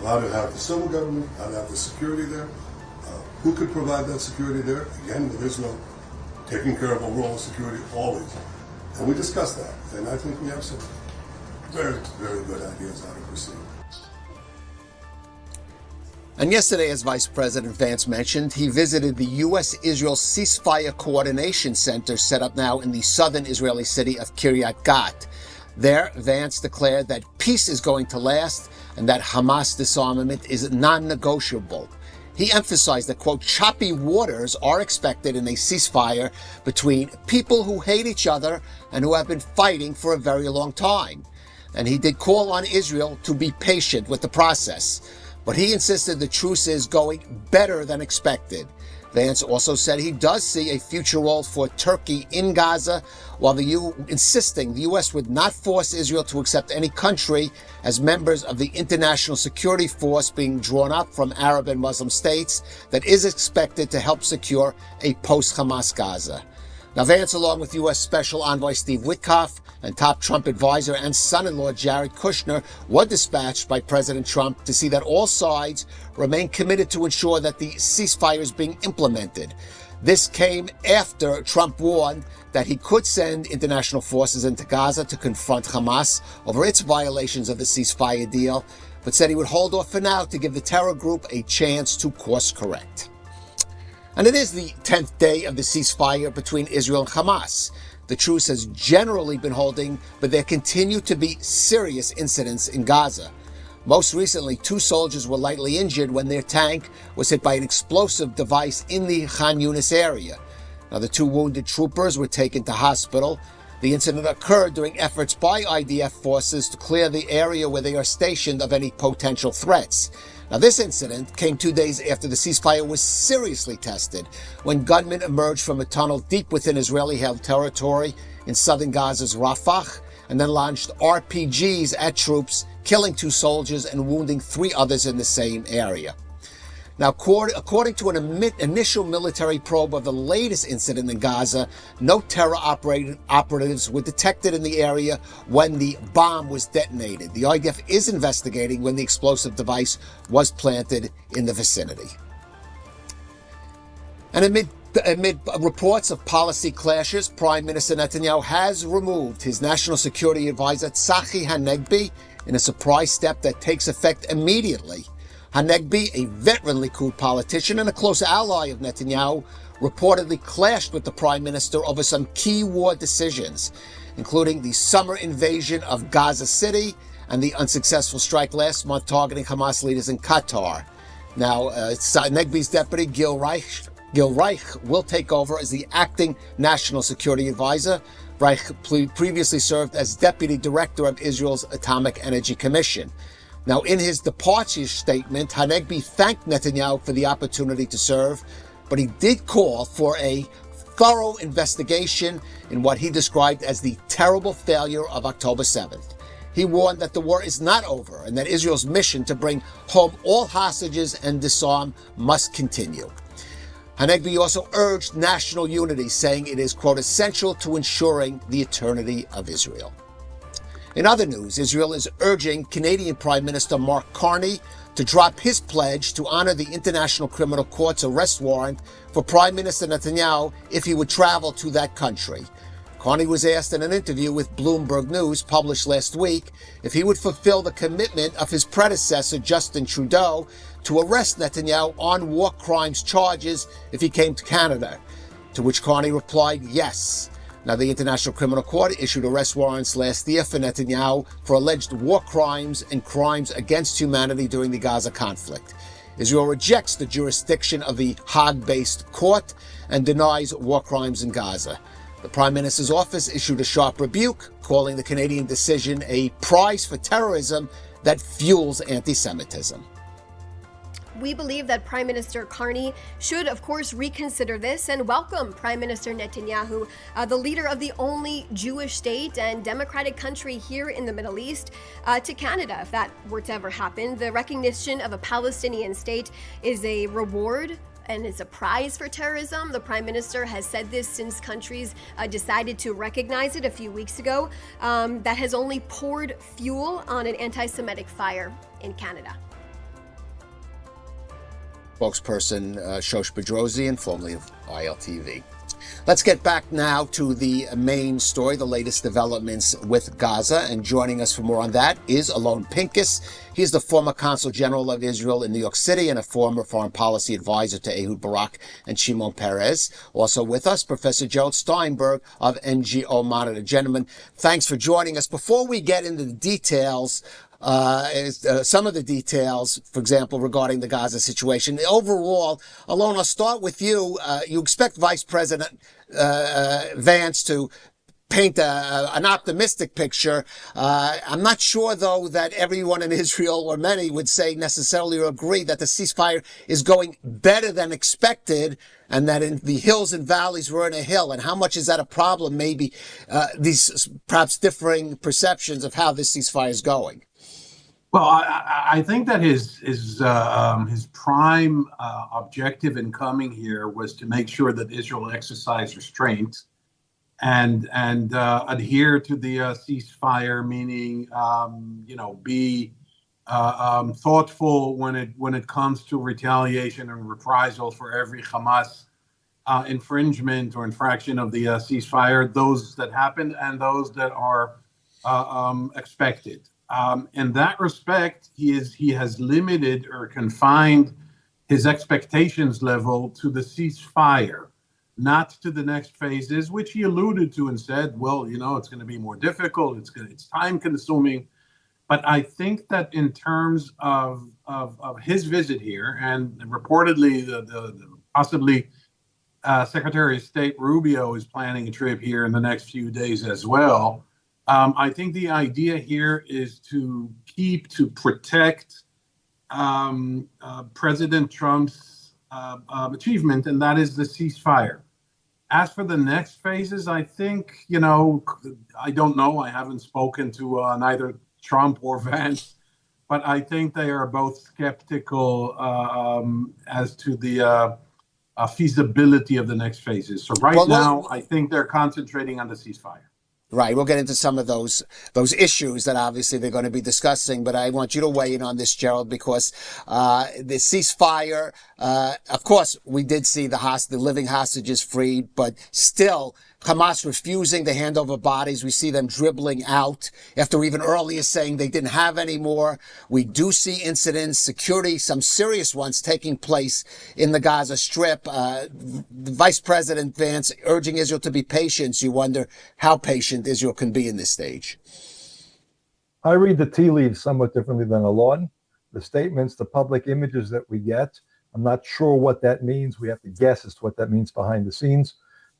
how to have the civil government, how to have the security there, who could provide that security there. Again, with Israel taking care of overall security always. And we discussed that, and I think we have some very, very good ideas how to proceed. And yesterday, as Vice President Vance mentioned, he visited the U.S.-Israel Ceasefire Coordination Center set up now in the southern Israeli city of Kiryat Gat. There, Vance declared that peace is going to last and that Hamas disarmament is non-negotiable. He emphasized that, quote, choppy waters are expected in a ceasefire between people who hate each other and who have been fighting for a very long time. And he did call on Israel to be patient with the process. But he insisted the truce is going better than expected. Vance also said he does see a future role for Turkey in Gaza, while insisting the U.S. would not force Israel to accept any country as members of the international security force being drawn up from Arab and Muslim states that is expected to help secure a post-Hamas Gaza. Now, Vance, along with U.S. Special Envoy Steve Witkoff and top Trump advisor and son-in-law Jared Kushner, were dispatched by President Trump to see that all sides remain committed to ensure that the ceasefire is being implemented. This came after Trump warned that he could send international forces into Gaza to confront Hamas over its violations of the ceasefire deal, but said he would hold off for now to give the terror group a chance to course correct. And it is the 10th day of the ceasefire between Israel and Hamas. The truce has generally been holding, but there continue to be serious incidents in Gaza. Most recently, 2 soldiers were lightly injured when their tank was hit by an explosive device in the Khan Yunis area. Now, the 2 wounded troopers were taken to hospital. The incident occurred during efforts by IDF forces to clear the area where they are stationed of any potential threats. Now, this incident came 2 days after the ceasefire was seriously tested, when gunmen emerged from a tunnel deep within Israeli-held territory in southern Gaza's Rafah, and then launched RPGs at troops, killing 2 soldiers and wounding 3 others in the same area. Now, according to an initial military probe of the latest incident in Gaza, no terror operatives were detected in the area when the bomb was detonated. The IDF is investigating when the explosive device was planted in the vicinity. And amid reports of policy clashes, Prime Minister Netanyahu has removed his national security advisor Tzachi Hanegbi in a surprise step that takes effect immediately. Hanegbi, a veteran Likud politician and a close ally of Netanyahu, reportedly clashed with the prime minister over some key war decisions, including the summer invasion of Gaza City and the unsuccessful strike last month targeting Hamas leaders in Qatar. Now, Hanegbi's deputy, Gil Reich, will take over as the acting national security advisor. Reich previously served as deputy director of Israel's Atomic Energy Commission. Now, in his departure statement, Hanegbi thanked Netanyahu for the opportunity to serve, but he did call for a thorough investigation in what he described as the terrible failure of October 7th. He warned that the war is not over and that Israel's mission to bring home all hostages and disarm must continue. Hanegbi also urged national unity, saying it is, quote, essential to ensuring the eternity of Israel. In other news, Israel is urging Canadian Prime Minister Mark Carney to drop his pledge to honor the International Criminal Court's arrest warrant for Prime Minister Netanyahu if he would travel to that country. Carney was asked in an interview with Bloomberg News published last week if he would fulfill the commitment of his predecessor Justin Trudeau to arrest Netanyahu on war crimes charges if he came to Canada, to which Carney replied yes. Now, the International Criminal Court issued arrest warrants last year for Netanyahu for alleged war crimes and crimes against humanity during the Gaza conflict. Israel rejects the jurisdiction of the Hague-based court and denies war crimes in Gaza. The Prime Minister's office issued a sharp rebuke, calling the Canadian decision a prize for terrorism that fuels anti-Semitism. We believe that Prime Minister Carney should, of course, reconsider this and welcome Prime Minister Netanyahu, the leader of the only Jewish state and democratic country here in the Middle East, to Canada, if that were to ever happen. The recognition of a Palestinian state is a reward and it's a prize for terrorism. The Prime Minister has said this since countries decided to recognize it a few weeks ago. That has only poured fuel on an anti-Semitic fire in Canada. spokesperson Shosh Bedrosian, formerly of ILTV. Let's get back now to the main story, the latest developments with Gaza. And joining us for more on that is Alon Pincus. He's the former Consul General of Israel in New York City and a former foreign policy advisor to Ehud Barak and Shimon Peres. Also with us, Professor Gerald Steinberg of NGO Monitor. Gentlemen, thanks for joining us. Before we get into the details, some of the details, for example, regarding the Gaza situation. Overall, Alon, I'll start with you. You expect Vice President Vance to paint an optimistic picture. I'm not sure, though, that everyone in Israel, or many, would say necessarily or agree that the ceasefire is going better than expected, and that in the hills and valleys we're in a hill. And how much is that a problem? Maybe these perhaps differing perceptions of how this ceasefire is going. Well, I think that his prime objective in coming here was to make sure that Israel exercised restraint and adhere to the ceasefire, meaning be thoughtful when it comes to retaliation and reprisal for every Hamas infringement or infraction of the ceasefire, those that happened and those that are expected. In that respect, he has limited or confined his expectations level to the ceasefire, not to the next phases, which he alluded to and said, well, it's going to be more difficult, it's time consuming. But I think that in terms of his visit here, and reportedly possibly Secretary of State Rubio is planning a trip here in the next few days as well. I think the idea here is to protect President Trump's achievement, and that is the ceasefire. As for the next phases, I think, I don't know. I haven't spoken to neither Trump or Vance, but I think they are both skeptical as to the feasibility of the next phases. So now, I think they're concentrating on the ceasefire. Right. We'll get into some of those issues that obviously they're going to be discussing. But I want you to weigh in on this, Gerald, because the ceasefire, of course, we did see the living hostages freed, but still Hamas refusing to hand over bodies. We see them dribbling out after even earlier saying they didn't have any more. We do see incidents, security, some serious ones taking place in the Gaza Strip. Vice President Vance urging Israel to be patient. You wonder how patient Israel can be in this stage. I read the tea leaves somewhat differently than Alon. The statements, the public images that we get, I'm not sure what that means. We have to guess as to what that means behind the scenes.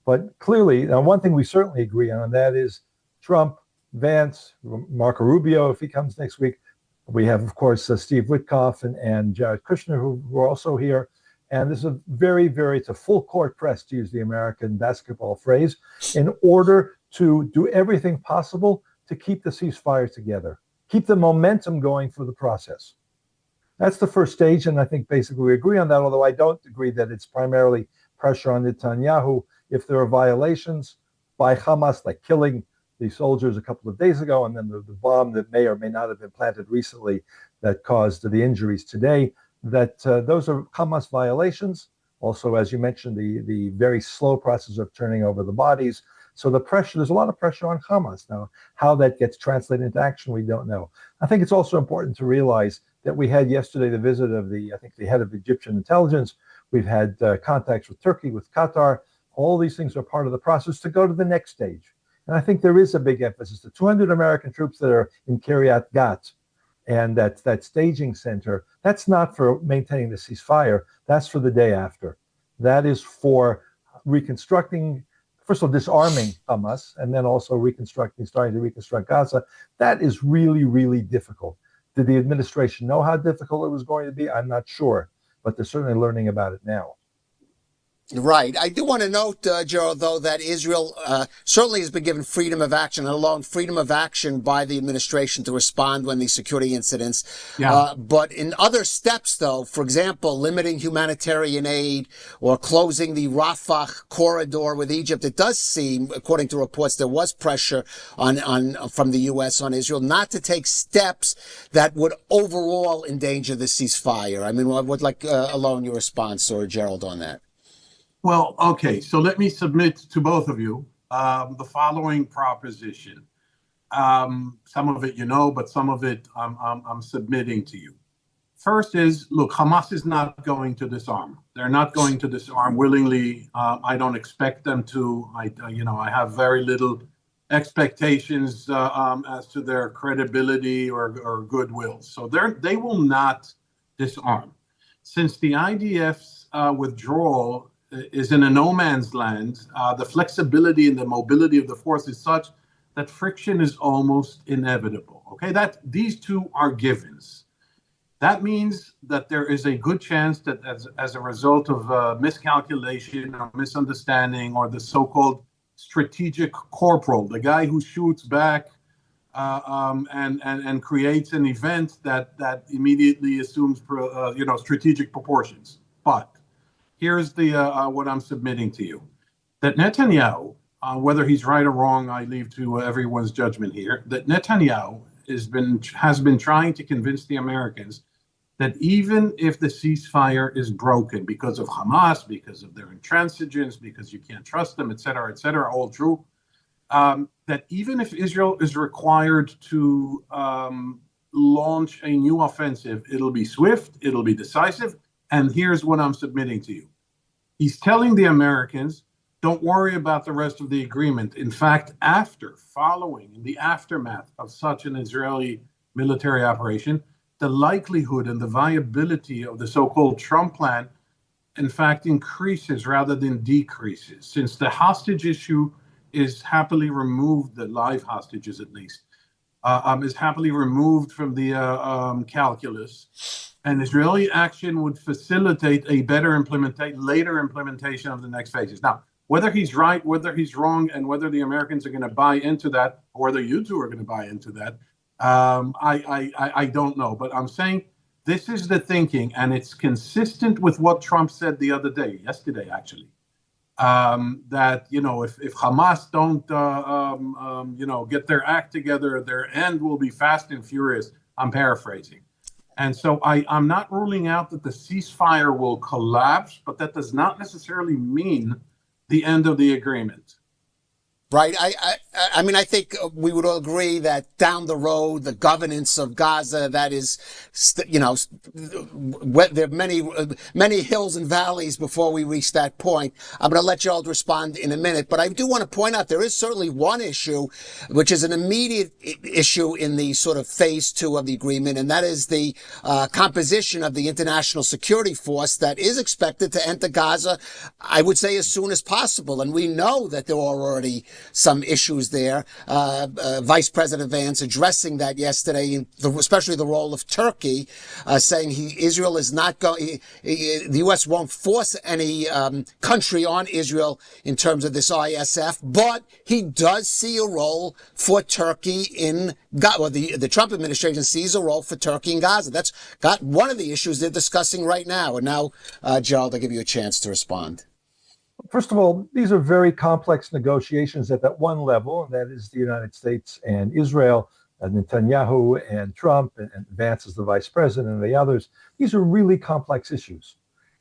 But clearly, now one thing we certainly agree on, that is Trump, Vance, Marco Rubio, if he comes next week. We have, of course, Steve Witkoff and Jared Kushner, who are also here. And this is it's a full court press, to use the American basketball phrase, in order to do everything possible to keep the ceasefire together, keep the momentum going for the process. That's the first stage, and I think basically we agree on that, although I don't agree that it's primarily pressure on Netanyahu. If there are violations by Hamas, like killing the soldiers a couple of days ago, and then the bomb that may or may not have been planted recently that caused the injuries today, that those are Hamas violations. Also, as you mentioned, the very slow process of turning over the bodies. So there's a lot of pressure on Hamas. Now, how that gets translated into action, we don't know. I think it's also important to realize that we had yesterday the visit of the head of Egyptian intelligence. We've had contacts with Turkey, with Qatar. All these things are part of the process to go to the next stage. And I think there is a big emphasis. The 200 American troops that are in Kiryat Gat and that staging center, that's not for maintaining the ceasefire. That's for the day after. That is for reconstructing, first of all, disarming Hamas, and then also starting to reconstruct Gaza. That is really, really difficult. Did the administration know how difficult it was going to be? I'm not sure, but they're certainly learning about it now. Right. I do want to note, Gerald, though, that Israel certainly has been given freedom of action, and alone freedom of action by the administration to respond when these security incidents. Yeah. But in other steps, though, for example, limiting humanitarian aid or closing the Rafah corridor with Egypt, it does seem, according to reports, there was pressure on from the U.S. on Israel not to take steps that would overall endanger the ceasefire. I mean, I would like Alon your response, or Gerald, on that. Well, okay, so let me submit to both of you the following proposition. Some of it you know, but some of it I'm submitting to you. First is, look, Hamas is not going to disarm. They're not going to disarm willingly. I don't expect them to. I have very little expectations as to their credibility or goodwill. So they will not disarm. Since the IDF's withdrawal is in a no man's land, the flexibility and the mobility of the force is such that friction is almost inevitable. Okay, these two are givens. That means that there is a good chance that as a result of miscalculation or misunderstanding, or the so-called strategic corporal, the guy who shoots back and creates an event that immediately assumes strategic proportions. But here's the what I'm submitting to you: that Netanyahu, whether he's right or wrong, I leave to everyone's judgment here. That Netanyahu has been trying to convince the Americans that even if the ceasefire is broken because of Hamas, because of their intransigence, because you can't trust them, et cetera, all true, that even if Israel is required to launch a new offensive, it'll be swift, it'll be decisive. And here's what I'm submitting to you. He's telling the Americans, don't worry about the rest of the agreement. In fact, following in the aftermath of such an Israeli military operation, the likelihood and the viability of the so-called Trump plan, in fact, increases rather than decreases. Since the hostage issue is happily removed, the live hostages at least, is happily removed from the calculus, and Israeli action would facilitate a better later implementation of the next phases. Now, whether he's right, whether he's wrong, and whether the Americans are going to buy into that, or whether you two are going to buy into that, I don't know. But I'm saying this is the thinking, and it's consistent with what Trump said yesterday actually, that if Hamas don't get their act together, their end will be fast and furious. I'm paraphrasing. And so I'm not ruling out that the ceasefire will collapse, but that does not necessarily mean the end of the agreement. Right. I mean, I think we would all agree that down the road, the governance of Gaza, that is, there are many hills and valleys before we reach that point. I'm going to let Gerald respond in a minute, but I do want to point out there is certainly one issue, which is an immediate issue in the sort of phase 2 of the agreement, and that is the composition of the international security force that is expected to enter Gaza, I would say, as soon as possible. And we know that there are already some issues there. Vice President Vance addressing that yesterday, especially the role of Turkey, saying Israel is not going, the U.S. won't force any country on Israel in terms of this ISF, but he does see a role for Turkey in Gaza, or the Trump administration sees a role for Turkey in Gaza. That's got one of the issues they're discussing right now. And now, Gerald, I'll give you a chance to respond. First of all, these are very complex negotiations at that one level, and that is the United States and Israel, and Netanyahu and Trump, and Vance as the vice president, and the others. These are really complex issues.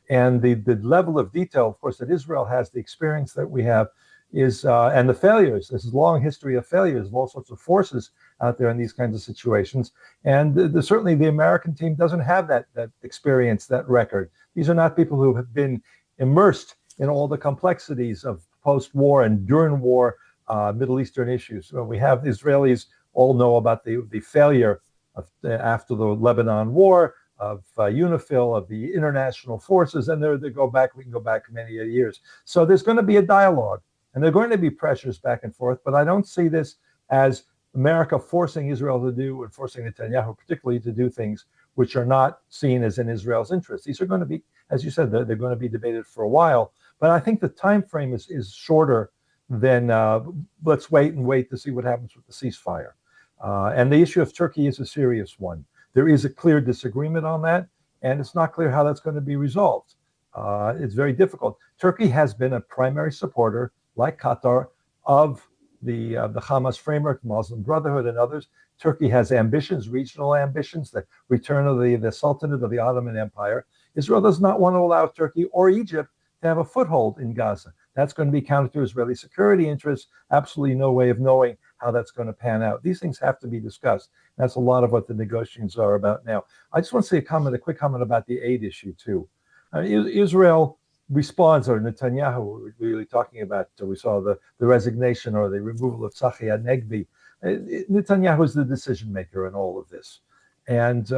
And the level of detail, of course, that Israel has, the experience that we have, is and the failures. This is a long history of failures of all sorts of forces out there in these kinds of situations. And certainly the American team doesn't have that experience, that record. These are not people who have been immersed in all the complexities of post-war and during war Middle Eastern issues. So we have Israelis all know about the failure of, after the Lebanon War, of UNIFIL, of the international forces, and we can go back many years. So there's going to be a dialogue, and there are going to be pressures back and forth, but I don't see this as America forcing Israel to do, and forcing Netanyahu particularly to do things which are not seen as in Israel's interest. These are going to be, as you said, they're going to be debated for a while. But I think the time frame is shorter than let's wait to see what happens with the ceasefire. And the issue of Turkey is a serious one. There is a clear disagreement on that, and it's not clear how that's going to be resolved. It's very difficult. Turkey has been a primary supporter, like Qatar, of the Hamas framework, the Muslim Brotherhood, and others. Turkey has ambitions, regional ambitions, the return of the Sultanate of the Ottoman Empire. Israel does not want to allow Turkey or Egypt to have a foothold in Gaza. That's going to be counter to Israeli security interests. Absolutely no way of knowing how that's going to pan out. These things have to be discussed. That's a lot of what the negotiations are about now. I just want to say a quick comment about the aid issue too. Israel responds, or Netanyahu, we're really talking about, we saw the resignation or the removal of Tzachi Hanegbi. Netanyahu is the decision maker in all of this. And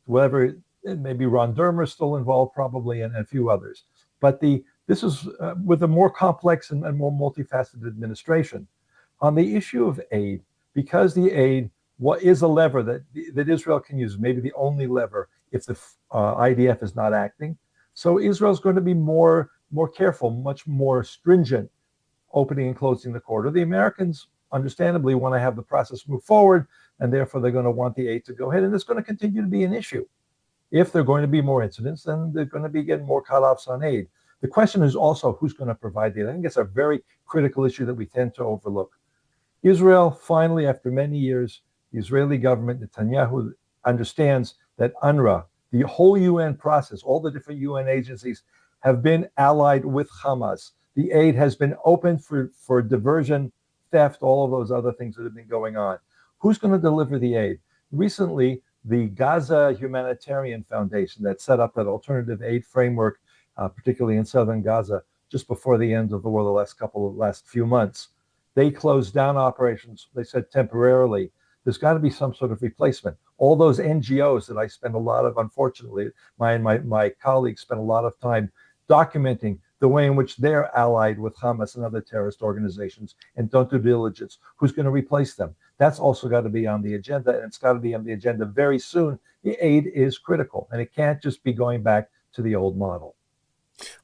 whatever, maybe Ron Dermer is still involved probably, and a few others. But this is with a more complex and more multifaceted administration. On the issue of aid, because the aid is a lever that Israel can use, maybe the only lever if the IDF is not acting. So Israel's going to be more careful, much more stringent, opening and closing the corridor. The Americans, understandably, want to have the process move forward, and therefore they're going to want the aid to go ahead. And it's going to continue to be an issue. If there are going to be more incidents, then they're going to be getting more cutoffs on aid. The question is also who's going to provide the aid. I think it's a very critical issue that we tend to overlook. Israel, finally, after many years, the Israeli government, Netanyahu, understands that UNRWA, the whole UN process, all the different UN agencies have been allied with Hamas. The aid has been open for diversion, theft, all of those other things that have been going on. Who's going to deliver the aid? Recently, the Gaza Humanitarian Foundation that set up that alternative aid framework, particularly in southern Gaza, just before the end of the war, the last few months, they closed down operations. They said temporarily. There's got to be some sort of replacement. All those NGOs that I spend a lot of, unfortunately, my colleagues spend a lot of time documenting the way in which they're allied with Hamas and other terrorist organizations and don't do diligence. Who's going to replace them? That's also got to be on the agenda, and it's got to be on the agenda very soon. The aid is critical, and it can't just be going back to the old model.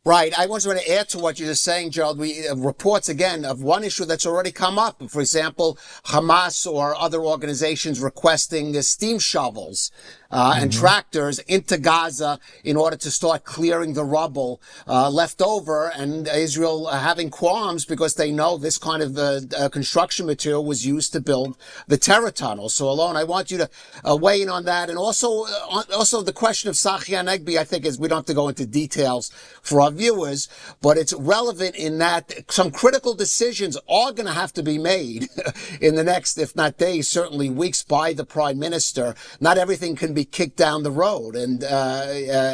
Right. I also want to add to what you're just saying, Gerald. We reports again of one issue that's already come up. For example, Hamas or other organizations requesting steam shovels and tractors into Gaza in order to start clearing the rubble left over, and Israel having qualms because they know this kind of construction material was used to build the terror tunnels. So, Alon, I want you to weigh in on that, and also the question of Tzachi Hanegbi. I think we don't have to go into details for our viewers, but it's relevant in that some critical decisions are going to have to be made in the next, if not days, certainly weeks, by the prime minister. Not everything can be kicked down the road, and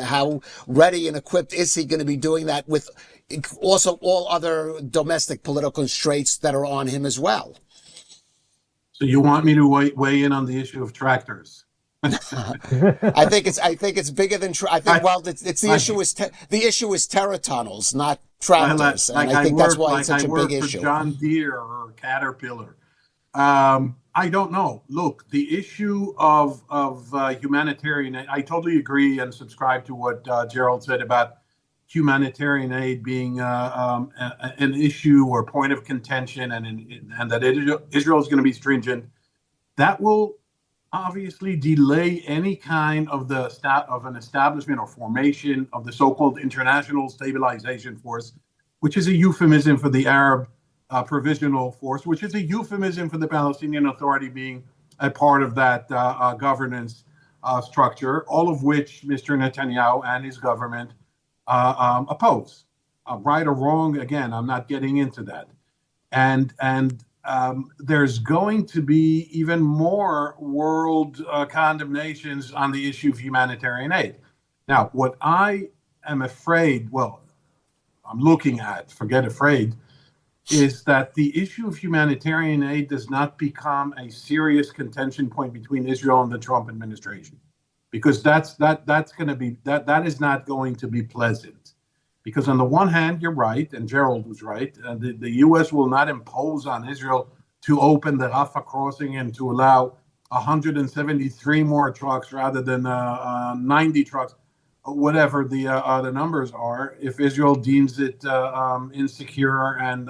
how ready and equipped is he going to be doing that with also all other domestic political constraints that are on him as well? So you want me to weigh in on the issue of tractors? I think it's bigger than the issue is terror tunnels, not tractors. I think that's why it's such a big issue. John Deere or Caterpillar. I don't know. Look, the issue of humanitarian aid, I totally agree and subscribe to what Gerald said about humanitarian aid being an issue or point of contention, and that Israel is going to be stringent. That will obviously delay any kind of an establishment or formation of the so-called International Stabilization Force, which is a euphemism for the Arab Provisional Force, which is a euphemism for the Palestinian Authority being a part of that governance structure, all of which Mr. Netanyahu and his government oppose. Right or wrong, again, I'm not getting into that. And there's going to be even more world condemnations on the issue of humanitarian aid. Now, what I am afraid, I'm looking at, forget afraid, is that the issue of humanitarian aid does not become a serious contention point between Israel and the Trump administration, because that's going to be that is not going to be pleasant. Because on the one hand, you're right, and Gerald was right, the U.S. will not impose on Israel to open the Rafah crossing and to allow 173 more trucks rather than 90 trucks. whatever the numbers are, if Israel deems it insecure and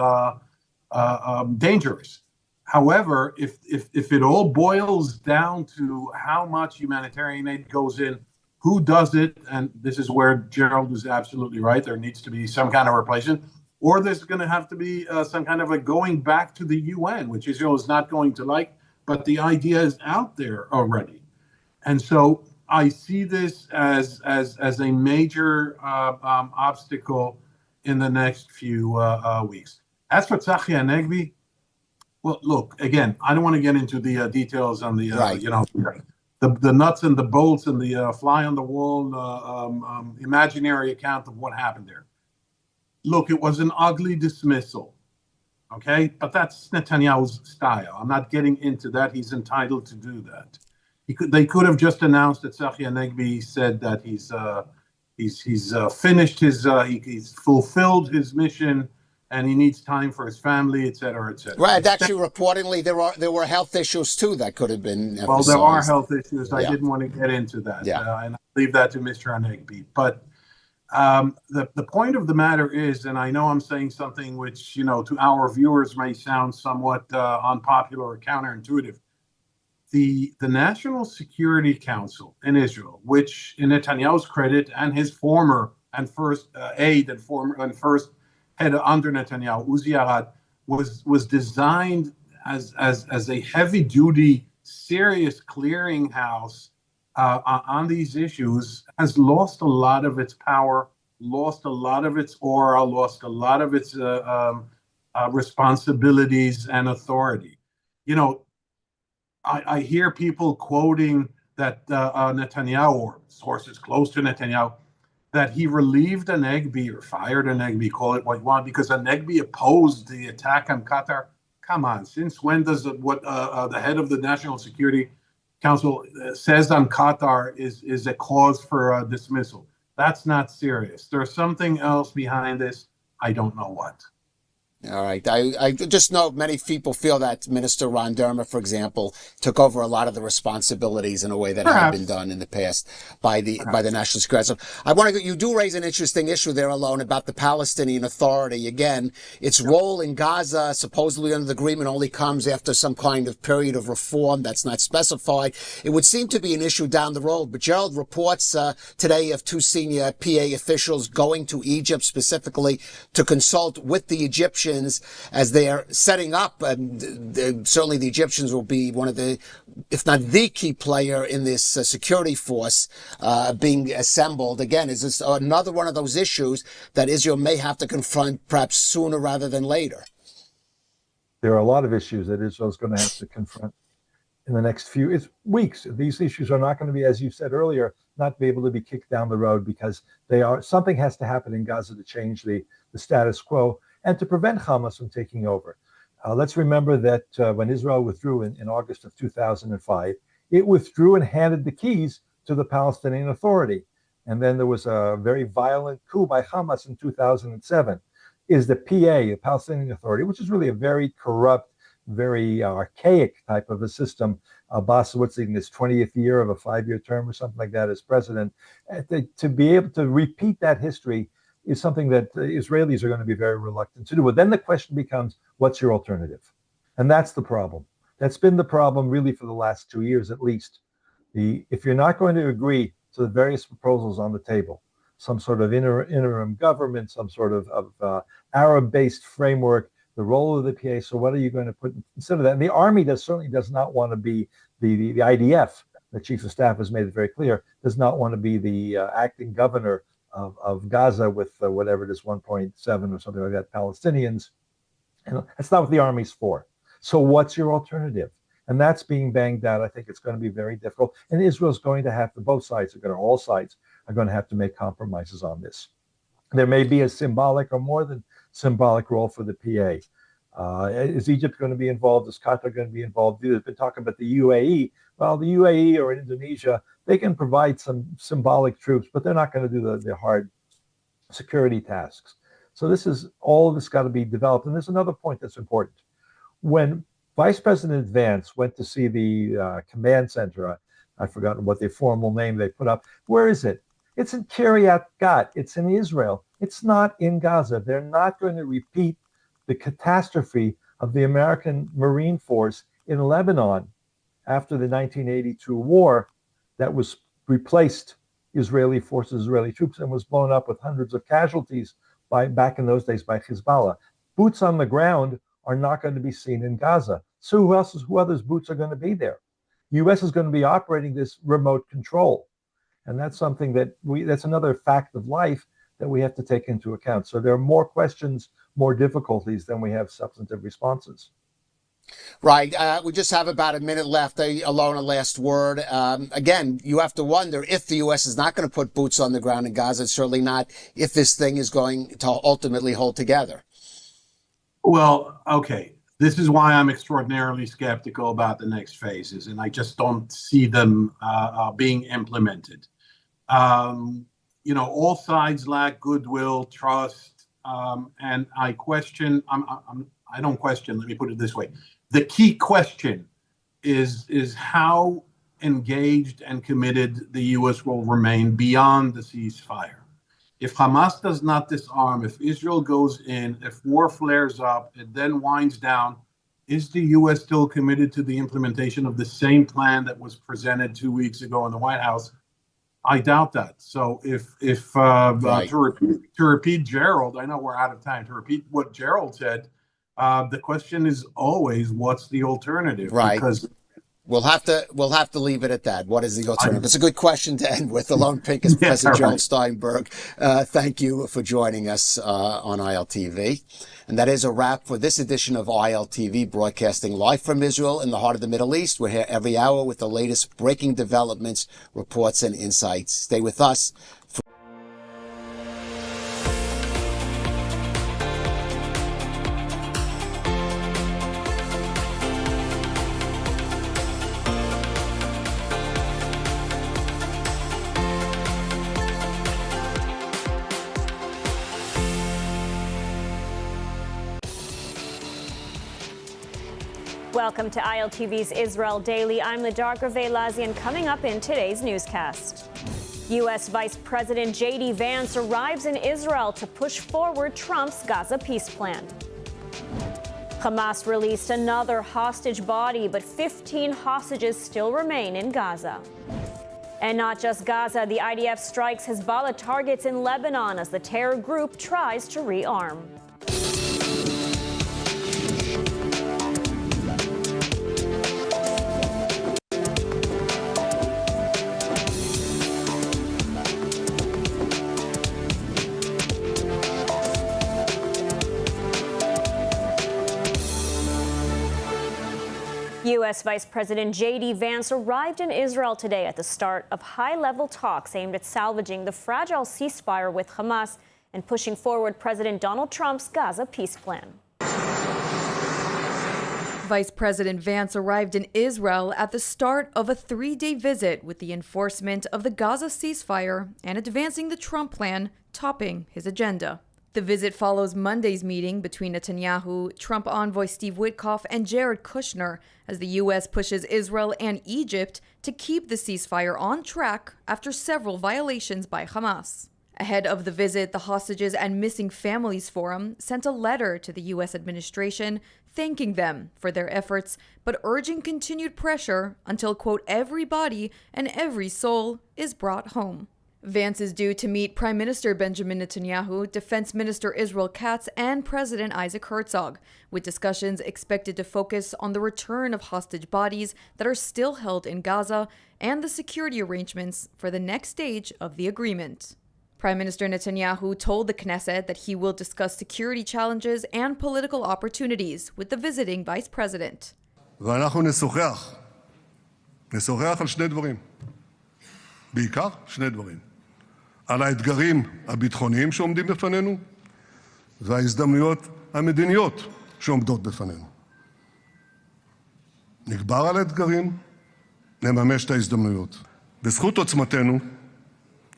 dangerous. However, if it all boils down to how much humanitarian aid goes in, who does it, and this is where Gerald is absolutely right, there needs to be some kind of replacement, or there's going to have to be some kind of a going back to the UN, which Israel is not going to like, but the idea is out there already. And so I see this as a major obstacle in the next few weeks. As for Tzachi Hanegbi, well, look, again, I don't want to get into the details on the, Right. The nuts and the bolts and the fly on the wall imaginary account of what happened there. Look, it was an ugly dismissal, okay? But that's Netanyahu's style. I'm not getting into that. He's entitled to do that. They could have just announced that Tzachi Hanegbi said that he's finished his, he's fulfilled his mission, and he needs time for his family, et cetera, et cetera. Right. Actually, reportedly, there were health issues too that could have been emphasized. Well, there are health issues. I Yeah. didn't want to get into that, Yeah. and I'll leave that to Mr. Hanegbi. But the point of the matter is, and I know I'm saying something which, to our viewers may sound somewhat unpopular or counterintuitive. The National Security Council in Israel, which, in Netanyahu's credit and his former and first aide and first head under Netanyahu, Uzi Arad, was designed as a heavy-duty, serious clearinghouse on these issues, has lost a lot of its power, lost a lot of its aura, lost a lot of its responsibilities and authority. I hear people quoting that Netanyahu, or sources close to Netanyahu, that he relieved Hanegbi or fired Hanegbi, call it what you want, because Hanegbi opposed the attack on Qatar. Come on, since when does what the head of the National Security Council says on Qatar is a cause for dismissal? That's not serious. There's something else behind this. I don't know what. All right. I just know many people feel that Minister Ron Dermer, for example, took over a lot of the responsibilities in a way that had been done in the past by the National Security. So you do raise an interesting issue there, Alon, about the Palestinian Authority. Again, its role in Gaza, supposedly under the agreement, only comes after some kind of period of reform that's not specified. It would seem to be an issue down the road. But Gerald reports today of two senior PA officials going to Egypt specifically to consult with the Egyptians as they are setting up. Certainly the Egyptians will be one of the, if not the key player in this security force being assembled. Again, is this another one of those issues that Israel may have to confront perhaps sooner rather than later? There are a lot of issues that Israel is going to have to confront in the next few weeks. These issues are not going to be, as you said earlier, not be able to be kicked down the road, because something has to happen in Gaza to change the status quo and to prevent Hamas from taking over. Let's remember that when Israel withdrew in August of 2005, it withdrew and handed the keys to the Palestinian Authority. And then there was a very violent coup by Hamas in 2007. Is the PA, the Palestinian Authority, which is really a very corrupt, very archaic type of a system. Abbas in his 20th year of a 5-year term or something like that as president. To be able to repeat that history is something that Israelis are going to be very reluctant to do. But then the question becomes, what's your alternative? And that's the problem. That's been the problem really for the last 2 years at least. If you're not going to agree to the various proposals on the table, some sort of interim government, some sort of Arab-based framework, the role of the PA, so what are you going to put instead of that? And the army certainly does not want to be the IDF. The chief of staff has made it very clear, does not want to be the acting governor of Gaza with whatever it is, 1.7 or something like that, Palestinians. And that's not what the army's for. So what's your alternative? And that's being banged out. I think it's going to be very difficult. And Israel's going to have to, all sides are going to have to make compromises on this. There may be a symbolic or more than symbolic role for the PA. Is Egypt going to be involved? Is Qatar going to be involved? There's been talking about the UAE. Well, the UAE or Indonesia, they can provide some symbolic troops, but they're not going to do the hard security tasks. So all of this got to be developed. And there's another point that's important. When Vice President Vance went to see the command center, I've forgotten what the formal name they put up. Where is it? It's in Kiryat Gat. It's in Israel. It's not in Gaza. They're not going to repeat the catastrophe of the American Marine Force in Lebanon after the 1982 war that was replaced Israeli forces, Israeli troops, and was blown up with hundreds of casualties back in those days by Hezbollah. Boots on the ground are not going to be seen in Gaza. So who others boots are going to be there? The U.S. is going to be operating this remote control. And that's something that's another fact of life that we have to take into account. So there are more questions, more difficulties than we have substantive responses. Right. We just have about a minute left. Alone, a last word. Again, you have to wonder if the U.S. is not going to put boots on the ground in Gaza, certainly not if this thing is going to ultimately hold together. Well, okay. This is why I'm extraordinarily skeptical about the next phases, and I just don't see them being implemented. All sides lack goodwill, trust, and I question. I don't question. Let me put it this way: the key question is how engaged and committed the U.S. will remain beyond the ceasefire. If Hamas does not disarm, if Israel goes in, if war flares up, it then winds down, is the U.S. still committed to the implementation of the same plan that was presented 2 weeks ago in the White House? I doubt that. So right. to repeat Gerald, I know we're out of time. To repeat what Gerald said, the question is always, what's the alternative? Right. Because We'll have to leave it at that. What is the alternative? It's a good question to end with. Alone Pink is Professor Gerald Steinberg. Thank you for joining us on ILTV. And that is a wrap for this edition of ILTV, broadcasting live from Israel in the heart of the Middle East. We're here every hour with the latest breaking developments, reports, and insights. Stay with us. Welcome to ILTV's Israel Daily. I'm Ladar Gravelazi, and coming up in today's newscast, U.S. Vice President J.D. Vance arrives in Israel to push forward Trump's Gaza peace plan. Hamas released another hostage body, but 15 hostages still remain in Gaza. And not just Gaza, the IDF strikes Hezbollah targets in Lebanon as the terror group tries to rearm. U.S. Vice President J.D. Vance arrived in Israel today at the start of high-level talks aimed at salvaging the fragile ceasefire with Hamas and pushing forward President Donald Trump's Gaza peace plan. Vice President Vance arrived in Israel at the start of a 3-day visit with the enforcement of the Gaza ceasefire and advancing the Trump plan topping his agenda. The visit follows Monday's meeting between Netanyahu, Trump envoy Steve Witkoff, and Jared Kushner as the U.S. pushes Israel and Egypt to keep the ceasefire on track after several violations by Hamas. Ahead of the visit, the Hostages and Missing Families Forum sent a letter to the U.S. administration thanking them for their efforts, but urging continued pressure until, quote, every body and every soul is brought home. Vance is due to meet Prime Minister Benjamin Netanyahu, Defense Minister Israel Katz, and President Isaac Herzog, with discussions expected to focus on the return of hostage bodies that are still held in Gaza and the security arrangements for the next stage of the agreement. Prime Minister Netanyahu told the Knesset that he will discuss security challenges and political opportunities with the visiting vice president. ואנחנו נשוחח על שני דברים. בעיקר שני דברים. על האתגרים הביטחוניים שעומדים בפנינו וההזדמנויות המדיניות שעומדות בפנינו. נגבר על האתגרים, נממש את ההזדמנויות. בזכות עוצמתנו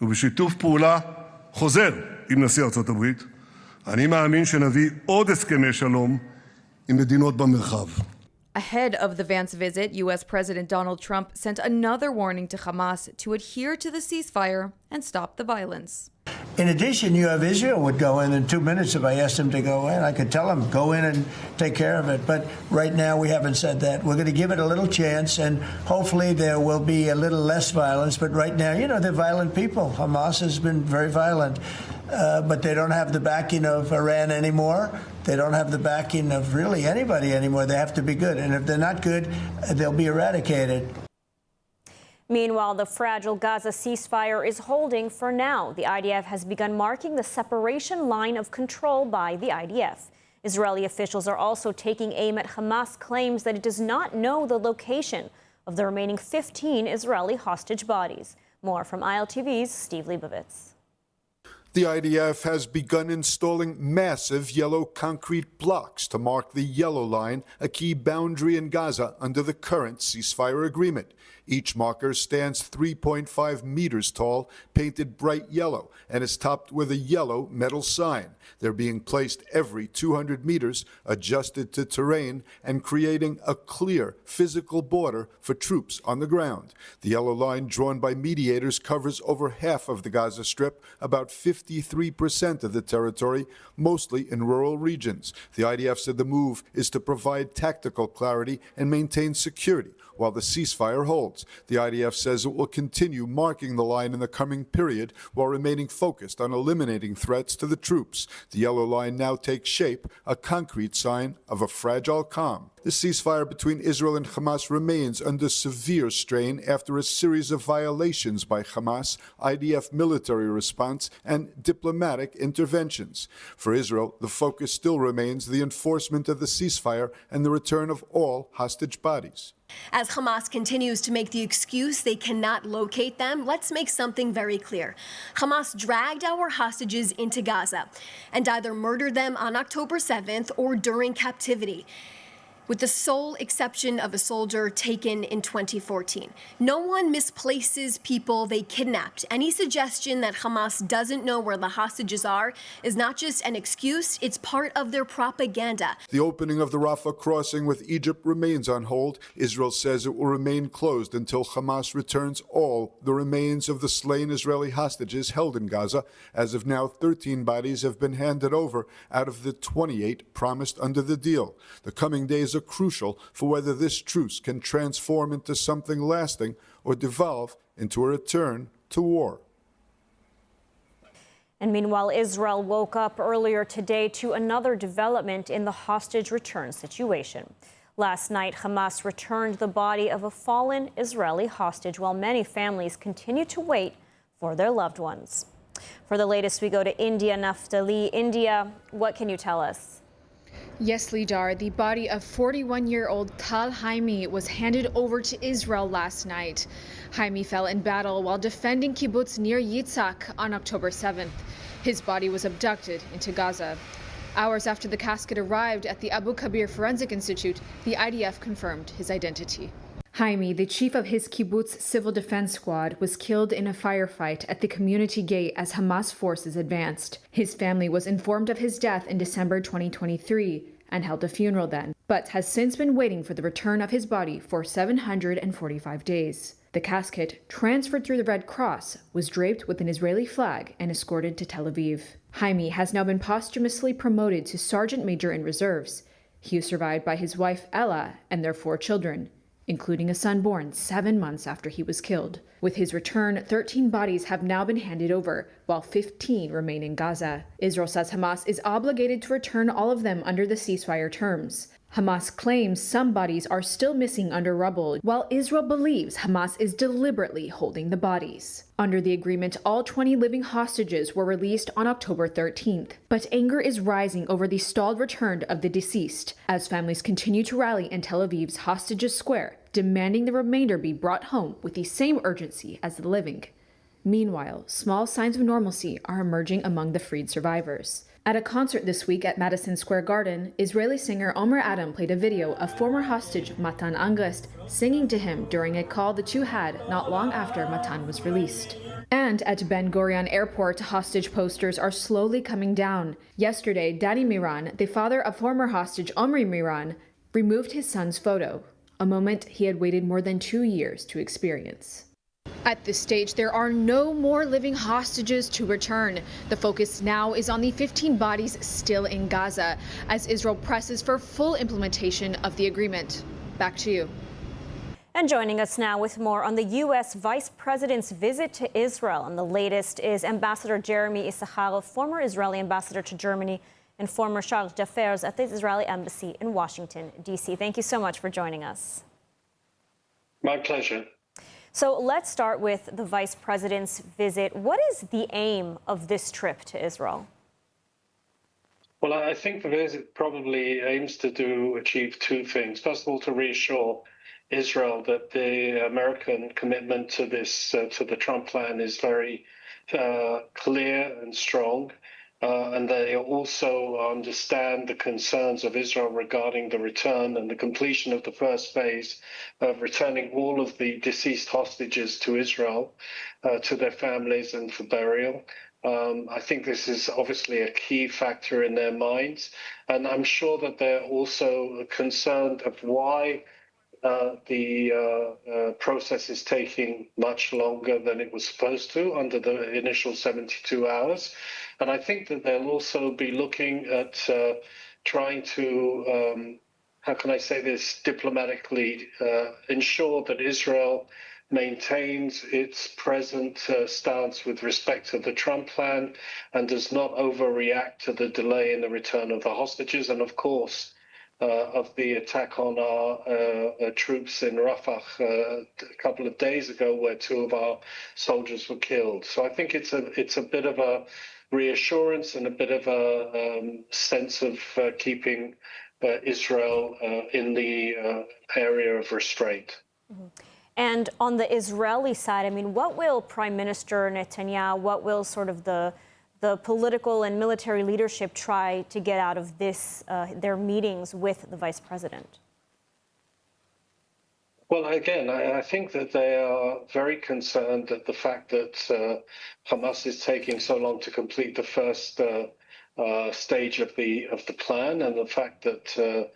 ובשיתוף פעולה חוזר עם נשיא ארצות הברית, אני מאמין שנביא עוד הסכמי שלום עם מדינות במרחב. Ahead of the Vance visit, U.S. President Donald Trump sent another warning to Hamas to adhere to the ceasefire and stop the violence. In addition, you have Israel would go in 2 minutes if I asked him to go in. I could tell him, go in and take care of it. But right now, we haven't said that. We're going to give it a little chance, and hopefully there will be a little less violence. But right now, they're violent people. Hamas has been very violent. But they don't have the backing of Iran anymore. They don't have the backing of really anybody anymore. They have to be good. And if they're not good, they'll be eradicated. Meanwhile, the fragile Gaza ceasefire is holding for now. The IDF has begun marking the separation line of control by the IDF. Israeli officials are also taking aim at Hamas claims that it does not know the location of the remaining 15 Israeli hostage bodies. More from ILTV's Steve Leibovitz. The IDF has begun installing massive yellow concrete blocks to mark the yellow line, a key boundary in Gaza under the current ceasefire agreement. Each marker stands 3.5 meters tall, painted bright yellow, and is topped with a yellow metal sign. They're being placed every 200 meters, adjusted to terrain, and creating a clear physical border for troops on the ground. The yellow line drawn by mediators covers over half of the Gaza Strip, about 53% of the territory, mostly in rural regions. The IDF said the move is to provide tactical clarity and maintain security while the ceasefire holds. The IDF says it will continue marking the line in the coming period while remaining focused on eliminating threats to the troops. The yellow line now takes shape, a concrete sign of a fragile calm. The ceasefire between Israel and Hamas remains under severe strain after a series of violations by Hamas, IDF military response, and diplomatic interventions. For Israel, the focus still remains the enforcement of the ceasefire and the return of all hostage bodies. As Hamas continues to make the excuse they cannot locate them, let's make something very clear. Hamas dragged our hostages into Gaza and either murdered them on October 7th or during captivity, with the sole exception of a soldier taken in 2014. No one misplaces people they kidnapped. Any suggestion that Hamas doesn't know where the hostages are is not just an excuse, it's part of their propaganda. The opening of the Rafah crossing with Egypt remains on hold. Israel says it will remain closed until Hamas returns all the remains of the slain Israeli hostages held in Gaza. As of now, 13 bodies have been handed over out of the 28 promised under the deal. The coming days are crucial for whether this truce can transform into something lasting or devolve into a return to war. And meanwhile, Israel woke up earlier today to another development in the hostage return situation. Last night, Hamas returned the body of a fallen Israeli hostage while many families continue to wait for their loved ones. For the latest, we go to India. Naftali, India, what can you tell us? Yes, Lidar, the body of 41-year-old Tal Haimi was handed over to Israel last night. Haimi fell in battle while defending kibbutz near Yitzhak on October 7th. His body was abducted into Gaza. Hours after the casket arrived at the Abu Kabir Forensic Institute, the IDF confirmed his identity. Haimi, the chief of his kibbutz civil defense squad, was killed in a firefight at the community gate as Hamas forces advanced. His family was informed of his death in December 2023 and held a funeral then, but has since been waiting for the return of his body for 745 days. The casket, transferred through the Red Cross, was draped with an Israeli flag and escorted to Tel Aviv. Haimi has now been posthumously promoted to sergeant major in reserves. He is survived by his wife Ella and their 4 children, including a son born 7 months after he was killed. With his return, 13 bodies have now been handed over, while 15 remain in Gaza. Israel says Hamas is obligated to return all of them under the ceasefire terms. Hamas claims some bodies are still missing under rubble, while Israel believes Hamas is deliberately holding the bodies. Under the agreement, all 20 living hostages were released on October 13th. But anger is rising over the stalled return of the deceased, as families continue to rally in Tel Aviv's Hostages Square, demanding the remainder be brought home with the same urgency as the living. Meanwhile, small signs of normalcy are emerging among the freed survivors. At a concert this week at Madison Square Garden, Israeli singer Omer Adam played a video of former hostage Matan Angrest singing to him during a call the two had not long after Matan was released. And at Ben Gurion Airport, hostage posters are slowly coming down. Yesterday, Danny Miran, the father of former hostage Omri Miran, removed his son's photo, a moment he had waited more than 2 years to experience. At this stage, there are no more living hostages to return. The focus now is on the 15 bodies still in Gaza, as Israel presses for full implementation of the agreement. Back to you. And joining us now with more on the U.S. Vice President's visit to Israel. And the latest is Ambassador Jeremy Issacharoff, former Israeli ambassador to Germany and former charge d'affaires at the Israeli embassy in Washington, D.C. Thank you so much for joining us. My pleasure. So let's start with the Vice President's visit. What is the aim of this trip to Israel? Well, I think the visit probably aims to achieve two things. First of all, to reassure Israel that the American commitment to the Trump plan is very clear and strong. And they also understand the concerns of Israel regarding the return and the completion of the first phase of returning all of the deceased hostages to Israel, to their families and for burial. I think this is obviously a key factor in their minds. And I'm sure that they're also concerned of why the process is taking much longer than it was supposed to under the initial 72 hours. And I think that they'll also be looking at trying to, how can I say this diplomatically, ensure that Israel maintains its present stance with respect to the Trump plan and does not overreact to the delay in the return of the hostages. And of course, of the attack on our troops in Rafah a couple of days ago, where 2 of our soldiers were killed. So I think it's a bit of a reassurance and a bit of a sense of keeping Israel in the area of restraint. Mm-hmm. And on the Israeli side, I mean, what will Prime Minister Netanyahu, what will sort of the political and military leadership try to get out of this, their meetings with the Vice President? Well, again, I think that they are very concerned at the fact that Hamas is taking so long to complete the first stage of the plan, and the fact that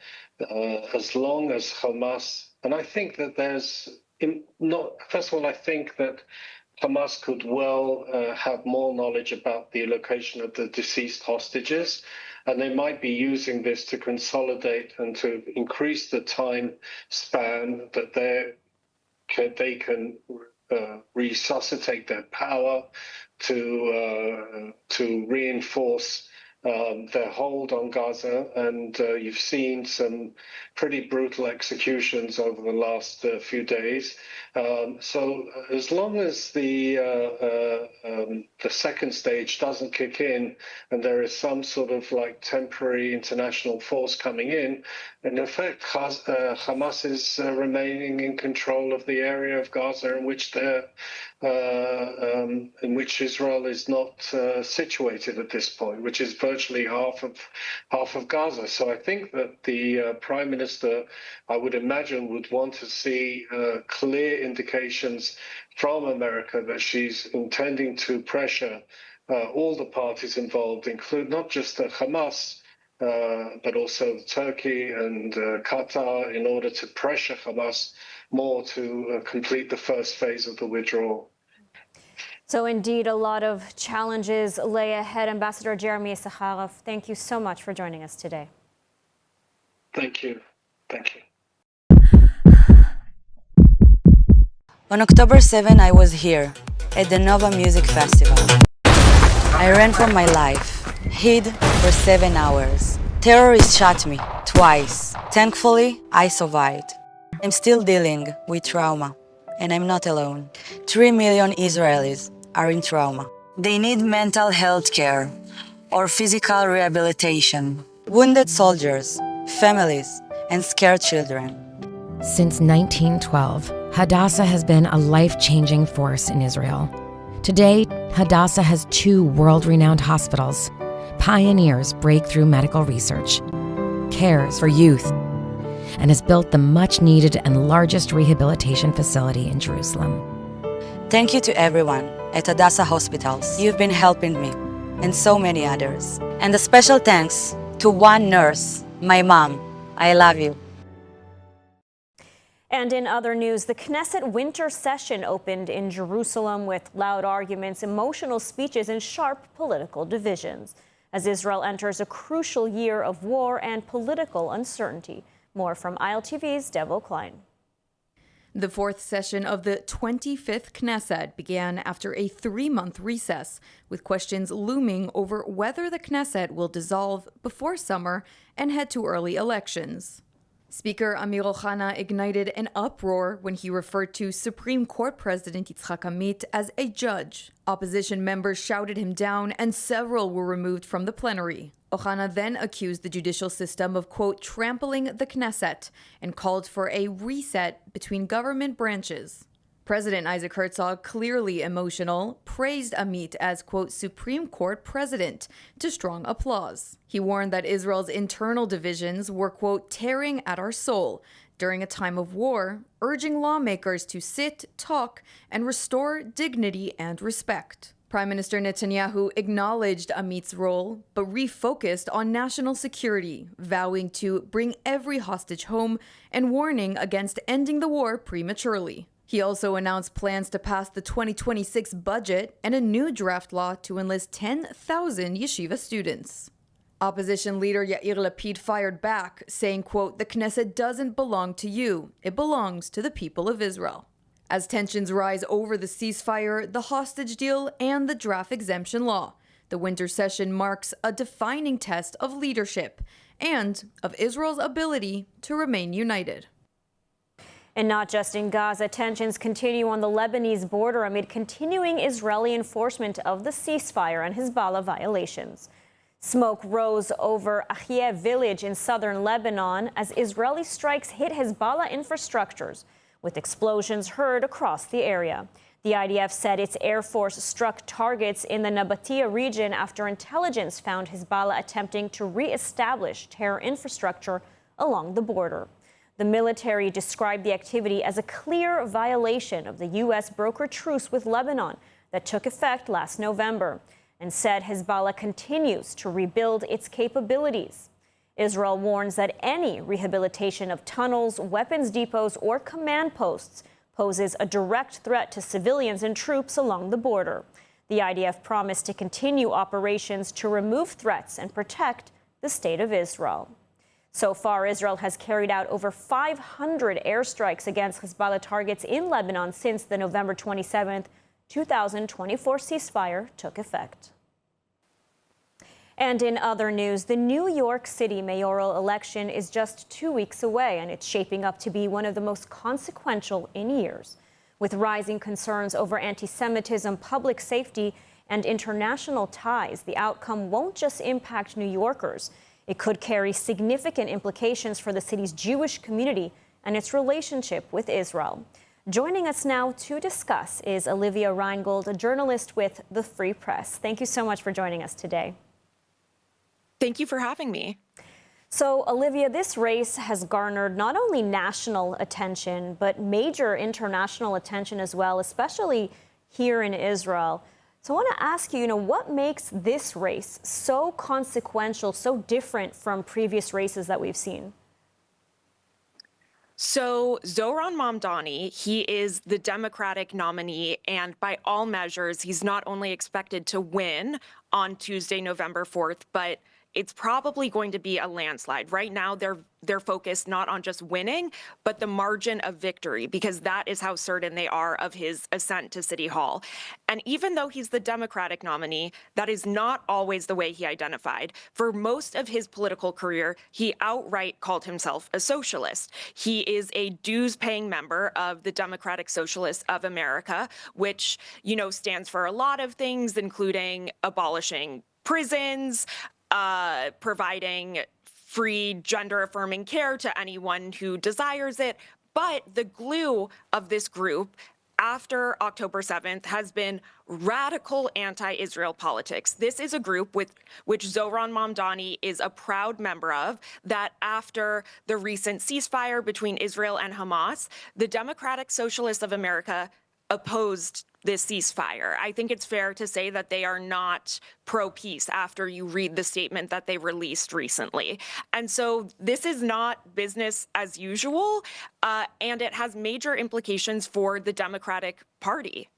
as long as Hamas, and I think that first of all, I think that Hamas could well have more knowledge about the location of the deceased hostages, and they might be using this to consolidate and to increase the time span that they can resuscitate their power, to reinforce their hold on Gaza. And you've seen some pretty brutal executions over the last few days. So as long as the second stage doesn't kick in and there is some sort of like temporary international force coming in effect, Hamas is remaining in control of the area of Gaza in which Israel is not situated at this point, which is virtually half of Gaza. So I think that the Prime Minister, I would imagine, would want to see clear indications from America that she's intending to pressure all the parties involved, include not just Hamas, but also Turkey and Qatar, in order to pressure Hamas more to complete the first phase of the withdrawal. So indeed, a lot of challenges lay ahead. Ambassador Jeremy Issacharoff, thank you so much for joining us today. Thank you. Thank you. On October 7, I was here at the Nova Music Festival. I ran for my life, hid for 7 hours. Terrorists shot me twice. Thankfully, I survived. I'm still dealing with trauma, and I'm not alone. 3 million Israelis are in trauma. They need mental health care or physical rehabilitation. Wounded soldiers, families, and scared children. Since 1912, Hadassah has been a life-changing force in Israel. Today, Hadassah has 2 world-renowned hospitals, pioneers breakthrough medical research, cares for youth, and has built the much-needed and largest rehabilitation facility in Jerusalem. Thank you to everyone at Hadassah Hospitals. You've been helping me, and so many others. And a special thanks to one nurse, my mom. I love you. And in other news, the Knesset winter session opened in Jerusalem with loud arguments, emotional speeches, and sharp political divisions as Israel enters a crucial year of war and political uncertainty. More from ILTV's Devo Klein. The fourth session of the 25th Knesset began after a 3-month recess, with questions looming over whether the Knesset will dissolve before summer and head to early elections. Speaker Amir Ohana ignited an uproar when he referred to Supreme Court President Yitzhak Amit as a judge. Opposition members shouted him down, and several were removed from the plenary. Ohana then accused the judicial system of, quote, trampling the Knesset, and called for a reset between government branches. President Isaac Herzog, clearly emotional, praised Amit as, quote, Supreme Court president, to strong applause. He warned that Israel's internal divisions were, quote, tearing at our soul during a time of war, urging lawmakers to sit, talk, and restore dignity and respect. Prime Minister Netanyahu acknowledged Amit's role, but refocused on national security, vowing to bring every hostage home and warning against ending the war prematurely. He also announced plans to pass the 2026 budget and a new draft law to enlist 10,000 yeshiva students. Opposition leader Yair Lapid fired back, saying, quote, the Knesset doesn't belong to you. It belongs to the people of Israel. As tensions rise over the ceasefire, the hostage deal, and the draft exemption law, the winter session marks a defining test of leadership and of Israel's ability to remain united. And not just in Gaza, tensions continue on the Lebanese border amid continuing Israeli enforcement of the ceasefire and Hezbollah violations. Smoke rose over Ahiyeh village in southern Lebanon as Israeli strikes hit Hezbollah infrastructures, with explosions heard across the area. The IDF said its Air Force struck targets in the Nabatea region after intelligence found Hezbollah attempting to re-establish terror infrastructure along the border. The military described the activity as a clear violation of the U.S. brokered truce with Lebanon that took effect last November, and said Hezbollah continues to rebuild its capabilities. Israel warns that any rehabilitation of tunnels, weapons depots, or command posts poses a direct threat to civilians and troops along the border. The IDF promised to continue operations to remove threats and protect the state of Israel. So far, Israel has carried out over 500 airstrikes against Hezbollah targets in Lebanon since the November 27, 2024 ceasefire took effect. And in other news, the New York City mayoral election is just 2 weeks away, and it's shaping up to be one of the most consequential in years. With rising concerns over anti-Semitism, public safety, and international ties, the outcome won't just impact New Yorkers. It could carry significant implications for the city's Jewish community and its relationship with Israel. Joining us now to discuss is Olivia Reingold, a journalist with The Free Press. Thank you so much for joining us today. Thank you for having me. So, Olivia, this race has garnered not only national attention, but major international attention as well, especially here in Israel. So I want to ask you, what makes this race so consequential, so different from previous races that we've seen? So Zohran Mamdani, he is the Democratic nominee, and by all measures, he's not only expected to win on Tuesday, November 4th, but it's probably going to be a landslide. Right now, they're focused not on just winning, but the margin of victory, because that is how certain they are of his ascent to City Hall. And even though he's the Democratic nominee, that is not always the way he identified. For most of his political career, he outright called himself a socialist. He is a dues-paying member of the Democratic Socialists of America, which, stands for a lot of things, including abolishing prisons, providing free gender-affirming care to anyone who desires it. But the glue of this group after October 7th has been radical anti-Israel politics. This is a group with which Zohran Mamdani is a proud member of, that after the recent ceasefire between Israel and Hamas, the Democratic Socialists of America opposed this ceasefire. I think it's fair to say that they are not pro-peace after you read the statement that they released recently. And so this is not business as usual, and it has major implications for the Democratic Party.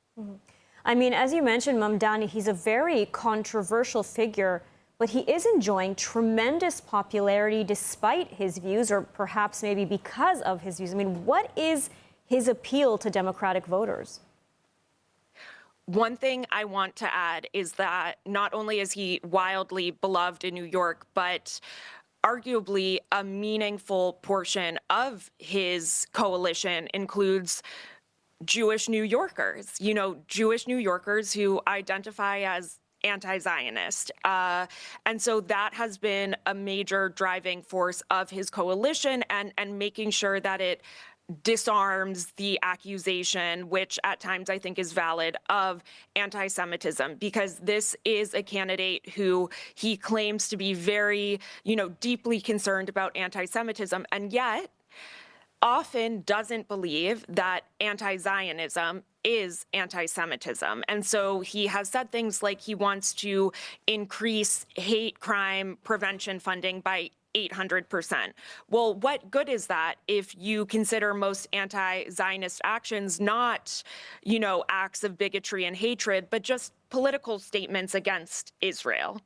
I mean, as you mentioned, Mamdani, he's a very controversial figure, but he is enjoying tremendous popularity despite his views, or perhaps maybe because of his views. I mean, what is his appeal to Democratic voters? One thing I want to add is that not only is he wildly beloved in New York, but arguably a meaningful portion of his coalition includes Jewish New Yorkers, Jewish New Yorkers who identify as anti-Zionist. And so that has been a major driving force of his coalition and making sure that it disarms the accusation, which at times I think is valid, of anti-Semitism, because this is a candidate who he claims to be very, deeply concerned about anti-Semitism, and yet often doesn't believe that anti-Zionism is anti-Semitism. And so he has said things like he wants to increase hate crime prevention funding by 800%. Well, what good is that if you consider most anti-Zionist actions not, acts of bigotry and hatred, but just political statements against Israel?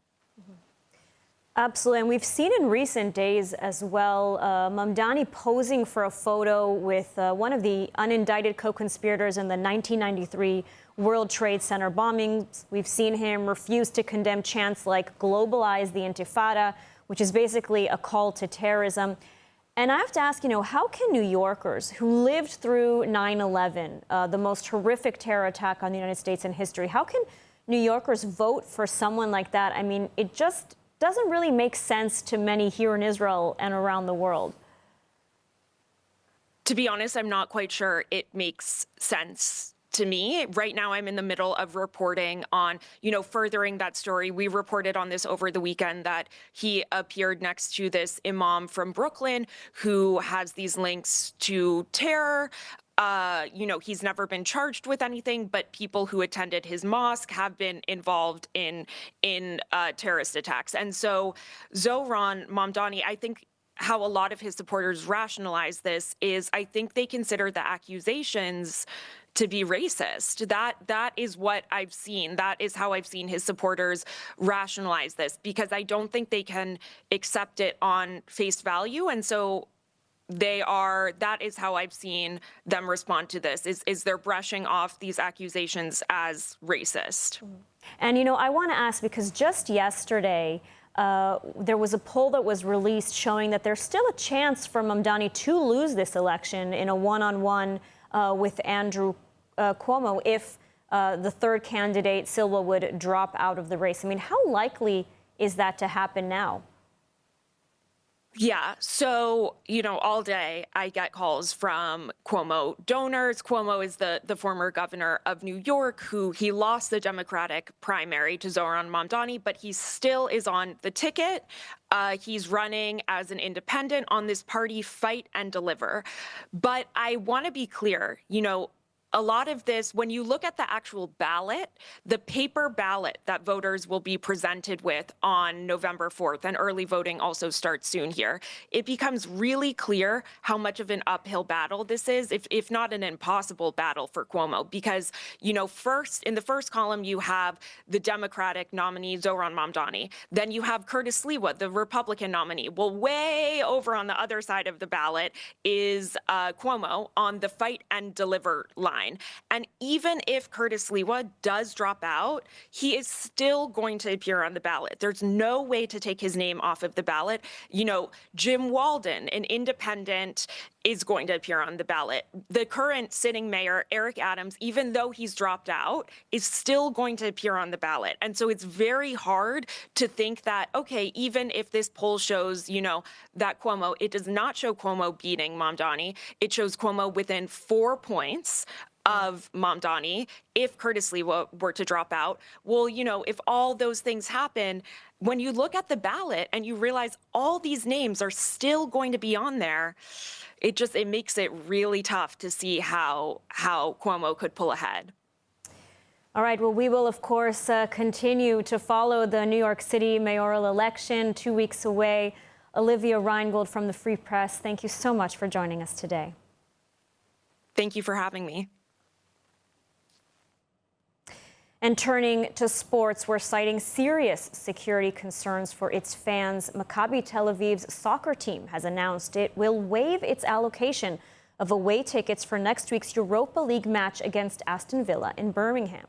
Absolutely. And we've seen in recent days as well, Mamdani posing for a photo with one of the unindicted co-conspirators in the 1993 World Trade Center bombings. We've seen him refuse to condemn chants like globalize the Intifada, which is basically a call to terrorism. And I have to ask, how can New Yorkers who lived through 9/11, the most horrific terror attack on the United States in history, how can New Yorkers vote for someone like that? I mean, it just doesn't really make sense to many here in Israel and around the world. To be honest, I'm not quite sure it makes sense to me. Right now, I'm in the middle of reporting on, furthering that story. We reported on this over the weekend that he appeared next to this imam from Brooklyn who has these links to terror. He's never been charged with anything, but people who attended his mosque have been involved in terrorist attacks. And so Zohran Mamdani, I think how a lot of his supporters rationalize this is I think they consider the accusations to be racist. That is what I've seen. That is how I've seen his supporters rationalize this, because I don't think they can accept it on face value. And so that is how I've seen them respond to this, is they're brushing off these accusations as racist. And, I want to ask, because just yesterday, there was a poll that was released showing that there's still a chance for Mamdani to lose this election in a one-on-one with Andrew Cuomo if the third candidate, Silva, would drop out of the race. I mean, how likely is that to happen now? Yeah. So, all day I get calls from Cuomo donors. Cuomo is the former governor of New York, who he lost the Democratic primary to Zohran Mamdani, but he still is on the ticket. He's running as an independent on this party Fight and Deliver. But I want to be clear, a lot of this, when you look at the actual ballot, the paper ballot that voters will be presented with on November 4th, and early voting also starts soon here, it becomes really clear how much of an uphill battle this is, if not an impossible battle for Cuomo. Because, first, in the first column, you have the Democratic nominee, Zohran Mamdani. Then you have Curtis Sliwa, the Republican nominee. Well, way over on the other side of the ballot is Cuomo on the Fight and Deliver line. And even if Curtis Sliwa does drop out, he is still going to appear on the ballot. There's no way to take his name off of the ballot. Jim Walden, an independent, is going to appear on the ballot. The current sitting mayor, Eric Adams, even though he's dropped out, is still going to appear on the ballot. And so it's very hard to think that, okay, even if this poll shows, that Cuomo, it does not show Cuomo beating Mamdani. It shows Cuomo within 4 points of Mamdani if Curtis Sliwa were to drop out. Well, if all those things happen, when you look at the ballot and you realize all these names are still going to be on there, it makes it really tough to see how Cuomo could pull ahead. All right, well, we will, of course, continue to follow the New York City mayoral election 2 weeks away. Olivia Reingold from the Free Press, thank you so much for joining us today. Thank you for having me. And turning to sports, we're citing serious security concerns for its fans. Maccabi Tel Aviv's soccer team has announced it will waive its allocation of away tickets for next week's Europa League match against Aston Villa in Birmingham.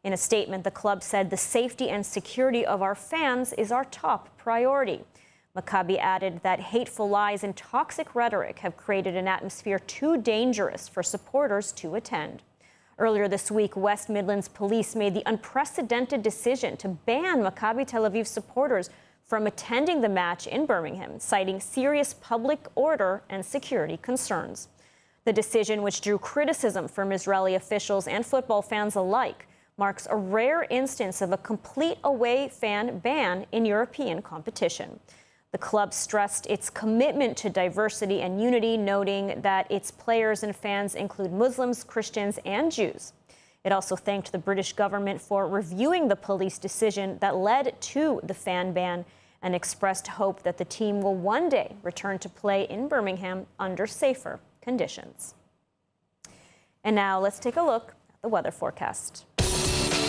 In a statement, the club said the safety and security of our fans is our top priority. Maccabi added that hateful lies and toxic rhetoric have created an atmosphere too dangerous for supporters to attend. Earlier this week, West Midlands police made the unprecedented decision to ban Maccabi Tel Aviv supporters from attending the match in Birmingham, citing serious public order and security concerns. The decision, which drew criticism from Israeli officials and football fans alike, marks a rare instance of a complete away fan ban in European competition. The club stressed its commitment to diversity and unity, noting that its players and fans include Muslims, Christians, and Jews. It also thanked the British government for reviewing the police decision that led to the fan ban and expressed hope that the team will one day return to play in Birmingham under safer conditions. And now let's take a look at the weather forecast.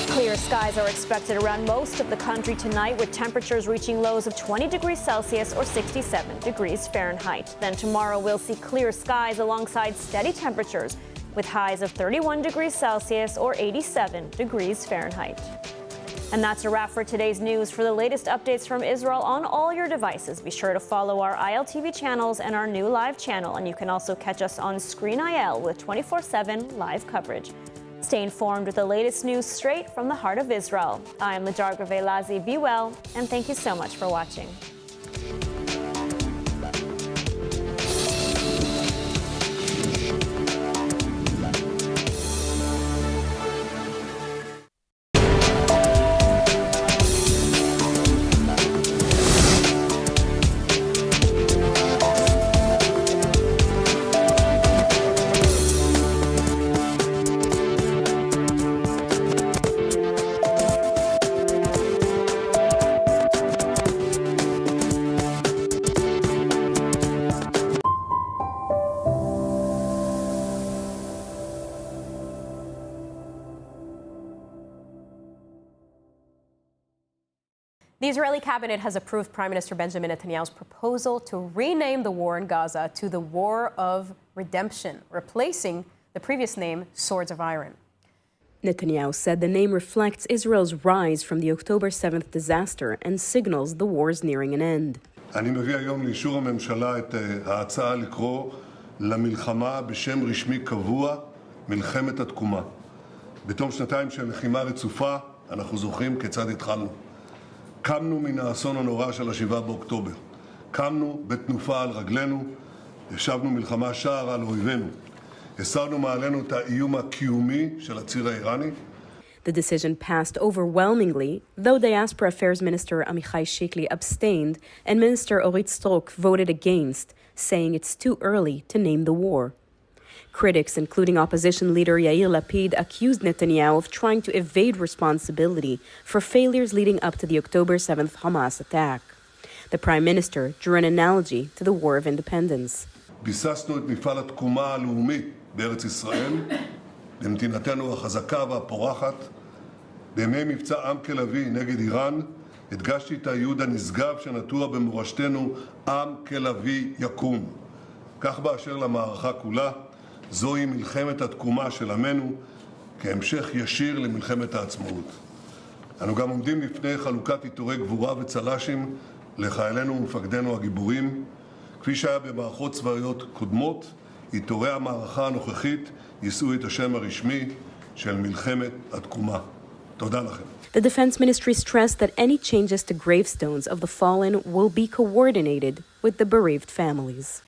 Clear skies are expected around most of the country tonight, with temperatures reaching lows of 20 degrees Celsius or 67 degrees Fahrenheit. Then tomorrow we'll see clear skies alongside steady temperatures with highs of 31 degrees Celsius or 87 degrees Fahrenheit. And that's a wrap for today's news. For the latest updates from Israel on all your devices, be sure to follow our ILTV channels and our new live channel. And you can also catch us on Screen IL with 24/7 live coverage. Stay informed with the latest news straight from the heart of Israel. I am Ladar Gravelazi. Be well, and thank you so much for watching. The Israeli cabinet has approved Prime Minister Benjamin Netanyahu's proposal to rename the war in Gaza to the War of Redemption, replacing the previous name, Swords of Iron. Netanyahu said the name reflects Israel's rise from the October 7th disaster and signals the war's nearing an end. אני מביא היום לאישור הממשלה את ההצעה לקרוא למלחמה בשם רשמי קבוע, מלחמת התקומה. בתום שנתיים של לחימה רצופה, אנחנו זוכרים כיצד התחלנו. קמנו מן האסון הנורא של 7 באוקטובר. קמנו בתנופה על רגלינו, ישבנו מלחמה שער על אויבינו. הסרנו מעלינו את האיום הקיומי של הציר האיראני. The decision passed overwhelmingly, though Diaspora Affairs Minister Amichai Shikli abstained and Minister Orit Strok voted against, saying it's too early to name the war. Critics, including opposition leader Yair Lapid, accused Netanyahu of trying to evade responsibility for failures leading up to the October 7th Hamas attack. The Prime Minister drew an analogy to the War of Independence. ביססנו את מפעל התקומה הלאומי בארץ ישראל, למדינתנו החזקה והפורחת. בימי מבצע עם כלבי נגד איראן, הדגשתי את הייעוד הנשגב שנטוע במורשתנו, עם כלבי יקום. כך באשר למערכה כולה, זוהי מלחמת התקומה של עמנו, כהמשך ישיר למלחמת העצמאות. אנו גם עומדים לפני חלוקת עיטורי גבורה וצל"שים לחיילינו ומפקדינו הגיבורים. כפי שהיה במערכות צבאיות קודמות, עיטורי המערכה הנוכחית יישאו את השם הרשמי של מלחמת התקומה. תודה לכם. The Defense Ministry stressed that any changes to gravestones of the fallen will be coordinated with the bereaved families.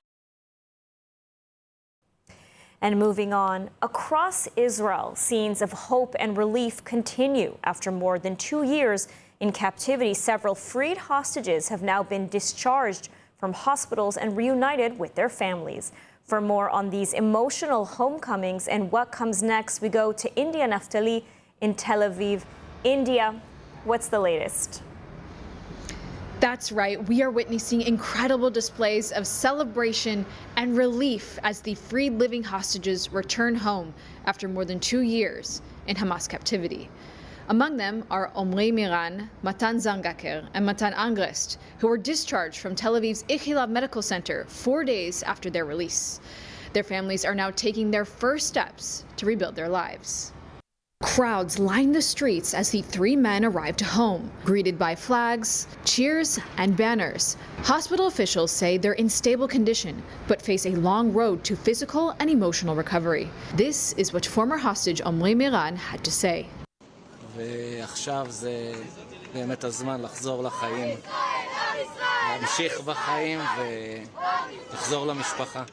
And moving on, across Israel, scenes of hope and relief continue. After more than 2 years in captivity, several freed hostages have now been discharged from hospitals and reunited with their families. For more on these emotional homecomings and what comes next, we go to India. Naftali in Tel Aviv. India, what's the latest? That's right. We are witnessing incredible displays of celebration and relief as the freed living hostages return home after more than 2 years in Hamas captivity. Among them are Omri Miran, Matan Zangaker, and Matan Angrest, who were discharged from Tel Aviv's Ichilov Medical Center 4 days after their release. Their families are now taking their first steps to rebuild their lives. Crowds lined the streets as the 3 men arrived home, greeted by flags, cheers, and banners. Hospital officials say they're in stable condition, but face a long road to physical and emotional recovery. This is what former hostage Omri Miran had to say. ועכשיו זה באמת הזמן לחזור לחיים, להמשיך בחיים ולחזור למשפחה.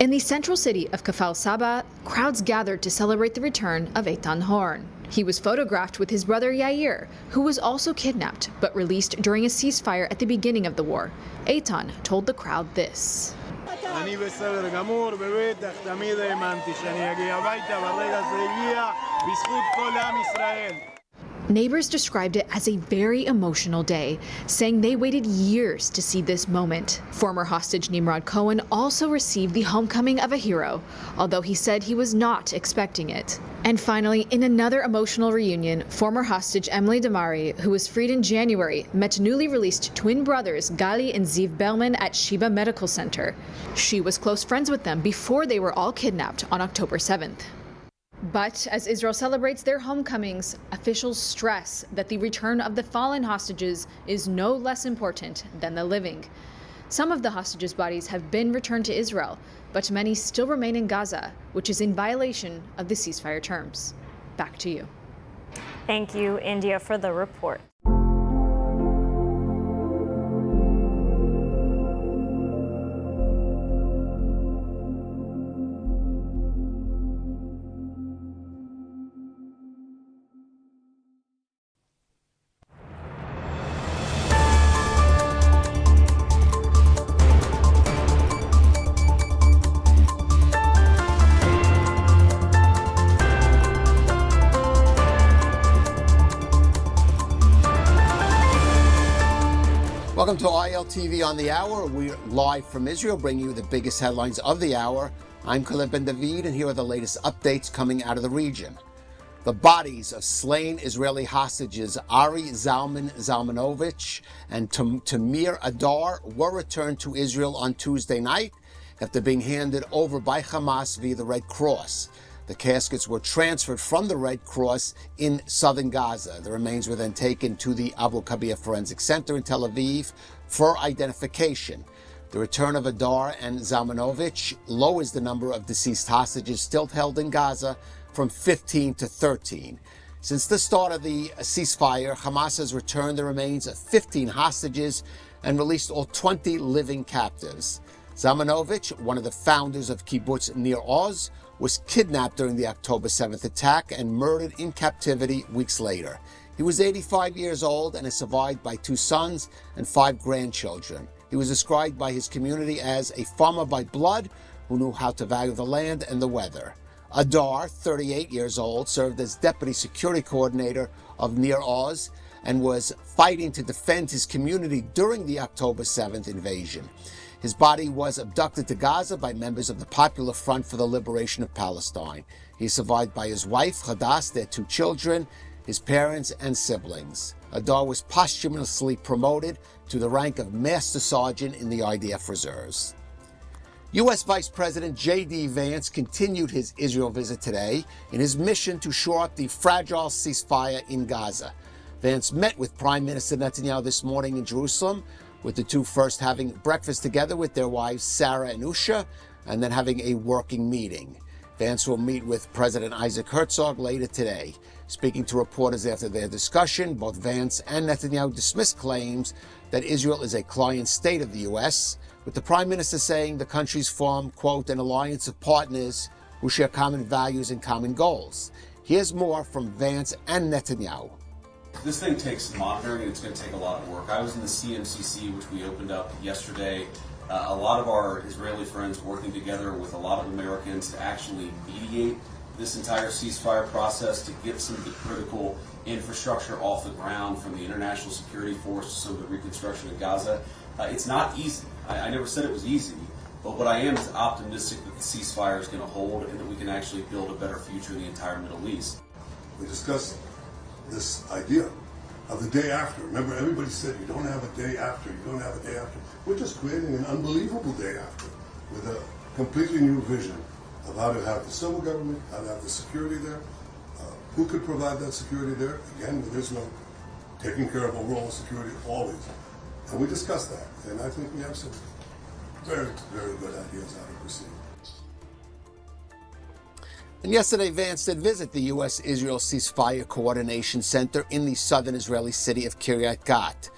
In the central city of Kfar Saba, crowds gathered to celebrate the return of Eitan Horn. He was photographed with his brother Yair, who was also kidnapped but released during a ceasefire at the beginning of the war. Eitan told the crowd this. אני בסדר גמור, בבטח תמיד האמנתי שאני אגיע הביתה, ברגע זה הגיע בזכות כל עם ישראל. Neighbors described it as a very emotional day, saying they waited years to see this moment. Former hostage Nimrod Cohen also received the homecoming of a hero, although he said he was not expecting it. And finally, in another emotional reunion, former hostage Emily Damari, who was freed in January, met newly released twin brothers Gali and Ziv Berman at Sheba Medical Center. She was close friends with them before they were all kidnapped on October 7th. But as Israel celebrates their homecomings, officials stress that the return of the fallen hostages is no less important than the living. Some of the hostages' bodies have been returned to Israel, but many still remain in Gaza, which is in violation of the ceasefire terms. Back to you. Thank you, India, for the report. Welcome to ILTV on the Hour. We're live from Israel, bringing you the biggest headlines of the hour. I'm Caleb Ben David, and here are the latest updates coming out of the region. The bodies of slain Israeli hostages Ari Zalman Zalmanovich and Tamir Adar were returned to Israel on Tuesday night after being handed over by Hamas via the Red Cross. The caskets were transferred from the Red Cross in southern Gaza. The remains were then taken to the Abu Kabir Forensic Center in Tel Aviv for identification. The return of Adar and Zalmanovich lowers the number of deceased hostages still held in Gaza from 15 to 13. Since the start of the ceasefire, Hamas has returned the remains of 15 hostages and released all 20 living captives. Zalmanovich, one of the founders of Kibbutz Nir Oz, was kidnapped during the October 7th attack and murdered in captivity weeks later. He was 85 years old and is survived by 2 sons and 5 grandchildren. He was described by his community as a farmer by blood who knew how to value the land and the weather. Adar, 38 years old, served as deputy security coordinator of Nir Oz and was fighting to defend his community during the October 7th invasion. His body was abducted to Gaza by members of the Popular Front for the Liberation of Palestine. He is survived by his wife, Hadas, their 2 children, his parents, and siblings. Adar was posthumously promoted to the rank of Master Sergeant in the IDF Reserves. U.S. Vice President J.D. Vance continued his Israel visit today in his mission to shore up the fragile ceasefire in Gaza. Vance met with Prime Minister Netanyahu this morning in Jerusalem, with the 2 first having breakfast together with their wives Sarah and Usha, and then having a working meeting. Vance will meet with President Isaac Herzog later today. Speaking to reporters after their discussion, both Vance and Netanyahu dismissed claims that Israel is a client state of the U.S., with the Prime Minister saying the countries form, quote, an alliance of partners who share common values and common goals. Here's more from Vance and Netanyahu. This thing takes monitoring, and it's going to take a lot of work. I was in the CMCC, which we opened up yesterday. A lot of our Israeli friends working together with a lot of Americans to actually mediate this entire ceasefire process to get some of the critical infrastructure off the ground, from the international security force to some of the reconstruction of Gaza. It's not easy. I never said it was easy, but what I am is optimistic that the ceasefire is going to hold and that we can actually build a better future in the entire Middle East. We discussed this idea of the day after. Remember, everybody said you don't have a day after, you don't have a day after. We're just creating an unbelievable day after with a completely new vision of how to have the civil government, how to have the security there, who could provide that security there. Again, with Israel taking care of overall security always. And we discussed that, and I think we have some very, very good ideas how to proceed. And yesterday, Vance did visit the U.S.-Israel Ceasefire Coordination Center in the southern Israeli city of Kiryat Gat.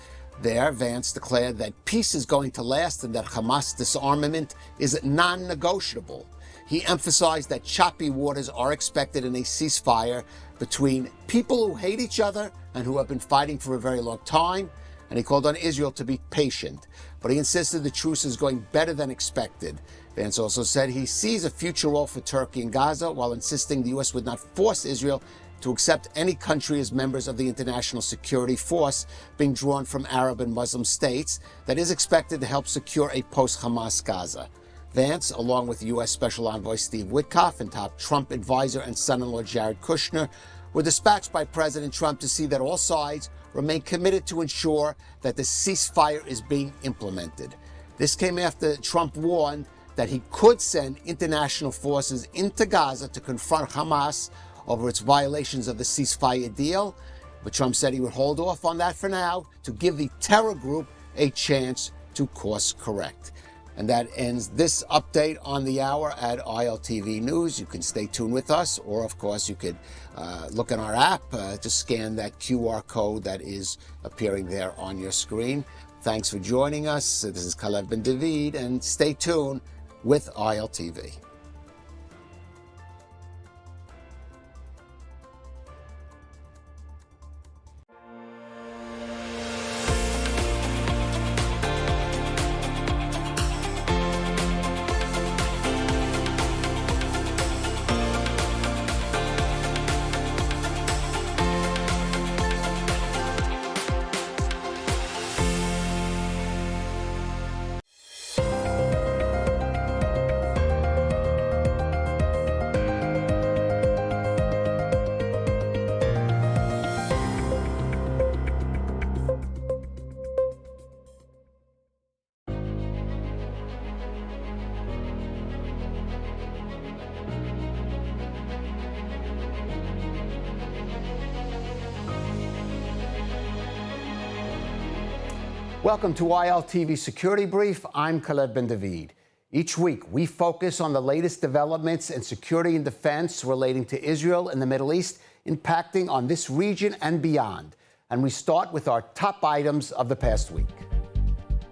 There, Vance declared that peace is going to last and that Hamas disarmament is non-negotiable. He emphasized that choppy waters are expected in a ceasefire between people who hate each other and who have been fighting for a very long time, and he called on Israel to be patient. But he insisted the truce is going better than expected. Vance also said he sees a future role for Turkey in Gaza, while insisting the U.S. would not force Israel to accept any country as members of the international security force being drawn from Arab and Muslim states that is expected to help secure a post-Hamas Gaza. Vance, along with U.S. Special Envoy Steve Witkoff and top Trump advisor and son-in-law Jared Kushner, were dispatched by President Trump to see that all sides remain committed to ensure that the ceasefire is being implemented. This came after Trump warned that he could send international forces into Gaza to confront Hamas over its violations of the ceasefire deal. But Trump said he would hold off on that for now to give the terror group a chance to course correct. And that ends this update on the hour at ILTV News. You can stay tuned with us, or of course you could look in our app to scan that QR code that is appearing there on your screen. Thanks for joining us. This is Kalev Ben David, and stay tuned with ILTV. Welcome to ILTV Security Brief. I'm Kalev Ben David. Each week, we focus on the latest developments in security and defense relating to Israel and the Middle East, impacting on this region and beyond. And we start with our top items of the past week.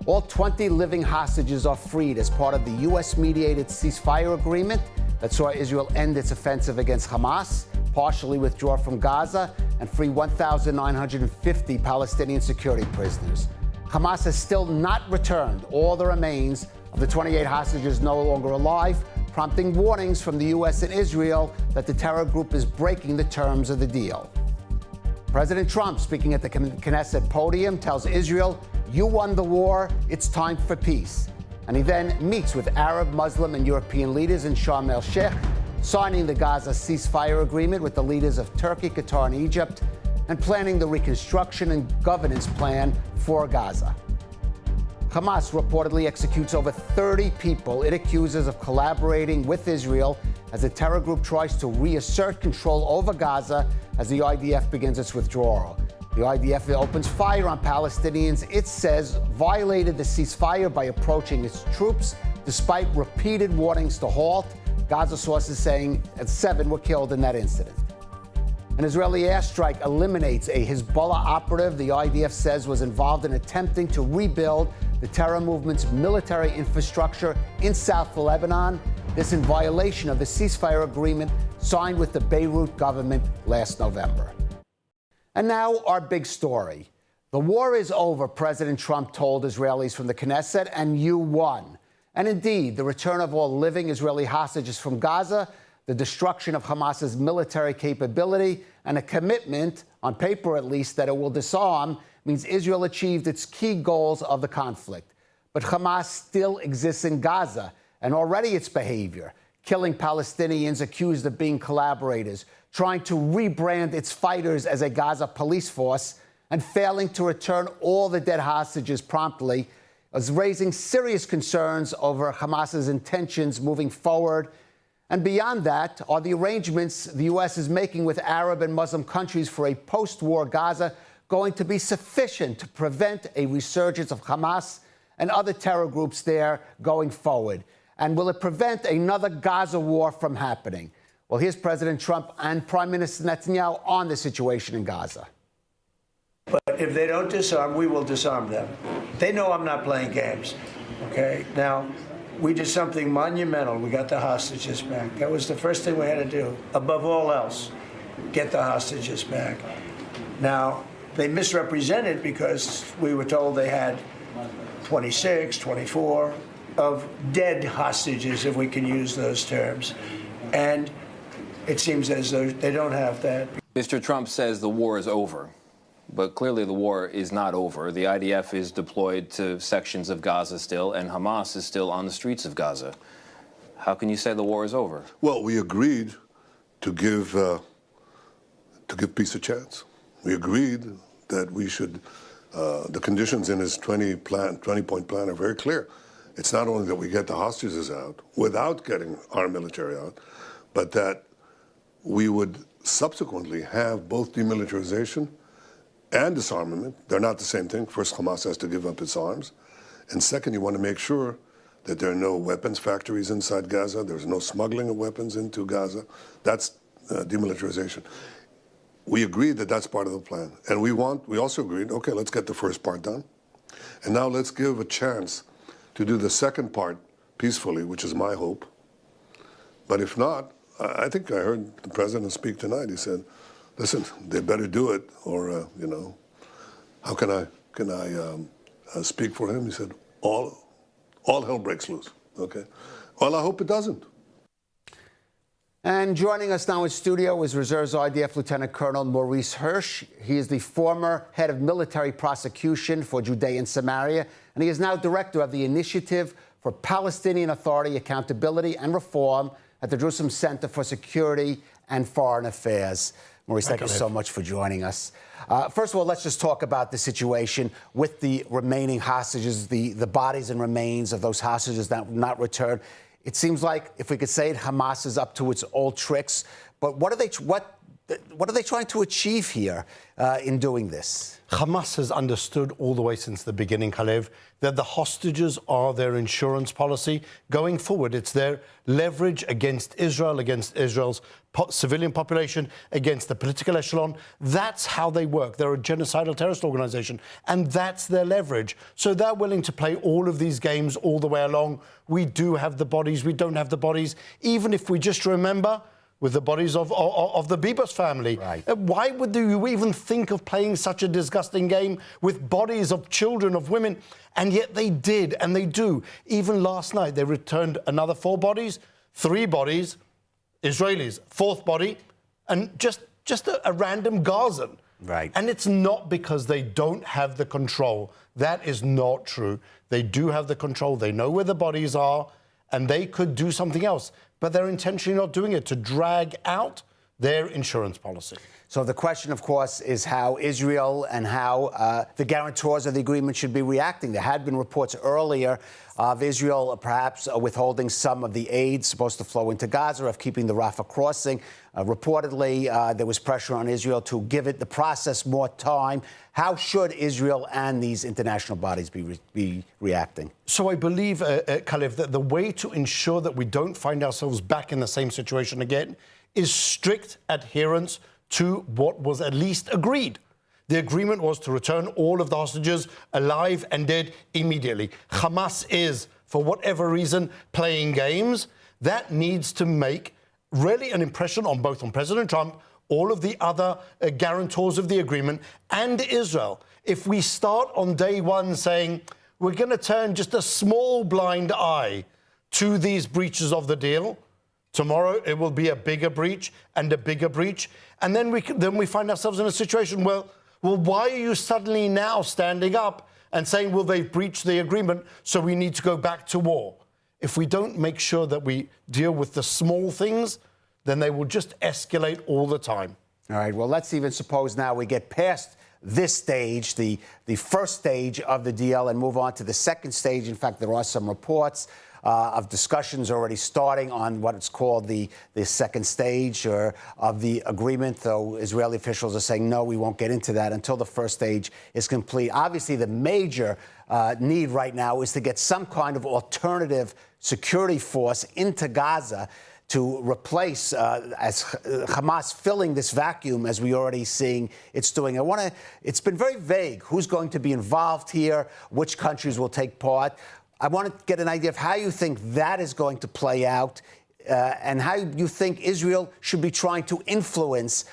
All 20 living hostages are freed as part of the U.S.-mediated ceasefire agreement that saw Israel end its offensive against Hamas, partially withdraw from Gaza, and free 1,950 Palestinian security prisoners. Hamas has still not returned all the remains of the 28 hostages no longer alive, prompting warnings from the U.S. and Israel that the terror group is breaking the terms of the deal. President Trump, speaking at the Knesset podium, tells Israel, "You won the war, it's time for peace." And he then meets with Arab, Muslim, and European leaders in Sharm el-Sheikh, signing the Gaza ceasefire agreement with the leaders of Turkey, Qatar, and Egypt, and planning the reconstruction and governance plan for Gaza. Hamas reportedly executes over 30 people it accuses of collaborating with Israel as the terror group tries to reassert control over Gaza as the IDF begins its withdrawal. The IDF opens fire on Palestinians it says violated the ceasefire by approaching its troops despite repeated warnings to halt. Gaza sources saying 7 were killed in that incident. An Israeli airstrike eliminates a Hezbollah operative the IDF says was involved in attempting to rebuild the terror movement's military infrastructure in South Lebanon. This in violation of the ceasefire agreement signed with the Beirut government last November. And now our big story. The war is over, President Trump told Israelis from the Knesset, and you won. And indeed, the return of all living Israeli hostages from Gaza, the destruction of Hamas's military capability, and a commitment, on paper at least, that it will disarm means Israel achieved its key goals of the conflict. But Hamas still exists in Gaza, and already its behavior, killing Palestinians accused of being collaborators, trying to rebrand its fighters as a Gaza police force, and failing to return all the dead hostages promptly, is raising serious concerns over Hamas's intentions moving forward. And beyond that are the arrangements the U.S. is making with Arab and Muslim countries for a post-war Gaza going to be sufficient to prevent a resurgence of Hamas and other terror groups there going forward? And will it prevent another Gaza war from happening? Well, here's President Trump and Prime Minister Netanyahu on the situation in Gaza. But if they don't disarm, we will disarm them. They know I'm not playing games, okay? Now, we did something monumental. We got the hostages back. That was the first thing we had to do. Above all else, get the hostages back. Now, they misrepresented because we were told they had 26, 24 of dead hostages, if we can use those terms. And it seems as though they don't have that. Mr. Trump says the war is over, but clearly the war is not over. The IDF is deployed to sections of Gaza still, and Hamas is still on the streets of Gaza. How can you say the war is over? Well, we agreed to give peace a chance. We agreed that we should, the conditions in his 20-point plan are very clear. It's not only that we get the hostages out without getting our military out, but that we would subsequently have both demilitarization and disarmament. They're not the same thing. First, Hamas has to give up its arms. And second, you want to make sure that there are no weapons factories inside Gaza. There's no smuggling of weapons into Gaza. That's demilitarization. We agreed that that's part of the plan. And we also agreed, okay, let's get the first part done. And now let's give a chance to do the second part peacefully, which is my hope. But if not, I think I heard the president speak tonight. He said, listen, they better do it, or, how can I speak for him? He said, all hell breaks loose, okay? Well, I hope it doesn't. And joining us now in studio is Reserves IDF Lieutenant Colonel Maurice Hirsch. He is the former head of military prosecution for Judea and Samaria, and he is now director of the Initiative for Palestinian Authority Accountability and Reform at the Jerusalem Center for Security and Foreign Affairs. Maurice, thank you so much for joining us. First of all, let's just talk about the situation with the remaining hostages, the bodies and remains of those hostages that were not returned. It seems like, if we could say it, Hamas is up to its old tricks. But what are they trying to achieve here in doing this? Hamas has understood all the way since the beginning, Kalev, that the hostages are their insurance policy. Going forward, it's their leverage against Israel, against Israel's civilian population, against the political echelon. That's how they work. They're a genocidal terrorist organization, and that's their leverage. So they're willing to play all of these games all the way along. We do have the bodies, we don't have the bodies. Even if we just remember with the bodies of the Bibas family. Right. Why would you even think of playing such a disgusting game with bodies of children, of women? And yet they did, and they do. Even last night, they returned another 4 bodies, 3 bodies, Israelis, 4th body, and just a random Gazan. Right. And it's not because they don't have the control. That is not true. They do have the control. They know where the bodies are, and they could do something else. But they're intentionally not doing it to drag out their insurance policy. So the question, of course, is how Israel and how the guarantors of the agreement should be reacting. There had been reports earlier of Israel perhaps withholding some of the aid supposed to flow into Gaza, of keeping the Rafah crossing. Reportedly, there was pressure on Israel to give it the process more time. How should Israel and these international bodies be reacting? So I believe, Kalev, that the way to ensure that we don't find ourselves back in the same situation again is strict adherence to what was at least agreed. The agreement was to return all of the hostages alive and dead immediately. Hamas is, for whatever reason, playing games. That needs to make really an impression on President Trump, all of the other guarantors of the agreement, and Israel. If we start on day one saying we're going to turn just a small blind eye to these breaches of the deal, Tomorrow it will be a bigger breach and a bigger breach. And then we find ourselves in a situation where, well, why are you suddenly now standing up and saying, well, they've breached the agreement, so we need to go back to war? If we don't make sure that we deal with the small things, then they will just escalate all the time. All right, well, let's even suppose now we get past this stage, the first stage of the deal, and move on to the second stage. In fact, there are some reports of discussions already starting on what it's called the second stage of the agreement, though Israeli officials are saying, no, we won't get into that until the first stage is complete. Obviously, the major need right now is to get some kind of alternative security force into Gaza to replace as Hamas filling this vacuum, as we already seeing it's doing. It's been very vague who's going to be involved here, which countries will take part. I want to get an idea of how you think that is going to play out and how you think Israel should be trying to influence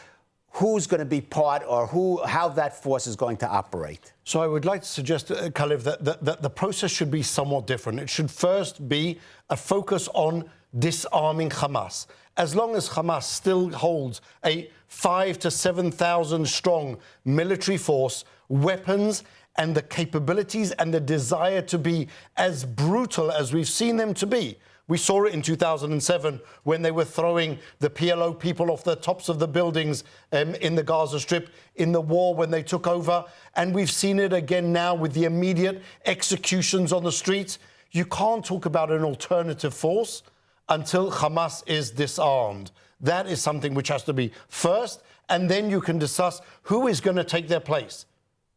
who's going to be part or how that force is going to operate. So I would like to suggest, Kalev, that the process should be somewhat different. It should first be a focus on disarming Hamas. As long as Hamas still holds a 5,000 to 7,000 strong military force, weapons, and the capabilities and the desire to be as brutal as we've seen them to be. We saw it in 2007 when they were throwing the PLO people off the tops of the buildings in the Gaza Strip, in the war when they took over. And we've seen it again now with the immediate executions on the streets. You can't talk about an alternative force until Hamas is disarmed. That is something which has to be first, and then you can discuss who is going to take their place.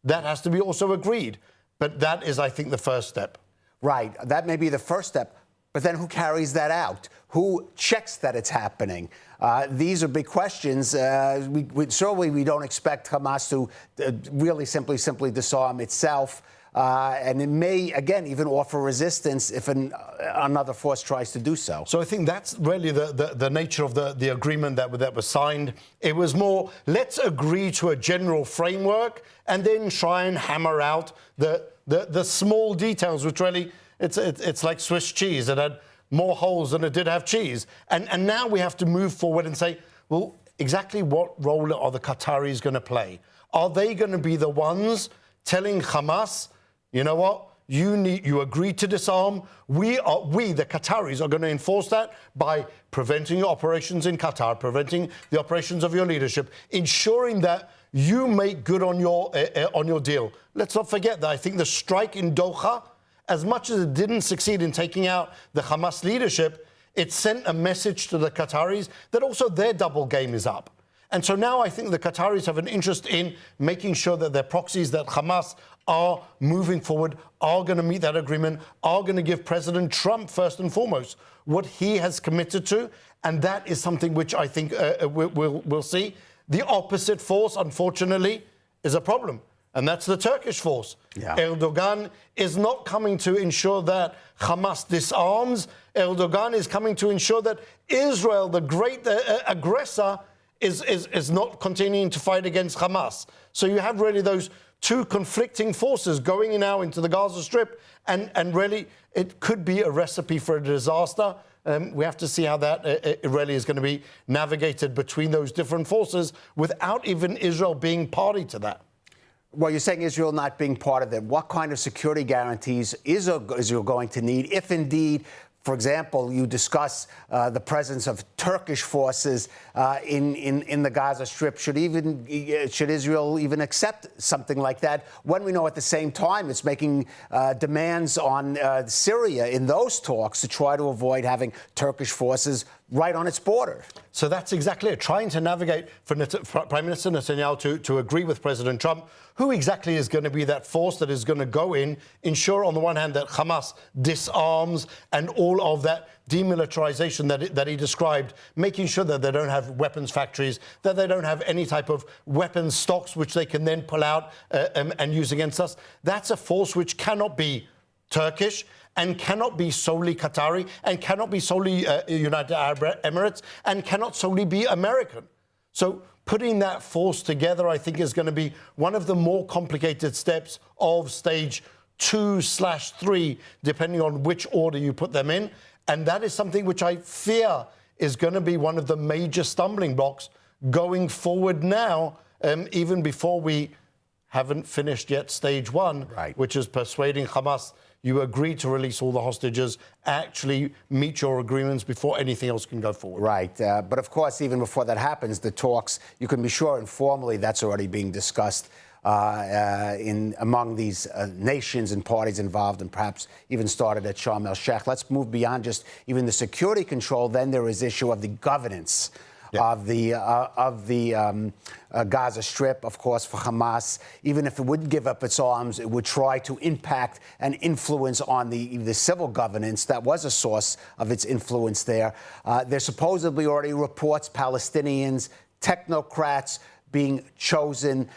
That has to be also agreed. But that is, I think, the first step. Right. That may be the first step. But then who carries that out? Who checks that it's happening? These are big questions. Certainly we don't expect Hamas to really simply disarm itself. And it may, again, even offer resistance if another force tries to do so. So I think that's really the nature of the agreement that was signed. It was more, let's agree to a general framework and then try and hammer out the small details, which really, it's like Swiss cheese. It had more holes than it did have cheese. And now we have to move forward and say, well, exactly what role are the Qataris going to play? Are they going to be the ones telling Hamas, you know what? You agreed to disarm. We, the Qataris, are going to enforce that by preventing your operations in Qatar, preventing the operations of your leadership, ensuring that you make good on your deal. Let's not forget that I think the strike in Doha, as much as it didn't succeed in taking out the Hamas leadership, it sent a message to the Qataris that also their double game is up. And so now I think the Qataris have an interest in making sure that their proxies, that Hamas are moving forward, are going to meet that agreement, are going to give President Trump, first and foremost, what he has committed to. And that is something which I think we'll see. The opposite force, unfortunately, is a problem. And that's the Turkish force. Yeah. Erdogan is not coming to ensure that Hamas disarms. Erdogan is coming to ensure that Israel, the great aggressor, is not continuing to fight against Hamas. So you have really those two conflicting forces going now into the Gaza Strip, and really it could be a recipe for a disaster. We have to see how that it really is going to be navigated between those different forces without even Israel being party to that. Well, you're saying Israel not being part of it. What kind of security guarantees is Israel going to need if indeed, for example, you discuss the presence of Turkish forces in the Gaza Strip? Should Israel even accept something like that when we know at the same time it's making demands on Syria in those talks to try to avoid having Turkish forces right on its border? So that's exactly it. Trying to navigate for Prime Minister Netanyahu to agree with President Trump who exactly is going to be that force that is going to go in, ensure on the one hand that Hamas disarms and all of that demilitarization that he described, making sure that they don't have weapons factories, that they don't have any type of weapons stocks which they can then pull out and use against us. That's a force which cannot be Turkish and cannot be solely Qatari and cannot be solely United Arab Emirates and cannot solely be American. So putting that force together, I think, is going to be one of the more complicated steps of stage 2/3, depending on which order you put them in. And that is something which I fear is going to be one of the major stumbling blocks going forward now, even before we haven't finished yet stage one, which is persuading Hamas, you agree to release all the hostages, actually meet your agreements before anything else can go forward. Right. But of course, even before that happens, the talks, you can be sure informally that's already being discussed among these nations and parties involved, and perhaps even started at Sharm el-Sheikh. Let's move beyond just even the security control. Then there is issue of the governance of the Gaza Strip, of course, for Hamas. Even if it wouldn't give up its arms, it would try to impact and influence on the civil governance. That was a source of its influence there. There's supposedly already reports, Palestinians, technocrats being chosen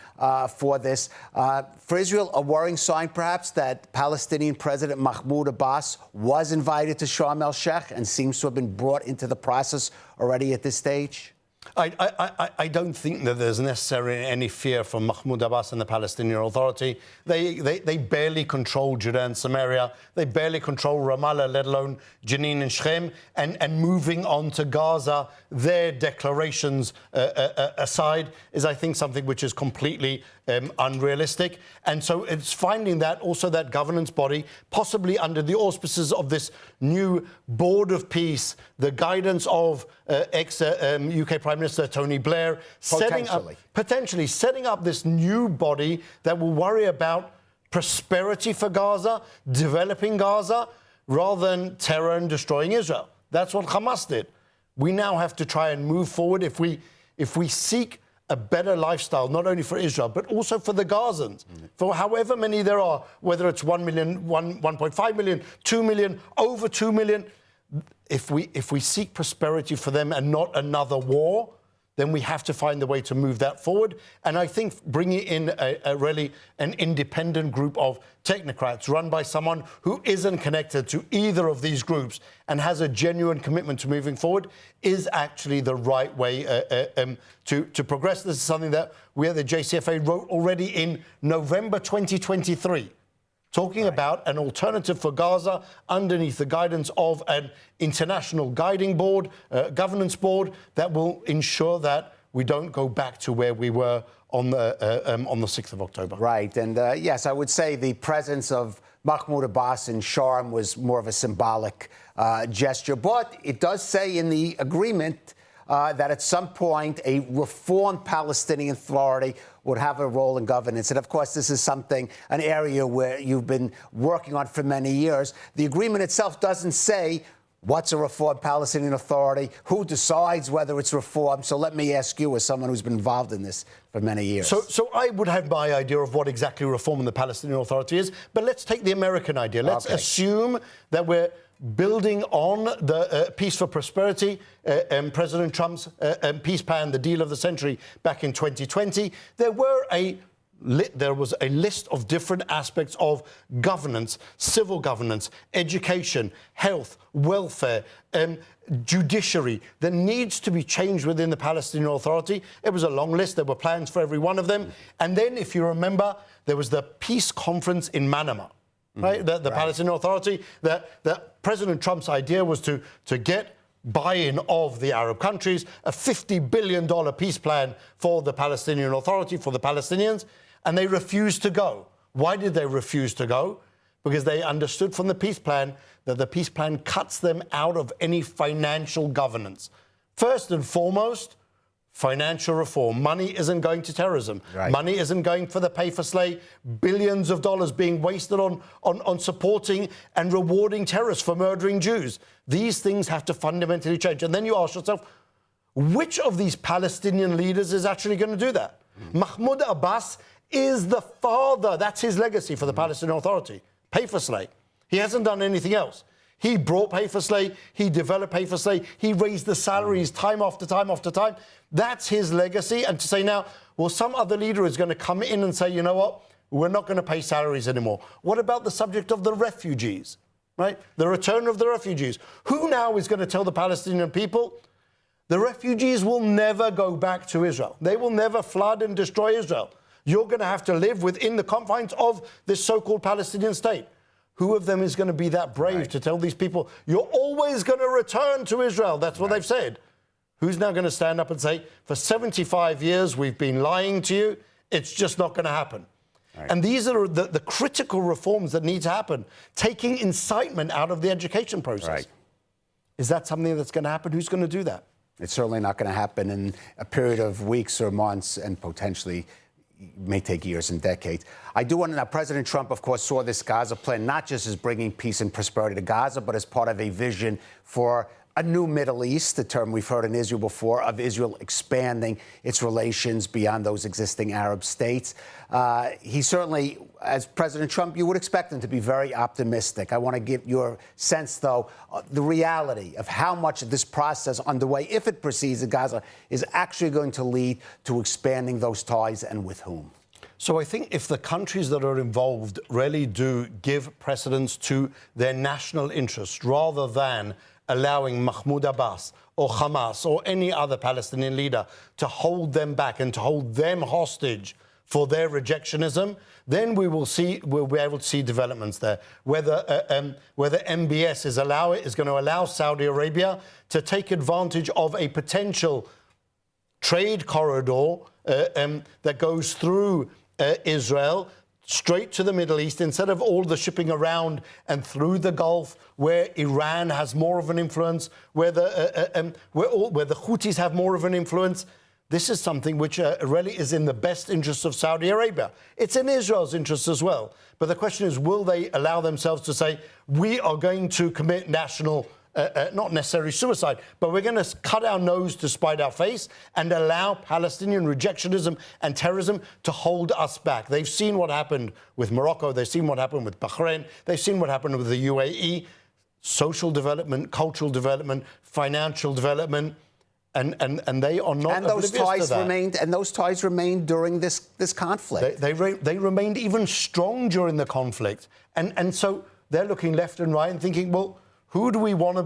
for this. For Israel, a worrying sign, perhaps, that Palestinian President Mahmoud Abbas was invited to Sharm el-Sheikh and seems to have been brought into the process already at this stage? I don't think that there's necessarily any fear from Mahmoud Abbas and the Palestinian Authority. They barely control Judea and Samaria. They barely control Ramallah, let alone Jenin and Shechem. And moving on to Gaza, their declarations aside, is, I think, something which is completely unrealistic. And so it's finding that also that governance body, possibly under the auspices of this new Board of Peace, the guidance of ex-UK Prime Minister Tony Blair, potentially setting up this new body that will worry about prosperity for Gaza, developing Gaza, rather than terror and destroying Israel. That's what Hamas did. We now have to try and move forward if we seek a better lifestyle, not only for Israel, but also for the Gazans, for however many there are, whether it's 1 million, 1.5 million, 2 million, over 2 million. If we seek prosperity for them and not another war, then we have to find a way to move that forward. And I think bringing in really an independent group of technocrats run by someone who isn't connected to either of these groups and has a genuine commitment to moving forward is actually the right way to progress. This is something that we at the JCFA wrote already in November 2023. Talking about an alternative for Gaza underneath the guidance of an international guiding board, governance board, that will ensure that we don't go back to where we were on the 6th of October. Right. And yes, I would say the presence of Mahmoud Abbas in Sharm was more of a symbolic gesture. But it does say in the agreement that at some point a reformed Palestinian Authority would have a role in governance. And of course, this is an area where you've been working on for many years. The agreement itself doesn't say what's a reformed Palestinian Authority, who decides whether it's reformed. So let me ask you, as someone who's been involved in this for many years. So I would have my idea of what exactly reforming the Palestinian Authority is, but let's take the American idea. Let's assume that we're building on the Peace for Prosperity, President Trump's peace plan, the deal of the century back in 2020. There was a list of different aspects of governance, civil governance, education, health, welfare, judiciary that needs to be changed within the Palestinian Authority. It was a long list. There were plans for every one of them. And then, if you remember, there was the peace conference in Manama. Right, the Palestinian Authority, that President Trump's idea was to get buy-in of the Arab countries, a $50 billion peace plan for the Palestinian Authority, for the Palestinians, and they refused to go. Why did they refuse to go? Because they understood from the peace plan that the peace plan cuts them out of any financial governance. First and foremost, financial reform. Money isn't going to terrorism. Money isn't going for the pay-for-slay. Billions of dollars being wasted on supporting and rewarding terrorists for murdering Jews. These things have to fundamentally change. And then you ask yourself, which of these Palestinian leaders is actually going to do that? Mahmoud Abbas is the father. That's his legacy for the Palestinian Authority. Pay-for-slay. He hasn't done anything else. He brought pay-for-slay. He developed pay-for-slay. He raised the salaries time after time after time. That's his legacy. And to say now, well, some other leader is going to come in and say, you know what, we're not going to pay salaries anymore. What about the subject of the refugees, right? The return of the refugees. Who now is going to tell the Palestinian people the refugees will never go back to Israel? They will never flood and destroy Israel. You're going to have to live within the confines of this so-called Palestinian state. Who of them is going to be that brave to tell these people, you're always going to return to Israel? That's what they've said. Who's now going to stand up and say, for 75 years we've been lying to you, it's just not going to happen? And these are the critical reforms that need to happen. Taking incitement out of the education process. Is that something that's going to happen? Who's going to do that? It's certainly not going to happen in a period of weeks or months, and potentially may take years and decades. I do want to know, President Trump, of course, saw this Gaza plan not just as bringing peace and prosperity to Gaza, but as part of a vision for a new Middle East, the term we've heard in Israel before, of Israel expanding its relations beyond those existing Arab states. He certainly, as President Trump, you would expect him to be very optimistic. I want to get your sense, though, the reality of how much of this process underway, if it proceeds in Gaza, is actually going to lead to expanding those ties, and with whom. So I think if the countries that are involved really do give precedence to their national interest rather than allowing Mahmoud Abbas or Hamas or any other Palestinian leader to hold them back and to hold them hostage for their rejectionism, then we'll be able to see developments there. Whether MBS is going to allow Saudi Arabia to take advantage of a potential trade corridor that goes through Israel straight to the Middle East, instead of all the shipping around and through the Gulf, where Iran has more of an influence, where the Houthis have more of an influence. This is something which really is in the best interests of Saudi Arabia. It's in Israel's interests as well. But the question is, will they allow themselves to say, we are going to commit national not necessarily suicide, but we're going to cut our nose to spite our face and allow Palestinian rejectionism and terrorism to hold us back. They've seen what happened with Morocco. They've seen what happened with Bahrain. They've seen what happened with the UAE. Social development, cultural development, financial development, and they are not oblivious to that. And those ties remained during this conflict. They remained even strong during the conflict. And so they're looking left and right and thinking, well, who do we want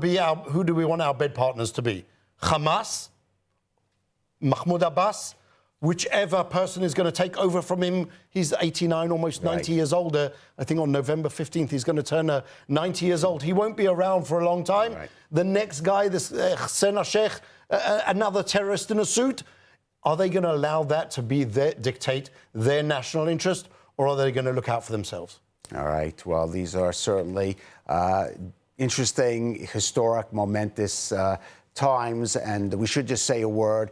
our bed partners to be? Hamas, Mahmoud Abbas, whichever person is going to take over from him. He's 89, almost 90 years old. I think on November 15th, he's going to turn 90 years old. He won't be around for a long time. The next guy, this Hussein al-Sheikh, another terrorist in a suit. Are they going to allow that to be dictate their national interest, or are they going to look out for themselves? All right. Well, these are certainly interesting, historic, momentous times, and we should just say a word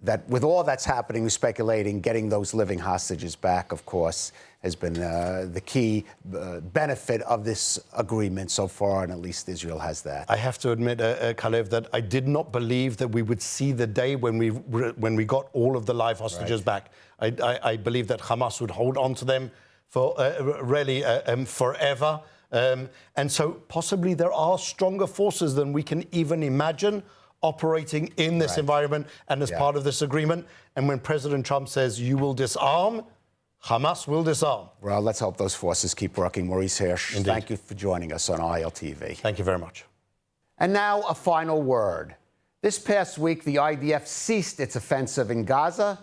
that with all that's happening, we're speculating, getting those living hostages back, of course, has been the key benefit of this agreement so far, and at least Israel has that. I have to admit, Kalev, that I did not believe that we would see the day when we got all of the live hostages back. I believe that Hamas would hold on to them for really forever. And so possibly there are stronger forces than we can even imagine operating in this environment and as part of this agreement. And when President Trump says you will disarm, Hamas will disarm. Well, let's hope those forces keep working. Maurice Hirsch, thank you for joining us on ILTV. Thank you very much. And now a final word. This past week, the IDF ceased its offensive in Gaza.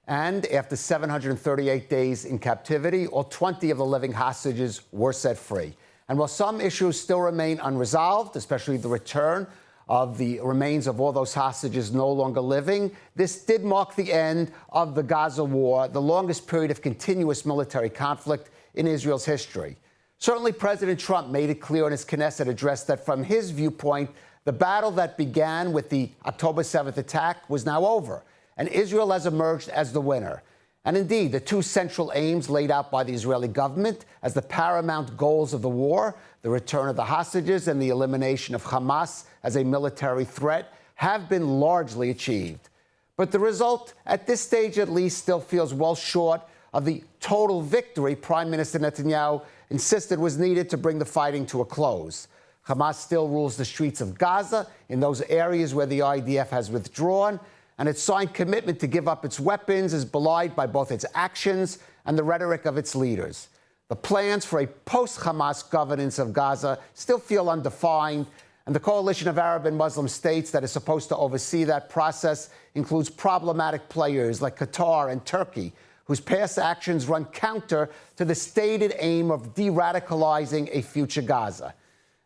And after 738 days in captivity, all 20 of the living hostages were set free. And while some issues still remain unresolved, especially the return of the remains of all those hostages no longer living, this did mark the end of the Gaza war, the longest period of continuous military conflict in Israel's history. Certainly, President Trump made it clear in his Knesset address that from his viewpoint, the battle that began with the October 7th attack was now over, and Israel has emerged as the winner. And indeed, the two central aims laid out by the Israeli government as the paramount goals of the war, the return of the hostages and the elimination of Hamas as a military threat, have been largely achieved. But the result, at this stage at least, still feels well short of the total victory Prime Minister Netanyahu insisted was needed to bring the fighting to a close. Hamas still rules the streets of Gaza in those areas where the IDF has withdrawn, and its signed commitment to give up its weapons is belied by both its actions and the rhetoric of its leaders. The plans for a post-Hamas governance of Gaza still feel undefined, and the coalition of Arab and Muslim states that is supposed to oversee that process includes problematic players like Qatar and Turkey, whose past actions run counter to the stated aim of de-radicalizing a future Gaza.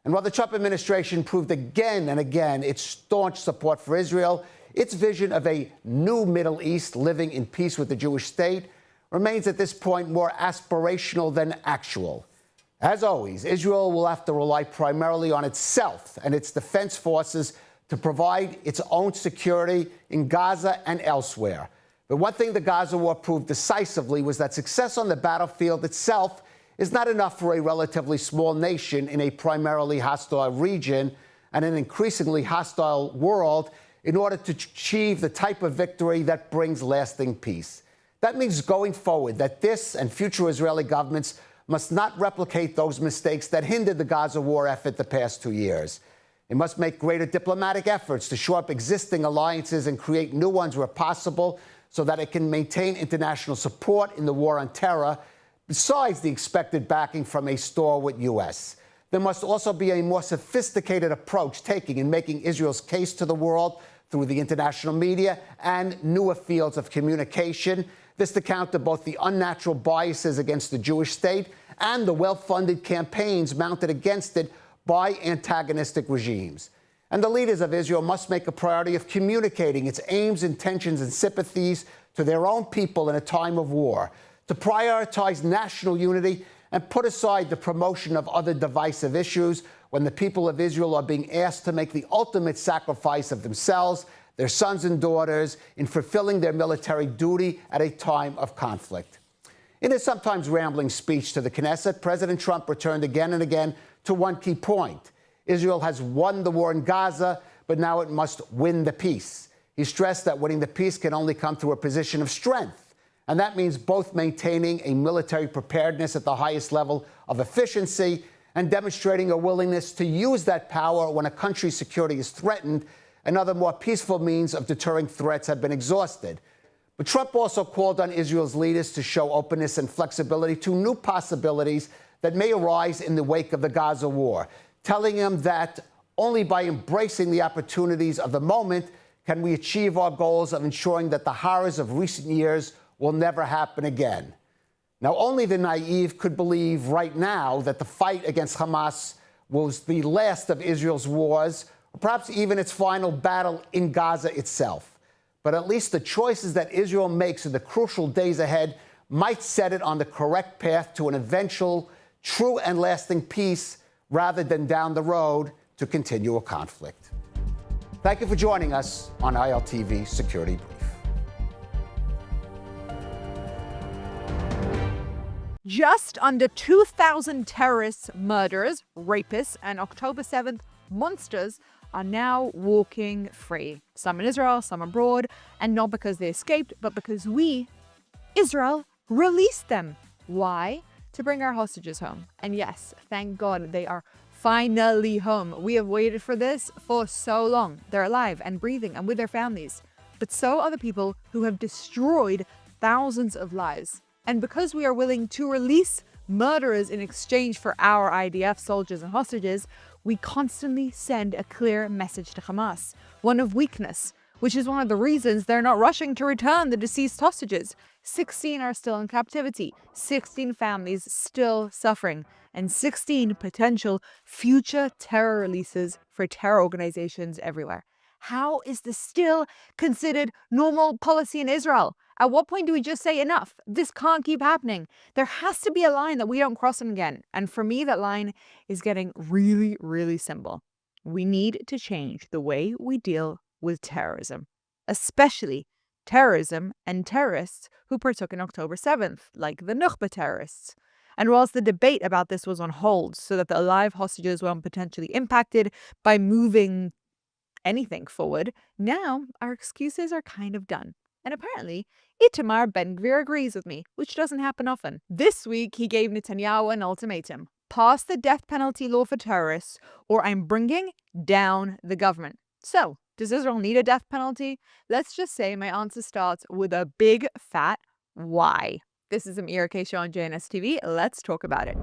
And while the Trump administration proved again and again its staunch support for Israel, its vision of a new Middle East living in peace with the Jewish state remains at this point more aspirational than actual. As always, Israel will have to rely primarily on itself and its defense forces to provide its own security in Gaza and elsewhere. But one thing the Gaza war proved decisively was that success on the battlefield itself is not enough for a relatively small nation in a primarily hostile region and an increasingly hostile world in order to achieve the type of victory that brings lasting peace. That means going forward that this and future Israeli governments must not replicate those mistakes that hindered the Gaza war effort the past 2 years. It must make greater diplomatic efforts to shore up existing alliances and create new ones where possible so that it can maintain international support in the war on terror, besides the expected backing from a stalwart U.S. There must also be a more sophisticated approach taken in making Israel's case to the world through the international media and newer fields of communication. This to counter both the unnatural biases against the Jewish state and the well-funded campaigns mounted against it by antagonistic regimes. And the leaders of Israel must make a priority of communicating its aims, intentions, and sympathies to their own people in a time of war, to prioritize national unity and put aside the promotion of other divisive issues when the people of Israel are being asked to make the ultimate sacrifice of themselves, their sons and daughters, in fulfilling their military duty at a time of conflict. In his sometimes rambling speech to the Knesset, President Trump returned again and again to one key point. Israel has won the war in Gaza, but now it must win the peace. He stressed that winning the peace can only come through a position of strength, and that means both maintaining a military preparedness at the highest level of efficiency and demonstrating a willingness to use that power when a country's security is threatened and other more peaceful means of deterring threats have been exhausted. But Trump also called on Israel's leaders to show openness and flexibility to new possibilities that may arise in the wake of the Gaza war, telling them that only by embracing the opportunities of the moment can we achieve our goals of ensuring that the horrors of recent years will never happen again. Now, only the naive could believe right now that the fight against Hamas was the last of Israel's wars, or perhaps even its final battle in Gaza itself. But at least the choices that Israel makes in the crucial days ahead might set it on the correct path to an eventual, true and lasting peace, rather than down the road to continue a conflict. Thank you for joining us on ILTV Security Brief. Just under 2,000 terrorists, murderers, rapists, and October 7th monsters are now walking free. Some in Israel, some abroad, and not because they escaped, but because we, Israel, released them. Why? To bring our hostages home. And yes, thank God they are finally home. We have waited for this for so long. They're alive and breathing and with their families. But so are the people who have destroyed thousands of lives. And because we are willing to release murderers in exchange for our IDF soldiers and hostages, we constantly send a clear message to Hamas, one of weakness, which is one of the reasons they're not rushing to return the deceased hostages. 16 are still in captivity, 16 families still suffering, and 16 potential future terror releases for terror organizations everywhere. How is this still considered normal policy in Israel? At what point do we just say enough? This can't keep happening. There has to be a line that we don't cross again. And for me, that line is getting really, really simple. We need to change the way we deal with terrorism, especially terrorism and terrorists who partook in October 7th, like the Nukhba terrorists. And whilst the debate about this was on hold so that the alive hostages weren't potentially impacted by moving anything forward, now our excuses are kind of done. And apparently, Itamar Ben-Gvir agrees with me, which doesn't happen often. This week, he gave Netanyahu an ultimatum. Pass the death penalty law for terrorists, or I'm bringing down the government. So, does Israel need a death penalty? Let's just say my answer starts with a big fat why. This is Amira K. on JNS TV. Let's talk about it.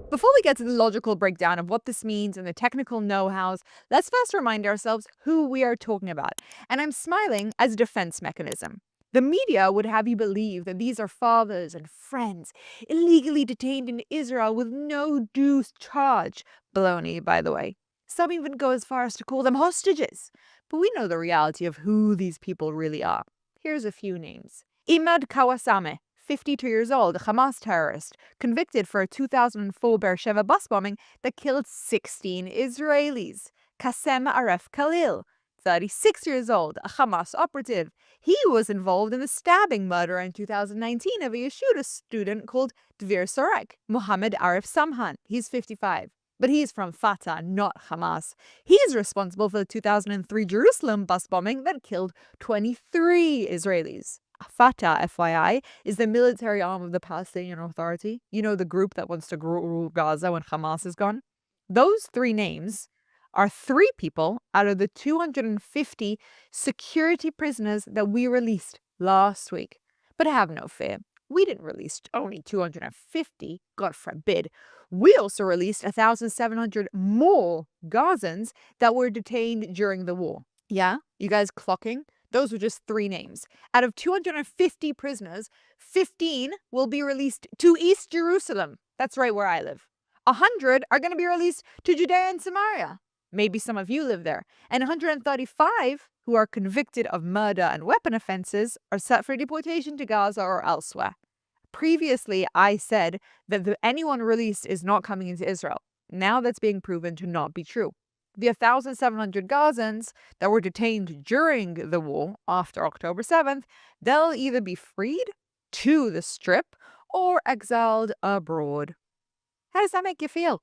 Before we get to the logical breakdown of what this means and the technical know-hows, let's first remind ourselves who we are talking about. And I'm smiling as a defense mechanism. The media would have you believe that these are fathers and friends illegally detained in Israel with no due charge. Baloney, by the way. Some even go as far as to call them hostages. But we know the reality of who these people really are. Here's a few names. Imad Kawasame, 52 years old, a Hamas terrorist, convicted for a 2004 Beersheba bus bombing that killed 16 Israelis. Qasem Aref Khalil, 36 years old, a Hamas operative. He was involved in the stabbing murder in 2019 of a yeshiva student called Dvir Sorek. Mohammed Arif Samhan, he's 55. But he's from Fatah, not Hamas. He's responsible for the 2003 Jerusalem bus bombing that killed 23 Israelis. Fatah, FYI, is the military arm of the Palestinian Authority. You know, the group that wants to rule Gaza when Hamas is gone. Those three names are 3 people out of the 250 security prisoners that we released last week. But have no fear. We didn't release only 250, God forbid. We also released 1,700 more Gazans that were detained during the war. Yeah? You guys clocking? Those were just 3 names. Out of 250 prisoners, 15 will be released to East Jerusalem. That's right where I live. 100 are going to be released to Judea and Samaria. Maybe some of you live there. And 135 who are convicted of murder and weapon offenses are set for deportation to Gaza or elsewhere. Previously, I said that anyone released is not coming into Israel. Now that's being proven to not be true. The 1,700 Gazans that were detained during the war after October 7th, they'll either be freed to the Strip or exiled abroad. How does that make you feel?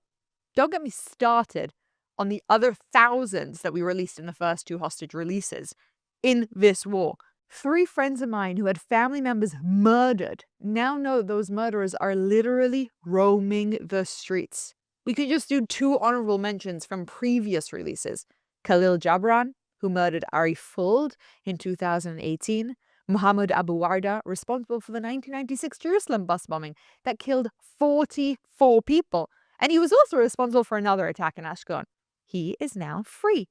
Don't get me started on the other thousands that we released in the first 2 hostage releases in this war. 3 friends of mine who had family members murdered now know those murderers are literally roaming the streets. We could just do 2 honorable mentions from previous releases. Khalil Jabran, who murdered Ari Fuld in 2018. Mohammed Abu Warda, responsible for the 1996 Jerusalem bus bombing that killed 44 people. And he was also responsible for another attack in Ashkelon. He is now free.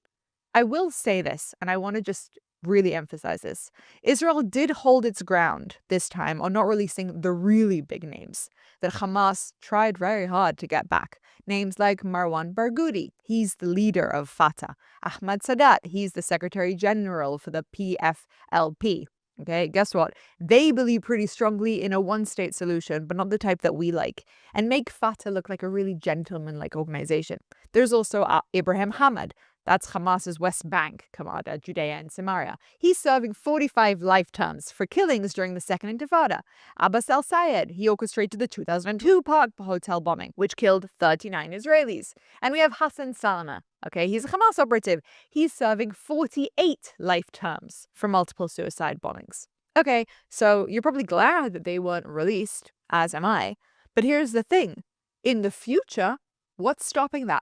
I will say this, and I want to just really emphasize this. Israel did hold its ground this time on not releasing the really big names that Hamas tried very hard to get back. Names like Marwan Barghouti, he's the leader of Fatah. Ahmad Sadat, he's the Secretary General for the PFLP. Okay, guess what? They believe pretty strongly in a one-state solution, but not the type that we like, and make Fatah look like a really gentleman-like organization. There's also Ibrahim Hamad. That's Hamas's West Bank commander, Judea and Samaria. He's serving 45 life terms for killings during the Second Intifada. Abbas el-Sayed, he orchestrated the 2002 Park Hotel bombing, which killed 39 Israelis. And we have Hassan Salama. Okay, he's a Hamas operative. He's serving 48 life terms for multiple suicide bombings. Okay, so you're probably glad that they weren't released, as am I. But here's the thing. In the future, what's stopping that?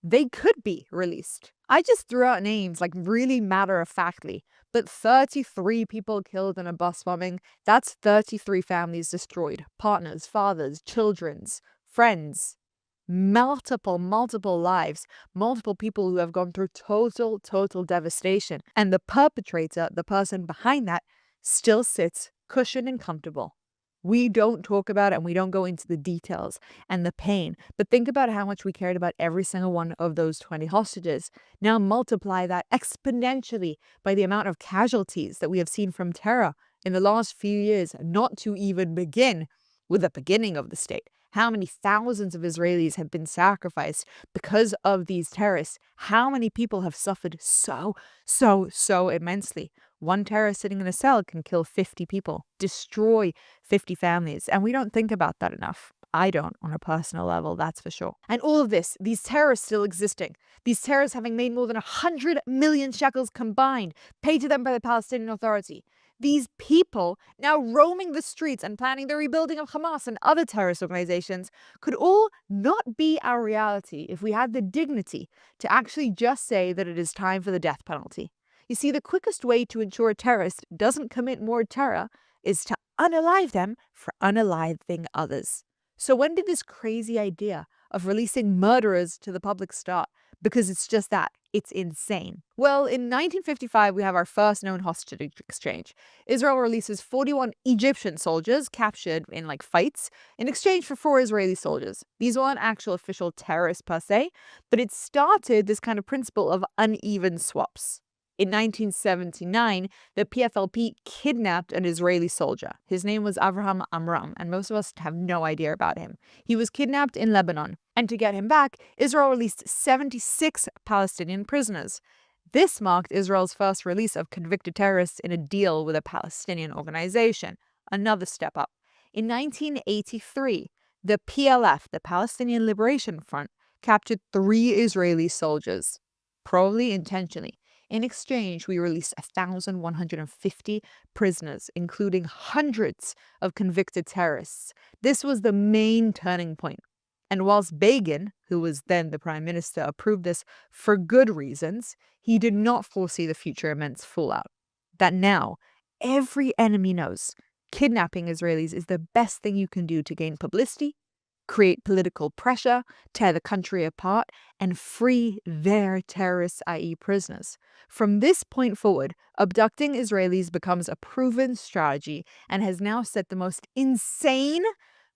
They could be released. I just threw out names like really matter-of-factly, but 33 people killed in a bus bombing, that's 33 families destroyed. Partners, fathers, children's, friends. Multiple lives, multiple people who have gone through total devastation. And the perpetrator, the person behind that, still sits cushioned and comfortable. We don't talk about it and we don't go into the details and the pain. But think about how much we cared about every single one of those 20 hostages. Now multiply that exponentially by the amount of casualties that we have seen from terror in the last few years, not to even begin with the beginning of the state. How many thousands of Israelis have been sacrificed because of these terrorists? How many people have suffered so immensely? One terrorist sitting in a cell can kill 50 people, destroy 50 families. And we don't think about that enough. I don't on a personal level, that's for sure. And all of this, these terrorists still existing, these terrorists having made more than 100 million shekels combined, paid to them by the Palestinian Authority. These people now roaming the streets and planning the rebuilding of Hamas and other terrorist organizations could all not be our reality if we had the dignity to actually just say that it is time for the death penalty. You see, the quickest way to ensure a terrorist doesn't commit more terror is to unalive them for unaliving others. So when did this crazy idea of releasing murderers to the public start? Because it's just that. It's insane. Well, in 1955, we have our first known hostage exchange. Israel releases 41 Egyptian soldiers captured in fights in exchange for 4 Israeli soldiers. These weren't actual official terrorists per se, but it started this kind of principle of uneven swaps. In 1979, the PFLP kidnapped an Israeli soldier. His name was Avraham Amram, and most of us have no idea about him. He was kidnapped in Lebanon, and to get him back, Israel released 76 Palestinian prisoners. This marked Israel's first release of convicted terrorists in a deal with a Palestinian organization, another step up. In 1983, the PLF, the Palestinian Liberation Front, captured 3 Israeli soldiers, probably intentionally. In exchange, we released 1,150 prisoners, including hundreds of convicted terrorists. This was the main turning point. And whilst Begin, who was then the prime minister, approved this for good reasons, he did not foresee the future immense fallout. That now every enemy knows kidnapping Israelis is the best thing you can do to gain publicity, create political pressure, tear the country apart, and free their terrorists, i.e. prisoners. From this point forward, abducting Israelis becomes a proven strategy and has now set the most insane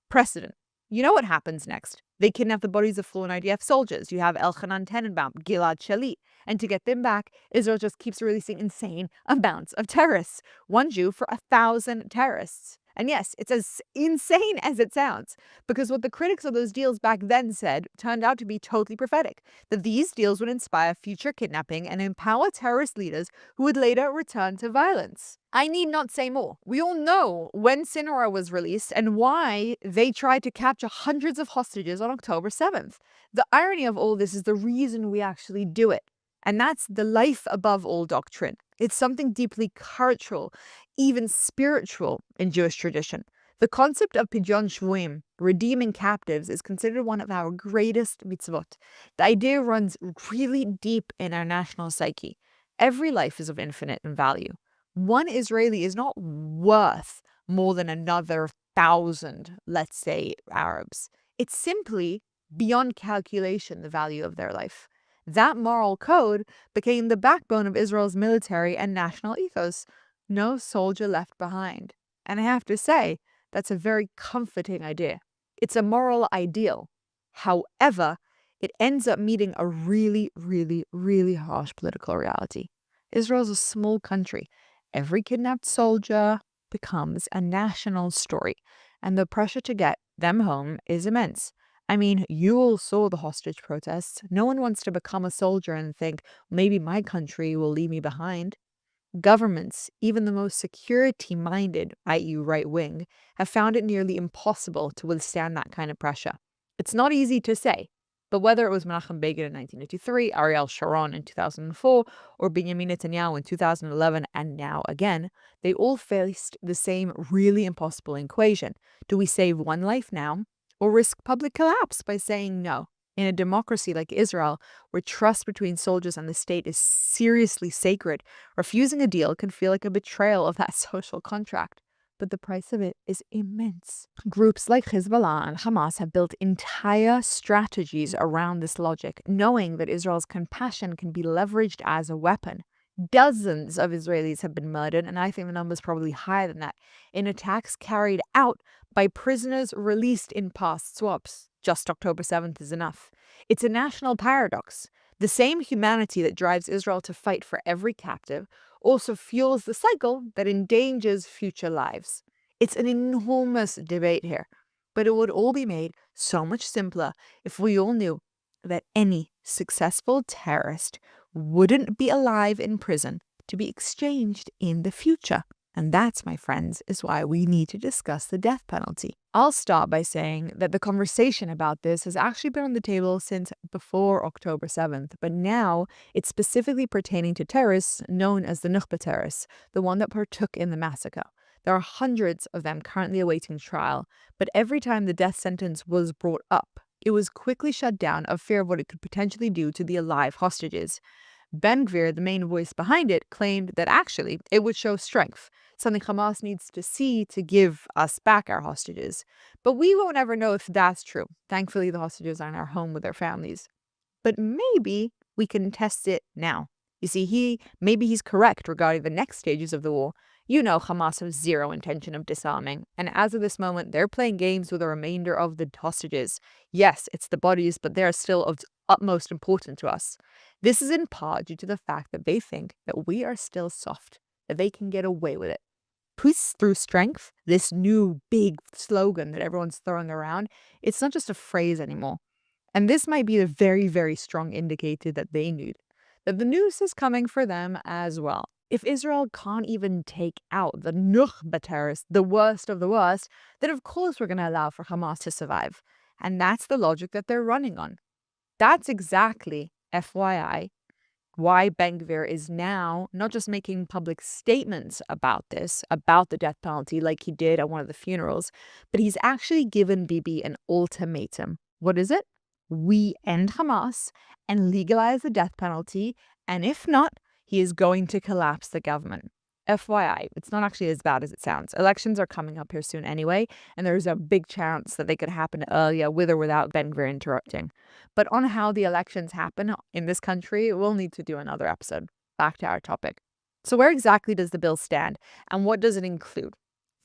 precedent. You know what happens next? They kidnap the bodies of fallen IDF soldiers. You have Elchanan Tenenbaum, Gilad Shalit. And to get them back, Israel just keeps releasing insane amounts of terrorists. 1 Jew for 1,000 terrorists. And yes, it's as insane as it sounds, because what the critics of those deals back then said turned out to be totally prophetic, that these deals would inspire future kidnapping and empower terrorist leaders who would later return to violence. I need not say more. We all know when Sinwar was released and why they tried to capture hundreds of hostages on October 7th. The irony of all this is the reason we actually do it. And that's the life above all doctrine. It's something deeply cultural, even spiritual in Jewish tradition. The concept of Pidyon Shvuim, redeeming captives, is considered one of our greatest mitzvot. The idea runs really deep in our national psyche. Every life is of infinite value. One Israeli is not worth more than another 1,000, let's say, Arabs. It's simply beyond calculation the value of their life. That moral code became the backbone of Israel's military and national ethos. No soldier left behind. And I have to say, that's a very comforting idea. It's a moral ideal. However, it ends up meeting a really, really, really harsh political reality. Israel's a small country. Every kidnapped soldier becomes a national story, and the pressure to get them home is immense. I mean, you all saw the hostage protests. No one wants to become a soldier and think, maybe my country will leave me behind. Governments, even the most security-minded, i.e. right-wing, have found it nearly impossible to withstand that kind of pressure. It's not easy to say, but whether it was Menachem Begin in 1983, Ariel Sharon in 2004, or Benjamin Netanyahu in 2011, and now again, they all faced the same really impossible equation. Do we save one life now, or risk public collapse by saying no? In a democracy like Israel, where trust between soldiers and the state is seriously sacred, refusing a deal can feel like a betrayal of that social contract. But the price of it is immense. Groups like Hezbollah and Hamas have built entire strategies around this logic, knowing that Israel's compassion can be leveraged as a weapon. Dozens of Israelis have been murdered, and I think the number is probably higher than that, in attacks carried out by prisoners released in past swaps. Just October 7th is enough. It's a national paradox. The same humanity that drives Israel to fight for every captive also fuels the cycle that endangers future lives. It's an enormous debate here, but it would all be made so much simpler if we all knew that any successful terrorist wouldn't be alive in prison to be exchanged in the future. And that's, my friends, is why we need to discuss the death penalty. I'll start by saying that the conversation about this has actually been on the table since before October 7th, but now it's specifically pertaining to terrorists known as the Nukhba terrorists, the one that partook in the massacre. There are hundreds of them currently awaiting trial, but every time the death sentence was brought up, it was quickly shut down of fear of what it could potentially do to the alive hostages. Ben Gvir, the main voice behind it, claimed that actually it would show strength, something Hamas needs to see to give us back our hostages. But we won't ever know if that's true. Thankfully, the hostages are in our home with their families. But maybe we can test it now. You see, maybe he's correct regarding the next stages of the war. You know Hamas has zero intention of disarming, and as of this moment, they're playing games with the remainder of the hostages. Yes, it's the bodies, but they are still of utmost importance to us. This is in part due to the fact that they think that we are still soft, that they can get away with it. Peace through strength, this new big slogan that everyone's throwing around, it's not just a phrase anymore. And this might be a very, very strong indicator that they need, that the news is coming for them as well. If Israel can't even take out the Nukhba terrorists, the worst of the worst, then of course we're going to allow for Hamas to survive. And that's the logic that they're running on. That's exactly, FYI, why Ben-Gvir is now not just making public statements about this, about the death penalty like he did at one of the funerals, but he's actually given Bibi an ultimatum. What is it? We end Hamas and legalize the death penalty, and if not, he is going to collapse the government. FYI, it's not actually as bad as it sounds. Elections are coming up here soon anyway, and there's a big chance that they could happen earlier with or without Ben-Gvir interrupting. But on how the elections happen in this country, we'll need to do another episode. Back to our topic. So where exactly does the bill stand, and what does it include?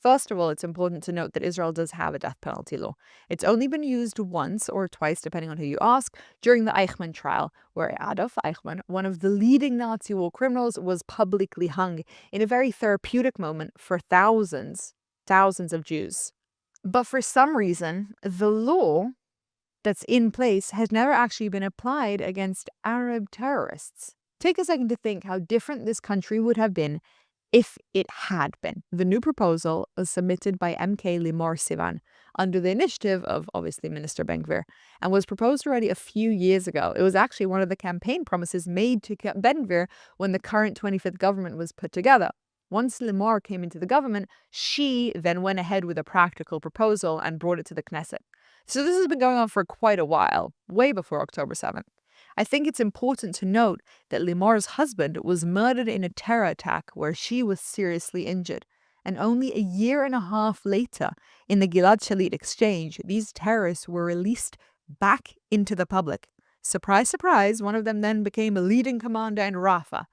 First of all, it's important to note that Israel does have a death penalty law. It's only been used once or twice, depending on who you ask, during the Eichmann trial, where Adolf Eichmann, one of the leading Nazi war criminals, was publicly hung in a very therapeutic moment for thousands of Jews. But for some reason, the law that's in place has never actually been applied against Arab terrorists. Take a second to think how different this country would have been if it had been. The new proposal was submitted by MK Limor Sivan under the initiative of, obviously, Minister Ben-Gvir, and was proposed already a few years ago. It was actually one of the campaign promises made to Ben-Gvir when the current 25th government was put together. Once Limor came into the government, she then went ahead with a practical proposal and brought it to the Knesset. So this has been going on for quite a while, way before October 7th. I think it's important to note that Limor's husband was murdered in a terror attack where she was seriously injured. And only a year and a half later, in the Gilad Shalit exchange, these terrorists were released back into the public. Surprise, surprise, one of them then became a leading commander in Rafah.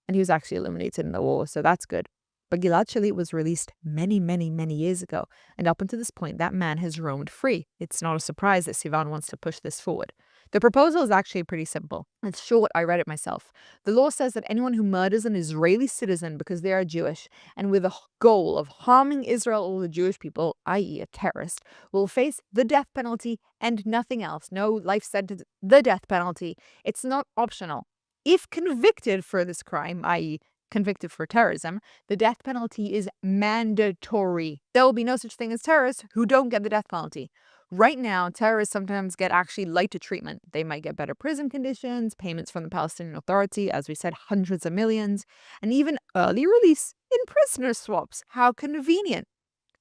And he was actually eliminated in the war, so that's good. But Gilad Shalit was released many, many, many years ago. And up until this point, that man has roamed free. It's not a surprise that Sivan wants to push this forward. The proposal is actually pretty simple. It's short, I read it myself. The law says that anyone who murders an Israeli citizen because they are Jewish and with a goal of harming Israel or the Jewish people, i.e. a terrorist, will face the death penalty and nothing else. No life sentence, the death penalty. It's not optional. If convicted for this crime, i.e. convicted for terrorism, the death penalty is mandatory. There will be no such thing as terrorists who don't get the death penalty. Right now, terrorists sometimes get actually lighter treatment. They might get better prison conditions, payments from the Palestinian Authority, as we said, hundreds of millions, and even early release in prisoner swaps. How convenient.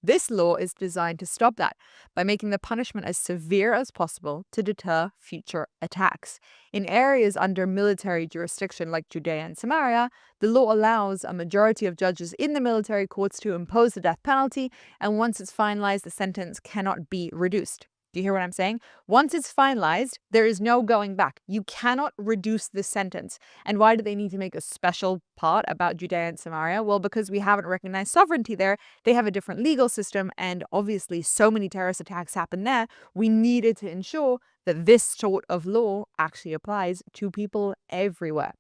This law is designed to stop that by making the punishment as severe as possible to deter future attacks. In areas under military jurisdiction like Judea and Samaria, the law allows a majority of judges in the military courts to impose the death penalty, and once it's finalized, the sentence cannot be reduced. Do you hear what I'm saying? Once it's finalized, there is no going back. You cannot reduce this sentence. And why do they need to make a special part about Judea and Samaria? Well, because we haven't recognized sovereignty there. They have a different legal system, and obviously so many terrorist attacks happen there. We needed to ensure that this sort of law actually applies to people everywhere.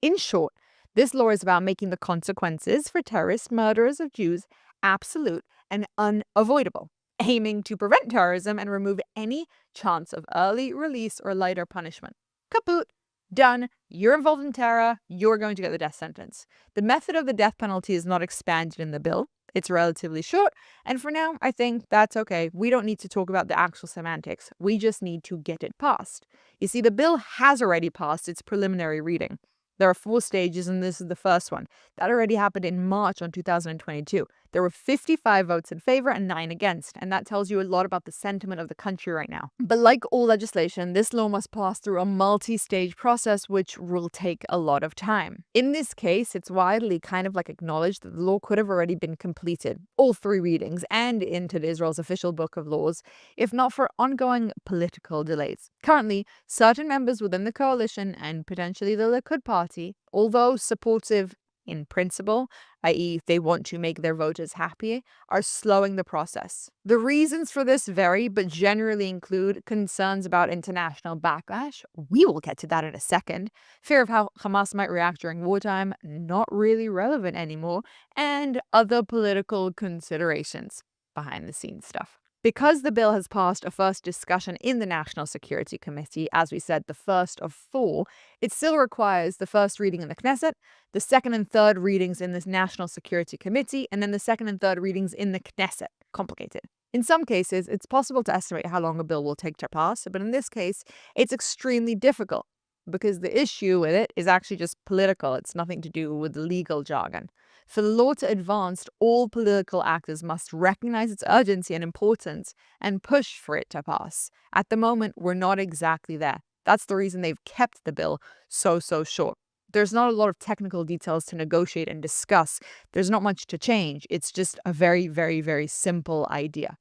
In short, this law is about making the consequences for terrorist murderers of Jews absolute and unavoidable, aiming to prevent terrorism and remove any chance of early release or lighter punishment. Kaput. Done. You're involved in terror. You're going to get the death sentence. The method of the death penalty is not expanded in the bill. It's relatively short. And for now, I think that's okay. We don't need to talk about the actual semantics. We just need to get it passed. You see, the bill has already passed its preliminary reading. There are 4 stages, and this is the first one. That already happened in March on 2022. There were 55 votes in favor and 9 against, and that tells you a lot about the sentiment of the country right now. But like all legislation, this law must pass through a multi-stage process which will take a lot of time. In this case, it's widely kind of like acknowledged that the law could have already been completed, all 3 readings, and entered Israel's official book of laws, if not for ongoing political delays. Currently, certain members within the coalition and potentially the Likud party, although supportive in principle, i.e. they want to make their voters happy, are slowing the process. The reasons for this vary, but generally include concerns about international backlash. We will get to that in a second. Fear of how Hamas might react during wartime, not really relevant anymore, and other political considerations, behind the scenes stuff. Because the bill has passed a first discussion in the National Security Committee, as we said, the first of 4, it still requires the first reading in the Knesset, the second and third readings in this National Security Committee, and then the second and third readings in the Knesset. Complicated. In some cases, it's possible to estimate how long a bill will take to pass, but in this case, it's extremely difficult because the issue with it is actually just political. It's nothing to do with legal jargon. For the law to advance, all political actors must recognize its urgency and importance and push for it to pass. At the moment, we're not exactly there. That's the reason they've kept the bill so short. There's not a lot of technical details to negotiate and discuss. There's not much to change. It's just a very, very, very simple idea.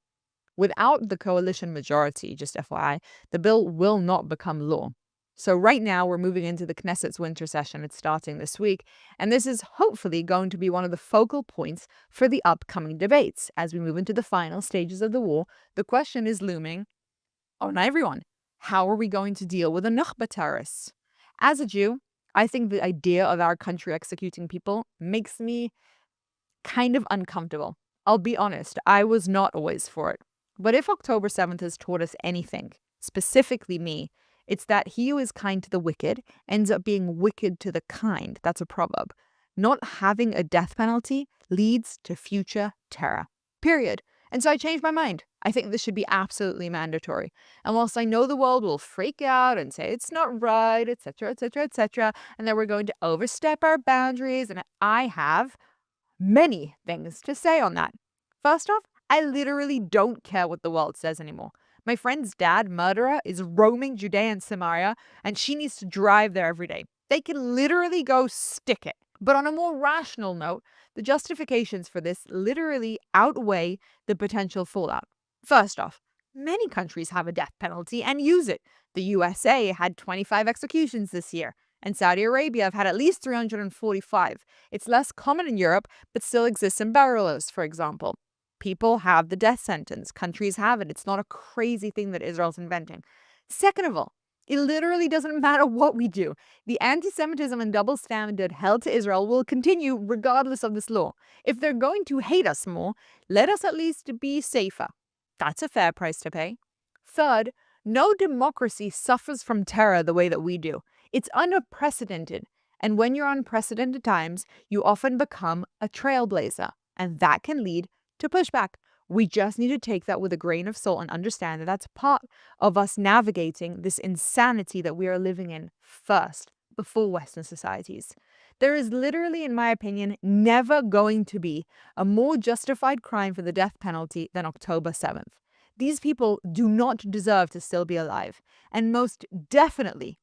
Without the coalition majority, just FYI, the bill will not become law. So right now, we're moving into the Knesset's winter session. It's starting this week, and this is hopefully going to be one of the focal points for the upcoming debates. As we move into the final stages of the war, the question is looming on everyone. How are we going to deal with the Nukhba terrorists? As a Jew, I think the idea of our country executing people makes me kind of uncomfortable. I'll be honest, I was not always for it. But if October 7th has taught us anything, specifically me, it's that he who is kind to the wicked ends up being wicked to the kind. That's a proverb. Not having a death penalty leads to future terror. Period. And so I changed my mind. I think this should be absolutely mandatory. And whilst I know the world will freak out and say it's not right, etc., etc., etc., and that we're going to overstep our boundaries, and I have many things to say on that. First off, I literally don't care what the world says anymore. My friend's dad, murderer, is roaming Judea and Samaria, and she needs to drive there every day. They can literally go stick it. But on a more rational note, the justifications for this literally outweigh the potential fallout. First off, many countries have a death penalty and use it. The USA had 25 executions this year, and Saudi Arabia have had at least 345. It's less common in Europe, but still exists in Belarus, for example. People have the death sentence. Countries have it. It's not a crazy thing that Israel's inventing. Second of all, it literally doesn't matter what we do. The anti-Semitism and double standard held to Israel will continue regardless of this law. If they're going to hate us more, let us at least be safer. That's a fair price to pay. Third, no democracy suffers from terror the way that we do. It's unprecedented. And when you're unprecedented times, you often become a trailblazer. And that can lead to pushback. We just need to take that with a grain of salt and understand that that's part of us navigating this insanity that we are living in first, before Western societies. There is literally, in my opinion, never going to be a more justified crime for the death penalty than October 7th. These people do not deserve to still be alive, and most definitely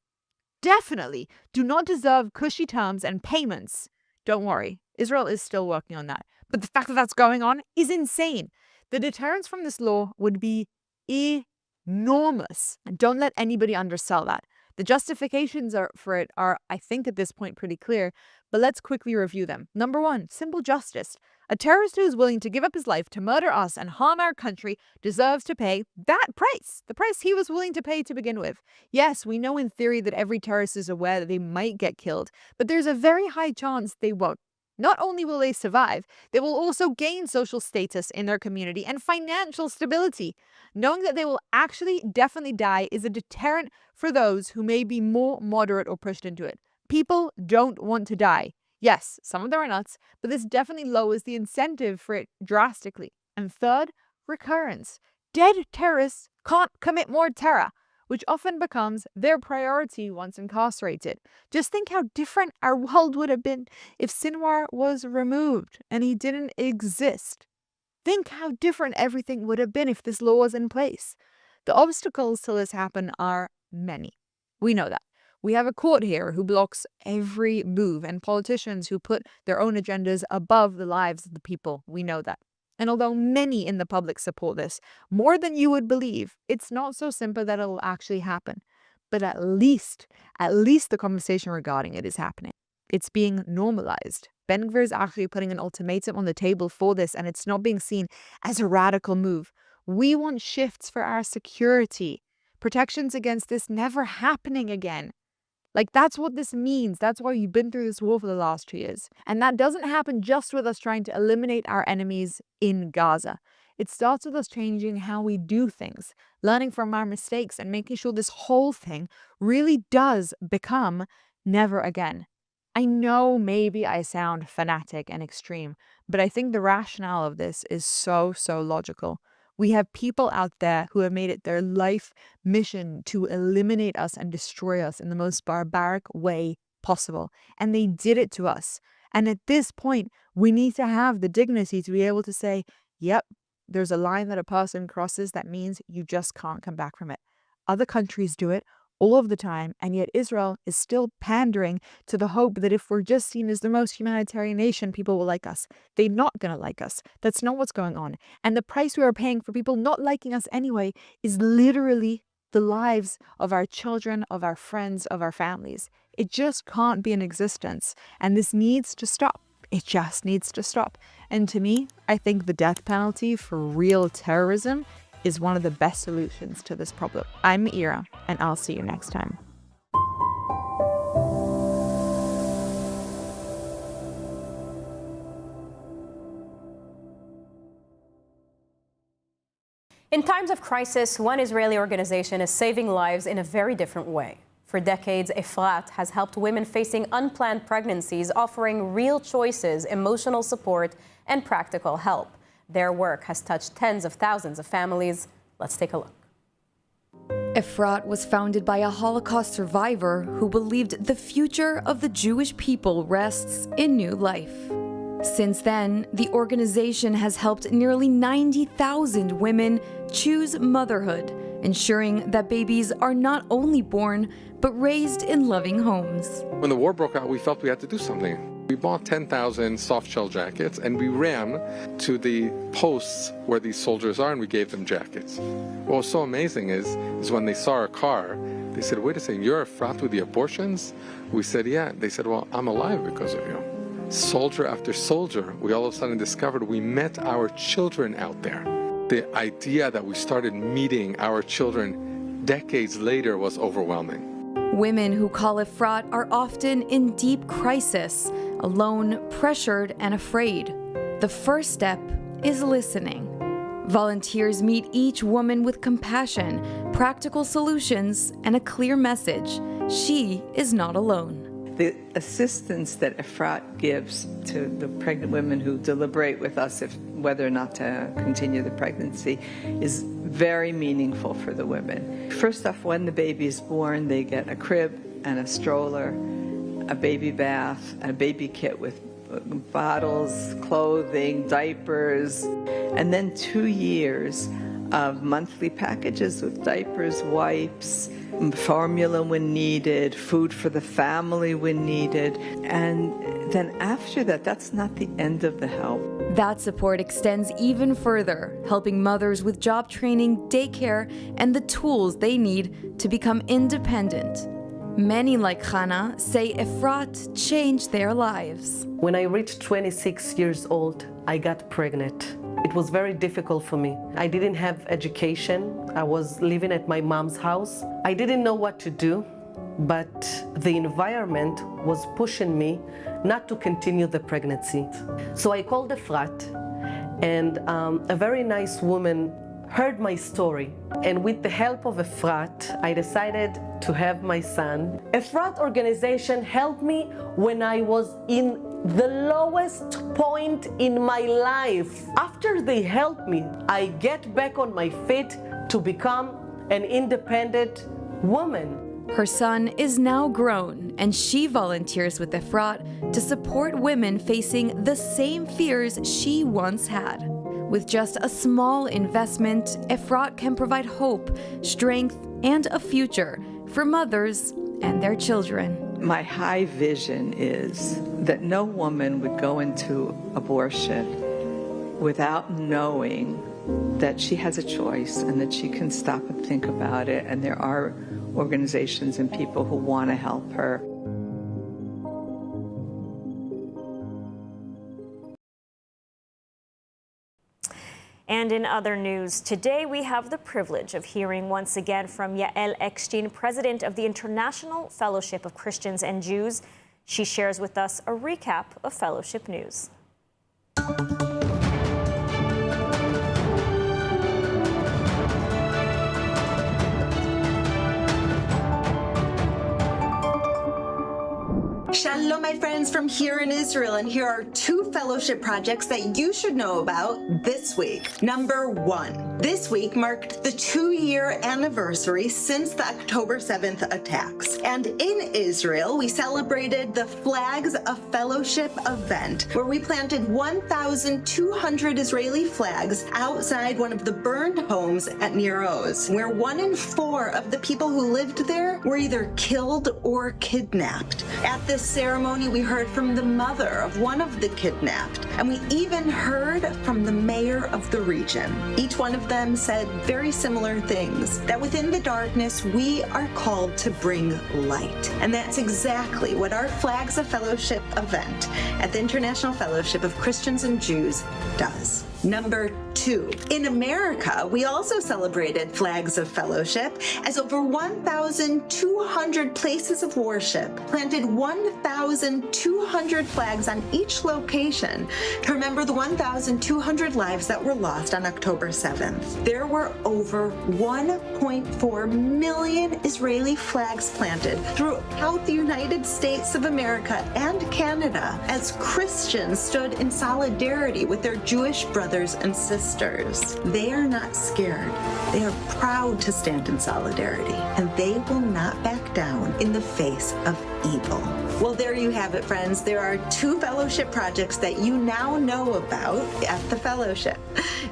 do not deserve cushy terms and payments. Don't worry, Israel is still working on that. But the fact that that's going on is insane. The deterrence from this law would be enormous. And don't let anybody undersell that. The justifications for it are, I think, at this point pretty clear, but let's quickly review them. Number 1, simple justice. A terrorist who is willing to give up his life to murder us and harm our country deserves to pay that price, the price he was willing to pay to begin with. Yes, we know in theory that every terrorist is aware that they might get killed, but there's a very high chance they won't. Not only will they survive, they will also gain social status in their community and financial stability. Knowing that they will actually definitely die is a deterrent for those who may be more moderate or pushed into it. People don't want to die. Yes, some of them are nuts, but this definitely lowers the incentive for it drastically. And third, recurrence. Dead terrorists can't commit more terror, which often becomes their priority once incarcerated. Just think how different our world would have been if Sinwar was removed and he didn't exist. Think how different everything would have been if this law was in place. The obstacles to this happen are many. We know that. We have a court here who blocks every move and politicians who put their own agendas above the lives of the people. We know that. And although many in the public support this, more than you would believe, it's not so simple that it will actually happen. But at least the conversation regarding it is happening. It's being normalized. Ben Gvir is actually putting an ultimatum on the table for this, and it's not being seen as a radical move. We want shifts for our security, protections against this never happening again. Like, that's what this means. That's why you've been through this war for the last 2 years. And that doesn't happen just with us trying to eliminate our enemies in Gaza. It starts with us changing how we do things, learning from our mistakes, and making sure this whole thing really does become never again. I know maybe I sound fanatic and extreme, but I think the rationale of this is so logical. We have people out there who have made it their life mission to eliminate us and destroy us in the most barbaric way possible. And they did it to us. And at this point, we need to have the dignity to be able to say, yep, there's a line that a person crosses that means you just can't come back from it. Other countries do it all of the time, and yet Israel is still pandering to the hope that if we're just seen as the most humanitarian nation, people will like us. They're not going to like us. That's not what's going on. And the price we are paying for people not liking us anyway is literally the lives of our children, of our friends, of our families. It just can't be in existence. And this needs to stop. It just needs to stop. And to me, I think the death penalty for real terrorism is one of the best solutions to this problem. I'm Ira, and I'll see you next time. In times of crisis, one Israeli organization is saving lives in a very different way. For decades, Efrat has helped women facing unplanned pregnancies, offering real choices, emotional support, and practical help. Their work has touched tens of thousands of families. Let's take a look. Efrat was founded by a Holocaust survivor who believed the future of the Jewish people rests in new life. Since then, the organization has helped nearly 90,000 women choose motherhood, ensuring that babies are not only born, but raised in loving homes. When the war broke out, we felt we had to do something. We bought 10,000 soft shell jackets and we ran to the posts where these soldiers are and we gave them jackets. What was so amazing is when they saw our car, they said, wait a second, you're Efrat with the abortions? We said, yeah. They said, well, I'm alive because of you. Soldier after soldier, we all of a sudden discovered we met our children out there. The idea that we started meeting our children decades later was overwhelming. Women who call Efrat are often in deep crisis, alone, pressured, and afraid. The first step is listening. Volunteers meet each woman with compassion, practical solutions, and a clear message. She is not alone. The assistance that Efrat gives to the pregnant women who deliberate with us whether or not to continue the pregnancy is very meaningful for the women. First off, when the baby is born, they get a crib and a stroller, a baby bath, a baby kit with bottles, clothing, diapers, and then 2 years of monthly packages with diapers, wipes, formula when needed, food for the family when needed. And then after that, that's not the end of the help. That support extends even further, helping mothers with job training, daycare, and the tools they need to become independent. Many, like Hannah, say Efrat changed their lives. When I reached 26 years old, I got pregnant. It was very difficult for me. I didn't have education. I was living at my mom's house. I didn't know what to do, but the environment was pushing me not to continue the pregnancy. So I called Efrat, and a very nice woman heard my story. And with the help of Efrat, I decided to have my son. Efrat organization helped me when I was in the lowest point in my life. After they helped me, I get back on my feet to become an independent woman. Her son is now grown, and she volunteers with Efrat to support women facing the same fears she once had. With just a small investment, Efrat can provide hope, strength, and a future for mothers and their children. My high vision is that no woman would go into abortion without knowing that she has a choice and that she can stop and think about it, and there are organizations and people who want to help her. And in other news, today we have the privilege of hearing once again from Yael Eckstein, president of the International Fellowship of Christians and Jews. She shares with us a recap of fellowship news. Shalom, my friends from here in Israel, and here are two fellowship projects that you should know about this week. Number one, this week marked the 2-year anniversary since the October 7th attacks. And in Israel, we celebrated the Flags of Fellowship event, where we planted 1,200 Israeli flags outside one of the burned homes at Nir Oz, where 1 in 4 of the people who lived there were either killed or kidnapped. At this ceremony, we heard from the mother of one of the kidnapped, and we even heard from the mayor of the region. Each one of them said very similar things, that within the darkness, we are called to bring light. And that's exactly what our Flags of Fellowship event at the International Fellowship of Christians and Jews does. Number two, in America, we also celebrated Flags of Fellowship as over 1,200 places of worship planted 1,200 flags on each location to remember the 1,200 lives that were lost on October 7th. There were over 1.4 million Israeli flags planted throughout the United States of America and Canada as Christians stood in solidarity with their Jewish brothers and sisters. They are not scared. They are proud to stand in solidarity, and they will not back down in the face of evil. Well, there you have it, friends. There are two fellowship projects that you now know about at the fellowship.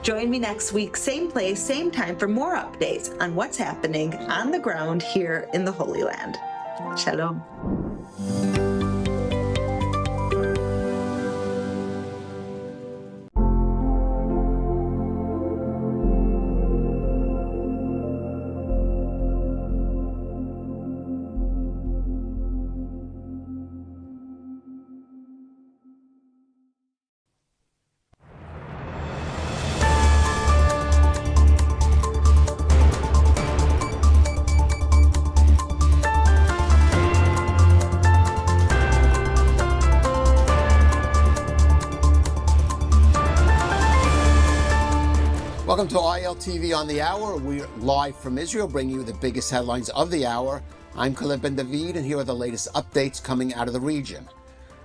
Join me next week, same place, same time, for more updates on what's happening on the ground here in the Holy Land. Shalom. Welcome to ILTV on the Hour. We're live from Israel, bringing you the biggest headlines of the hour. I'm Khaled Ben David, and here are the latest updates coming out of the region.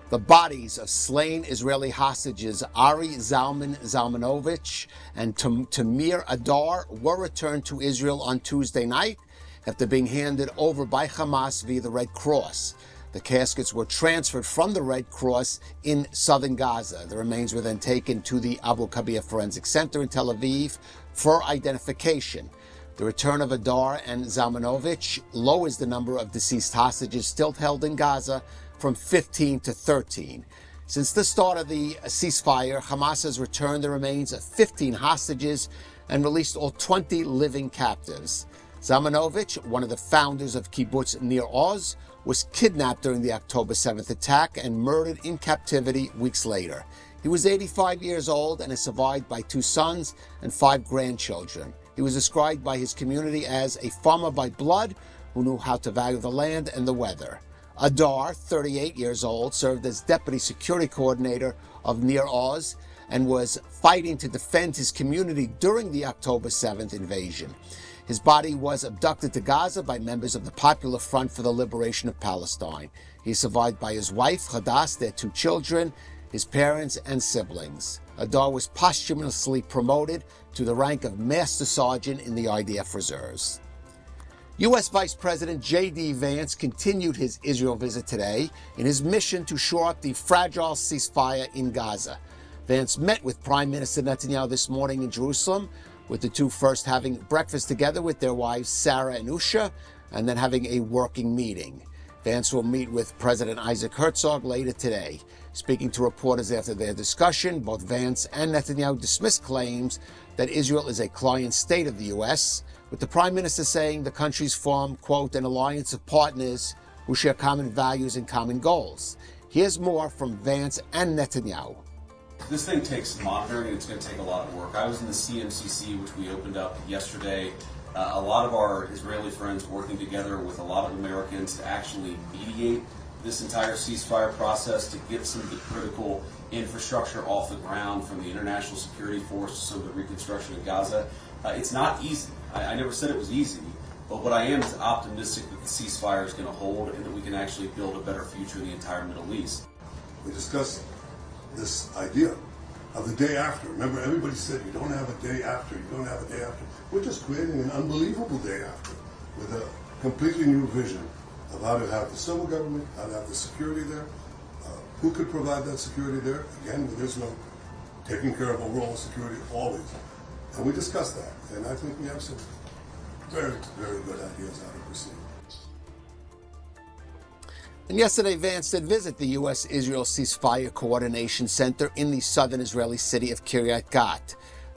The bodies of slain Israeli hostages Ari Zalmanovich and Tamir Adar were returned to Israel on Tuesday night after being handed over by Hamas via the Red Cross. The caskets were transferred from the Red Cross in southern Gaza. The remains were then taken to the Abu Kabir Forensic Center in Tel Aviv for identification. The return of Adar and Zalmanovich lowers the number of deceased hostages still held in Gaza from 15 to 13. Since the start of the ceasefire, Hamas has returned the remains of 15 hostages and released all 20 living captives. Zalmanovich, one of the founders of Kibbutz Nir Oz, was kidnapped during the October 7th attack and murdered in captivity weeks later. He was 85 years old and is survived by 2 sons and 5 grandchildren. He was described by his community as a farmer by blood who knew how to value the land and the weather. Adar, 38 years old, served as deputy security coordinator of Nir Oz and was fighting to defend his community during the October 7th invasion. His body was abducted to Gaza by members of the Popular Front for the Liberation of Palestine. He is survived by his wife, Hadas, their 2 children, his parents, and siblings. Adar was posthumously promoted to the rank of Master Sergeant in the IDF Reserves. U.S. Vice President J.D. Vance continued his Israel visit today in his mission to shore up the fragile ceasefire in Gaza. Vance met with Prime Minister Netanyahu this morning in Jerusalem, with the two first having breakfast together with their wives Sarah and Usha, and then having a working meeting. Vance will meet with President Isaac Herzog later today. Speaking to reporters after their discussion, both Vance and Netanyahu dismissed claims that Israel is a client state of the U.S., with the Prime Minister saying the countries form, quote, an alliance of partners who share common values and common goals. Here's more from Vance and Netanyahu. This thing takes monitoring, and it's going to take a lot of work. I was in the CMCC, which we opened up yesterday. A lot of our Israeli friends working together with a lot of Americans to actually mediate this entire ceasefire process, to get some of the critical infrastructure off the ground, from the international security force to some of the reconstruction of Gaza. It's not easy. I never said it was easy, but what I am is optimistic that the ceasefire is going to hold and that we can actually build a better future in the entire Middle East. We discussed this idea of the day after. Remember, everybody said you don't have a day after, you don't have a day after. We're just creating an unbelievable day after with a completely new vision of how to have the civil government, how to have the security there, who could provide that security there. Again, with Israel taking care of overall security always. And we discussed that, and I think we have some very, very good ideas how to proceed. And yesterday, Vance did visit the U.S.-Israel Ceasefire Coordination Center in the southern Israeli city of Kiryat Gat.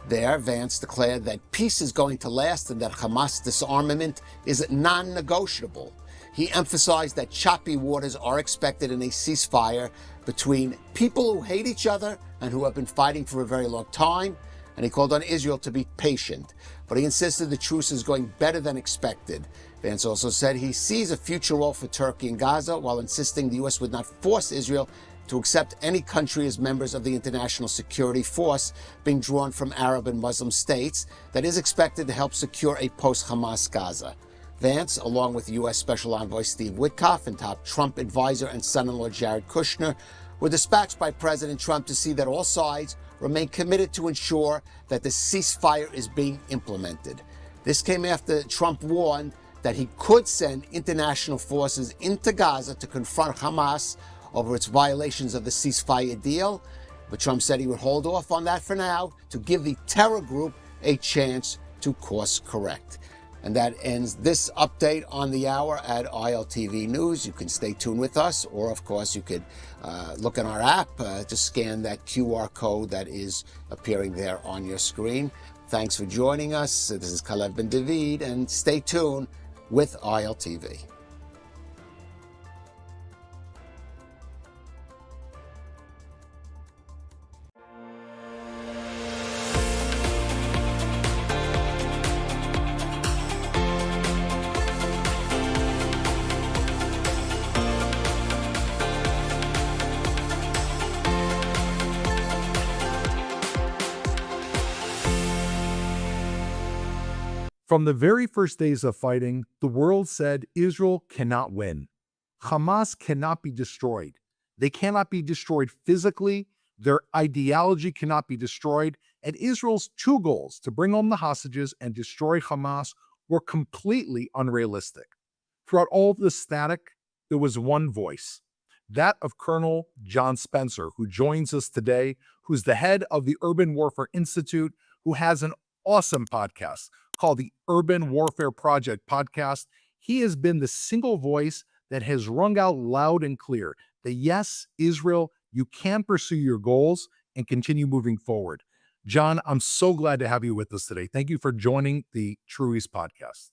There, Vance declared that peace is going to last and that Hamas disarmament is non-negotiable. He emphasized that choppy waters are expected in a ceasefire between people who hate each other and who have been fighting for a very long time, and he called on Israel to be patient. But he insisted the truce is going better than expected. Vance also said he sees a future role for Turkey in Gaza, while insisting the U.S. would not force Israel to accept any country as members of the international security force being drawn from Arab and Muslim states that is expected to help secure a post-Hamas Gaza. Vance, along with U.S. Special Envoy Steve Witkoff and top Trump advisor and son-in-law Jared Kushner, were dispatched by President Trump to see that all sides remain committed to ensure that the ceasefire is being implemented. This came after Trump warned that he could send international forces into Gaza to confront Hamas over its violations of the ceasefire deal. But Trump said he would hold off on that for now to give the terror group a chance to course correct. And that ends this update on the hour at ILTV News. You can stay tuned with us, or of course you could look in our app to scan that QR code that is appearing there on your screen. Thanks for joining us. This is Kalev Ben David, and stay tuned with ILTV. From the very first days of fighting, the world said Israel cannot win. Hamas cannot be destroyed. They cannot be destroyed physically. Their ideology cannot be destroyed. And Israel's two goals, to bring home the hostages and destroy Hamas, were completely unrealistic. Throughout all of the static, there was one voice, that of Colonel John Spencer, who joins us today, who's the head of the Urban Warfare Institute, who has an awesome podcast called the Urban Warfare Project podcast. He has been the single voice that has rung out loud and clear that yes, Israel, you can pursue your goals and continue moving forward. John, I'm so glad to have you with us today. Thank you for joining the True East podcast.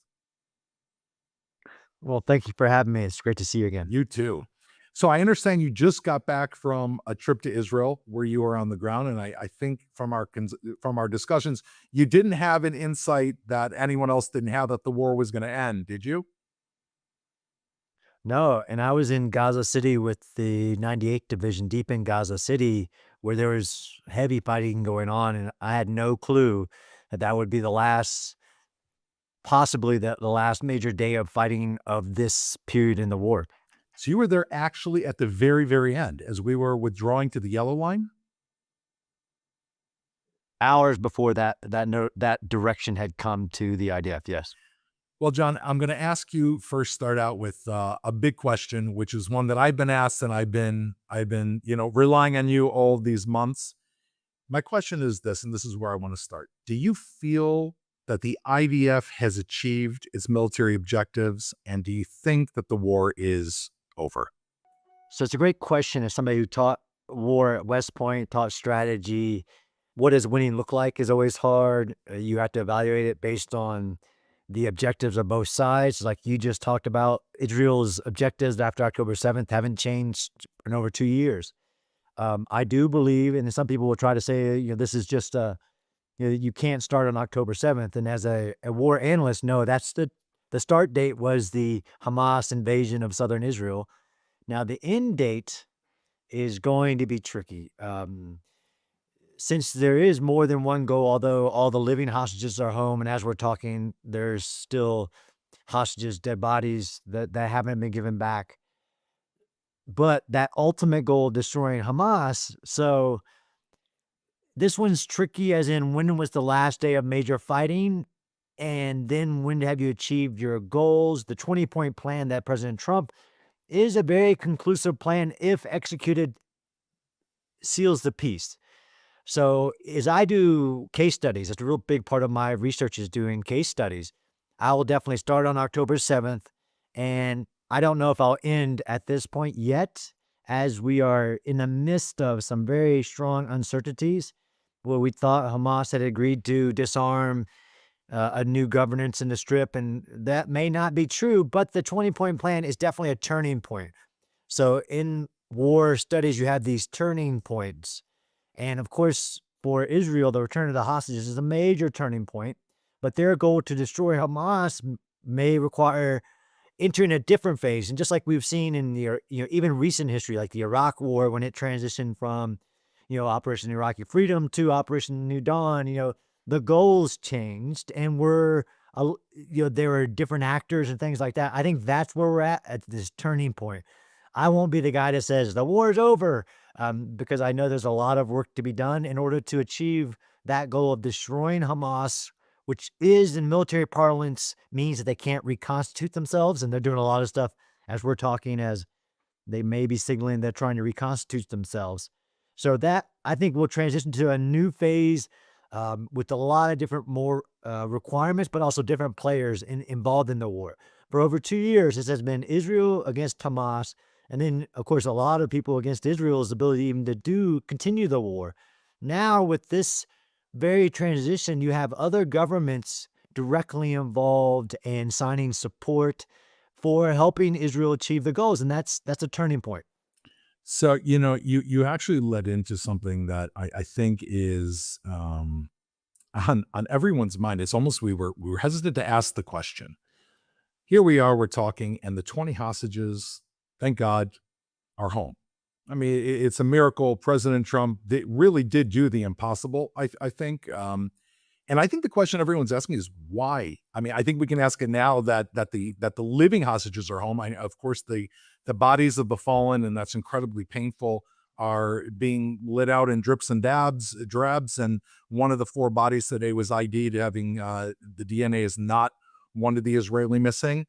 Well, thank you for having me. It's great to see you again. You too. So I understand you just got back from a trip to Israel where you were on the ground. And I think from our discussions, you didn't have an insight that anyone else didn't have that the war was going to end, did you? No, and I was in Gaza City with the 98th Division deep in Gaza City where there was heavy fighting going on. And I had no clue that that would be the last, possibly the last major day of fighting of this period in the war. So you were there actually at the very, very end as we were withdrawing to the yellow line? Hours before that direction had come to the IDF, yes. Well, John, I'm going to ask you first. Start out with a big question, which is one that I've been asked, and I've been, relying on you all these months. My question is this, and this is where I want to start. Do you feel that the IDF has achieved its military objectives, and do you think that the war is over? So it's a great question. As somebody who taught war at West Point, taught strategy, what does winning look like is always hard. You have to evaluate it based on the objectives of both sides. Like you just talked about, Israel's objectives after October 7th haven't changed in over 2 years. I do believe, and some people will try to say, this is just you can't start on October 7th. And as a war analyst, no, that's the start date was the Hamas invasion of southern Israel. Now, the end date is going to be tricky. Since there is more than one goal, although all the living hostages are home, and as we're talking, there's still hostages, dead bodies that haven't been given back. But that ultimate goal, destroying Hamas, so this one's tricky as in when was the last day of major fighting? And then when have you achieved your goals? The 20-point plan that President Trump is a very conclusive plan, if executed, seals the peace. So as I do case studies, it's a real big part of my research is doing case studies. I will definitely start on October 7th, and I don't know if I'll end at this point yet, as we are in the midst of some very strong uncertainties where we thought Hamas had agreed to disarm a new governance in the Strip, and that may not be true, but the 20-point plan is definitely a turning point. So in war studies, you have these turning points. And of course, for Israel, the return of the hostages is a major turning point, but their goal to destroy Hamas may require entering a different phase. And just like we've seen in the, even recent history, like the Iraq War, when it transitioned from, Operation Iraqi Freedom to Operation New Dawn, the goals changed and there were different actors and things like that. I think that's where we're at this turning point. I won't be the guy that says the war's over, because I know there's a lot of work to be done in order to achieve that goal of destroying Hamas, which is in military parlance means that they can't reconstitute themselves. And they're doing a lot of stuff as we're talking, as they may be signaling they're trying to reconstitute themselves. So that, I think, will transition to a new phase with a lot of different more requirements, but also different players involved in the war. For over 2 years, this has been Israel against Hamas. And then, of course, a lot of people against Israel's ability even to continue the war. Now, with this very transition, you have other governments directly involved and signing support for helping Israel achieve the goals. And that's a turning point. So, you actually led into something that I think is on everyone's mind. It's almost we were hesitant to ask the question. Here we are, we're talking, and the 20 hostages, thank God, are home. I mean, it's a miracle. President Trump really did do the impossible, I think. And I think the question everyone's asking is why? I mean, I think we can ask it now that the living hostages are home. Of course, the bodies of the fallen, and that's incredibly painful, are being lit out in drips and drabs. And one of the 4 bodies today was ID'd having the DNA is not one of the Israeli missing,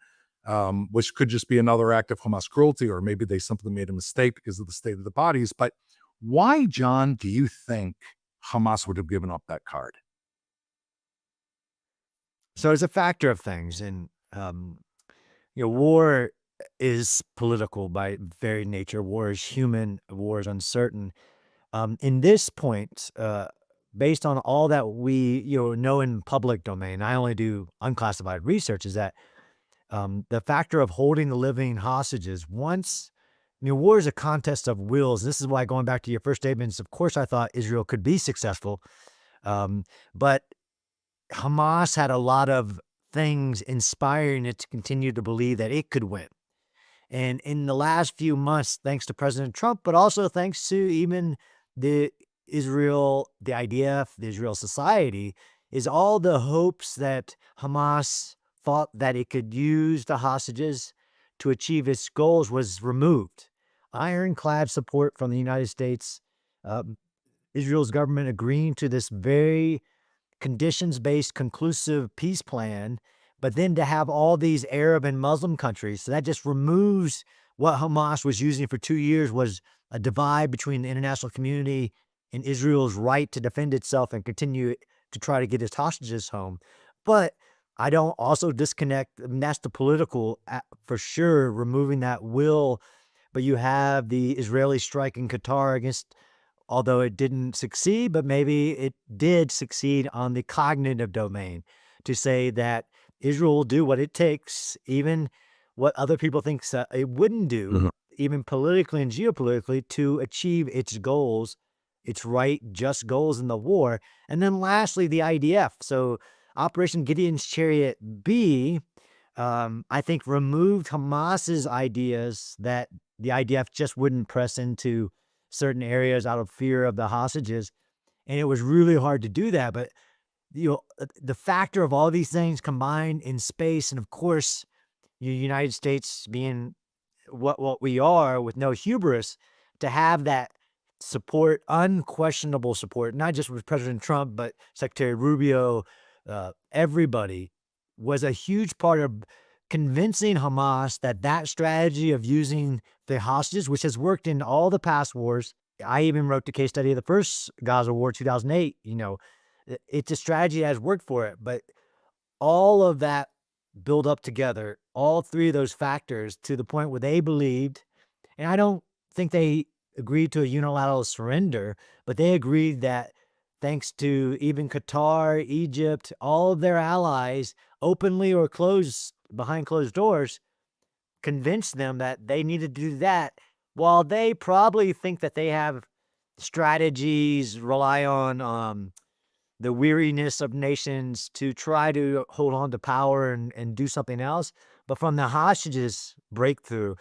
which could just be another act of Hamas cruelty, or maybe they simply made a mistake because of the state of the bodies. But why, John, do you think Hamas would have given up that card? So it's a factor of things. And, war is political by very nature. War is human. War is uncertain. In this point, based on all that we know in public domain, I only do unclassified research, is that the factor of holding the living hostages once, war is a contest of wills. This is why, going back to your first statements, of course, I thought Israel could be successful. But Hamas had a lot of things inspiring it to continue to believe that it could win. And in the last few months, thanks to President Trump, but also thanks to even the IDF, the Israel society, is all the hopes that Hamas thought that it could use the hostages to achieve its goals was removed. Ironclad support from the United States, Israel's government agreeing to this very conditions-based conclusive peace plan, But then to have all these Arab and Muslim countries, so that just removes what Hamas was using for 2 years was a divide between the international community and Israel's right to defend itself and continue to try to get its hostages home. But I don't also disconnect, I mean, that's the political, for sure, removing that will. But you have the Israeli strike in Qatar against, although it didn't succeed, but maybe it did succeed on the cognitive domain to say that Israel will do what it takes, even what other people think it wouldn't do, even politically and geopolitically, to achieve its goals, its right, just goals in the war. And then lastly, the IDF. So Operation Gideon's Chariot B, I think, removed Hamas's ideas that the IDF just wouldn't press into certain areas out of fear of the hostages. And it was really hard to do that. But the factor of all these things combined in space, and of course, the United States being what we are with no hubris, to have that support, unquestionable support, not just with President Trump, but Secretary Rubio, everybody, was a huge part of convincing Hamas that that strategy of using the hostages, which has worked in all the past wars. I even wrote the case study of the first Gaza war, 2008. It's a strategy that has worked for it, but all of that build up together, all three of those factors, to the point where they believed, and I don't think they agreed to a unilateral surrender, but they agreed that thanks to even Qatar, Egypt, all of their allies, openly or behind closed doors, convinced them that they needed to do that, while they probably think that they have strategies, rely on the weariness of nations to try to hold on to power and do something else. But from the hostages breakthrough,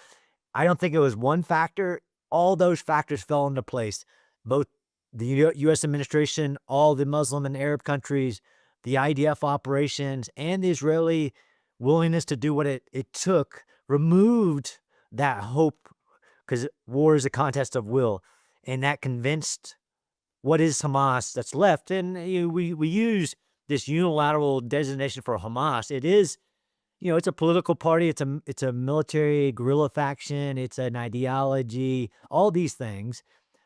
I don't think it was one factor. All those factors fell into place. Both the U.S. administration, all the Muslim and Arab countries, the IDF operations, and the Israeli willingness to do what it took removed that hope, because war is a contest of will. And that convinced what is Hamas that's left. And we use this unilateral designation for Hamas. It is, it's a political party. It's a military guerrilla faction. It's an ideology, all these things.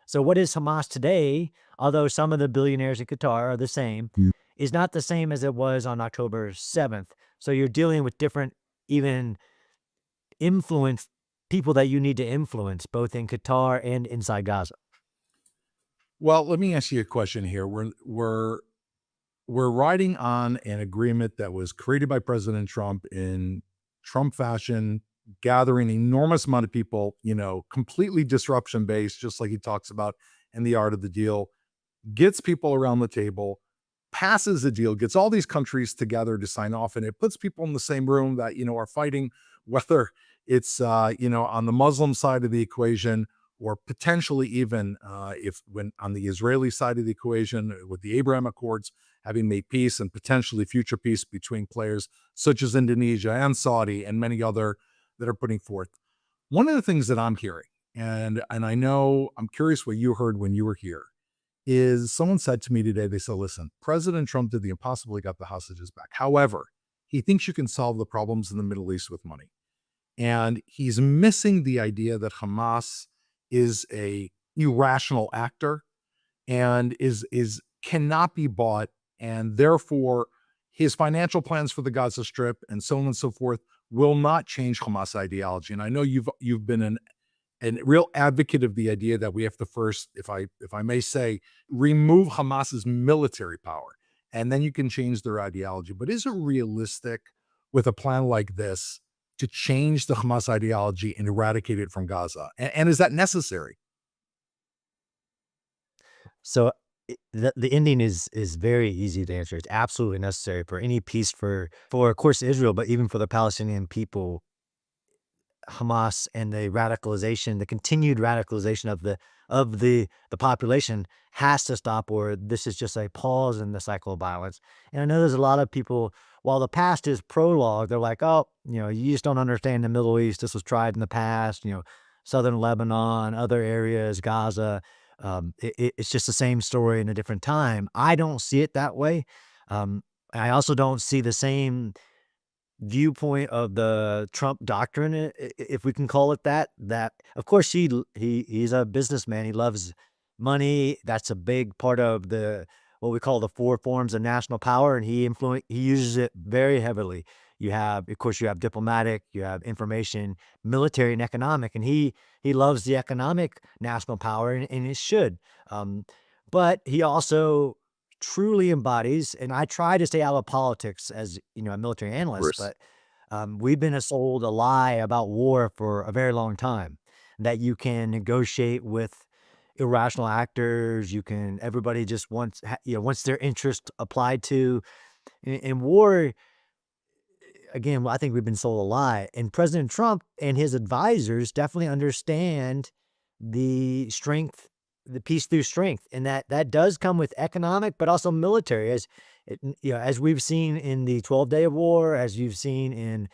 So what is Hamas today, although some of the billionaires in Qatar are the same, is not the same as it was on October 7th. So you're dealing with different, even influence, people that you need to influence, both in Qatar and inside Gaza. Well, let me ask you a question here. We're riding on an agreement that was created by President Trump in Trump fashion, gathering an enormous amount of people, completely disruption based, just like he talks about in The Art of the Deal, gets people around the table, passes the deal, gets all these countries together to sign off, and it puts people in the same room that, are fighting, whether it's, on the Muslim side of the equation, or potentially even when on the Israeli side of the equation with the Abraham Accords, having made peace and potentially future peace between players such as Indonesia and Saudi and many other that are putting forth. One of the things that I'm hearing, and I know, I'm curious what you heard when you were here, is someone said to me today, they said, listen, President Trump did the impossible, he got the hostages back. However, he thinks you can solve the problems in the Middle East with money. And he's missing the idea that Hamas is a irrational actor and is cannot be bought, and therefore his financial plans for the Gaza Strip and so on and so forth will not change Hamas ideology. And I know you've been a real advocate of the idea that we have to first, if I may say, remove Hamas's military power, and then you can change their ideology. But is it realistic with a plan like this to change the Hamas ideology and eradicate it from Gaza? And is that necessary? So the ending is very easy to answer. It's absolutely necessary for any peace for of course Israel, but even for the Palestinian people. Hamas and the radicalization, the continued radicalization of the population has to stop, or this is just a pause in the cycle of violence. And I know there's a lot of people, while the past is prologue, they're like, oh, you just don't understand the Middle East. This was tried in the past, southern Lebanon, other areas, Gaza. It's just the same story in a different time. I don't see it that way. I also don't see the same viewpoint of the Trump doctrine, if we can call it that. That of course he's a businessman. He loves money. That's a big part of the what we call the four forms of national power, and he uses it very heavily. You have, of course, you have diplomatic, you have information, military, and economic, and he loves the economic national power, and it should. But he also truly embodies, and I try to stay out of politics as a military analyst, but we've been sold a lie about war for a very long time, that you can negotiate with irrational actors. Everybody just wants their interest applied to. In war, again, I think we've been sold a lie. And President Trump and his advisors definitely understand the strength, the peace through strength, and that does come with economic, but also military. As we've seen in the 12-day war, as you've seen in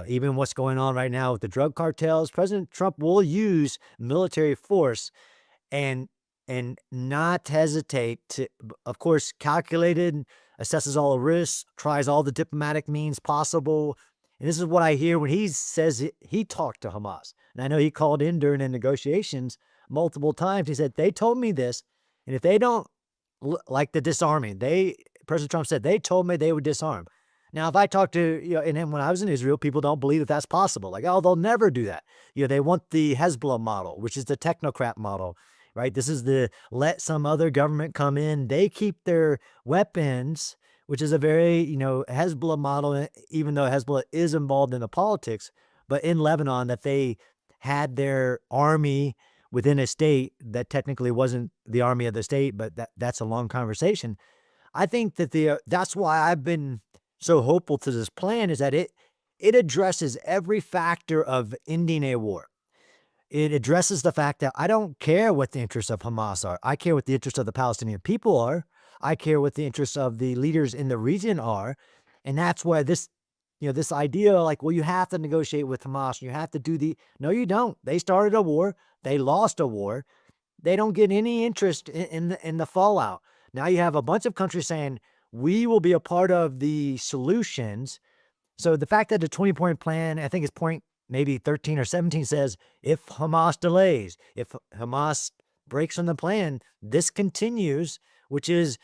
even what's going on right now with the drug cartels, President Trump will use military force and not hesitate to, of course, calculated, assesses all the risks, tries all the diplomatic means possible. And this is what I hear when he says he talked to Hamas. And I know he called in during the negotiations multiple times. He said, they told me this, and if they don't like the disarming, President Trump said, they told me they would disarm. Now, if I talk to, and then when I was in Israel, people don't believe that that's possible. Like, oh, they'll never do that. They want the Hezbollah model, which is the technocrat model, right? This is the let some other government come in. They keep their weapons, which is a very, Hezbollah model, even though Hezbollah is involved in the politics, but in Lebanon, that they had their army within a state that technically wasn't the army of the state, but that's a long conversation. I think that that's why I've been so hopeful to this plan, is that it addresses every factor of ending a war. It addresses the fact that I don't care what the interests of Hamas are. I care what the interests of the Palestinian people are. I care what the interests of the leaders in the region are. And that's why this idea, like, well, you have to negotiate with Hamas. You have to no, you don't. They started a war. They lost a war. They don't get any interest in the fallout. Now you have a bunch of countries saying, we will be a part of the solutions. So the fact that the 20-point plan, I think it's point maybe 13 or 17, says if Hamas delays, if Hamas breaks from the plan, this continues, which is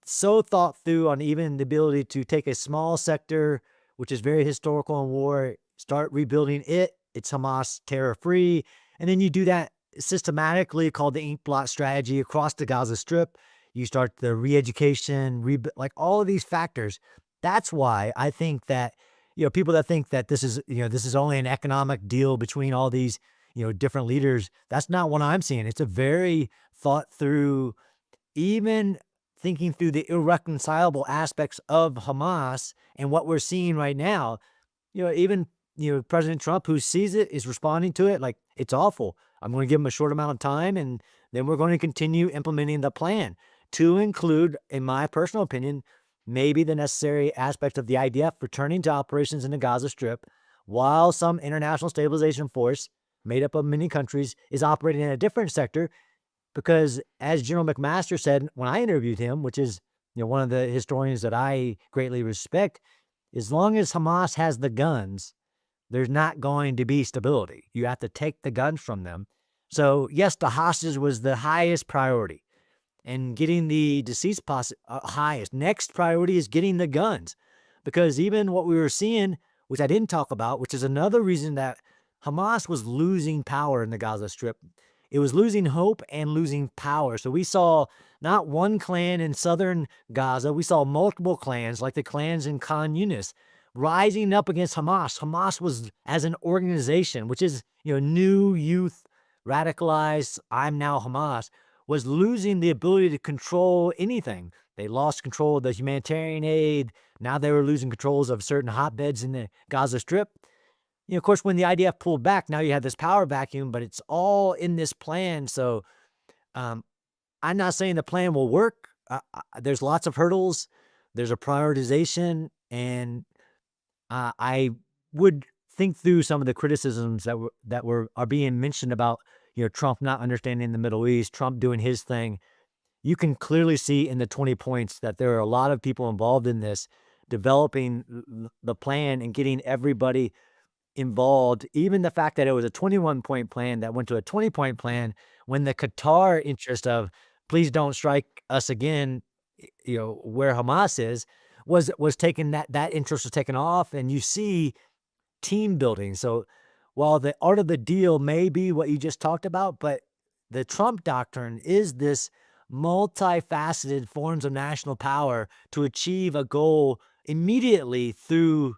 so thought through on even the ability to take a small sector, which is very historical in war, start rebuilding it. It's Hamas terror-free. And then you do that systematically, called the ink blot strategy, across the Gaza Strip. You start the re-education, like all of these factors. That's why I think that, people that think that this is only an economic deal between all these, different leaders, that's not what I'm seeing. It's a very thought through, even thinking through the irreconcilable aspects of Hamas and what we're seeing right now. Even President Trump, who sees it, is responding to it like, it's awful. I'm going to give him a short amount of time, and then we're going to continue implementing the plan, to include, in my personal opinion, maybe the necessary aspect of the IDF returning to operations in the Gaza Strip, while some international stabilization force made up of many countries is operating in a different sector. Because as General McMaster said when I interviewed him, which is one of the historians that I greatly respect, as long as Hamas has the guns, there's not going to be stability. You have to take the guns from them. So yes, the hostage was the highest priority, and getting the deceased highest. Next priority is getting the guns, because even what we were seeing, which I didn't talk about, which is another reason that Hamas was losing power in the Gaza Strip. It was losing hope and losing power. So we saw not one clan in southern Gaza. We saw multiple clans, like the clans in Khan Yunis, rising up against Hamas. Hamas was, as an organization, which is, new youth, radicalized, I'm now Hamas, was losing the ability to control anything. They lost control of the humanitarian aid. Now they were losing controls of certain hotbeds in the Gaza Strip. Of course, when the IDF pulled back, now you have this power vacuum, but it's all in this plan. So I'm not saying the plan will work. There's lots of hurdles. There's a prioritization, and I would think through some of the criticisms that are being mentioned about Trump not understanding the Middle East, Trump doing his thing. You can clearly see in the 20 points that there are a lot of people involved in this, developing the plan and getting everybody involved. Even the fact that it was a 21-point plan that went to a 20-point plan, when the Qatar interest of please don't strike us again, where Hamas is, was taken, that interest was taken off, and you see team building. So while the art of the deal may be what you just talked about, but the Trump doctrine is this multifaceted forms of national power to achieve a goal immediately through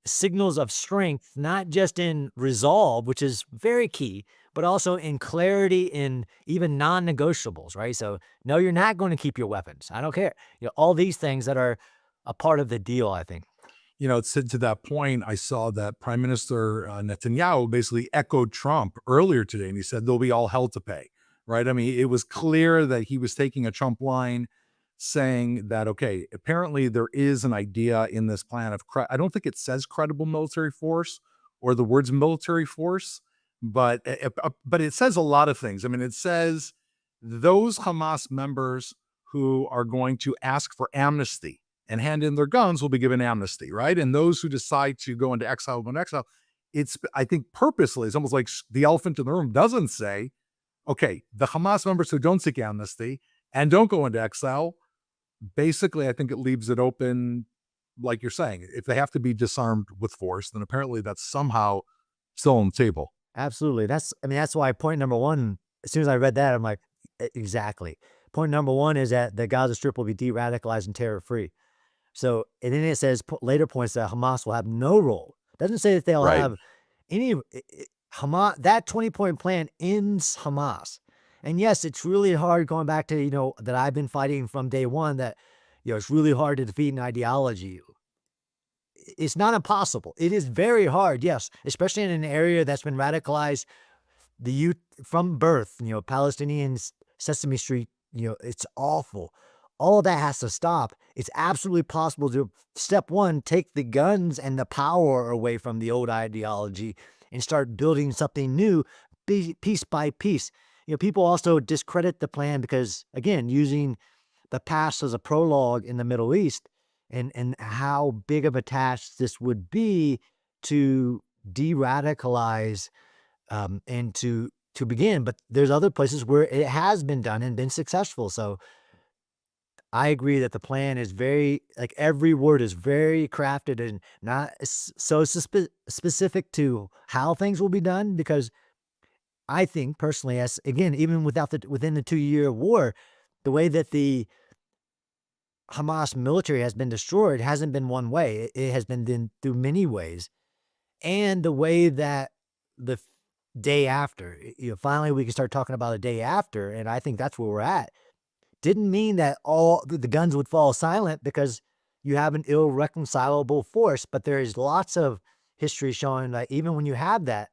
signals of strength, not just in resolve, which is very key, but also in clarity in even non-negotiables, right? So, no, you're not going to keep your weapons. I don't care. All these things that are a part of the deal, I think. To that point, I saw that Prime Minister Netanyahu basically echoed Trump earlier today, and he said there'll be all hell to pay, right? I mean, it was clear that he was taking a Trump line, saying that, okay, apparently there is an idea in this plan of, I don't think it says credible military force or the words military force, but it says a lot of things. I mean, it says those Hamas members who are going to ask for amnesty and hand in their guns will be given amnesty, right? And those who decide to go into exile, go into exile. It's, I think, purposely, it's almost like the elephant in the room doesn't say, okay, the Hamas members who don't seek amnesty and don't go into exile, basically, I think it leaves it open, like you're saying. If they have to be disarmed with force, then apparently that's somehow still on the table. Absolutely. That's why point number one, as soon as I read that, I'm like, exactly. Point number one is that the Gaza Strip will be de-radicalized and terror-free. So, and then it says later points that Hamas will have no role. Doesn't say that they'll have any. Hamas, that 20-point plan ends Hamas. And yes, it's really hard going back to, that I've been fighting from day one, that, it's really hard to defeat an ideology. It's not impossible. It is very hard, yes, especially in an area that's been radicalized, the youth from birth, Palestinians, Sesame Street, it's awful. All of that has to stop. It's absolutely possible to, step one, take the guns and the power away from the old ideology and start building something new piece by piece. People also discredit the plan because, again, using the past as a prologue in the Middle East and how big of a task this would be to de-radicalize and to begin. But there's other places where it has been done and been successful. So I agree that the plan is very, like, every word is very crafted and not so specific to how things will be done, because I think personally, as again, even within the 2-year war, the way that the Hamas military has been destroyed hasn't been one way. It has been through many ways. And the way that the day after, finally we can start talking about a day after, and I think that's where we're at, didn't mean that all the guns would fall silent because you have an irreconcilable force. But there is lots of history showing that even when you have that,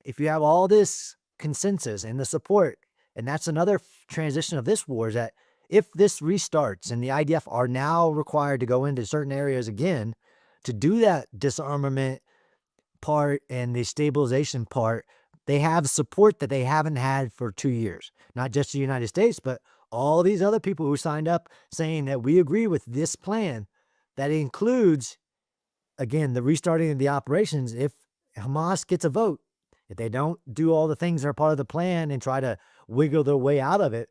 if you have all this consensus and the support, and that's another transition of this war, is that if this restarts and the IDF are now required to go into certain areas again to do that disarmament part and the stabilization part, they have support that they haven't had for 2 years. Not just the United States, but all these other people who signed up saying that we agree with this plan that includes, again, the restarting of the operations if Hamas gets a vote. If they don't do all the things that are part of the plan and try to wiggle their way out of it,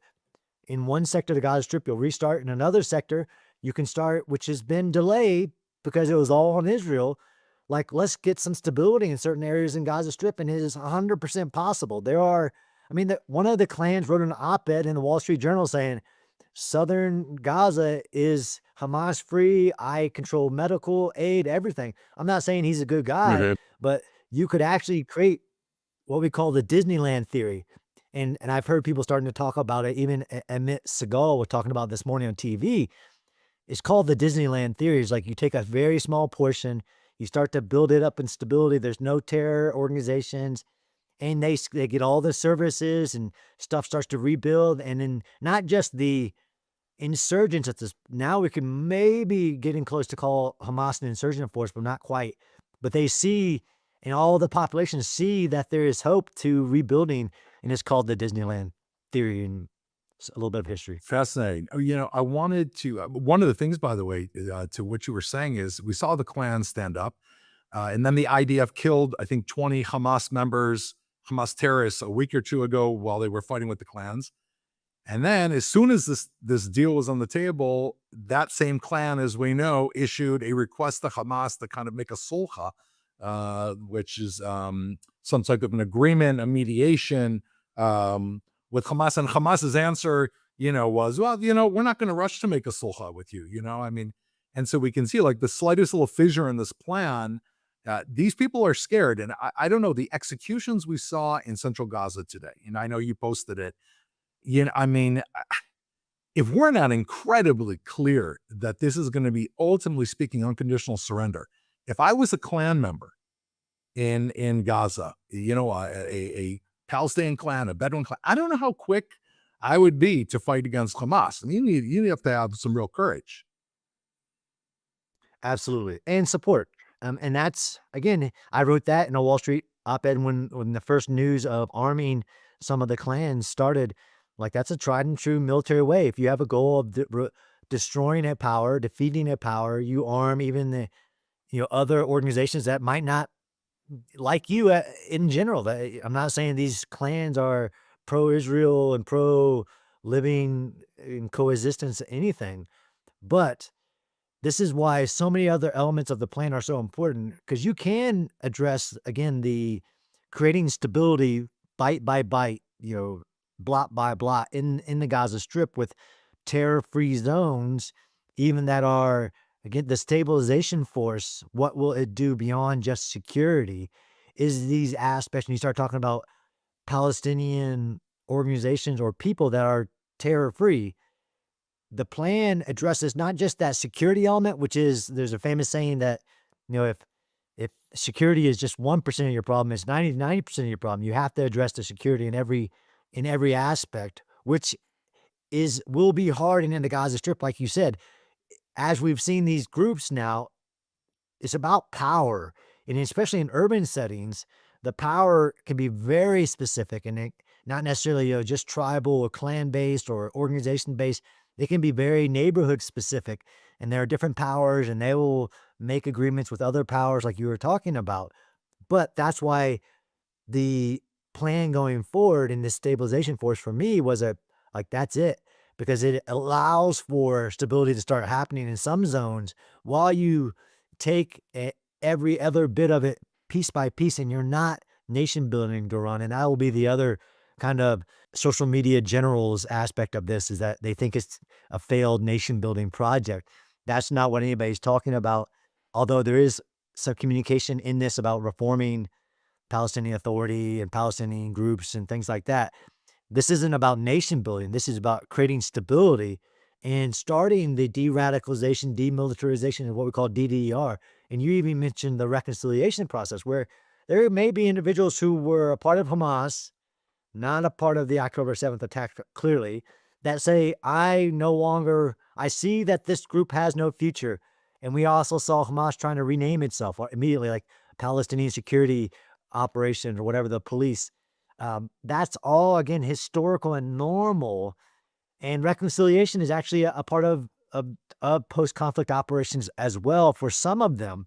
in one sector of the Gaza Strip, you'll restart. In another sector, you can start, which has been delayed because it was all on Israel. Like, let's get some stability in certain areas in Gaza Strip, and it is 100% possible. There are, one of the clans wrote an op-ed in the Wall Street Journal saying, Southern Gaza is Hamas free. I control medical aid, everything. I'm not saying he's a good guy, but you could actually create what we call the Disneyland theory. And I've heard people starting to talk about it. Even Amit Segal was talking about this morning on TV. It's called the Disneyland theory. It's like you take a very small portion, you start to build it up in stability. There's no terror organizations, and they get all the services and stuff starts to rebuild. And then not just the insurgents at this, now we can maybe getting close to call Hamas an insurgent force, but not quite. But they see, and all the populations see, that there is hope to rebuilding, and it's called the Disneyland theory. And a little bit of history. Fascinating. Oh, I wanted to, one of the things, by the way, to what you were saying is we saw the Klan stand up, and then the IDF killed, I think, 20 Hamas members, Hamas terrorists a week or two ago while they were fighting with the clans. And then as soon as this deal was on the table, that same clan, as we know, issued a request to Hamas to kind of make a sulha, which is some type of an agreement, a mediation with Hamas. And Hamas's answer, was, well, we're not going to rush to make a sulha with you, I mean, and so we can see like the slightest little fissure in this plan. These people are scared. And I don't know, the executions we saw in central Gaza today, and I know you posted it, I mean, if we're not incredibly clear that this is going to be, ultimately speaking, unconditional surrender, if I was a Klan member in Gaza, a Palestinian clan, a Bedouin clan, I don't know how quick I would be to fight against Hamas. I mean, you have to have some real courage. Absolutely. And support. And that's, again, I wrote that in a Wall Street op-ed when the first news of arming some of the clans started. Like, that's a tried and true military way. If you have a goal of destroying a power, defeating a power, you arm even the other organizations that might not like you in general. I'm not saying these clans are pro-Israel and pro-living in coexistence, anything, but this is why so many other elements of the plan are so important, because you can address, again, the creating stability bite by bite, blot by blot in the Gaza Strip with terror-free zones, even that are, again, the stabilization force. What will it do beyond just security is these aspects. And you start talking about Palestinian organizations or people that are terror-free. The plan addresses not just that security element, which is, there's a famous saying that, if security is just 1% of your problem, it's 90% of your problem. You have to address the security in every aspect, which will be hard in the Gaza Strip, like you said. As we've seen these groups now, it's about power, and especially in urban settings, the power can be very specific and not necessarily just tribal or clan-based or organization-based. They can be very neighborhood specific, and there are different powers, and they will make agreements with other powers like you were talking about. But that's why the plan going forward in this stabilization force for me was that's it, because it allows for stability to start happening in some zones while you take every other bit of it piece by piece, and you're not nation building, Doron. And that will be the other kind of social media generals aspect of this, is that they think it's a failed nation building project. That's not what anybody's talking about. Although there is some communication in this about reforming Palestinian Authority and Palestinian groups and things like that. This isn't about nation building. This is about creating stability and starting the de-radicalization, demilitarization of what we call DDR. And you even mentioned the reconciliation process, where there may be individuals who were a part of Hamas, not a part of the October 7th attack, clearly, that say, I see that this group has no future. And we also saw Hamas trying to rename itself immediately, like Palestinian Security Operation or whatever, the police. That's all, again, historical and normal. And reconciliation is actually a part of post-conflict operations as well for some of them.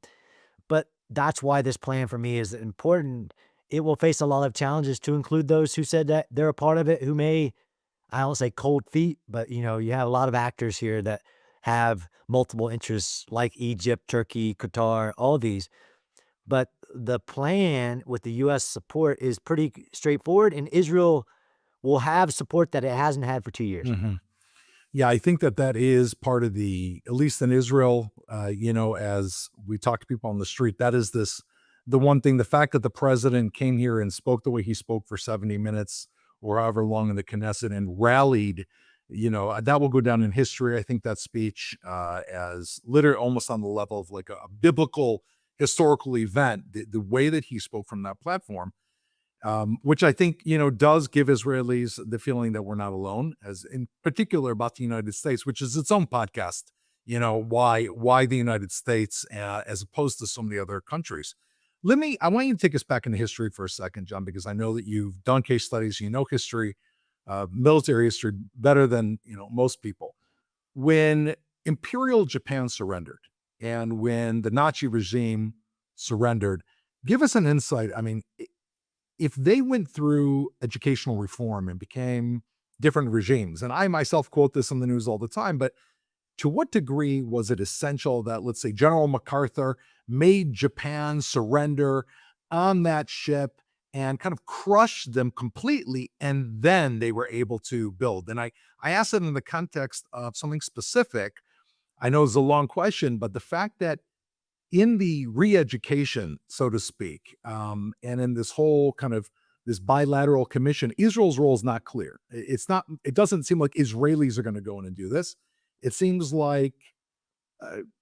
But that's why this plan for me is important. It will face a lot of challenges, to include those who said that they're a part of it, who may, I don't say cold feet, but you have a lot of actors here that have multiple interests, like Egypt, Turkey, Qatar, all these. But the plan with the U.S. support is pretty straightforward, and Israel will have support that it hasn't had for 2 years. Mm-hmm. Yeah, I think that is part of at least in Israel, as we talk to people on the street, that is the one thing, the fact that the president came here and spoke the way he spoke for 70 minutes or however long in the Knesset and rallied, that will go down in history. I think that speech as literally almost on the level of like a biblical historical event, the way that he spoke from that platform, which I think, does give Israelis the feeling that we're not alone, as in particular about the United States, which is its own podcast, why the United States as opposed to so many other countries. I want you to take us back into history for a second, John, because I know that you've done case studies, history. military history better than most people. When Imperial Japan surrendered and when the Nazi regime surrendered, give us an insight. I mean, if they went through educational reform and became different regimes, and I myself quote this in the news all the time, but to what degree was it essential that, let's say, General MacArthur made Japan surrender on that ship and kind of crushed them completely, and then they were able to build? And I asked it in the context of something specific. I know it's a long question, but the fact that in the re-education, so to speak, and in this whole kind of this bilateral commission, Israel's role is not clear. It's not. It doesn't seem like Israelis are going to go in and do this. It seems like,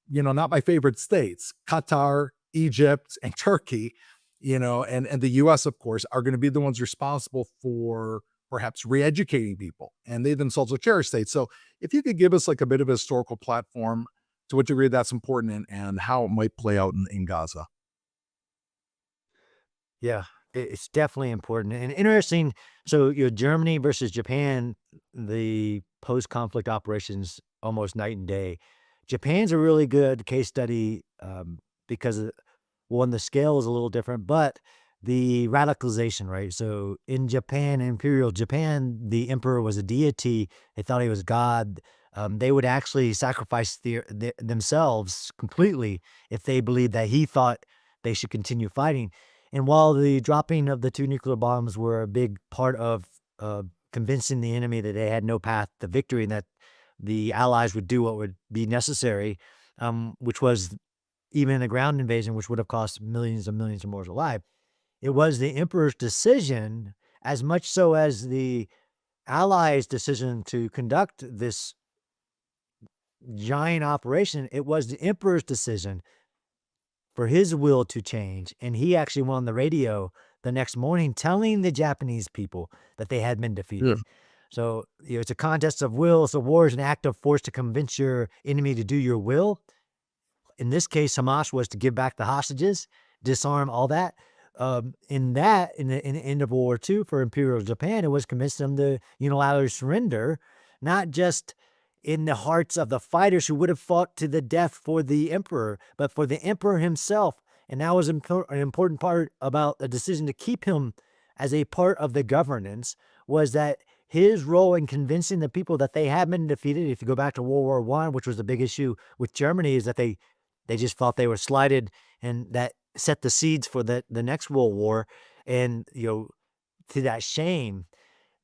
not my favorite states, Qatar, Egypt, and Turkey, and the U.S., of course, are going to be the ones responsible for perhaps re-educating people, and they themselves are terror states. So if you could give us like a bit of a historical platform, to what degree that's important and how it might play out in Gaza. Yeah, it's definitely important and interesting. So, Germany versus Japan, the post-conflict operations, almost night and day. Japan's a really good case study because, one, the scale is a little different, but the radicalization, right? So in Japan, Imperial Japan, the emperor was a deity. They thought he was God. They would actually sacrifice themselves completely if they believed that he thought they should continue fighting. And while the dropping of the 2 nuclear bombs were a big part of convincing the enemy that they had no path to victory and that the Allies would do what would be necessary, which was even a ground invasion, which would have cost millions and millions of more alive, it was the emperor's decision, as much so as the Allies' decision to conduct this giant operation. It was the emperor's decision for his will to change. And he actually went on the radio the next morning telling the Japanese people that they had been defeated. So it's a contest of will. So war is an act of force to convince your enemy to do your will. In this case, Hamas was to give back the hostages, disarm all that. In the end of World War II for Imperial Japan, it was convince them to unilaterally surrender, not just in the hearts of the fighters who would have fought to the death for the emperor, but for the emperor himself. And that was an important part about the decision to keep him as a part of the governance, was that his role in convincing the people that they had been defeated. If you go back to World War I, which was the big issue with Germany, is that they just thought they were slighted, and that set the seeds for the next World War, and to that shame.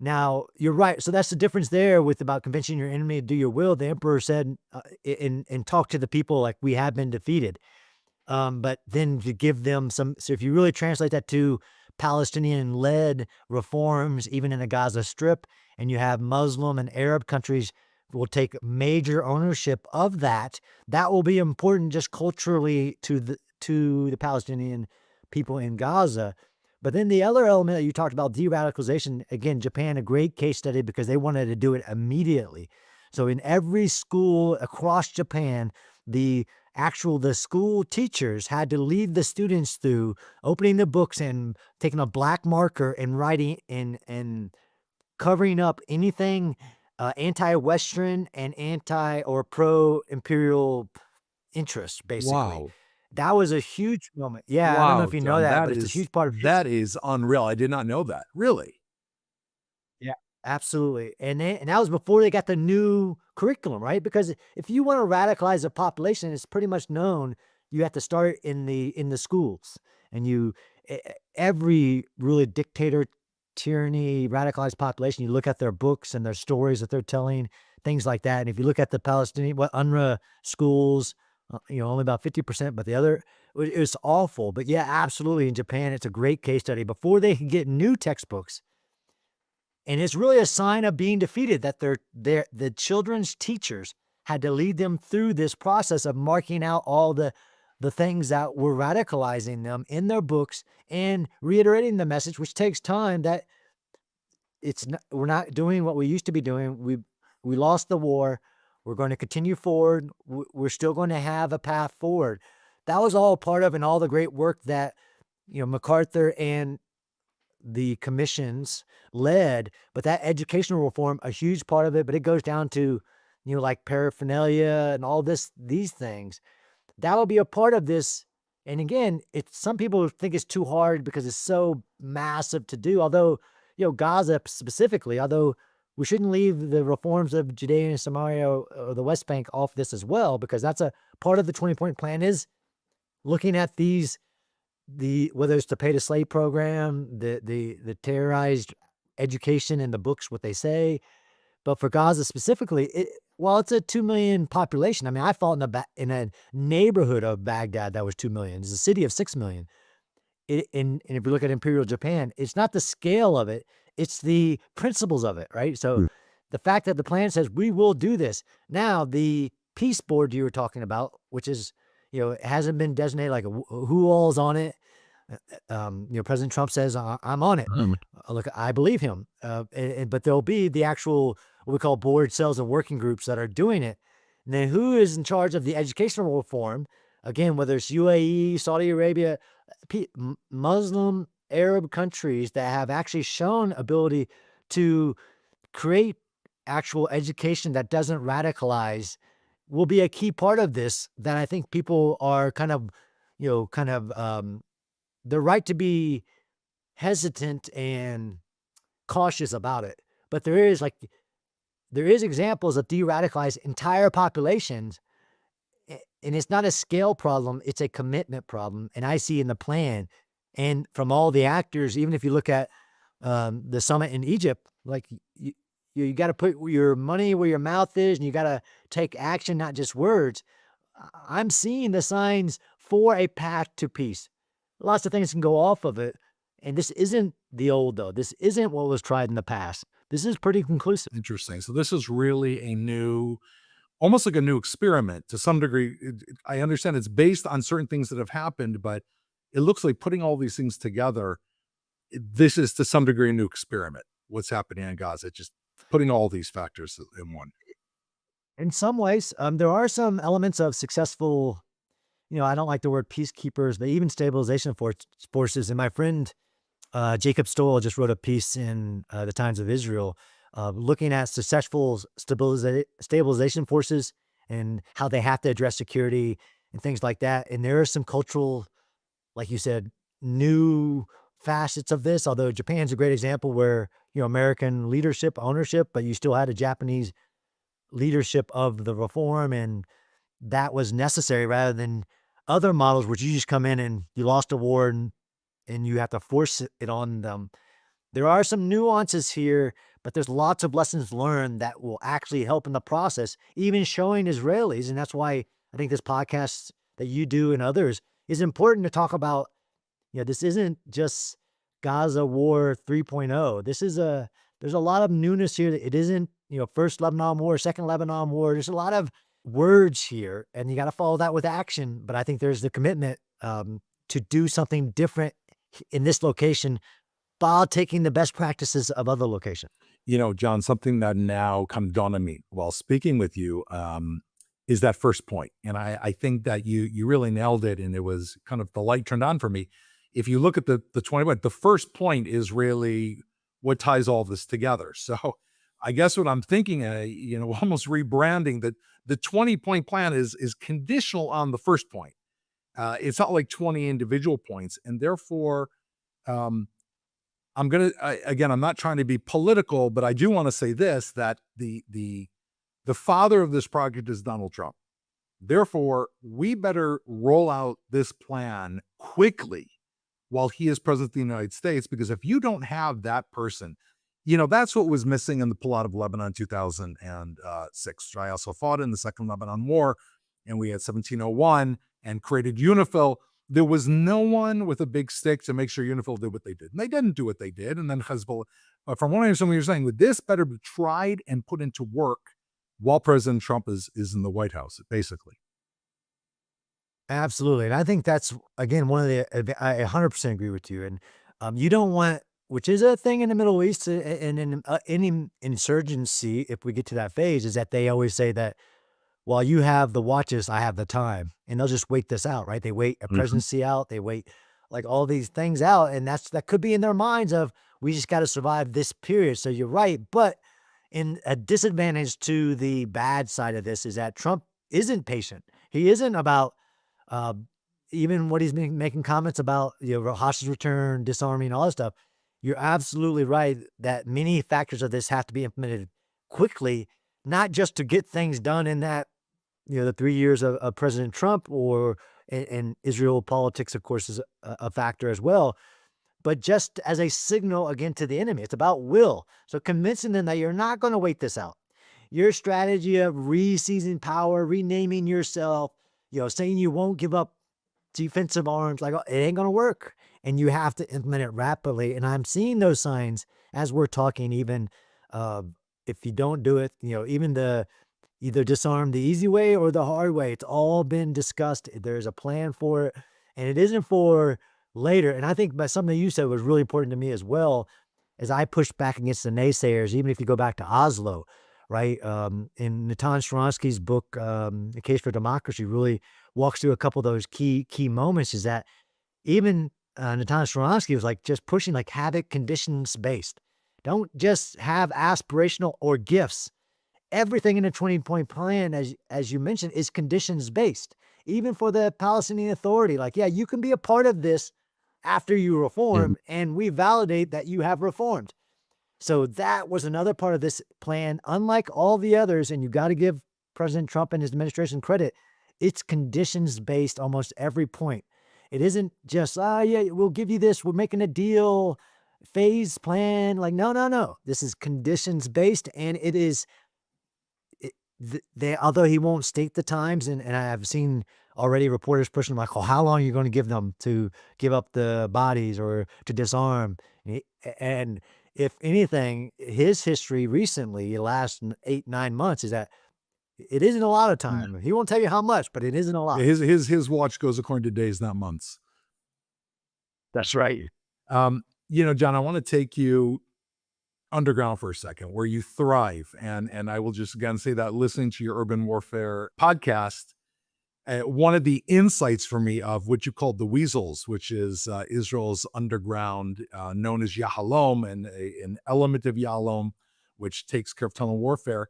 Now, you're right. So that's the difference there with about convincing your enemy to do your will. The emperor said and talked to the people like, we have been defeated. But then to give them some, so if you really translate that to Palestinian-led reforms, even in the Gaza Strip, and you have Muslim and Arab countries will take major ownership of that, that will be important just culturally to the Palestinian people in Gaza. But then the other element that you talked about, de-radicalization, again, Japan, a great case study because they wanted to do it immediately. So in every school across Japan, the school teachers had to lead the students through opening the books and taking a black marker and writing and covering up anything anti-Western and or pro-imperial interests, basically. Wow. That was a huge moment. Yeah, I don't know if you know John, that, but it's a huge part of history. that is unreal. I did not know that. Really? Yeah, absolutely. And that was before they got the new curriculum, right? Because if you want to radicalize a population, it's pretty much known you have to start in the schools. And every really dictator, tyranny, radicalized population, you look at their books and their stories that they're telling, things like that. And if you look at the Palestinian, UNRWA schools, only about 50%, but the other, it was awful. But yeah, absolutely. In Japan, it's a great case study. Before they can get new textbooks, and it's really a sign of being defeated that the children's teachers had to lead them through this process of marking out all the things that were radicalizing them in their books and reiterating the message, which takes time, that we're not doing what we used to be doing. We lost the war. We're going to continue forward. We're still going to have a path forward. That was all part of and all the great work that MacArthur and the commissions led, but that educational reform, a huge part of it, but it goes down to, like paraphernalia and all these things. That'll be a part of this. And again, some people think it's too hard because it's so massive to do. Although, Gaza specifically, although we shouldn't leave the reforms of Judea and Samaria or the West Bank off this as well, because that's a part of the 20-point plan is looking at whether it's the pay to slave program, the terrorized education in the books, what they say. But for Gaza specifically, while it's a 2 million population, I mean, I fought in a neighborhood of Baghdad that was 2 million. It's a city of 6 million. And if you look at Imperial Japan, it's not the scale of it, it's the principles of it, right? So the fact that the plan says we will do this. Now, the peace board you were talking about, which is, it hasn't been designated like who all's on it. President Trump says, I'm on it. Look, I believe him. But there'll be the actual, what we call board cells and working groups that are doing it. And then who is in charge of the educational reform? Again, whether it's UAE, Saudi Arabia, Muslim, Arab countries that have actually shown ability to create actual education that doesn't radicalize will be a key part of this that I think people are they're right to be hesitant and cautious about it. But there is examples of de-radicalized entire populations, and it's not a scale problem, it's a commitment problem. And I see in the plan and from all the actors, even if you look at the summit in Egypt, like you got to put your money where your mouth is, and you got to take action, not just words. I'm seeing the signs for a path to peace. Lots of things can go off of it. And this isn't the old, though. This isn't what was tried in the past. This is pretty conclusive. Interesting. So this is really almost like a new experiment to some degree. I understand it's based on certain things that have happened, but it looks like putting all these things together, this is to some degree a new experiment. What's happening in Gaza, just putting all these factors in one. In some ways, there are some elements of successful, I don't like the word peacekeepers, but even stabilization forces. And my friend Jacob Stoll just wrote a piece in the Times of Israel looking at successful stabilization forces and how they have to address security and things like that. And there are some cultural, like you said, new facets of this, although Japan's a great example where, American leadership, ownership, but you still had a Japanese leadership of the reform, and that was necessary rather than other models where you just come in and you lost a war and you have to force it on them. There are some nuances here, but there's lots of lessons learned that will actually help in the process, even showing Israelis. And that's why I think this podcast that you do and others is important to talk about. This isn't just Gaza War 3.0. There's a lot of newness here. It isn't, first Lebanon War, second Lebanon War. There's a lot of words here, and you got to follow that with action. But I think there's the commitment to do something different in this location while taking the best practices of other locations. John, something that now kind of dawned on me while speaking with you is that first point. And I think that you really nailed it, and it was kind of the light turned on for me. If you look at the 20, the first point is really what ties all this together. So I guess what I'm thinking, almost rebranding that the 20-point plan is conditional on the first point. It's not like 20 individual points. And therefore, I'm not trying to be political, but I do want to say this, that the father of this project is Donald Trump. Therefore, we better roll out this plan quickly while he is president of the United States, because if you don't have that person, that's what was missing in the pullout of Lebanon in 2006. I also fought in the Second Lebanon War, and we had 1701 and created UNIFIL. There was no one with a big stick to make sure UNIFIL did what they did. And they didn't do what they did. And then Hezbollah, from what I understand what you're saying, this better be tried and put into work while President Trump is in the White House, basically. Absolutely. And I think that's, again, I 100% agree with you. And you don't want, which is a thing in the Middle East and in any insurgency, if we get to that phase, is that they always say that while you have the watches, I have the time. And they'll just wait this out, right? They wait a presidency out. They wait like all these things out, and that could be in their minds of we just got to survive this period. So you're right, but in a disadvantage to the bad side of this is that Trump isn't patient. He isn't about uh, even what he's been making comments about, hostage return, disarming, all that stuff. You're absolutely right that many factors of this have to be implemented quickly, not just to get things done in that, the 3 years of President Trump and Israel politics, of course, is a factor as well, but just as a signal again to the enemy. It's about will. So convincing them that you're not going to wait this out. Your strategy of re-seizing power, renaming yourself, saying you won't give up defensive arms, like it ain't going to work. And you have to implement it rapidly. And I'm seeing those signs as we're talking, even if you don't do it, even either disarm the easy way or the hard way. It's all been discussed. There's a plan for it. And it isn't for later. And I think by something you said was really important to me as well, as I pushed back against the naysayers, even if you go back to Oslo, right? In Natan Sharansky's book, The Case for Democracy, really walks through a couple of those key moments, is that even Natan Sharansky was like just pushing like have it conditions based. Don't just have aspirational or gifts. Everything in a 20-point plan, as you mentioned, is conditions based. Even for the Palestinian Authority, like, yeah, you can be a part of this after you reform, and we validate that you have reformed. So that was another part of this plan, unlike all the others, and you got to give President Trump and his administration credit. It's conditions based almost every point. It isn't just, yeah, we'll give you this, we're making a deal, phase plan. Like, no. This is conditions based, and it is, although he won't state the times, and I've seen already reporters pushing like, oh, how long are you going to give them to give up the bodies or to disarm? And if anything, his history recently, the last 8-9 months, is that it isn't a lot of time. He won't tell you how much, but it isn't a lot. His watch goes according to days, not months. That's right. John, I want to take you underground for a second, where you thrive. And I will just again say that listening to your urban warfare podcast, one of the insights for me of what you called the weasels, which is Israel's underground, known as Yahalom, and an element of Yahalom, which takes care of tunnel warfare.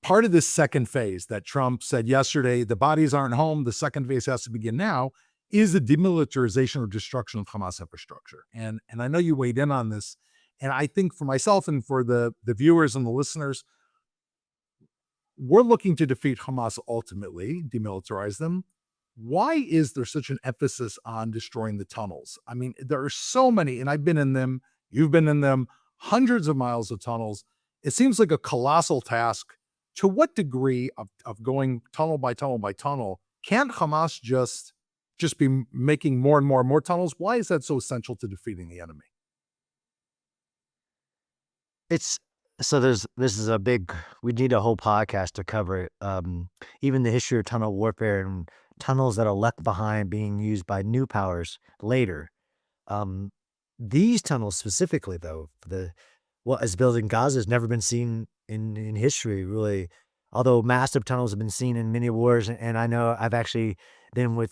Part of this second phase that Trump said yesterday, the bodies aren't home, the second phase has to begin now, is the demilitarization or destruction of Hamas infrastructure. And I know you weighed in on this. And I think for myself and for the viewers and the listeners, we're looking to defeat Hamas ultimately, demilitarize them. Why is there such an emphasis on destroying the tunnels? I mean, there are so many, and I've been in them, you've been in them, hundreds of miles of tunnels. It seems like a colossal task. To what degree of going tunnel by tunnel by tunnel, can't Hamas just be making more and more tunnels? Why is that so essential to defeating the enemy? This is a big, we need a whole podcast to cover it. Even the history of tunnel warfare and tunnels that are left behind being used by new powers later. These tunnels specifically, though, what is built in Gaza has never been seen in history, really. Although massive tunnels have been seen in many wars, and I know I've actually been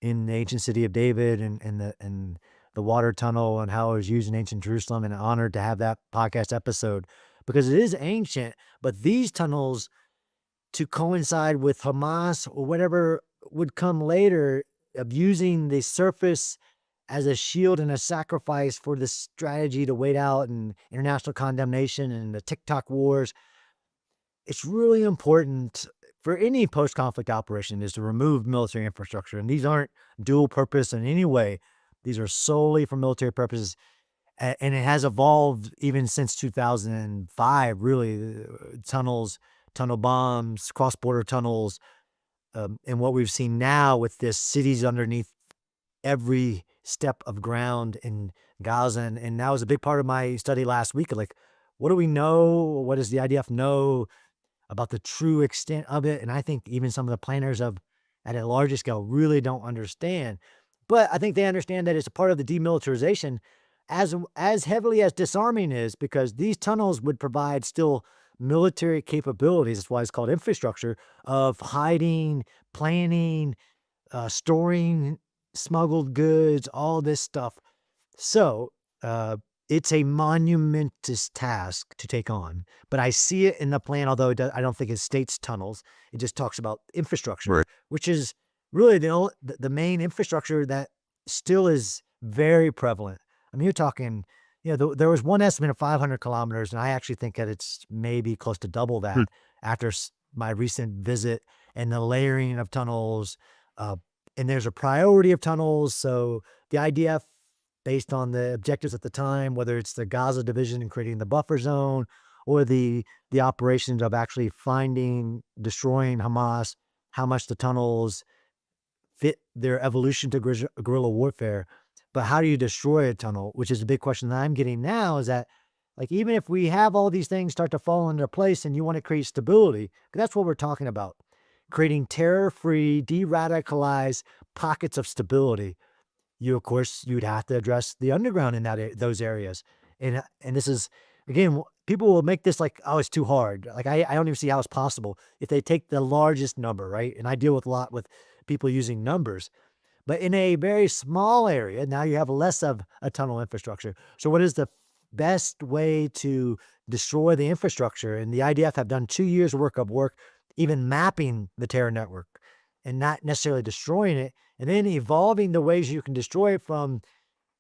in the ancient city of David and the water tunnel and how it was used in ancient Jerusalem, and honored to have that podcast episode because it is ancient. But these tunnels, to coincide with Hamas or whatever would come later, of using the surface as a shield and a sacrifice for the strategy to wait out and international condemnation and the TikTok wars. It's really important for any post-conflict operation is to remove military infrastructure. And these aren't dual purpose in any way. These are solely for military purposes. And it has evolved even since 2005, really. Tunnels, tunnel bombs, cross-border tunnels. And what we've seen now with this cities underneath every step of ground in Gaza. And that was a big part of my study last week. Like, what do we know? What does the IDF know about the true extent of it? And I think even some of the planners at a larger scale really don't understand. But I think they understand that it's a part of the demilitarization as heavily as disarming is, because these tunnels would provide still military capabilities. That's why it's called infrastructure, of hiding, planning, storing smuggled goods, all this stuff. So it's a monumentous task to take on. But I see it in the plan, although I don't think it states tunnels. It just talks about infrastructure, which is really the main infrastructure that still is very prevalent. I mean, you're talking, there was one estimate of 500 kilometers, and I actually think that it's maybe close to double that after my recent visit, and the layering of tunnels. And there's a priority of tunnels. So the IDF, based on the objectives at the time, whether it's the Gaza division and creating the buffer zone, or the operations of actually finding, destroying Hamas, how much the tunnels fit their evolution to guerrilla warfare. But how do you destroy a tunnel? Which is the big question that I'm getting now, is that, like, even if we have all these things start to fall into place and you want to create stability, 'cause that's what we're talking about, creating terror-free, de-radicalized pockets of stability, of course, you'd have to address the underground in those areas. And this is, again, people will make this like, oh, it's too hard. Like, I don't even see how it's possible if they take the largest number, right? And I deal with a lot with people using numbers. But in a very small area, now you have less of a tunnel infrastructure. So what is the best way to destroy the infrastructure? And the IDF have done 2 years worth of work, even mapping the terror network and not necessarily destroying it, and then evolving the ways you can destroy it from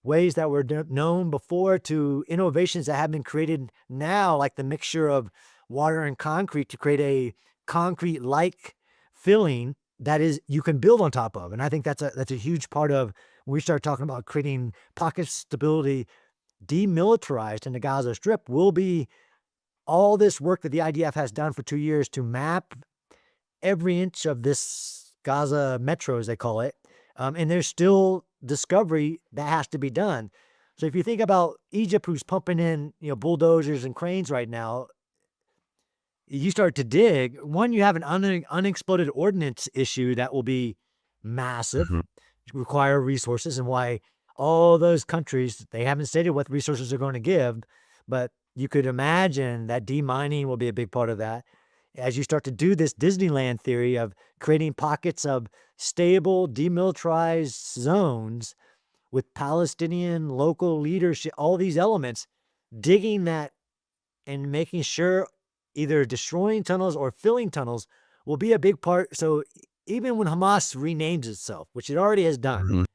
ways that were known before to innovations that have been created now, like the mixture of water and concrete to create a concrete-like filling that is you can build on top of. And I think that's a huge part of when we start talking about creating pockets of stability, demilitarized in the Gaza Strip, will be all this work that the IDF has done for 2 years to map every inch of this Gaza metro, as they call it. And there's still discovery that has to be done. So if you think about Egypt, who's pumping in, bulldozers and cranes right now, you start to dig. One, you have an unexploded ordnance issue that will be massive, require resources, and why all those countries, they haven't stated what resources they're going to give, but you could imagine that demining will be a big part of that. As you start to do this Disneyland theory of creating pockets of stable, demilitarized zones with Palestinian local leadership, all these elements, digging that and making sure either destroying tunnels or filling tunnels will be a big part. So even when Hamas renames itself, which it already has done,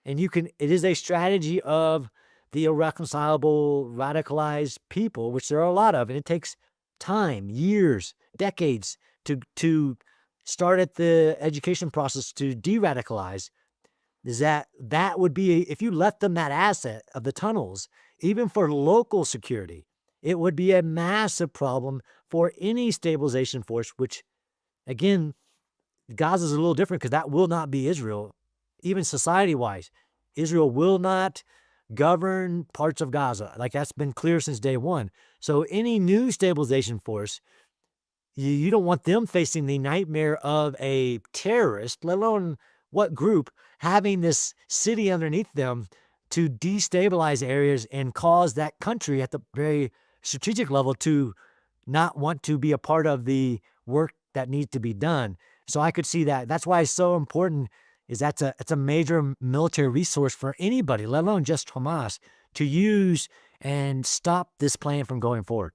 and it is a strategy of the irreconcilable, radicalized people, which there are a lot of, and it takes time, years, decades to start at the education process to de-radicalize, is that would be, if you left them that asset of the tunnels, even for local security, it would be a massive problem for any stabilization force, which, again, Gaza is a little different because that will not be Israel. Even society-wise, Israel will not govern parts of Gaza. Like, that's been clear since day one. So any new stabilization force, you don't want them facing the nightmare of a terrorist, let alone what group, having this city underneath them to destabilize areas and cause that country at the very strategic level to not want to be a part of the work that needs to be done. So I could see that. That's why it's so important, is it's a major military resource for anybody, let alone just Hamas, to use and stop this plan from going forward.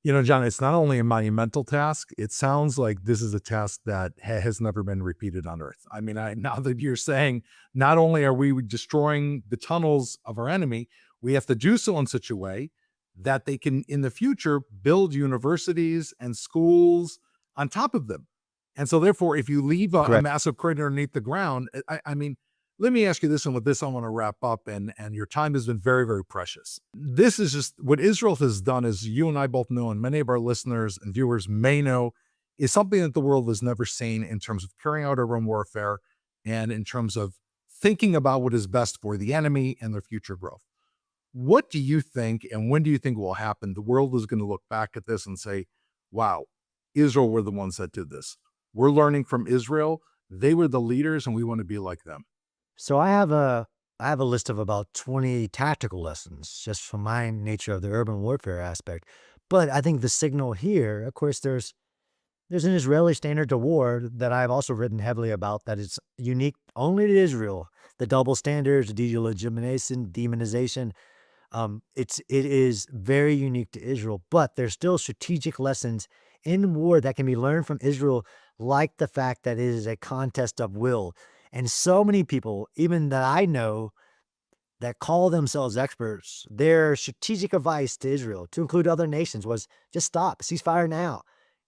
John, it's not only a monumental task, it sounds like this is a task that has never been repeated on Earth. I mean, now that you're saying not only are we destroying the tunnels of our enemy, we have to do so in such a way that they can, in the future, build universities and schools on top of them. And so therefore, if you leave a massive crater underneath the ground, I mean, let me ask you this, and with this, I want to wrap up, and your time has been very, very precious. This is just what Israel has done, as you and I both know, and many of our listeners and viewers may know, is something that the world has never seen in terms of carrying out our own warfare and in terms of thinking about what is best for the enemy and their future growth. What do you think, and when do you think will happen? The world is going to look back at this and say, wow, Israel were the ones that did this. We're learning from Israel. They were the leaders, and we want to be like them. So I have a list of about 20 tactical lessons just from my nature of the urban warfare aspect. But I think the signal here, of course, there's There's an Israeli standard to war that I've also written heavily about that is unique only to Israel. The double standards, delegitimation, demonization. It is very unique to Israel, but there's still strategic lessons in war that can be learned from Israel, like the fact that it is a contest of will. And so many people, even that I know, that call themselves experts, their strategic advice to Israel, to include other nations, was just stop, ceasefire now.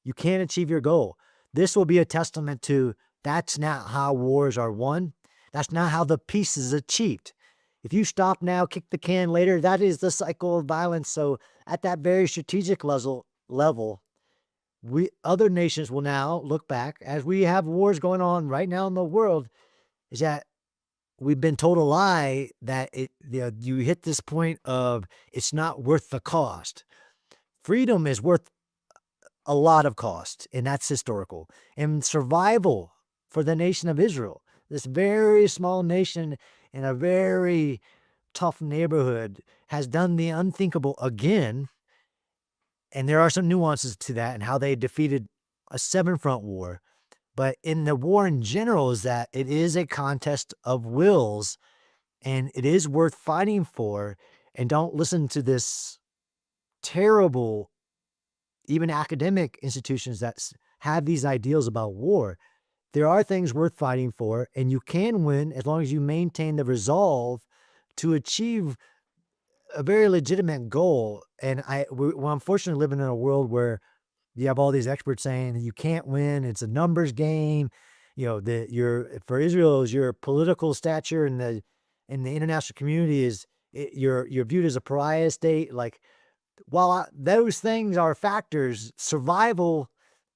You can't achieve your goal. This will be a testament to that's not how wars are won. That's not how the peace is achieved. If you stop now, kick the can later, that is the cycle of violence. So at that very strategic level, other nations will now look back, as we have wars going on right now in the world, is that we've been told a lie that you hit this point of it's not worth the cost. Freedom is worth a lot of cost, and that's historical. And survival for the nation of Israel, this very small nation in a very tough neighborhood, has done the unthinkable again. And there are some nuances to that and how they defeated a seven-front war. But in the war in general is that it is a contest of wills, and it is worth fighting for. And don't listen to this terrible, even academic institutions that have these ideals about war. There are things worth fighting for, and you can win as long as you maintain the resolve to achieve a very legitimate goal. And we're unfortunately living in a world where you have all these experts saying that you can't win. It's a numbers game. For Israel, your political stature in the international community you're viewed as a pariah state. Like, while those things are factors, survival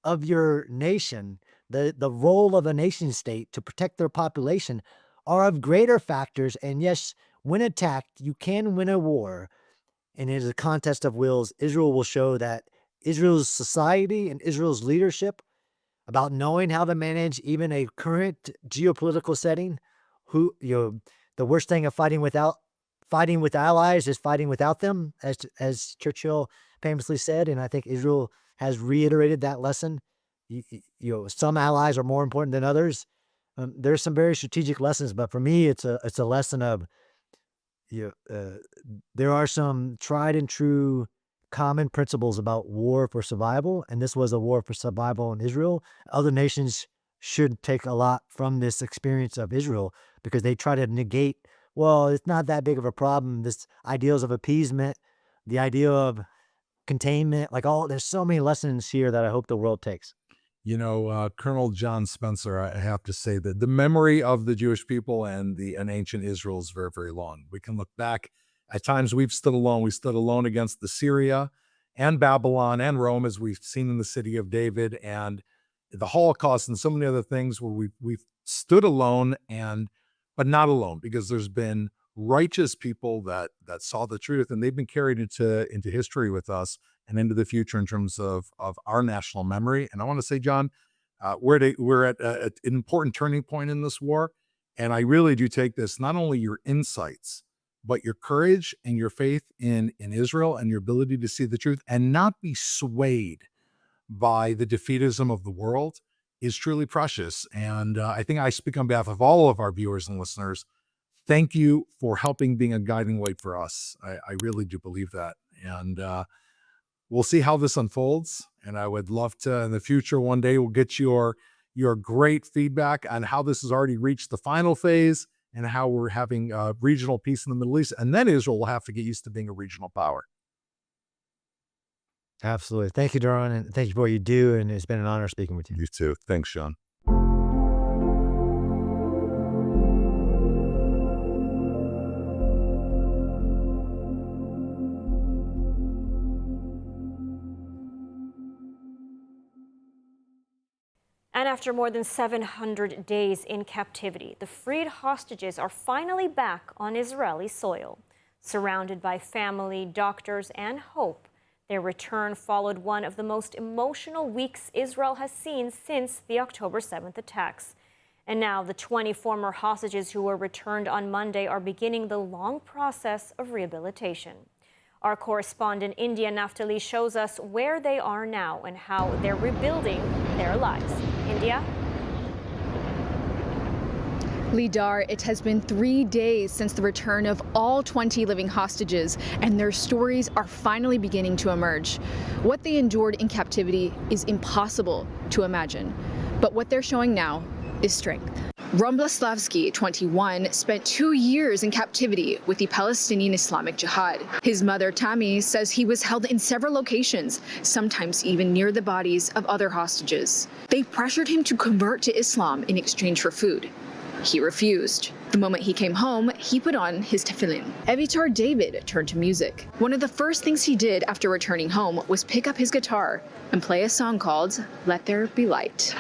of your nation, the role of a nation state to protect their population are of greater factors. And yes, when attacked, you can win a war. And it is a contest of wills. Israel will show that Israel's society and Israel's leadership about knowing how to manage even a current geopolitical setting. The worst thing of fighting with allies is fighting without them, as Churchill famously said. And I think Israel has reiterated that lesson. Some allies are more important than others. There's some very strategic lessons, but for me, it's a lesson of there are some tried and true common principles about war for survival, and this was a war for survival in Israel. Other nations should take a lot from this experience of Israel because they try to negate, well, it's not that big of a problem. This ideals of appeasement, the idea of containment, there's so many lessons here that I hope the world takes. Colonel John Spencer, I have to say that the memory of the Jewish people and ancient Israel is very, very long. We can look back. At times we've stood alone. We stood alone against Assyria and Babylon and Rome, as we've seen in the city of David, and the Holocaust and so many other things where we've stood alone, but not alone, because there's been righteous people that saw the truth, and they've been carried into history with us and into the future in terms of our national memory. And I want to say, John, we're at an important turning point in this war. And I really do take this, not only your insights, but your courage and your faith in Israel and your ability to see the truth and not be swayed by the defeatism of the world is truly precious. And I think I speak on behalf of all of our viewers and listeners. Thank you for helping being a guiding light for us. I really do believe that. And we'll see how this unfolds. And I would love to, in the future, one day, we'll get your great feedback on how this has already reached the final phase and how we're having regional peace in the Middle East. And then Israel will have to get used to being a regional power. Absolutely. Thank you, Doron, and thank you for what you do. And it's been an honor speaking with you. You too. Thanks, Sean. And after more than 700 days in captivity, the freed hostages are finally back on Israeli soil. Surrounded by family, doctors, and hope, their return followed one of the most emotional weeks Israel has seen since the October 7th attacks. And now the 20 former hostages who were returned on Monday are beginning the long process of rehabilitation. Our correspondent India Naftali shows us where they are now and how they're rebuilding their lives. India? Lidar, it has been 3 days since the return of all 20 living hostages, and their stories are finally beginning to emerge. What they endured in captivity is impossible to imagine, but what they're showing now is strength. Romblaslavsky, 21, spent 2 years in captivity with the Palestinian Islamic Jihad. His mother, Tami, says he was held in several locations, sometimes even near the bodies of other hostages. They pressured him to convert to Islam in exchange for food. He refused. The moment he came home, he put on his tefillin. Evitar David turned to music. One of the first things he did after returning home was pick up his guitar and play a song called Let There Be Light.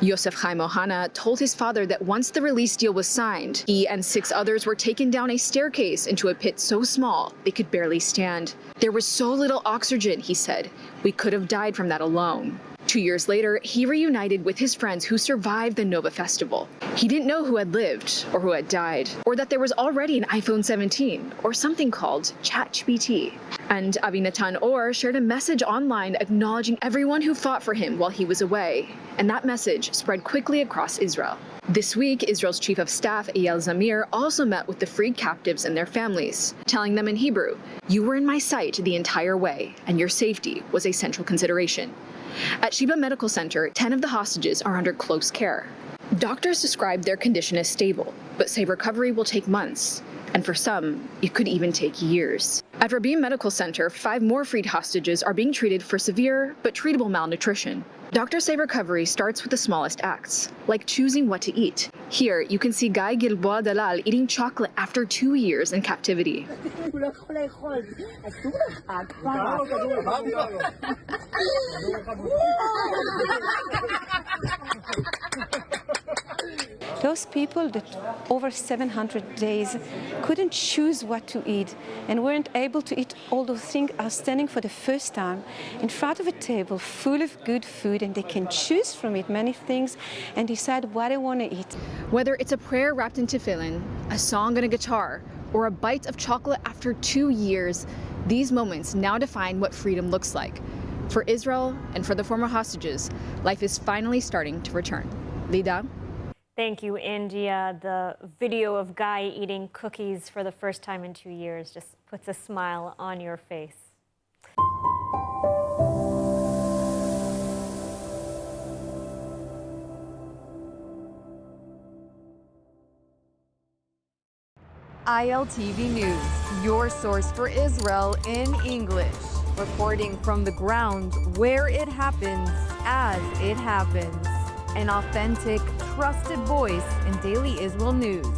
Yosef Chaim Ohana told his father that once the release deal was signed, he and 6 others were taken down a staircase into a pit so small they could barely stand. There was so little oxygen, he said. We could have died from that alone. 2 years later, he reunited with his friends who survived the Nova Festival. He didn't know who had lived or who had died, or that there was already an iPhone 17 or something called ChatGPT. And Avinatan Or shared a message online acknowledging everyone who fought for him while he was away. And that message spread quickly across Israel. This week, Israel's chief of staff, Eyal Zamir, also met with the freed captives and their families, telling them in Hebrew, "You were in my sight the entire way, and your safety was a central consideration." At Sheba Medical Center, 10 of the hostages are under close care. Doctors describe their condition as stable, but say recovery will take months, and for some, it could even take years. At Rabin Medical Center, 5 more freed hostages are being treated for severe but treatable malnutrition. Doctors say recovery starts with the smallest acts, like choosing what to eat. Here, you can see Guy Gilboa Dalal eating chocolate after 2 years in captivity. Those people that over 700 days couldn't choose what to eat and weren't able to eat all those things are standing for the first time in front of a table full of good food, and they can choose from it many things and decide what they want to eat. Whether it's a prayer wrapped in tefillin, a song on a guitar, or a bite of chocolate after 2 years, these moments now define what freedom looks like. For Israel and for the former hostages, life is finally starting to return. Lida? Thank you, India. The video of Guy eating cookies for the first time in 2 years just puts a smile on your face. ILTV News, your source for Israel in English. Reporting from the ground where it happens, as it happens. An authentic, trusted voice in daily Israel news.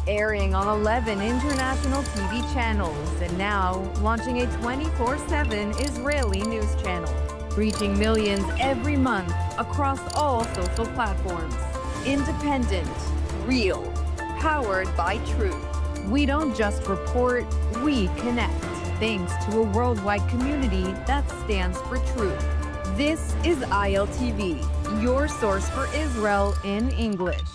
Airing on 11 international TV channels and now launching a 24/7 Israeli news channel. Reaching millions every month across all social platforms. Independent, real, powered by truth. We don't just report, we connect. Thanks to a worldwide community that stands for truth. This is ILTV, your source for Israel in English.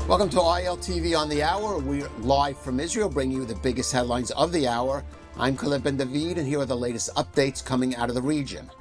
Welcome to ILTV on the Hour. We're live from Israel, bringing you the biggest headlines of the hour. I'm Khaled Ben David, and here are the latest updates coming out of the region.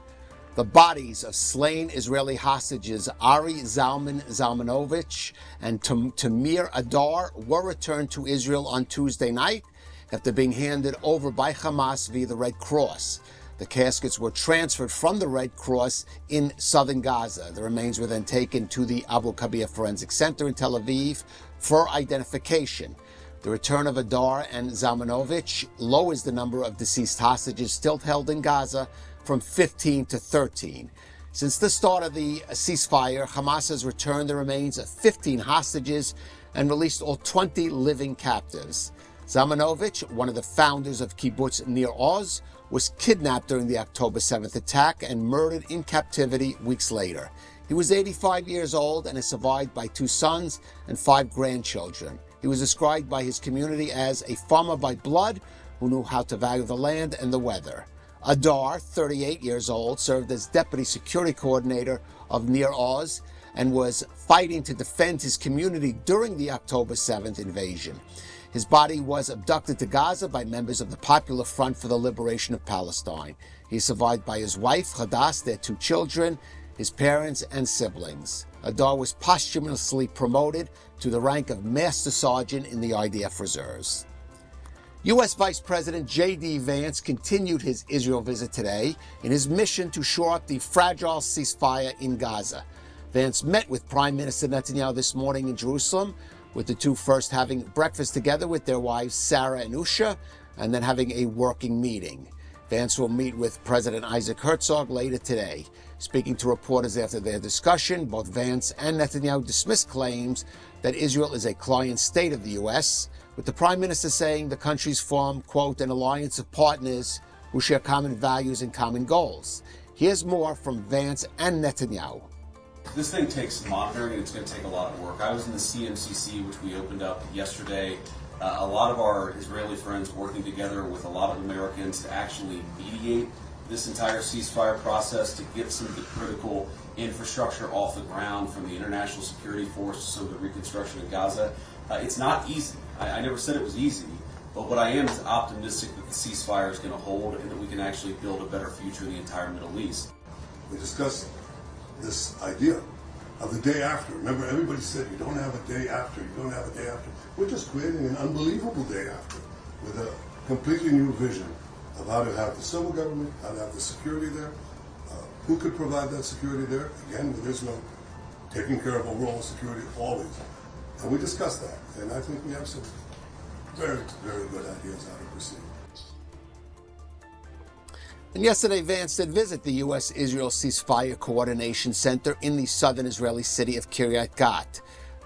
The bodies of slain Israeli hostages Ari Zalmanovich and Tamir Adar were returned to Israel on Tuesday night after being handed over by Hamas via the Red Cross. The caskets were transferred from the Red Cross in southern Gaza. The remains were then taken to the Abu Kabir Forensic Center in Tel Aviv for identification. The return of Adar and Zalmanovich lowers the number of deceased hostages still held in Gaza from 15 to 13. Since the start of the ceasefire, Hamas has returned the remains of 15 hostages and released all 20 living captives. Zalmanovich, one of the founders of Kibbutz Nir Oz, was kidnapped during the October 7th attack and murdered in captivity weeks later. He was 85 years old and is survived by 2 sons and 5 grandchildren. He was described by his community as a farmer by blood who knew how to value the land and the weather. Adar, 38 years old, served as Deputy Security Coordinator of Nir Oz and was fighting to defend his community during the October 7th invasion. His body was abducted to Gaza by members of the Popular Front for the Liberation of Palestine. He is survived by his wife, Hadass, their 2 children, his parents, and siblings. Adar was posthumously promoted to the rank of Master Sergeant in the IDF Reserves. U.S. Vice President J.D. Vance continued his Israel visit today in his mission to shore up the fragile ceasefire in Gaza. Vance met with Prime Minister Netanyahu this morning in Jerusalem, with the 2 first having breakfast together with their wives Sarah and Usha, and then having a working meeting. Vance will meet with President Isaac Herzog later today. Speaking to reporters after their discussion, both Vance and Netanyahu dismissed claims that Israel is a client state of the U.S., with the Prime Minister saying the countries form, quote, an alliance of partners who share common values and common goals. Here's more from Vance and Netanyahu. This thing takes monitoring, and it's going to take a lot of work. I was in the CMCC, which we opened up yesterday. A lot of our Israeli friends working together with a lot of Americans to actually mediate this entire ceasefire process, to get some of the critical infrastructure off the ground, from the international security force to some of the reconstruction of Gaza. It's not easy. I never said it was easy, but what I am is optimistic that the ceasefire is going to hold and that we can actually build a better future in the entire Middle East. We discussed this idea of the day after. Remember, everybody said you don't have a day after, you don't have a day after. We're just creating an unbelievable day after with a completely new vision of how to have the civil government, how to have the security there, who could provide that security there. Again, there is no taking care of overall security always. And we discussed that, and I think we have some very, very good ideas how to proceed. And yesterday, Vance did visit the U.S.-Israel Ceasefire Coordination Center in the southern Israeli city of Kiryat Gat.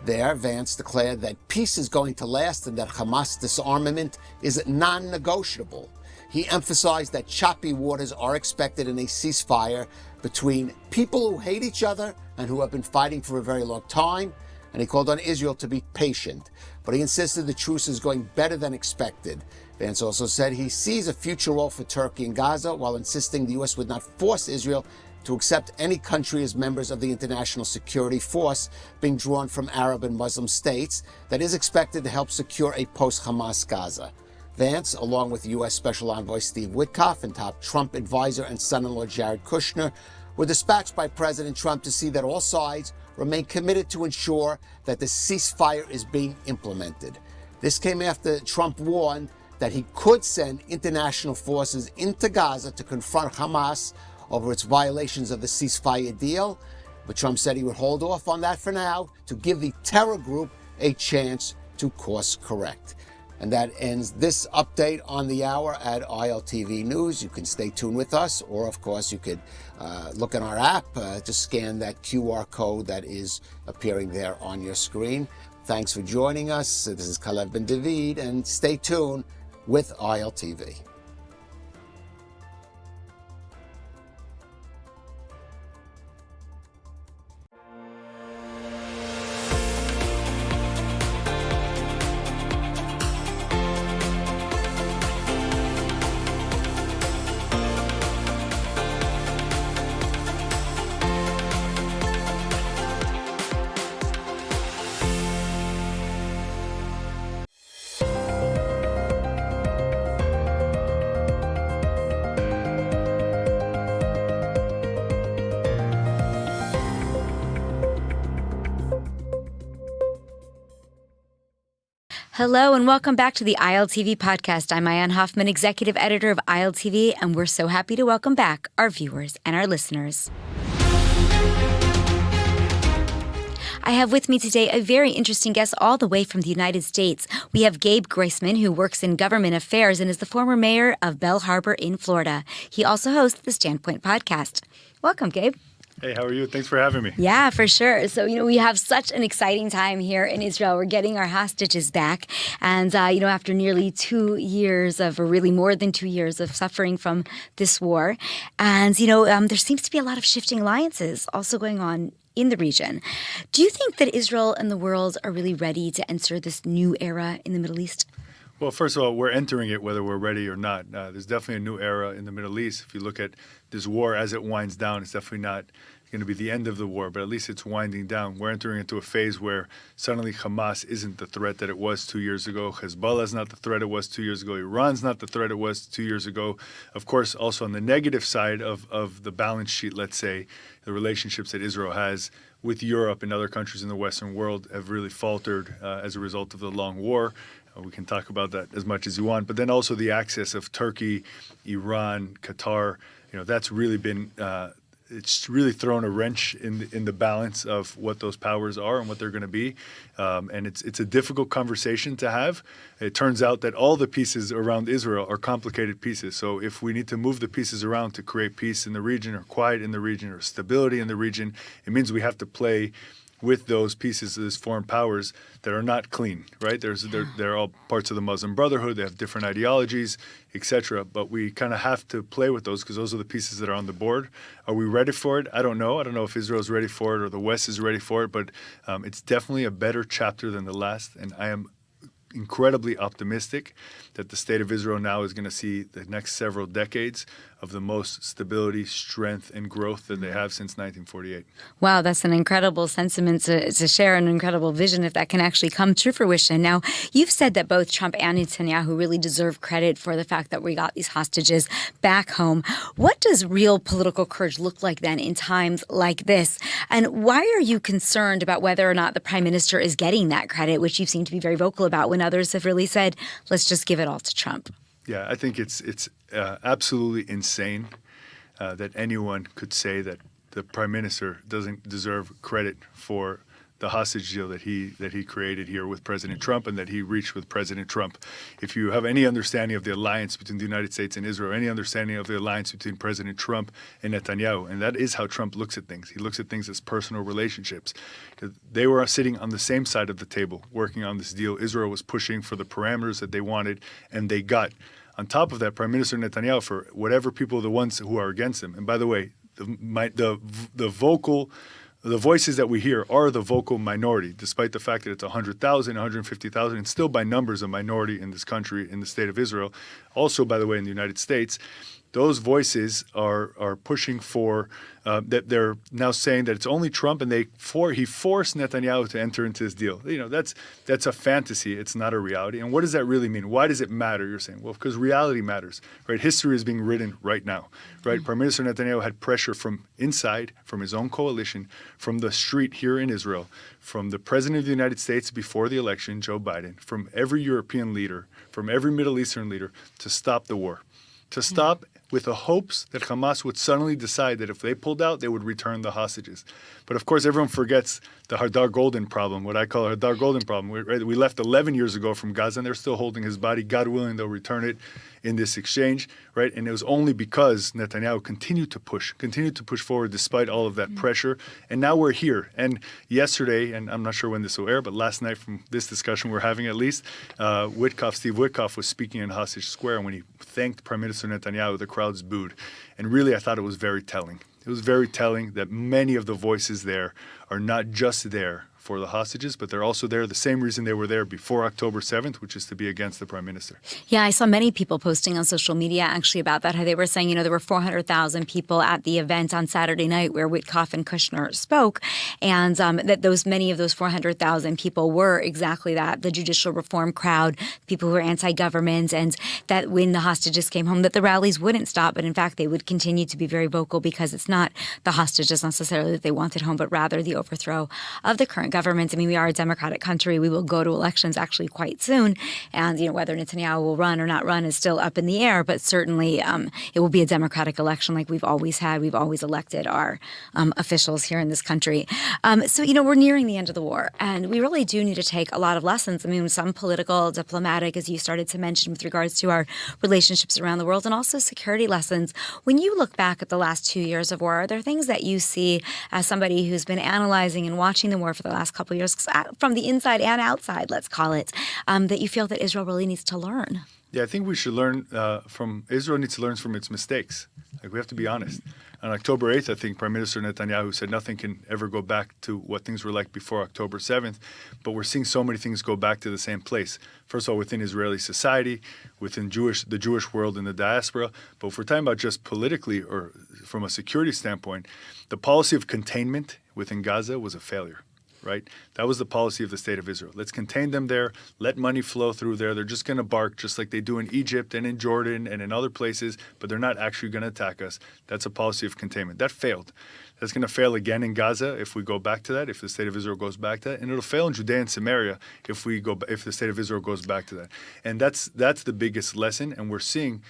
There, Vance declared that peace is going to last and that Hamas disarmament is non-negotiable. He emphasized that choppy waters are expected in a ceasefire between people who hate each other and who have been fighting for a very long time, and he called on Israel to be patient. But he insisted the truce is going better than expected. Vance also said he sees a future role for Turkey in Gaza, while insisting the U.S. would not force Israel to accept any country as members of the international security force being drawn from Arab and Muslim states that is expected to help secure a post-Hamas Gaza. Vance, along with U.S. Special Envoy Steve Witkoff and top Trump advisor and son-in-law Jared Kushner, were dispatched by President Trump to see that all sides remain committed to ensure that the ceasefire is being implemented. This came after Trump warned that he could send international forces into Gaza to confront Hamas over its violations of the ceasefire deal. But Trump said he would hold off on that for now to give the terror group a chance to course correct. And that ends this update on the hour at ILTV News. You can stay tuned with us, or of course you could look in our app, just scan that QR code that is appearing there on your screen. Thanks for joining us. This is Kalev Ben David, and stay tuned with ILTV. Hello and welcome back to the ILTV podcast. I'm Ayan Hoffman, executive editor of ILTV, and we're so happy to welcome back our viewers and our listeners. I have with me today a very interesting guest all the way from the United States. We have Gabe Groisman, who works in government affairs and is the former mayor of Belle Harbor in Florida. He also hosts the Standpoint podcast. Welcome, Gabe. Hey, how are you? Thanks for having me. Yeah, for sure. So, we have such an exciting time here in Israel. We're getting our hostages back. And, after nearly 2 years or really more than 2 years of suffering from this war. And, there seems to be a lot of shifting alliances also going on in the region. Do you think that Israel and the world are really ready to enter this new era in the Middle East? Well, first of all, we're entering it whether we're ready or not. There's definitely a new era in the Middle East. If you look at this war as it winds down, it's definitely not going to be the end of the war, but at least it's winding down. We're entering into a phase where suddenly Hamas isn't the threat that it was 2 years ago. Hezbollah is not the threat it was 2 years ago. Iran's not the threat it was 2 years ago. Of course, also on the negative side of the balance sheet, let's say, the relationships that Israel has with Europe and other countries in the Western world have really faltered as a result of the long war. We can talk about that as much as you want. But then also the access of Turkey, Iran, Qatar, that's really been it's really thrown a wrench in the balance of what those powers are and what they're going to be. And it's a difficult conversation to have. It turns out that all the pieces around Israel are complicated pieces. So if we need to move the pieces around to create peace in the region or quiet in the region or stability in the region, it means we have to play with those pieces of these foreign powers that are not clean, right? They're all parts of the Muslim Brotherhood. They have different ideologies, etc. But we kind of have to play with those because those are the pieces that are on the board. Are we ready for it? I don't know. I don't know if Israel's ready for it or the West is ready for it. But it's definitely a better chapter than the last. And I am incredibly optimistic that the state of Israel now is going to see the next several decades of the most stability, strength, and growth that they have since 1948. Wow, that's an incredible sentiment to share, an incredible vision if that can actually come to fruition. Now, you've said that both Trump and Netanyahu really deserve credit for the fact that we got these hostages back home. What does real political courage look like then in times like this? And why are you concerned about whether or not the prime minister is getting that credit, which you seem to be very vocal about when others have really said, let's just give it all to Trump? Yeah, I think it's absolutely insane that anyone could say that the prime minister doesn't deserve credit for the hostage deal that he created here with President Trump and that he reached with President Trump. If you have any understanding of the alliance between the United States and Israel, any understanding of the alliance between President Trump and Netanyahu, and that is how Trump looks at things. He looks at things as personal relationships. They were sitting on the same side of the table working on this deal. Israel was pushing for the parameters that they wanted, and they got. On top of that, Prime Minister Netanyahu, for whatever people, the ones who are against him, and by the way, the voices that we hear are the vocal minority, despite the fact that it's 100,000, 150,000, and still by numbers a minority in this country, in the state of Israel. Also, by the way, in the United States, those voices are pushing for that. They're now saying that it's only Trump, and he forced Netanyahu to enter into this deal. That's a fantasy. It's not a reality. And what does that really mean? Why does it matter? You're saying, well, because reality matters, right? History is being written right now, right? Prime Minister Netanyahu had pressure from inside, from his own coalition, from the street here in Israel, from the President of the United States before the election, Joe Biden, from every European leader, from every Middle Eastern leader, to stop the war, to stop with the hopes that Hamas would suddenly decide that if they pulled out, they would return the hostages. But of course, everyone forgets the Hadar Golden problem, what I call a Hadar Golden problem. We left 11 years ago from Gaza, and they're still holding his body. God willing, they'll return it in this exchange, right? And it was only because Netanyahu continued to push forward despite all of that pressure. And now we're here. And yesterday, and I'm not sure when this will air, but last night from this discussion we're having at least, Steve Witkoff was speaking in Hostage Square, and when he thanked Prime Minister Netanyahu, the crowds booed. And really, I thought it was very telling. It was very telling that many of the voices there are not just there for the hostages, but they're also there the same reason they were there before October 7th, which is to be against the prime minister. Yeah, I saw many people posting on social media actually about that, how they were saying, there were 400,000 people at the event on Saturday night where Witkoff and Kushner spoke, and that many of those 400,000 people were exactly that, the judicial reform crowd, people who were anti-government, and that when the hostages came home, that the rallies wouldn't stop, but in fact they would continue to be very vocal because it's not the hostages necessarily that they wanted home, but rather the overthrow of the current different governments. I mean, we are a democratic country. We will go to elections actually quite soon. And, whether Netanyahu will run or not run is still up in the air. But certainly it will be a democratic election like we've always had. We've always elected our officials here in this country. So, we're nearing the end of the war. And we really do need to take a lot of lessons. I mean, some political, diplomatic, as you started to mention, with regards to our relationships around the world, and also security lessons. When you look back at the last 2 years of war, are there things that you see as somebody who's been analyzing and watching the war for the last couple of years, from the inside and outside, let's call it, that you feel that Israel really needs to learn? Yeah, I think we should learn Israel needs to learn from its mistakes. Like, we have to be honest. On October 8th, I think Prime Minister Netanyahu said nothing can ever go back to what things were like before October 7th, but we're seeing so many things go back to the same place. First of all, within Israeli society, within the Jewish world and the diaspora. But if we're talking about just politically or from a security standpoint, the policy of containment within Gaza was a failure. Right? That was the policy of the state of Israel. Let's contain them there. Let money flow through there. They're just going to bark just like they do in Egypt and in Jordan and in other places, but they're not actually going to attack us. That's a policy of containment. That failed. That's going to fail again in Gaza if we go back to that, if the state of Israel goes back to that, and it'll fail in Judea and Samaria if the state of Israel goes back to that. And that's the biggest lesson. And we're seeing,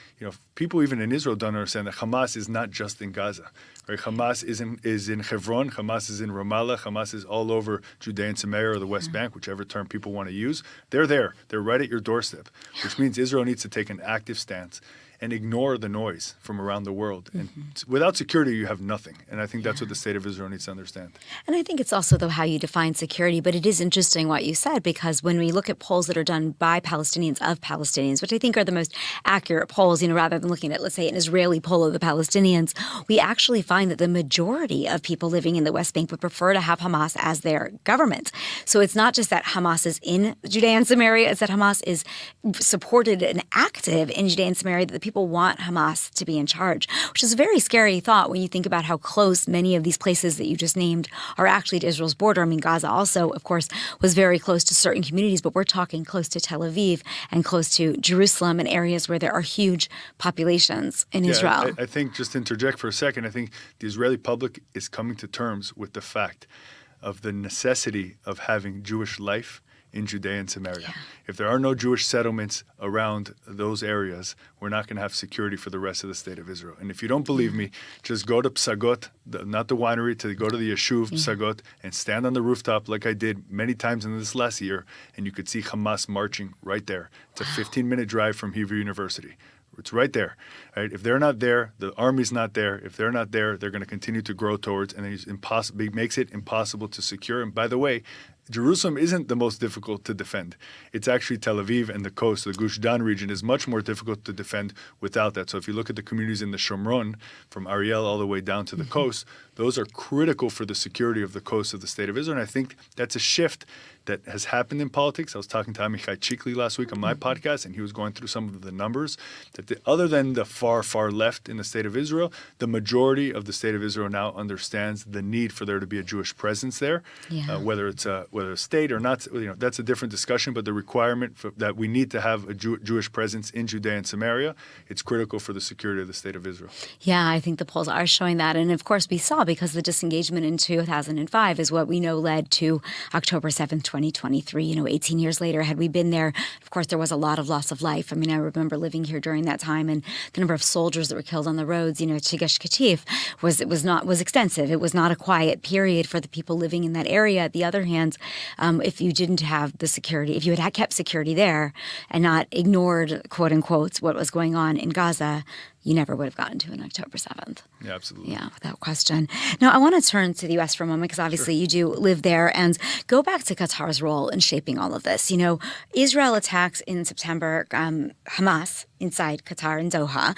people even in Israel don't understand that Hamas is not just in Gaza. Right? Hamas is in Hebron, Hamas is in Ramallah, Hamas is all over Judea and Samaria or the West Bank, whichever term people want to use. They're there. They're right at your doorstep, which means Israel needs to take an active stance and ignore the noise from around the world. And without security, you have nothing. And I think that's what the state of Israel needs to understand. And I think it's also, though, how you define security. But it is interesting what you said, because when we look at polls that are done by Palestinians of Palestinians, which I think are the most accurate polls, rather than looking at, let's say, an Israeli poll of the Palestinians, we actually find that the majority of people living in the West Bank would prefer to have Hamas as their government. So it's not just that Hamas is in Judea and Samaria, it's that Hamas is supported and active in Judea and Samaria, that the people want Hamas to be in charge, which is a very scary thought when you think about how close many of these places that you just named are actually to Israel's border. I mean, Gaza also, of course, was very close to certain communities, but we're talking close to Tel Aviv and close to Jerusalem and areas where there are huge populations in Israel. I think, just to interject for a second, I think the Israeli public is coming to terms with the fact of the necessity of having Jewish life in Judea and Samaria. Yeah. If there are no Jewish settlements around those areas, we're not going to have security for the rest of the state of Israel. And if you don't believe me, just go to Psagot, not the winery, to go to the Yeshuv Psagot and stand on the rooftop like I did many times in this last year, and you could see Hamas marching right there. It's a 15-minute drive from Hebrew University. It's right there. Right? If they're not there, the army's not there. If they're not there, they're going to continue to grow towards, and it makes it impossible to secure. And by the way, Jerusalem isn't the most difficult to defend. It's actually Tel Aviv and the coast, the Gush Dan region, is much more difficult to defend without that. So if you look at the communities in the Shomron, from Ariel all the way down to the coast, those are critical for the security of the coast of the state of Israel. And I think that's a shift that has happened in politics. I was talking to Amichai Chikli last week on my podcast, and he was going through some of the numbers that other than the far, far left in the state of Israel, the majority of the state of Israel now understands the need for there to be a Jewish presence there, whether it's a state or not. That's a different discussion, but the requirement that we need to have a Jewish presence in Judea and Samaria, it's critical for the security of the state of Israel. Yeah, I think the polls are showing that. And of course, we saw, because the disengagement in 2005 is what we know led to October 7th, 2023. 18 years later, had we been there, of course, there was a lot of loss of life. I mean, I remember living here during that time, and the number of soldiers that were killed on the roads, Gush Katif was extensive. It was not a quiet period for the people living in that area. At the other hand, if you didn't have the security, if you had kept security there and not ignored, quote unquote, what was going on in Gaza, you never would have gotten to an October 7th. Yeah, absolutely. Yeah, without question. Now, I want to turn to the U.S. for a moment, because obviously you do live there, and go back to Qatar's role in shaping all of this. Israel attacks in September Hamas inside Qatar in Doha,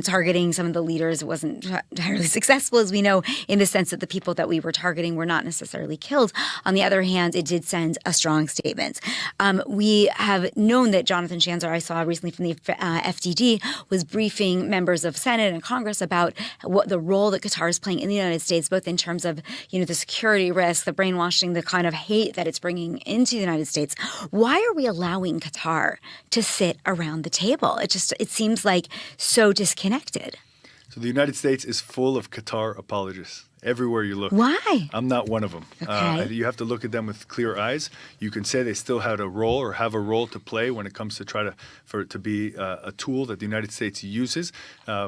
targeting some of the leaders. It wasn't entirely successful, as we know, in the sense that the people that we were targeting were not necessarily killed. On the other hand, it did send a strong statement. We have known that Jonathan Shanzer, I saw recently from the FDD, was briefing members of Senate and Congress about what the role that Qatar is playing in the United States, both in terms of, the security risk, the brainwashing, the kind of hate that it's bringing into the United States. Why are we allowing Qatar to sit around the table? It seems like so disconnected. So the United States is full of Qatar apologists. Everywhere you look. Why? I'm not one of them. Okay. You have to look at them with clear eyes. You can say they still had a role or have a role to play when it comes to for it to be a tool that the United States uses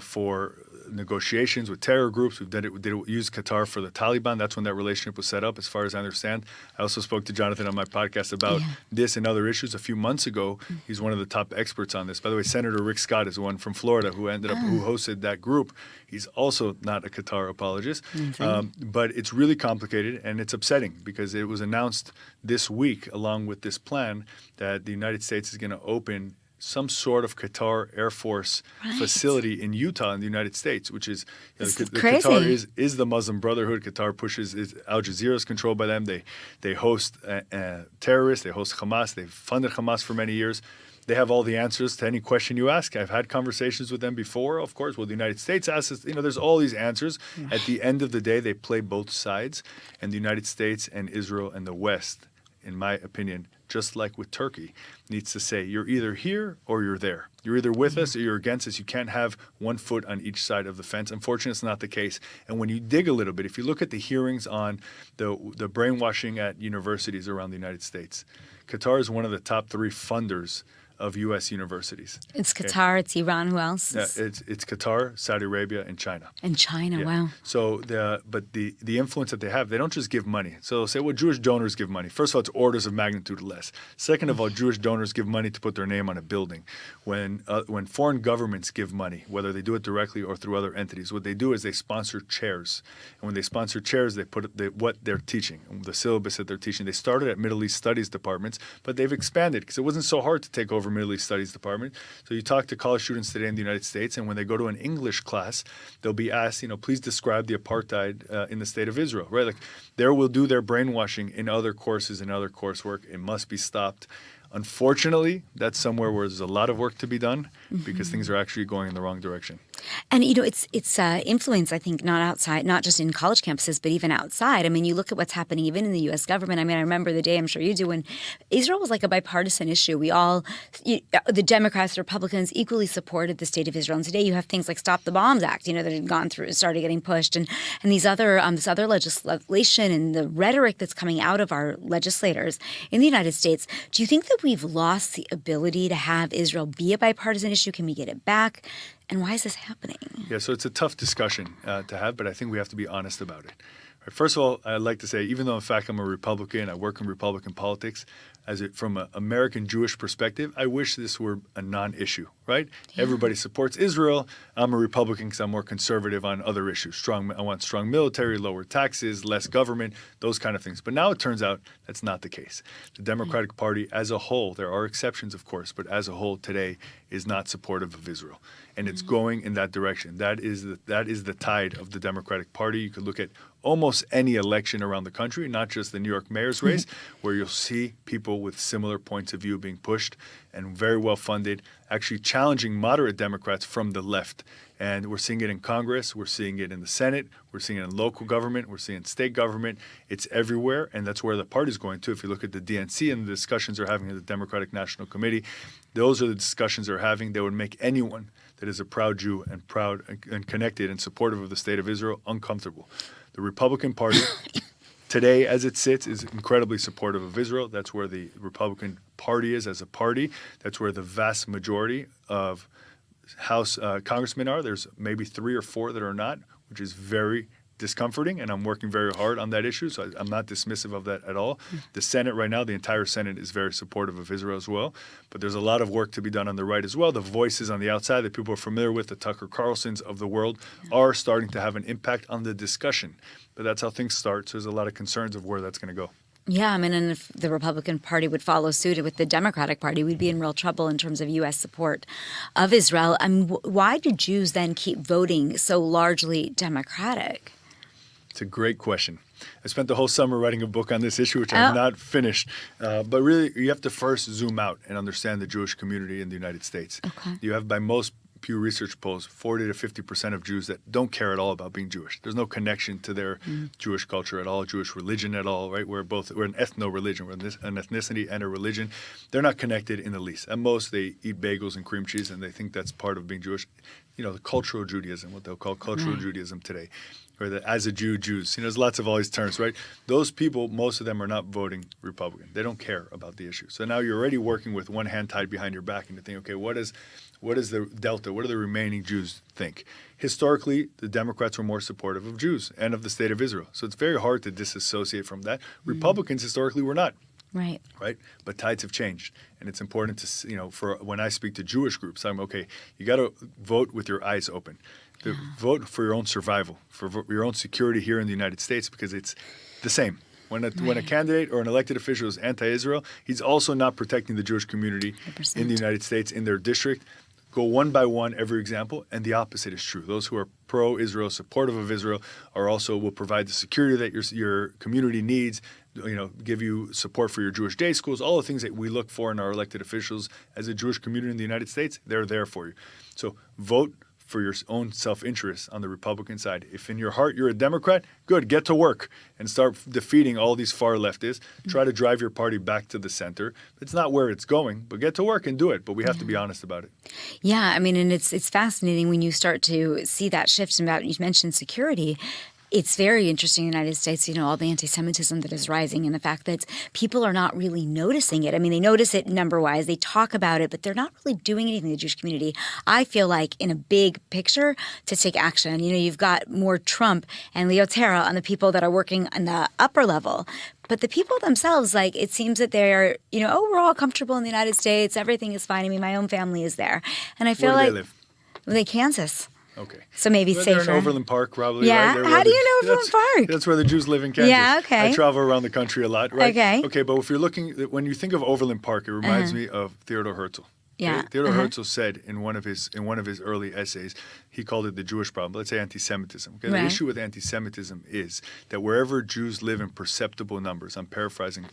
for negotiations with terror groups. We did use Qatar for the Taliban. That's when that relationship was set up, as far as I understand. I also spoke to Jonathan on my podcast about this and other issues a few months ago. He's one of the top experts on this. By the way, Senator Rick Scott is the one from Florida who hosted that group. He's also not a Qatar apologist. But it's really complicated and it's upsetting because it was announced this week, along with this plan, that the United States is going to open some sort of Qatar Air Force facility in Utah in the United States, which is Qatar is the Muslim Brotherhood. Qatar Al Jazeera is controlled by them. They host terrorists. They host Hamas. They've funded Hamas for many years. They have all the answers to any question you ask. I've had conversations with them before, of course. Well, the United States asks us, there's all these answers. At the end of the day, they play both sides. And the United States and Israel and the West, in my opinion, just like with Turkey, needs to say, you're either here or you're there. You're either with us or you're against us. You can't have one foot on each side of the fence. Unfortunately, it's not the case. And when you dig a little bit, if you look at the hearings on the brainwashing at universities around the United States, Qatar is one of the top 3 funders of U.S. universities. It's Qatar, it's Iran, who else? Yeah, it's Qatar, Saudi Arabia, and China. And China, wow. So the influence that they have, they don't just give money. So they'll say, well, Jewish donors give money. First of all, it's orders of magnitude less. Second of all, Jewish donors give money to put their name on a building. When foreign governments give money, whether they do it directly or through other entities, what they do is they sponsor chairs. And when they sponsor chairs, they put what they're teaching, the syllabus that they're teaching. They started at Middle East Studies departments, but they've expanded because it wasn't so hard to take over Middle East Studies department. So you talk to college students today in the United States, and when they go to an English class, they'll be asked, please describe the apartheid in the state of Israel, right? Like, there will do their brainwashing in other courses and other coursework. It must be stopped. Unfortunately, that's somewhere where there's a lot of work to be done because things are actually going in the wrong direction. And, it's influence, I think, not just in college campuses, but even outside. I mean, you look at what's happening even in the U.S. government. I mean, I remember the day, I'm sure you do, when Israel was like a bipartisan issue. We all, the Democrats, the Republicans equally supported the state of Israel. And today you have things like Stop the Bombs Act, that had gone through, started getting pushed. And these other, this other legislation and the rhetoric that's coming out of our legislators in the United States. Do you think that we've lost the ability to have Israel be a bipartisan issue? Can we get it back? And why is this happening? Yeah, so it's a tough discussion to have, but I think we have to be honest about it. Right, first of all, I'd like to say, even though in fact I'm a Republican, I work in Republican politics, from an American Jewish perspective, I wish this were a non-issue, right? Yeah. Everybody supports Israel. I'm a Republican because I'm more conservative on other issues. I want strong military, lower taxes, less government, those kind of things. But now it turns out that's not the case. The Democratic Party as a whole, there are exceptions, of course, but as a whole today is not supportive of Israel. And it's going in that direction. That is the tide of the Democratic Party. You could look at almost any election around the country, not just the New York mayor's race, where you'll see people with similar points of view being pushed and very well funded, actually challenging moderate Democrats from the left. And we're seeing it in Congress, we're seeing it in the Senate, we're seeing it in local government, we're seeing it in state government. It's everywhere, and that's where the party's going to. If you look at the DNC and the discussions they're having at the Democratic National Committee, those are the discussions they're having. They would make anyone that is a proud Jew and proud and connected and supportive of the state of Israel uncomfortable. The Republican Party today, as it sits, is incredibly supportive of Israel. That's where the Republican Party is as a party. That's where the vast majority of House congressmen are. There's maybe 3 or 4 that are not, which is very discomforting, and I'm working very hard on that issue, so I'm not dismissive of that at all. The Senate right now, the entire Senate is very supportive of Israel as well, but there's a lot of work to be done on the right as well. The voices on the outside that people are familiar with, the Tucker Carlsons of the world, are starting to have an impact on the discussion, but that's how things start, so there's a lot of concerns of where that's going to go. Yeah, I mean, and if the Republican Party would follow suit with the Democratic Party, we'd be in real trouble in terms of U.S. support of Israel. I mean, why do Jews then keep voting so largely Democratic? It's a great question. I spent the whole summer writing a book on this issue, which I have not finished. But really, you have to first zoom out and understand the Jewish community in the United States. Okay. You have, by most Pew Research polls, 40 to 50% of Jews that don't care at all about being Jewish. There's no connection to their Jewish culture at all, Jewish religion at all, right? We're an ethno-religion. We're an ethnicity and a religion. They're not connected in the least. At most, they eat bagels and cream cheese, and they think that's part of being Jewish. You know, the cultural Judaism, what they'll call cultural Judaism today, or the as a Jew, Jews. You know, there's lots of all these terms, right? Those people, most of them are not voting Republican. They don't care about the issue. So now you're already working with one hand tied behind your back, and you think, okay, what is the delta? What do the remaining Jews think? Historically, the Democrats were more supportive of Jews and of the state of Israel. So it's very hard to disassociate from that. Republicans historically were not. Right. Right. But tides have changed. And it's important to, you know, for when I speak to Jewish groups, I'm okay, you got to vote with your eyes open. Vote for your own survival, for your own security here in the United States, because it's the same. When a candidate or an elected official is anti-Israel, he's also not protecting the Jewish community 100%. In the United States, in their district. Go one by one, every example, and the opposite is true. Those who are pro-Israel, supportive of Israel, will provide the security that your community needs, you know, give you support for your Jewish day schools, all the things that we look for in our elected officials as a Jewish community in the United States, they're there for you. So vote for your own self-interest on the Republican side. If in your heart you're a Democrat, good, get to work and start defeating all these far leftists. Try to drive your party back to the center. It's not where it's going, but get to work and do it. But we have to be honest about it. Yeah, I mean, and it's fascinating when you start to see that shift about, you mentioned security. It's very interesting in the United States, you know, all the anti-Semitism that is rising and the fact that people are not really noticing it. I mean, they notice it number-wise. They talk about it, but they're not really doing anything in the Jewish community. I feel like in a big picture to take action. You know, you've got more Trump and Leotera on the people that are working on the upper level. But the people themselves, like, it seems that they're, you know, oh, we're all comfortable in the United States. Everything is fine. I mean, my own family is there. And I feel Where do like they live? Kansas. Okay. So maybe They're safer. in Overland Park, probably. Yeah. Right? How do you know Overland Park? That's where the Jews live in Kansas. Yeah, okay. I travel around the country a lot, right? Okay. Okay, but if you're looking, when you think of Overland Park, it reminds me of Theodor Herzl. Yeah. Theodor Herzl said in one of his early essays, he called it the Jewish problem. Let's say anti-Semitism. Okay? Right. The issue with anti-Semitism is that wherever Jews live in perceptible numbers, I'm paraphrasing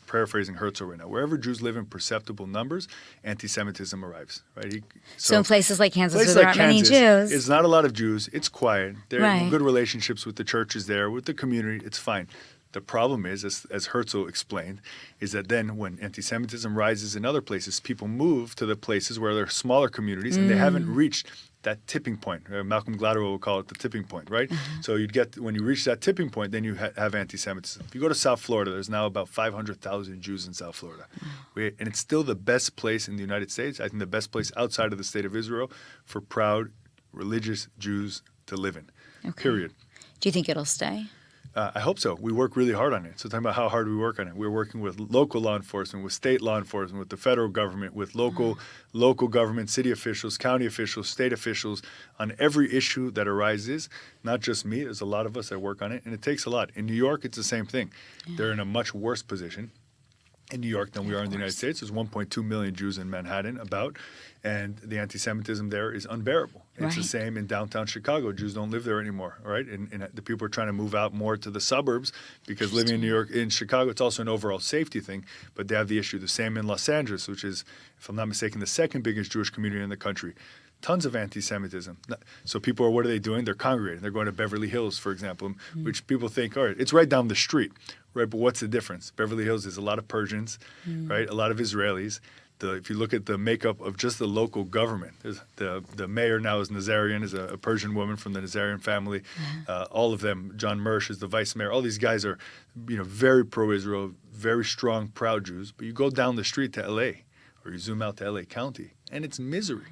Herzl right now. Wherever Jews live in perceptible numbers, anti-Semitism arrives. Right. So in places like Kansas, where there aren't many Jews, it's not a lot of Jews. It's quiet. There are Right. good relationships with the churches there, with the community. It's fine. The problem is, as Herzl explained, is that then when anti-Semitism rises in other places, people move to the places where there are smaller communities and they haven't reached that tipping point. Malcolm Gladwell will call it the tipping point, right? So when you reach that tipping point, then you have anti-Semitism. If you go to South Florida, there's now about 500,000 Jews in South Florida. And it's still the best place in the United States, I think the best place outside of the state of Israel for proud, religious Jews to live in, period. do you think it'll stay? I hope so. We work really hard on it. So talking about how hard we work on it. We're working with local law enforcement, with state law enforcement, with the federal government, with local government, city officials, county officials, state officials on every issue that arises. Not just me. There's a lot of us that work on it, and it takes a lot. In New York, it's the same thing. They're in a much worse position in New York than we are in the United States. There's 1.2 million Jews in Manhattan and the anti-Semitism there is unbearable. It's the same in downtown Chicago. Jews don't live there anymore, right? And the people are trying to move out more to the suburbs because living in New York, in Chicago, it's also an overall safety thing, but they have the issue. The same in Los Angeles, which is, if I'm not mistaken, the second biggest Jewish community in the country. Tons of anti-Semitism. So people are, what are they doing? They're congregating. They're going to Beverly Hills, for example, which people think, all right, it's right down the street, right? But what's the difference? Beverly Hills is a lot of Persians, right? A lot of Israelis. If you look at the makeup of just the local government, the mayor now is Nazarian, is a Persian woman from the Nazarian family. All of them, John Mersch is the vice mayor. All these guys are, very pro-Israel, very strong, proud Jews. But you go down the street to L.A. or you zoom out to L.A. County, and it's misery.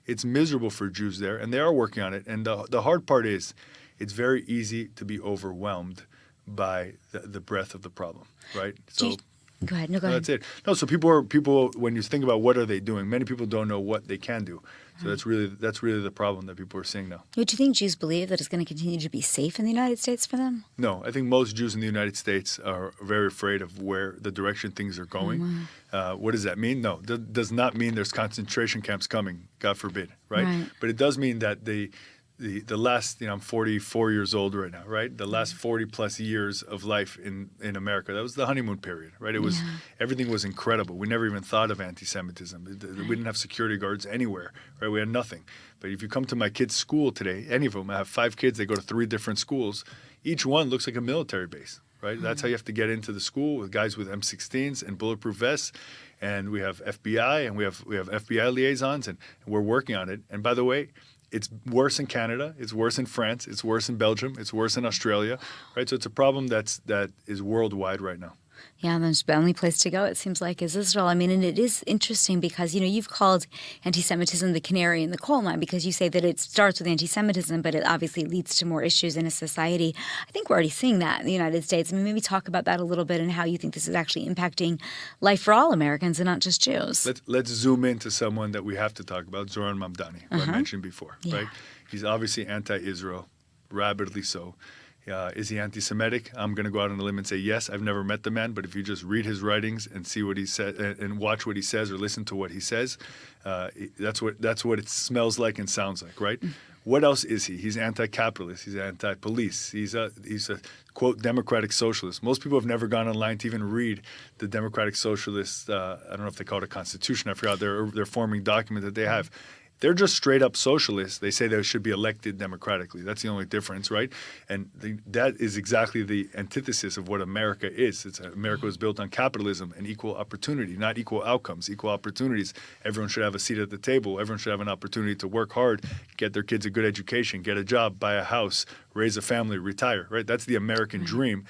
It's miserable for Jews there, and they are working on it. And the hard part is, it's very easy to be overwhelmed by the breadth of the problem, right? So. Go ahead. No, go ahead. That's it. No, so people, when you think about what are they doing, many people don't know what they can do. So that's really the problem that people are seeing now. Do you think Jews believe that it's going to continue to be safe in the United States for them? No, I think most Jews in the United States are very afraid of where the direction things are going. What does that mean? No, that does not mean there's concentration camps coming, God forbid, right? But it does mean that the last, I'm 44 years old right now, right? The last 40 plus years of life in America, that was the honeymoon period, right? It was, everything was incredible. We never even thought of anti-Semitism. We didn't have security guards anywhere, right? We had nothing. But if you come to my kids' school today, any of them, I have 5 kids, they go to 3 different schools. Each one looks like a military base, right? That's how you have to get into the school, with guys with M16s and bulletproof vests. And we have FBI and we have FBI liaisons, and we're working on it. And by the way, it's worse in Canada, it's worse in France, it's worse in Belgium, it's worse in Australia, right? So it's a problem that is worldwide right now. Yeah, and the only place to go, it seems like, is Israel. I mean, and it is interesting because, you've called anti-Semitism the canary in the coal mine, because you say that it starts with anti-Semitism, but it obviously leads to more issues in a society. I think we're already seeing that in the United States. I mean, maybe talk about that a little bit and how you think this is actually impacting life for all Americans and not just Jews. Let's zoom into someone that we have to talk about, Zoran Mamdani, who I mentioned before, right? He's obviously anti-Israel, rabidly so. Is he anti-Semitic? I'm going to go out on a limb and say yes. I've never met the man, but if you just read his writings and see what he said and watch what he says or listen to what he says, that's what it smells like and sounds like, right? What else is he? He's anti-capitalist. He's anti-police. He's a quote democratic socialist. Most people have never gone online to even read the democratic socialist. I don't know if they call it a constitution. I forgot their forming document that they have. They're just straight up socialists. They say they should be elected democratically. That's the only difference, right? And that is exactly the antithesis of what America is. America was built on capitalism and equal opportunity, not equal outcomes, equal opportunities. Everyone should have a seat at the table. Everyone should have an opportunity to work hard, get their kids a good education, get a job, buy a house, raise a family, retire, right? That's the American dream.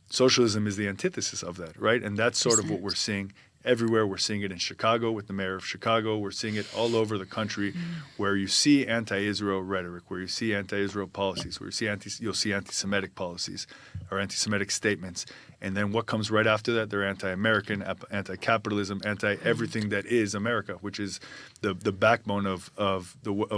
Socialism is the antithesis of that, right? And that's sort of what we're seeing everywhere. We're seeing it in Chicago with the mayor of Chicago. We're seeing it all over the country where you see anti-Israel rhetoric, where you see anti-Israel policies, where you'll see anti-Semitic policies or anti-Semitic statements. And then what comes right after that? They're anti-American, anti-capitalism, anti-everything that is America, which is the backbone of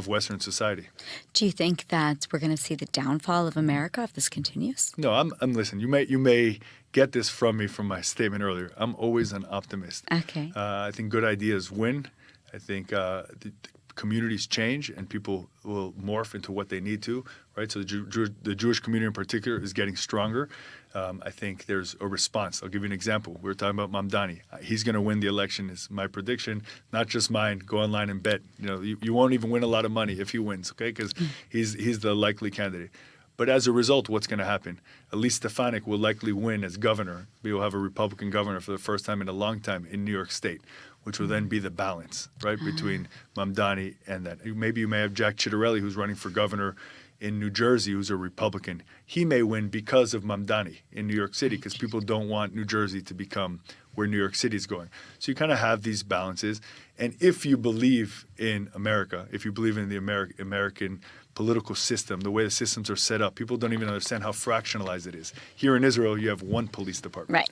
Western society. Do you think that we're going to see the downfall of America if this continues? No, I'm listen, you may get this from me from my statement earlier. I'm always an optimist. Okay. I think good ideas win. I think the communities change and people will morph into what they need to, right? So the Jewish community in particular is getting stronger. I think there's a response. I'll give you an example. We were talking about Mamdani. He's going to win the election is my prediction, not just mine. Go online and bet. You won't even win a lot of money if he wins, okay? Because he's the likely candidate. But as a result, what's going to happen? Elise Stefanik will likely win as governor. We will have a Republican governor for the first time in a long time in New York State, which will then be the balance, right, between Mamdani and that. Maybe you may have Jack Ciattarelli, who's running for governor in New Jersey, who's a Republican. He may win because of Mamdani in New York City, because people don't want New Jersey to become where New York City is going. So you kind of have these balances. And if you believe in America, if you believe in the American political system, the way the systems are set up, people don't even understand how fractionalized it is. Here in Israel, you have one police department.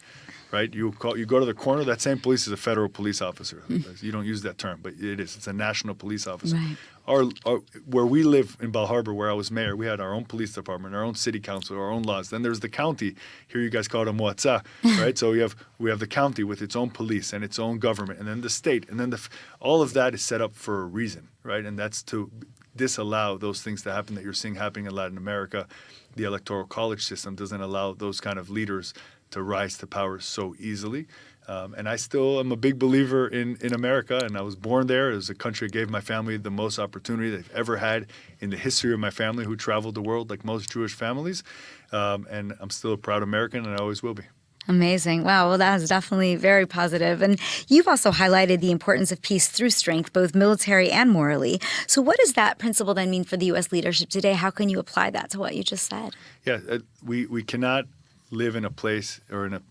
Right? You go to the corner, that same police is a federal police officer. You don't use that term, but it is. It's a national police officer. Right. Where we live in Bal Harbor, where I was mayor, we had our own police department, our own city council, our own laws. Then there's the county. Here you guys call it a moatza, right? So we have the county with its own police and its own government, and then the state, and then all of that is set up for a reason, right? And that's to disallow those things to happen that you're seeing happening in Latin America. The electoral college system doesn't allow those kind of leaders to rise to power so easily. And I still am a big believer in America, and I was born there. It was a country that gave my family the most opportunity they've ever had in the history of my family, who traveled the world like most Jewish families. And I'm still a proud American, and I always will be. Amazing. Wow. Well, that is definitely very positive. And you've also highlighted the importance of peace through strength, both military and morally. So what does that principle then mean for the U.S. leadership today? How can you apply that to what you just said? Yeah, we cannot live in a place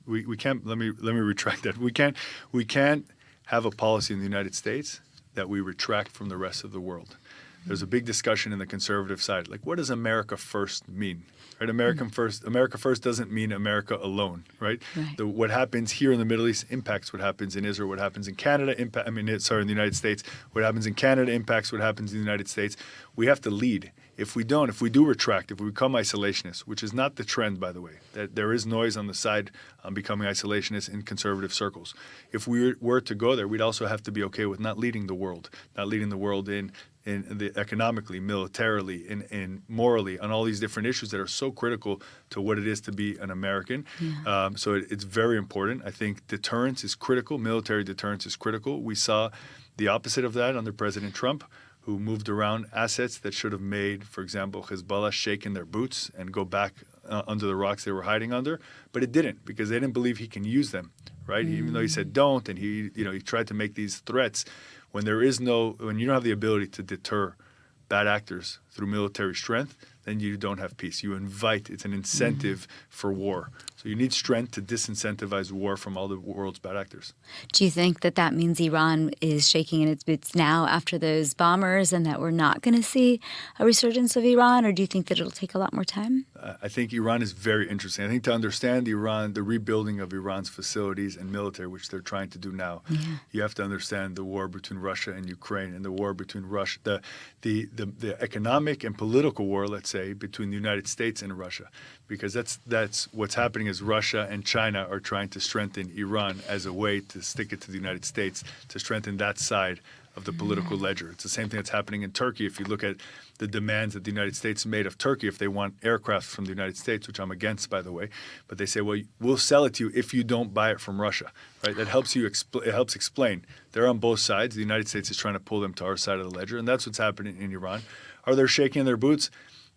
we can't, let me retract that. We can't have a policy in the United States that we retract from the rest of the world. There's a big discussion in the conservative side. Like, what does America first mean? Right? America first doesn't mean America alone, right? What happens here in the Middle East impacts what happens in Israel. What happens in Canada in the United States. What happens in Canada impacts what happens in the United States. We have to lead. If we do retract, if we become isolationists, which is not the trend, by the way, that there is noise on the side on becoming isolationists in conservative circles. If we were to go there, we'd also have to be okay with not leading the world in economically, militarily, and morally, on all these different issues that are so critical to what it is to be an American. So it's very important. I think deterrence is critical. Military deterrence is critical. We saw the opposite of that under President Trump, who moved around assets that should have made, for example, Hezbollah shake in their boots and go back under the rocks they were hiding under. But it didn't, because they didn't believe he can use them, right? Even though he said don't, and he tried to make these threats. When you don't have the ability to deter bad actors through military strength, then you don't have peace. You invite, it's an incentive for war. So you need strength to disincentivize war from all the world's bad actors. Do you think that that means Iran is shaking in its boots now after those bombers and that we're not going to see a resurgence of Iran, or do you think that it'll take a lot more time? I think Iran is very interesting. I think to understand Iran, the rebuilding of Iran's facilities and military, which they're trying to do now, you have to understand the war between Russia and Ukraine, and the war between Russia, the economic and political war, let's say, between the United States and Russia, because that's what's happening is Russia and China are trying to strengthen Iran as a way to stick it to the United States, to strengthen that side of the political ledger. It's the same thing that's happening in Turkey. If you look at the demands that the United States made of Turkey, if they want aircraft from the United States, which I'm against, by the way, but they say, well, we'll sell it to you if you don't buy it from Russia, right? That helps you. It helps explain. They're on both sides. The United States is trying to pull them to our side of the ledger, and that's what's happening in Iran. Are they shaking their boots?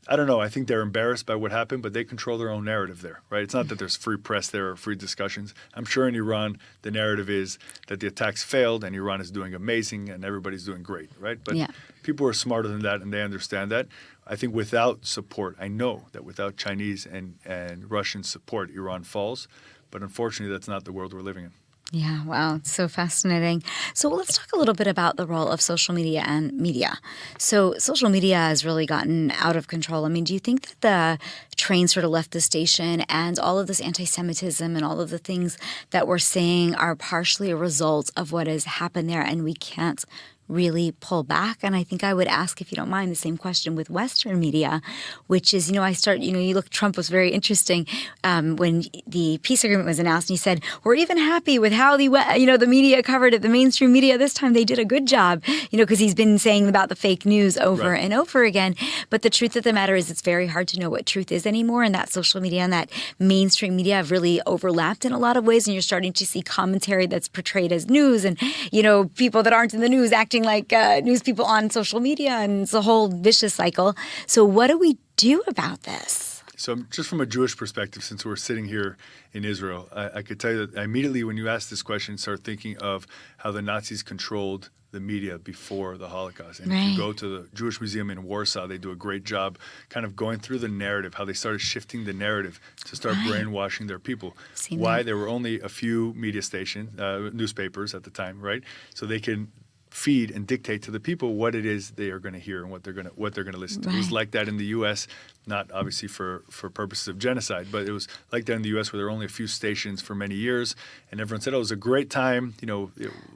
I don't know. I think they're embarrassed by what happened, but they control their own narrative there, right? It's not that there's free press there or free discussions. I'm sure in Iran, the narrative is that the attacks failed and Iran is doing amazing and everybody's doing great, right? But people are smarter than that and they understand that. I think without support, I know that without Chinese and Russian support, Iran falls. But unfortunately, that's not the world we're living in. Yeah, wow, it's so fascinating. So let's talk a little bit about the role of social media and media. So social media has really gotten out of control. I mean, do you think that the train sort of left the station and all of this anti-Semitism and all of the things that we're seeing are partially a result of what has happened there and we can't really pull back? And I think I would ask, if you don't mind, the same question with Western media, which is, you look, Trump was very interesting when the peace agreement was announced, and he said, we're even happy with how the media covered it, the mainstream media. This time they did a good job, because he's been saying about the fake news over and over again. But the truth of the matter is it's very hard to know what truth is anymore, and that social media and that mainstream media have really overlapped in a lot of ways, and you're starting to see commentary that's portrayed as news, and, people that aren't in the news acting like news people on social media, and it's a whole vicious cycle. So what do we do about this? So just from a Jewish perspective, since we're sitting here in Israel, I could tell you that immediately when you ask this question, start thinking of how the Nazis controlled the media before the Holocaust. And if you go to the Jewish Museum in Warsaw, they do a great job kind of going through the narrative, how they started shifting the narrative to start brainwashing their people. Why? There were only a few media stations, newspapers at the time, right? So they can feed and dictate to the people what it is they are going to hear and what they're going to listen to. It was like that in the U.S., not obviously for purposes of genocide, but it was like that in the U.S. where there were only a few stations for many years, and everyone said, "Oh, it was a great time."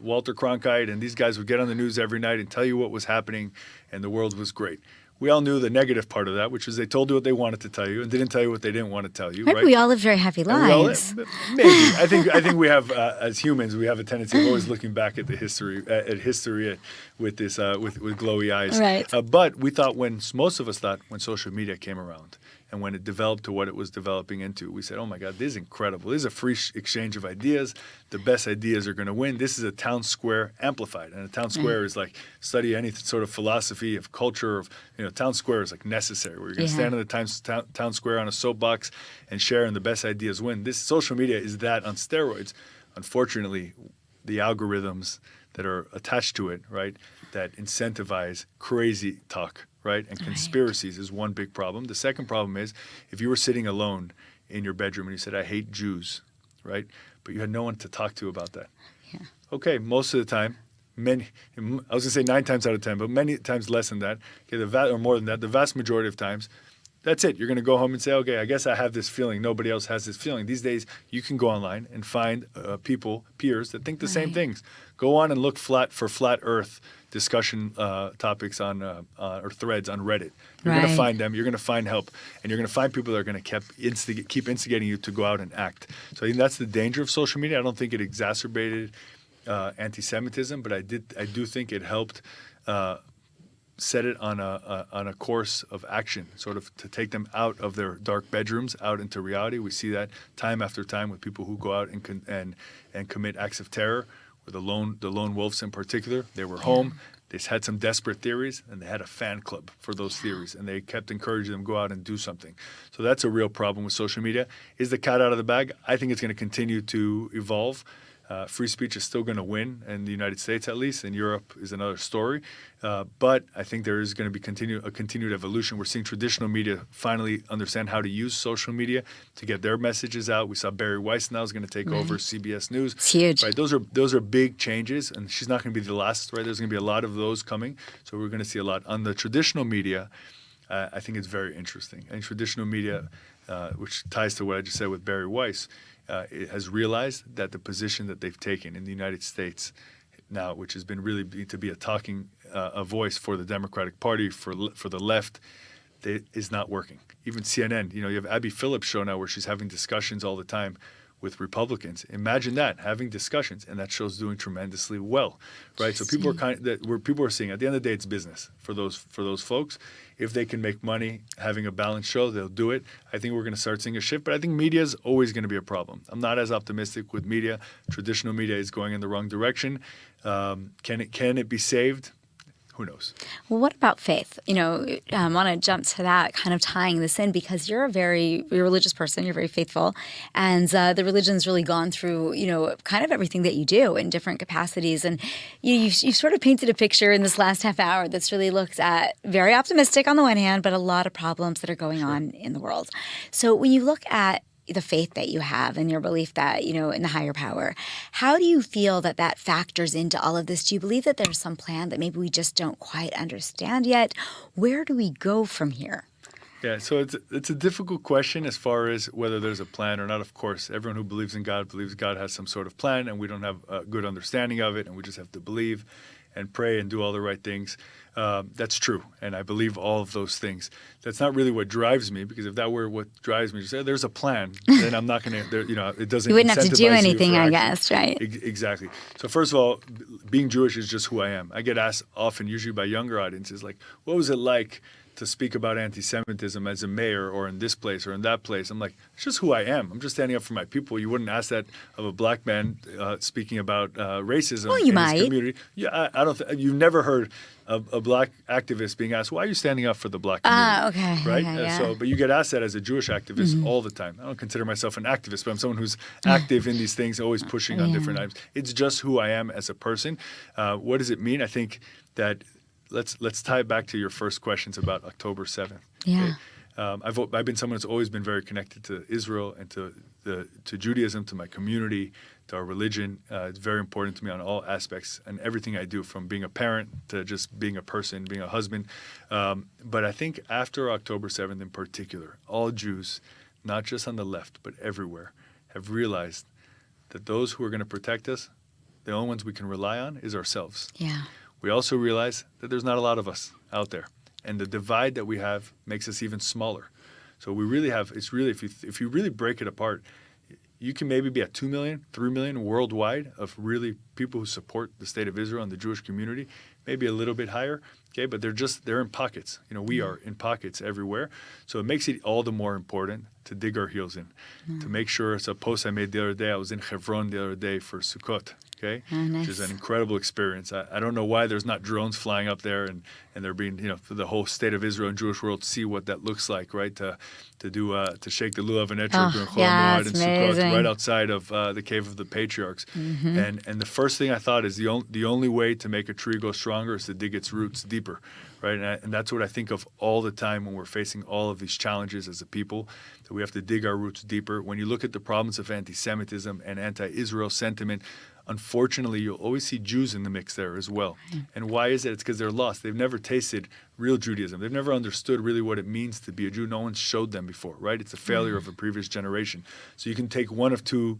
Walter Cronkite and these guys would get on the news every night and tell you what was happening, and the world was great. We all knew the negative part of that, which is they told you what they wanted to tell you and didn't tell you what they didn't want to tell you. Right? We all live very happy lives. Maybe. I think we have, as humans, we have a tendency of always looking back at the history, with this with glowy eyes. Right. But we thought most of us thought when social media came around and when it developed to what it was developing into, we said, "Oh my God, this is incredible! This is a free exchange of ideas. The best ideas are going to win. This is a town square amplified, and a town square is like study any sort of philosophy of culture of town square is like necessary. Where you're going to stand in the town square on a soapbox and share, and the best ideas win. This social media is that on steroids. Unfortunately, the algorithms that are attached to it, right, that incentivize crazy talk, right, and conspiracies is one big problem. The second problem is if you were sitting alone in your bedroom and you said, "I hate Jews," right, but you had no one to talk to about that. Yeah. Okay, most of the time, I was going to say 9 times out of 10, but many times less than that, or more than that, the vast majority of times, that's it. You're going to go home and say, "Okay, I guess I have this feeling. Nobody else has this feeling." These days, you can go online and find peers that think the same things. Go on and look for flat Earth discussion topics or threads on Reddit. You're going to find them. You're going to find help, and you're going to find people that are going to keep instigating you to go out and act. So I think that's the danger of social media. I don't think it exacerbated anti-Semitism, but I do think it helped set it on a course of action, sort of to take them out of their dark bedrooms, out into reality. We see that time after time with people who go out and commit acts of terror, or the lone wolves in particular. They were home. They had some desperate theories, and they had a fan club for those theories, and they kept encouraging them to go out and do something. So that's a real problem with social media. Is the cat out of the bag? I think it's going to continue to evolve. Free speech is still going to win in the United States, at least. In Europe is another story. But I think there is going to be a continued evolution. We're seeing traditional media finally understand how to use social media to get their messages out. We saw Barry Weiss now is going to take over CBS News. It's huge. Right, those are big changes, and she's not going to be the last. Right, there's going to be a lot of those coming. So we're going to see a lot on the traditional media. I think it's very interesting. And traditional media, which ties to what I just said with Barry Weiss, it has realized that the position that they've taken in the United States now, which has been really to be a voice for the Democratic Party, for the left, is not working. Even CNN, you have Abby Phillips' show now where she's having discussions all the time with Republicans. Imagine that, having discussions, and that show's doing tremendously well, right? So people are seeing, at the end of the day, it's business for those folks. If they can make money having a balanced show, they'll do it. I think we're going to start seeing a shift, but I think media is always going to be a problem. I'm not as optimistic with media. Traditional media is going in the wrong direction. Can it be saved? Who knows? Well, what about faith? I want to jump to that, kind of tying this in, because you're a religious person. You're very faithful. And the religion's really gone through, kind of everything that you do in different capacities. And you've sort of painted a picture in this last half hour that's really looked at very optimistic on the one hand, but a lot of problems that are going on in the world. So when you look at the faith that you have and your belief that, in the higher power, how do you feel that factors into all of this? Do you believe that there's some plan that maybe we just don't quite understand yet? Where do we go from here? Yeah, so it's a difficult question as far as whether there's a plan or not. Of course, everyone who believes in God believes God has some sort of plan, and we don't have a good understanding of it, and we just have to believe and pray and do all the right things. That's true, and I believe all of those things. That's not really what drives me, because if that were what drives me, to say there's a plan, then I'm not going to. It doesn't. You wouldn't have to do incentivize anything, you for I action. guess, right? Exactly. So first of all, being Jewish is just who I am. I get asked often, usually by younger audiences, like, what was it like to speak about anti-Semitism as a mayor or in this place or in that place? I'm like, it's just who I am. I'm just standing up for my people. You wouldn't ask that of a black man speaking about racism Well, you in might. his community. Yeah, I don't. You've never heard a black activist being asked, why are you standing up for the black community? Okay. Right? Yeah. But you get asked that as a Jewish activist all the time. I don't consider myself an activist, but I'm someone who's active in these things, always pushing on different items. It's just who I am as a person. What does it mean? I think that let's tie it back to your first questions about October 7th. Yeah. Okay? I've been someone that's always been very connected to Israel and to Judaism, to my community, to our religion. It's very important to me on all aspects and everything I do, from being a parent to just being a person, being a husband. But I think after October 7th in particular, all Jews, not just on the left, but everywhere, have realized that those who are going to protect us, the only ones we can rely on is ourselves. Yeah. We also realize that there's not a lot of us out there, and the divide that we have makes us even smaller. So we really have, it's really, if you really break it apart, you can maybe be at 2 million, 3 million worldwide of really people who support the state of Israel and the Jewish community, maybe a little bit higher, okay? But they're in pockets. We are in pockets everywhere. So it makes it all the more important to dig our heels in, to make sure. It's a post I made the other day. I was in Hebron the other day for Sukkot. Okay, nice. Which is an incredible experience. I don't know why there's not drones flying up there and they're being, for the whole state of Israel and Jewish world to see what that looks like, right? To shake the lulav and etrog during Chol Hamoed and Sukkot right outside of the cave of the patriarchs. And the first thing I thought is the only way to make a tree go stronger is to dig its roots deeper, right? And that's what I think of all the time when we're facing all of these challenges as a people, that we have to dig our roots deeper. When you look at the problems of anti-Semitism and anti-Israel sentiment, unfortunately, you'll always see Jews in the mix there as well. And why is it? It's because they're lost. They've never tasted real Judaism. They've never understood really what it means to be a Jew. No one showed them before, right? It's a failure of a previous generation. So you can take one of two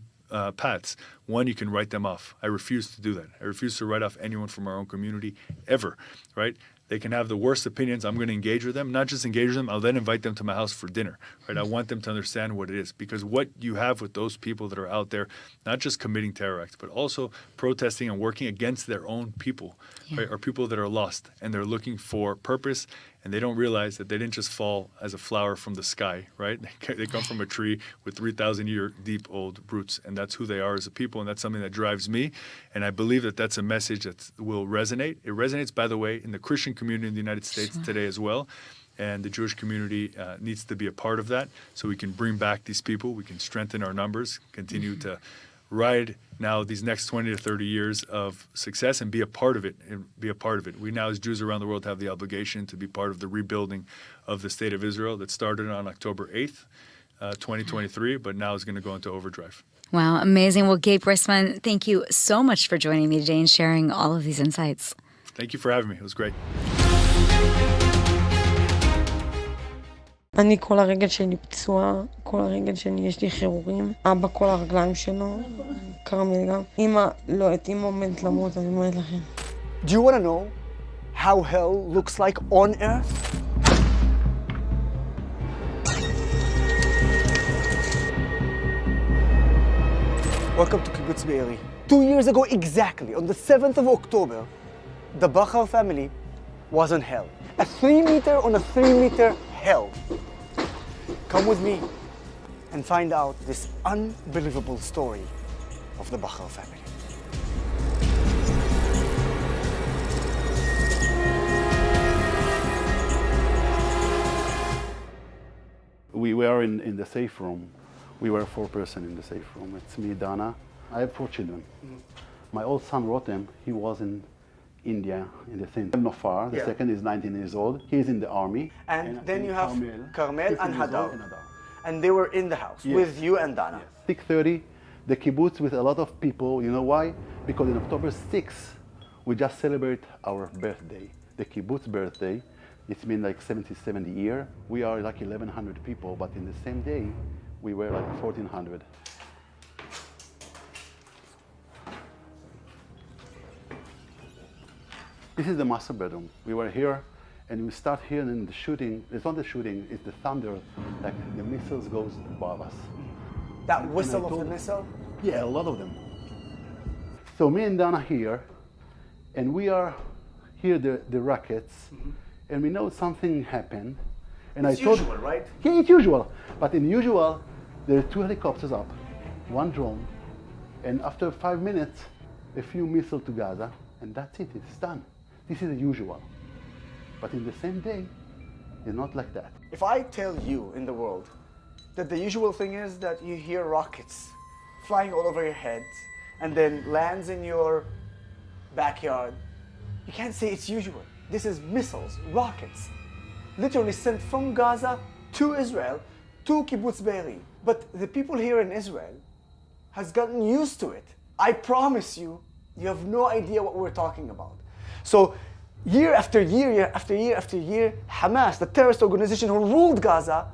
paths. One, you can write them off. I refuse to do that. I refuse to write off anyone from our own community ever, right? They can have the worst opinions. I'm going to engage with them. Not just engage with them, I'll then invite them to my house for dinner, right? I want them to understand what it is. Because what you have with those people that are out there, not just committing terror acts, but also protesting and working against their own people, right? Are people that are lost and they're looking for purpose, and they don't realize that they didn't just fall as a flower from the sky, right? They come from a tree with 3,000-year deep old roots, and that's who they are as a people, and that's something that drives me. And I believe that that's a message that will resonate. It resonates, by the way, in the Christian community in the United States today as well. And the Jewish community needs to be a part of that, so we can bring back these people, we can strengthen our numbers, continue to ride now these next 20 to 30 years of success and be a part of it. We now, as Jews around the world, have the obligation to be part of the rebuilding of the state of Israel that started on October 8th, 2023, but now is going to go into overdrive. Wow, amazing. Well, Gabe Rissman, thank you so much for joining me today and sharing all of these insights. Thank you for having me. It was great. אני כל הרגל שלי פצועה, כל הרגל שלי יש לי חירורים, אבא כל הרגליים שלו, כרמל גם. אמא לא, את אמא עומדת למות, אני אומרת לכם. Do you want to know how hell looks like on earth? Welcome to Kibbutz Be'eri. 2 years ago exactly, on the 7th of October, the Bachar family was in hell. A 3-meter on a 3-meter hell. Come with me and find out this unbelievable story of the Bachar family. We were in the safe room. We were 4 persons in the safe room. It's me, Dana. I have 4 children. My old son, Rotem, he was in India in the same Nofar. The second is 19 years old. He's in the army. And then you have Carmel and Hadar. And they were in the house with you and Dana. 6:30, the kibbutz with a lot of people. You know why? Because on October 6th, we just celebrate our birthday, the kibbutz birthday. It's been like 70 years. We are like 1,100 people, but in the same day, we were like 1,400. This is the master bedroom. We were here, and we start hearing the shooting. It's not the shooting, it's the thunder, like the missiles goes above us. That whistle of the missile? Yeah, a lot of them. So me and Dana here, and we are hear the rockets, and we know something happened. And It's usual, right? Yeah, it's usual. But in usual, there are 2 helicopters up, 1 drone, and after 5 minutes, a few missiles to Gaza, and that's it, it's done. This is the usual. But in the same day, it's not like that. If I tell you in the world that the usual thing is that you hear rockets flying all over your head and then lands in your backyard, you can't say it's usual. This is missiles, rockets, literally sent from Gaza to Israel, to Kibbutz Be'eri. But the people here in Israel has gotten used to it. I promise you, you have no idea what we're talking about. So year after year, year after year after year, Hamas, the terrorist organization who ruled Gaza,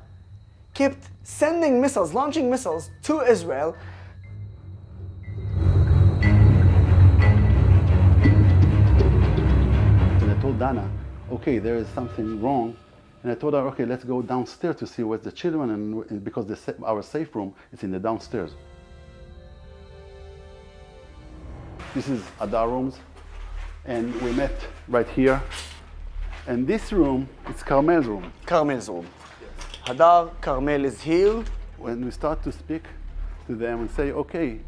kept sending missiles, launching missiles to Israel. And I told Dana, okay, there is something wrong. And I told her, okay, let's go downstairs to see where's the children, and because our safe room is in the downstairs. This is Adar rooms, and we met right here. And this room is Carmel's room. Carmel's room. Hadar, Carmel is here. When we start to speak to them and say, okay,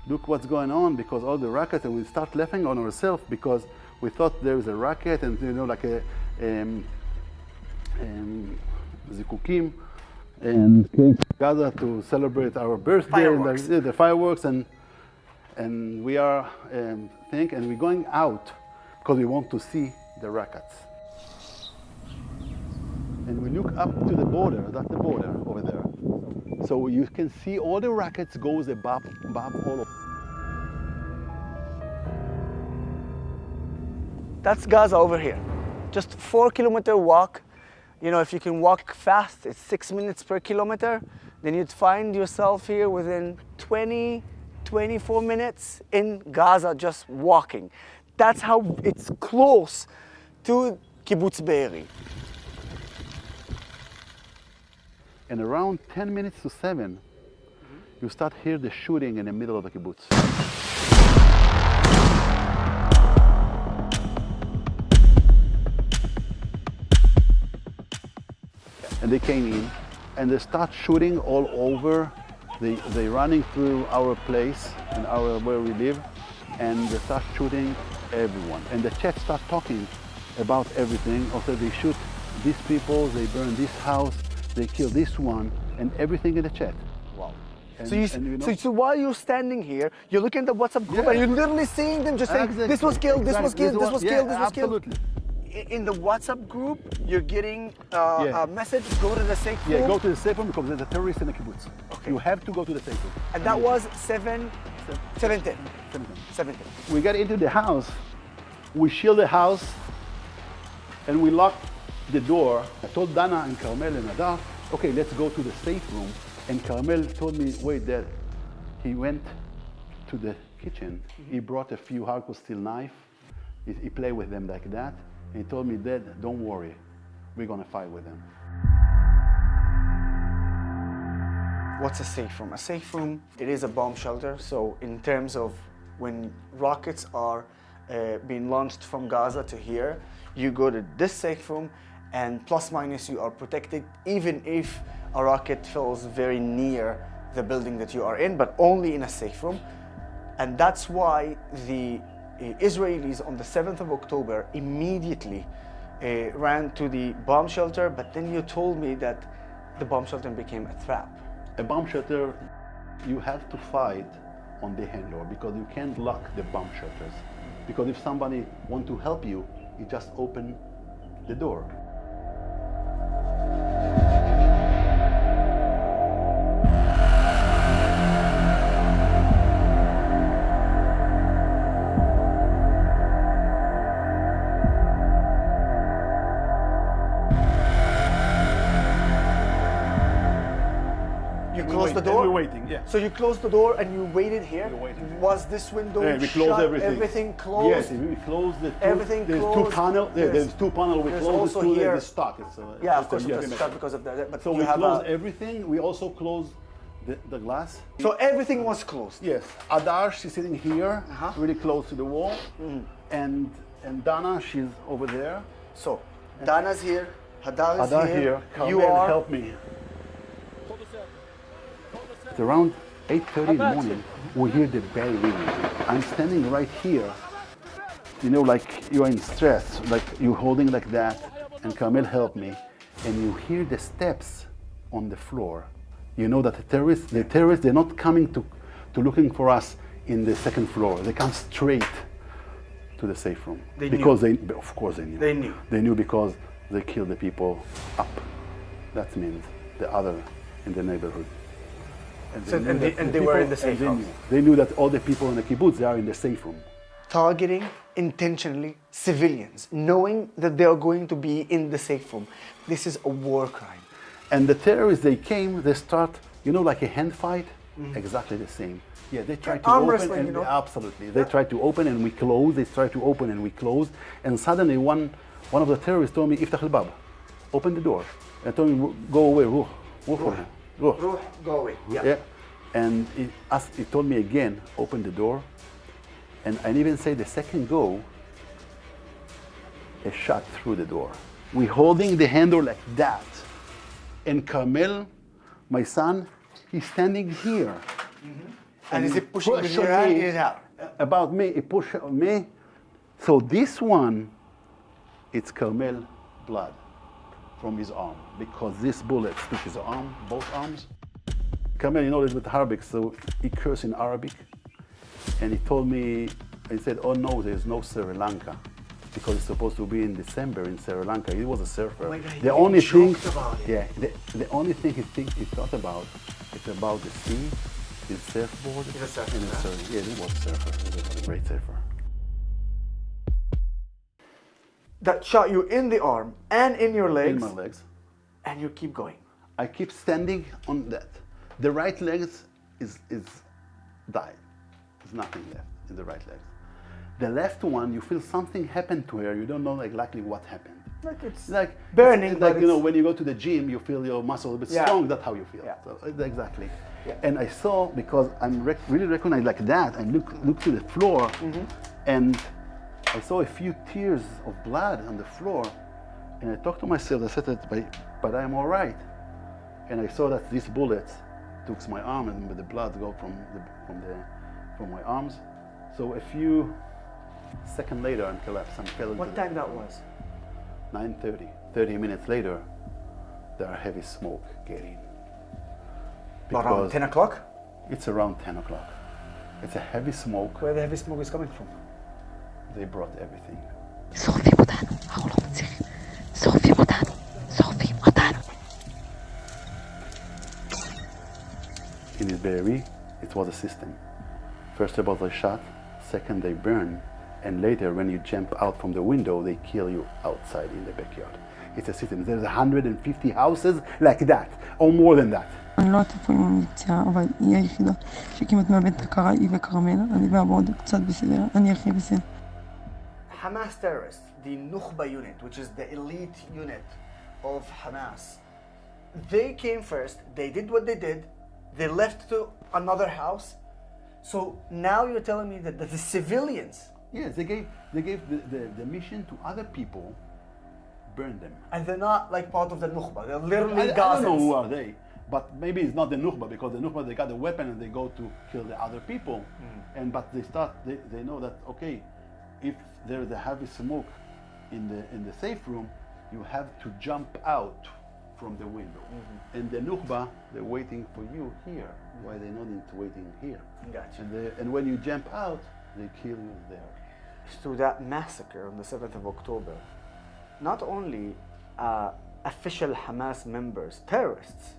look what's going on, because all the racket, and we start laughing on ourselves because we thought there was a racket and, you know, like a zikukim, and came to Gaza to celebrate our birthday, Fireworks. and the fireworks, and we are and we're going out because we want to see the rockets. And we look up to the border, that's the border over there. So you can see all the rockets goes above all of. That's Gaza over here. Just 4-kilometer walk. You know, if you can walk fast, it's 6 minutes per kilometer. Then you'd find yourself here within 24 minutes in Gaza just walking. That's how it's close to Kibbutz Be'eri. And around 10 minutes to 7, you start hear the shooting in the middle of the kibbutz. And they came in and they start shooting all over. They running through our place and where we live, and they start shooting everyone. And the chat start talking about everything. Also, they shoot these people, they burn this house, they kill this one, and everything in the chat. Wow. And, So while you're standing here, you're looking at the WhatsApp group and you're literally seeing them just saying, this was killed, this was killed, this was killed, this was killed. Absolutely. In the WhatsApp group, you're getting a message, go to the safe room. Yeah, go to the safe room because there's a terrorist in the kibbutz. Okay. You have to go to the safe room. And that was 7:10. We got into the house, we shield the house, and we locked the door. I told Dana and Carmel and Adar, okay, let's go to the safe room. And Carmel told me, wait, Dad. He went to the kitchen. He brought a few hardcore steel knife. He played with them like that. He told me, Dad, don't worry, we're gonna fight with them. What's a safe room? A safe room, it is a bomb shelter. So in terms of when rockets are being launched from Gaza to here, you go to this safe room and plus minus you are protected even if a rocket falls very near the building that you are in, but only in a safe room. And that's why the Israelis on the 7th of October immediately ran to the bomb shelter, but then you told me that the bomb shelter became a trap. A bomb shelter, you have to fight on the hand door because you can't lock the bomb shelters. Because if somebody wants to help you, you just open the door. You closed the door? We're waiting, yeah. So you closed the door and you waited here? We're waiting. Was this window Yeah, we shut? closed everything. Everything closed? Yes, we closed the two. Everything there's closed. two panels. There's two panels. We there's closed also the two. here. There's stock. Yeah, of course yeah. it's shut because of that. But So you we have closed everything. We also closed the glass. So everything was closed? Yes. Adar, she's sitting here, really close to the wall. And Dana, she's over there. So Dana's here, Hadar is Adar here. You are. Help me. It's around 8:30 in the morning. We hear the bell ringing. I'm standing right here. You know, like you're in stress, like you're holding like that. And Carmel helped me. And you hear the steps on the floor. You know that the terrorists, they're not coming to looking for us in the second floor. They come straight to the safe room. Because of course they knew. They knew. They knew because they killed the people up. That means the other in the neighborhood. And they were in the safe room. They knew that all the people in the kibbutz, they are in the safe room. Targeting intentionally civilians, knowing that they are going to be in the safe room. This is a war crime. And the terrorists, they came, they start, you know, like a hand fight, exactly the same. Yeah, they try to arm open, wrestling, and you know? Absolutely. They try to open and we close. They try to open and we close. And suddenly one of the terrorists told me, "Iftach al-bab, open the door." And told me, "Go away, ruh, ruh, Ruh, go away. Yeah. And he told me again, open the door. And I even say the second go, a shot through the door. We're holding the handle like that. And Carmel, my son, he's standing here. And is he pushing with your hand in and out? About me, he pushed me. So this one, it's Carmel blood from his arm because this bullet took his arm, both arms. Carmel, you know, is with Arabic, so he cursed in Arabic. And he told me, he said, oh no, there's no Sri Lanka because it's supposed to be in December in Sri Lanka. He was a surfer. Oh my God, the only thing, about it. yeah, the only thing he thought about, it's about the sea, his surfboard. He's a surfer, and yeah, he was a surfer. He was a great surfer. That shot you in the arm and in your legs. In my legs. And you keep going. I keep standing on that. The right leg is died. There's nothing left in the right leg. The left one, you feel something happened to her. You don't know exactly what happened. Like it's like burning, it's but like, you know, when you go to the gym, you feel your muscle a bit Yeah. strong. That's how you feel. Yeah. So, exactly. And I saw, because I'm really recognized like that, and look to the floor, and I saw a few tears of blood on the floor, and I talked to myself. I said that, but I'm all right. And I saw that these bullets took my arm, and the blood go from my arms. So a few seconds later, I collapsed and fell into what time that was? 9:30. 30 minutes later, there are heavy smoke getting. Around 10 o'clock? It's around 10 o'clock. It's a heavy smoke. Where the heavy smoke is coming from? They brought everything. In Israeli, it was a system. First of all, they shot. Second, they burn. And later, when you jump out from the window, they kill you outside in the backyard. It's a system. There's 150 houses like that, or more than that. אני לא יודעת איפה היא ממליצה, אבל היא היחידה שכמעט מאבדת את הכרה, היא וכרמלה. אני והבעוד קצת בסדר, אני הכי בסדר. Hamas terrorists, the Nukhba unit, which is the elite unit of Hamas, they came first, they did what they did, they left to another house. So now you're telling me that the civilians... Yes, they gave the mission to other people, burn them. And they're not like part of the Nukhba, they're literally I don't know Gazans. who are they, but maybe it's not the Nukhba, because the Nukhba, they got a weapon and they go to kill the other people. But they know that, okay, if there's a heavy smoke in the safe room, you have to jump out from the window. And the Nukhba, they're waiting for you here. Why they're not waiting here? Gotcha. And when you jump out, they kill you there. So that massacre on the 7th of October, not only official Hamas members, terrorists,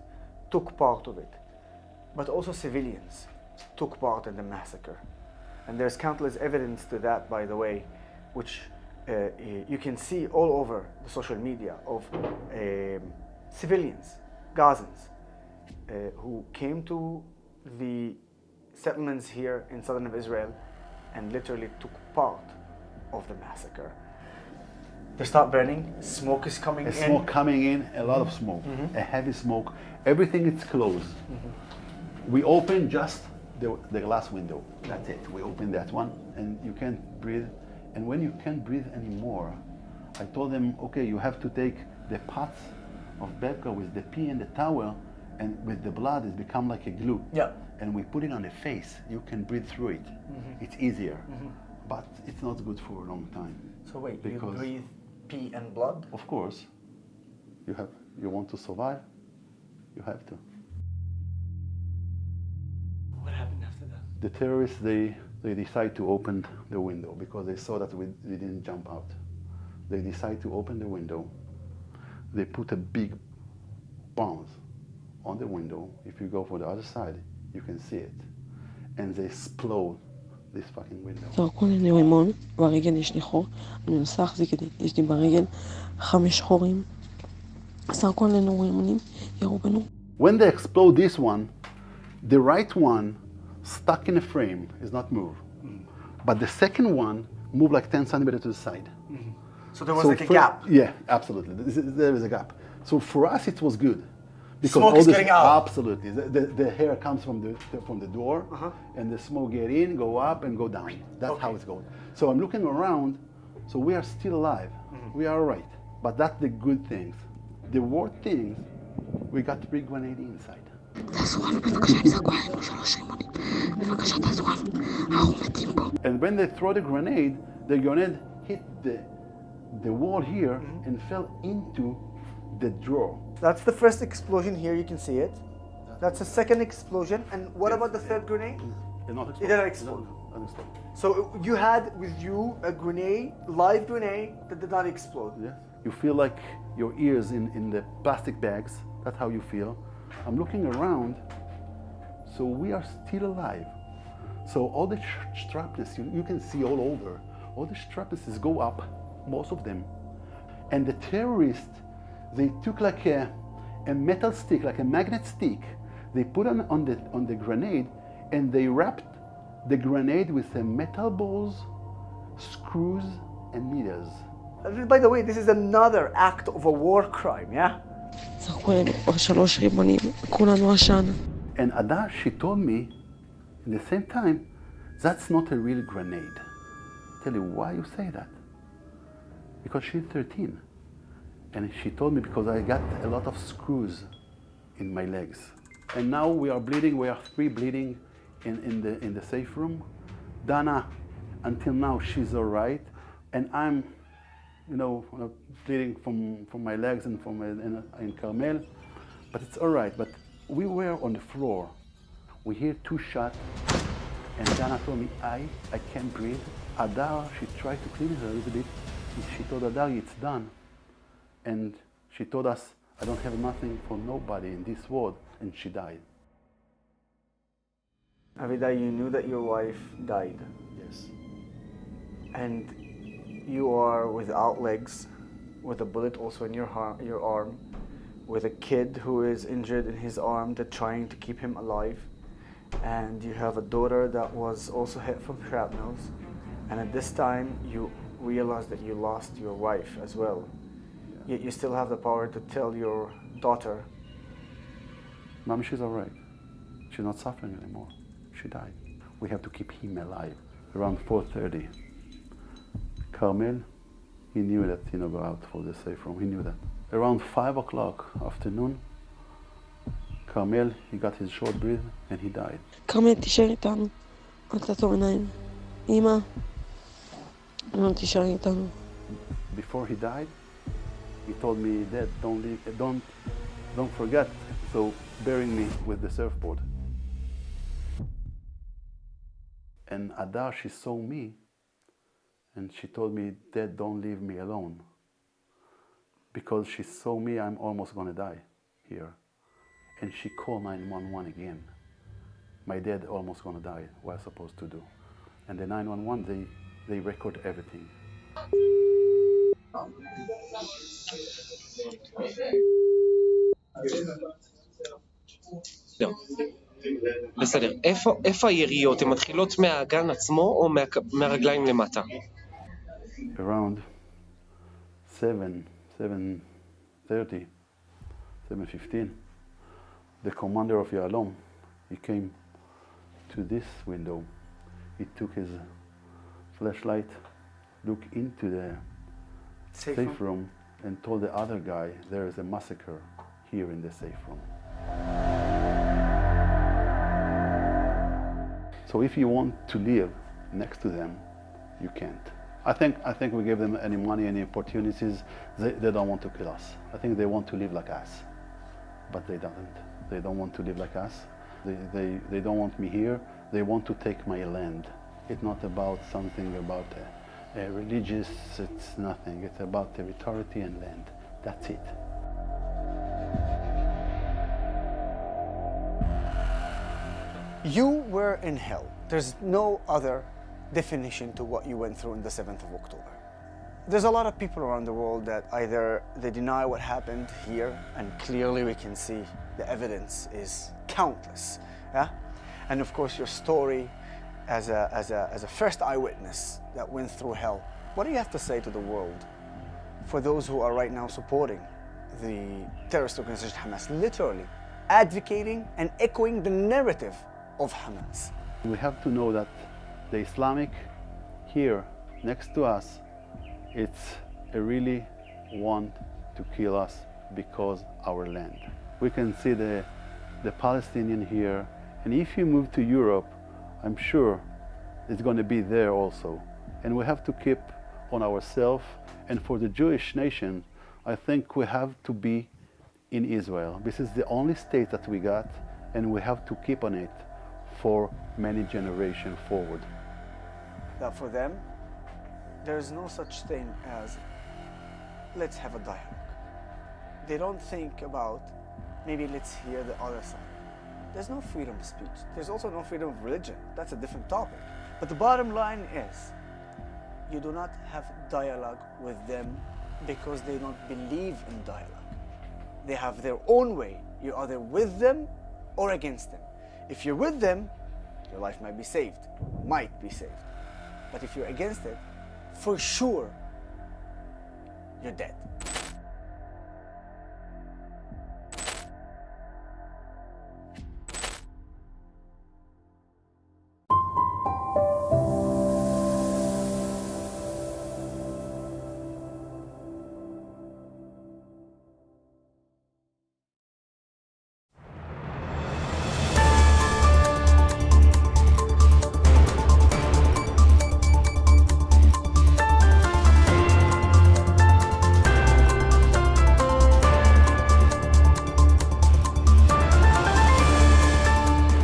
took part of it, but also civilians took part in the massacre. And there's countless evidence to that, by the way, which you can see all over the social media of civilians, Gazans, who came to the settlements here in southern of Israel and literally took part of the massacre. They start burning, smoke is coming in. Smoke coming in, a lot of smoke, a heavy smoke. Everything is closed. We open just the glass window. That's it. We open that one, and you can't breathe. And when you can't breathe anymore, I told them, okay, you have to take the pots of Belka with the pee and the towel, and with the blood, it's become like a glue. Yeah. And we put it on the face. You can breathe through it. It's easier, but it's not good for a long time. So wait, you because breathe pee and blood? Of course. You want to survive, you have to. What happened after that? The terrorists, they decide to open the window because they saw that we didn't jump out. They decide to open the window. They put a big bomb on the window. If you go for the other side, you can see it. And they explode this fucking window. זרקו עלינו רימון, ברגל יש לי חור, אני מנסה להחזיק את זה, יש לי ברגל 5 חורים. זרקו עלינו רימונים, ירו בנו. When they explode this one, the right one stuck in a frame is not moved. But the second one moved like 10 centimeters to the side. So there was like a gap? Yeah, absolutely. There is a gap. So for us, it was good. Because Smoke is getting out. Absolutely. The hair comes from the door, and the smoke get in, go up, and go down. That's how it's going. So I'm looking around, so we are still alive. We are all right. But that's the good things. The worst things, we got 3 grenades inside. And when they throw the grenade hit the wall here and fell into the drawer. That's the first explosion here, you can see it. That's the second explosion. And what about the third grenade? It didn't explode. So you had with you a grenade, live grenade, that did not explode. Yeah. You feel like your ears in the plastic bags. That's how you feel. I'm looking around, so we are still alive. So all the shrapnels, you can see all over, all the shrapnels go up, most of them. And the terrorists, they took like a metal stick, like a magnet stick. They put on the grenade, and they wrapped the grenade with metal balls, screws, and needles. By the way, this is another act of a war crime, yeah? זרקו עלינו כבר 3 רימונים, כולנו עשן. And Ada, she told me, at the same time, that's not a real grenade. I tell you, why you say that? Because she's 13. And she told me because I got a lot of screws in my legs. And now we are bleeding, we are 3 bleeding in the safe room. Dana, until now, she's all right. And I'm, bleeding from my legs and from in Carmel. But it's all right. But we were on the floor. We hear 2 shots. And Dana told me, I can't breathe. Adar, she tried to clean her a little bit. She told Adar, it's done. And she told us, I don't have nothing for nobody in this world. And she died. Avida, you knew that your wife died. Yes. And you are without legs, with a bullet also in your arm, with a kid who is injured in his arm. They're trying to keep him alive. And you have a daughter that was also hit from shrapnels. And at this time, you realize that you lost your wife as well. Yet you still have the power to tell your daughter, Mom, she's all right. She's not suffering anymore. She died. We have to keep him alive. Around 4:30, Carmel, he knew that, go out for the safe room. He knew that. Around 5 o'clock afternoon, Carmel, he got his short breath and he died. כרמל, תישאר איתנו. אל תעצום עיניים. אמא, לא תישאר איתנו. Before he died, he told me, Dad, don't forget, so burying me with the surfboard. And Adar, she saw me, and she told me, Dad, don't leave me alone. Because she saw me, I'm almost gonna die here. And she called 911 again. My dad almost gonna die, what I supposed to do. And the 911, they record everything. בסדר. איפה היריות? הן מתחילות מהאגן עצמו או מהרגליים למטה? Around 7:30, 7:15, the commander of Yalom, he came to this window. He took his flashlight, looked into the safe room, and told the other guy, there is a massacre here in the safe room. So if you want to live next to them, you can't. I think we gave them any money, any opportunities. They don't want to kill us. I think they want to live like us, but they don't. They don't want to live like us. They don't want me here. They want to take my land. It's not about something about religious. It's nothing. It's about territory and land. That's it. You were in hell. There's no other definition to what you went through on the 7th of October. There's a lot of people around the world that either they deny what happened here, and clearly we can see the evidence is countless. Yeah? And of course your story as a first eyewitness that went through hell. What do you have to say to the world for those who are right now supporting the terrorist organization Hamas, literally advocating and echoing the narrative of Hamas? We have to know that the Islamic here next to us, it's really want to kill us because our land. We can see the Palestinian here, and if you move to Europe, I'm sure it's going to be there also. And we have to keep on ourselves. And for the Jewish nation, I think we have to be in Israel. This is the only state that we got, and we have to keep on it for many generations forward. That for them, there's no such thing as, let's have a dialogue. They don't think about, maybe let's hear the other side. There's no freedom of speech. There's also no freedom of religion. That's a different topic. But the bottom line is, you do not have dialogue with them because they don't believe in dialogue. They have their own way. You're either with them or against them. If you're with them, your life might be saved, might be saved. But if you're against it, for sure, you're dead.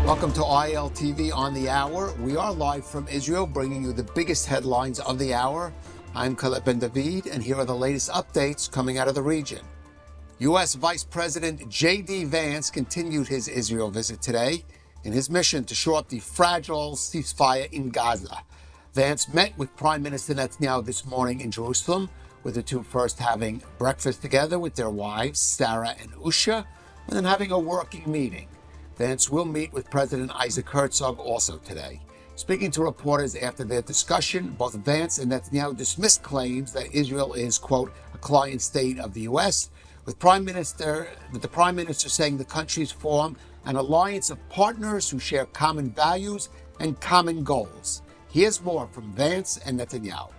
Welcome to ILTV on the Hour. We are live from Israel, bringing you the biggest headlines of the hour. I'm Caleb Ben David, and here are the latest updates coming out of the region. U.S. Vice President J.D. Vance continued his Israel visit today in his mission to shore up the fragile ceasefire in Gaza. Vance met with Prime Minister Netanyahu this morning in Jerusalem, with the two first having breakfast together with their wives, Sarah and Usha, and then having a working meeting. Vance will meet with President Isaac Herzog also today. Speaking to reporters after their discussion, both Vance and Netanyahu dismissed claims that Israel is, quote, a client state of the U.S., with the Prime Minister saying the countries form an alliance of partners who share common values and common goals. Here's more from Vance and Netanyahu.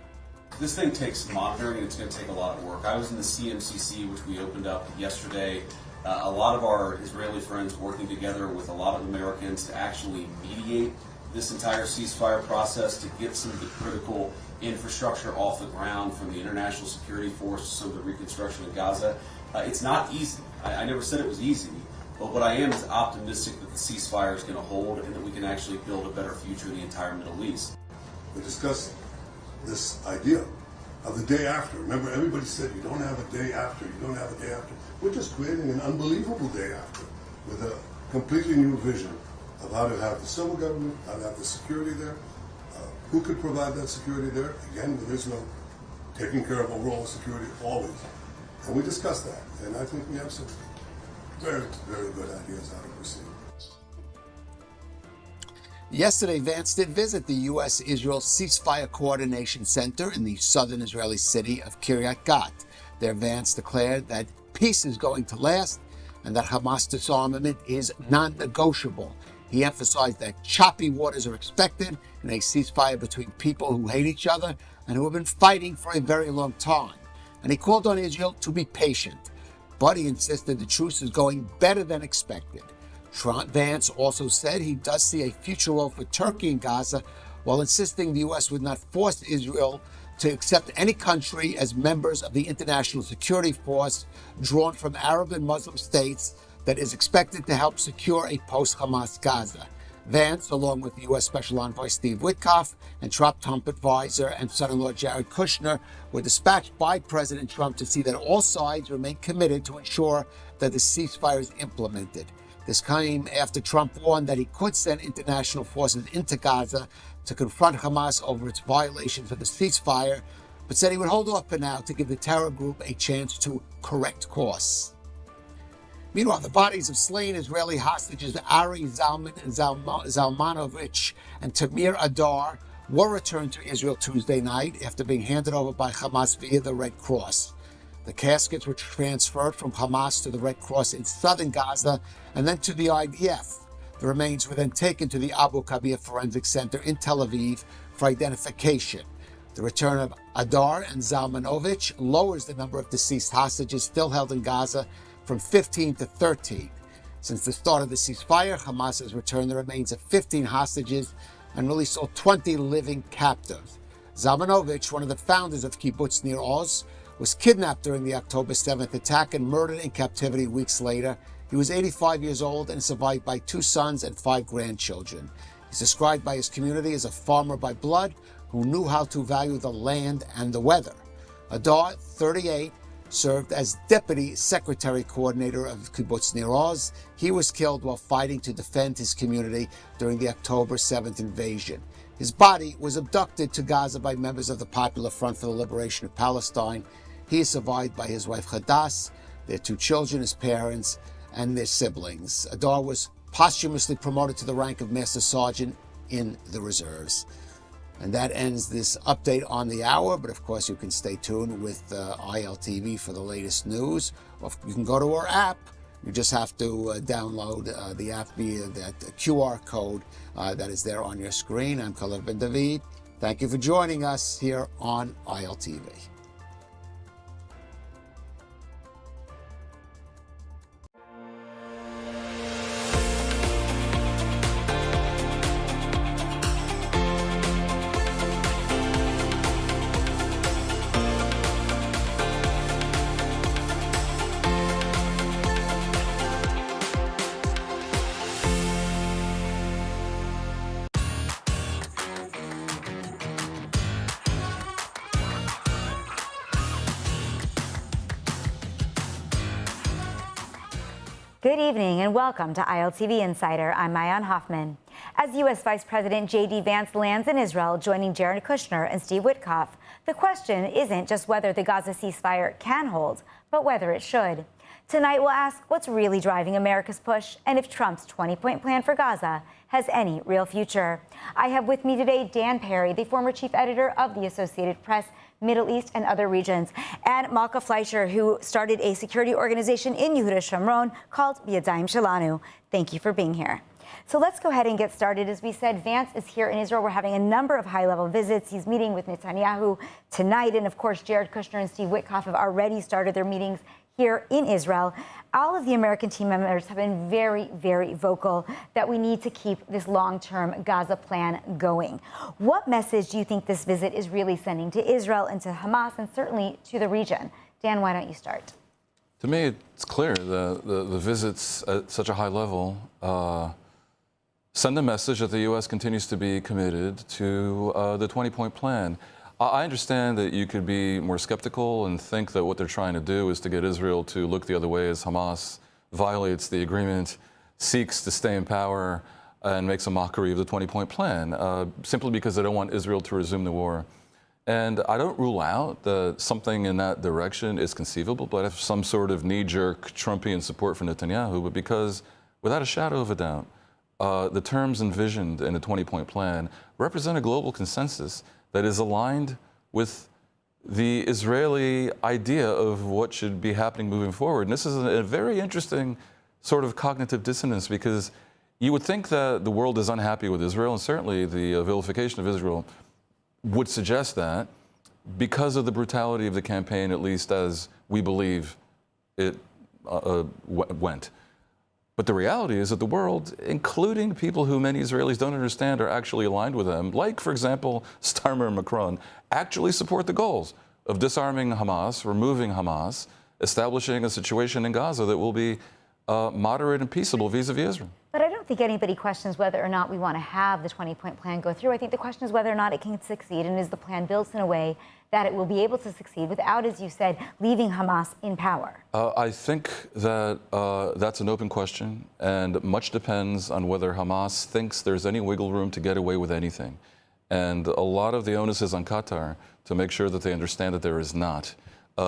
This thing takes monitoring, and it's going to take a lot of work. I was in the CMCC, which we opened up yesterday. A lot of our Israeli friends working together with a lot of Americans to actually mediate this entire ceasefire process, to get some of the critical infrastructure off the ground, from the international security force to some of the reconstruction of Gaza. It's not easy. I never said it was easy, but what I am is optimistic that the ceasefire is going to hold and that we can actually build a better future in the entire Middle East. We discussed this idea of the day after. Remember, everybody said you don't have a day after, you don't have a day after. We're just creating an unbelievable day after with a completely new vision of how to have the civil government, how to have the security there, who could provide that security there. Again, there is no taking care of overall security always. And we discussed that, and I think we have some very, very good ideas how to proceed. Yesterday, Vance did visit the U.S.-Israel Ceasefire Coordination Center in the southern Israeli city of Kiryat Gat. There, Vance declared that peace is going to last and that Hamas disarmament is non-negotiable. He emphasized that choppy waters are expected in a ceasefire between people who hate each other and who have been fighting for a very long time. And he called on Israel to be patient. But he insisted the truce is going better than expected. Vance also said he does see a future role for Turkey in Gaza, while insisting the U.S. would not force Israel to accept any country as members of the international security force drawn from Arab and Muslim states that is expected to help secure a post-Hamas Gaza. Vance, along with U.S. Special Envoy Steve Witkoff and Trump advisor and son-in-law Jared Kushner, were dispatched by President Trump to see that all sides remain committed to ensure that the ceasefire is implemented. This came after Trump warned that he could send international forces into Gaza to confront Hamas over its violations of the ceasefire, but said he would hold off for now to give the terror group a chance to correct course. Meanwhile, the bodies of slain Israeli hostages Ari Zalmanovich and Tamir Adar were returned to Israel Tuesday night after being handed over by Hamas via the Red Cross. The caskets were transferred from Hamas to the Red Cross in southern Gaza and then to the IDF. The remains were then taken to the Abu Kabir Forensic Center in Tel Aviv for identification. The return of Adar and Zalmanovich lowers the number of deceased hostages still held in Gaza from 15 to 13. Since the start of the ceasefire, Hamas has returned the remains of 15 hostages and released all 20 living captives. Zalmanovich, one of the founders of Kibbutz Nir Oz, was kidnapped during the October 7th attack and murdered in captivity weeks later. He was 85 years old and survived by 2 sons and 5 grandchildren. He's described by his community as a farmer by blood who knew how to value the land and the weather. Adar, 38, served as Deputy Secretary Coordinator of Kibbutz Nir Oz. He was killed while fighting to defend his community during the October 7th invasion. His body was abducted to Gaza by members of the Popular Front for the Liberation of Palestine. He is survived by his wife Hadass, their 2 children, his parents, and their siblings. Adar was posthumously promoted to the rank of Master Sergeant in the reserves. And that ends this update on the hour, but of course you can stay tuned with ILTV for the latest news. Or you can go to our app. You just have to download the app via that QR code that is there on your screen. I'm Khaled Ben David. Thank you for joining us here on ILTV. Good evening and welcome to ILTV Insider. I'm Maayan Hoffman. As U.S. Vice President J.D. Vance lands in Israel, joining Jared Kushner and Steve Witkoff, the question isn't just whether the Gaza ceasefire can hold, but whether it should. Tonight we'll ask what's really driving America's push and if Trump's 20-point plan for Gaza has any real future. I have with me today Dan Perry, the former chief editor of the Associated Press, Middle East and other regions, and Malka Fleischer, who started a security organization in Yehuda Shomron called B'Yadayim Shelanu. Thank you for being here. So let's go ahead and get started. As we said, Vance is here in Israel. We're having a number of high-level visits. He's meeting with Netanyahu tonight, and of course, Jared Kushner and Steve Witkoff have already started their meetings here in Israel. All of the American team members have been very, very vocal that we need to keep this long-term Gaza plan going. What message do you think this visit is really sending to Israel and to Hamas and certainly to the region? Dan, why don't you start? To me, it's clear the visits at such a high level send a message that the U.S. continues to be committed to the 20-point plan. I understand that you could be more skeptical and think that what they're trying to do is to get Israel to look the other way as Hamas violates the agreement, seeks to stay in power, and makes a mockery of the 20-point plan, simply because they don't want Israel to resume the war. And I don't rule out that something in that direction is conceivable, but if some sort of knee-jerk Trumpian support for Netanyahu, but because, without a shadow of a doubt, the terms envisioned in the 20-point plan represent a global consensus that is aligned with the Israeli idea of what should be happening moving forward. And this is a very interesting sort of cognitive dissonance, because you would think that the world is unhappy with Israel, and certainly the vilification of Israel would suggest that because of the brutality of the campaign, at least as we believe it went. But the reality is that the world, including people who many Israelis don't understand, are actually aligned with them, like, for example, Starmer and Macron, actually support the goals of disarming Hamas, removing Hamas, establishing a situation in Gaza that will be moderate and peaceable vis-a-vis Israel. But I don't think anybody questions whether or not we want to have the 20-point plan go through. I think the question is whether or not it can succeed, and is the plan built in a way that it will be able to succeed without, as you said, leaving Hamas in power? I think that that's an open question, and much depends on whether Hamas thinks there's any wiggle room to get away with anything. And a lot of the onus is on Qatar to make sure that they understand that there is not.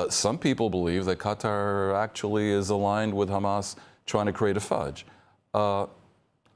Some people believe that Qatar actually is aligned with Hamas trying to create a fudge.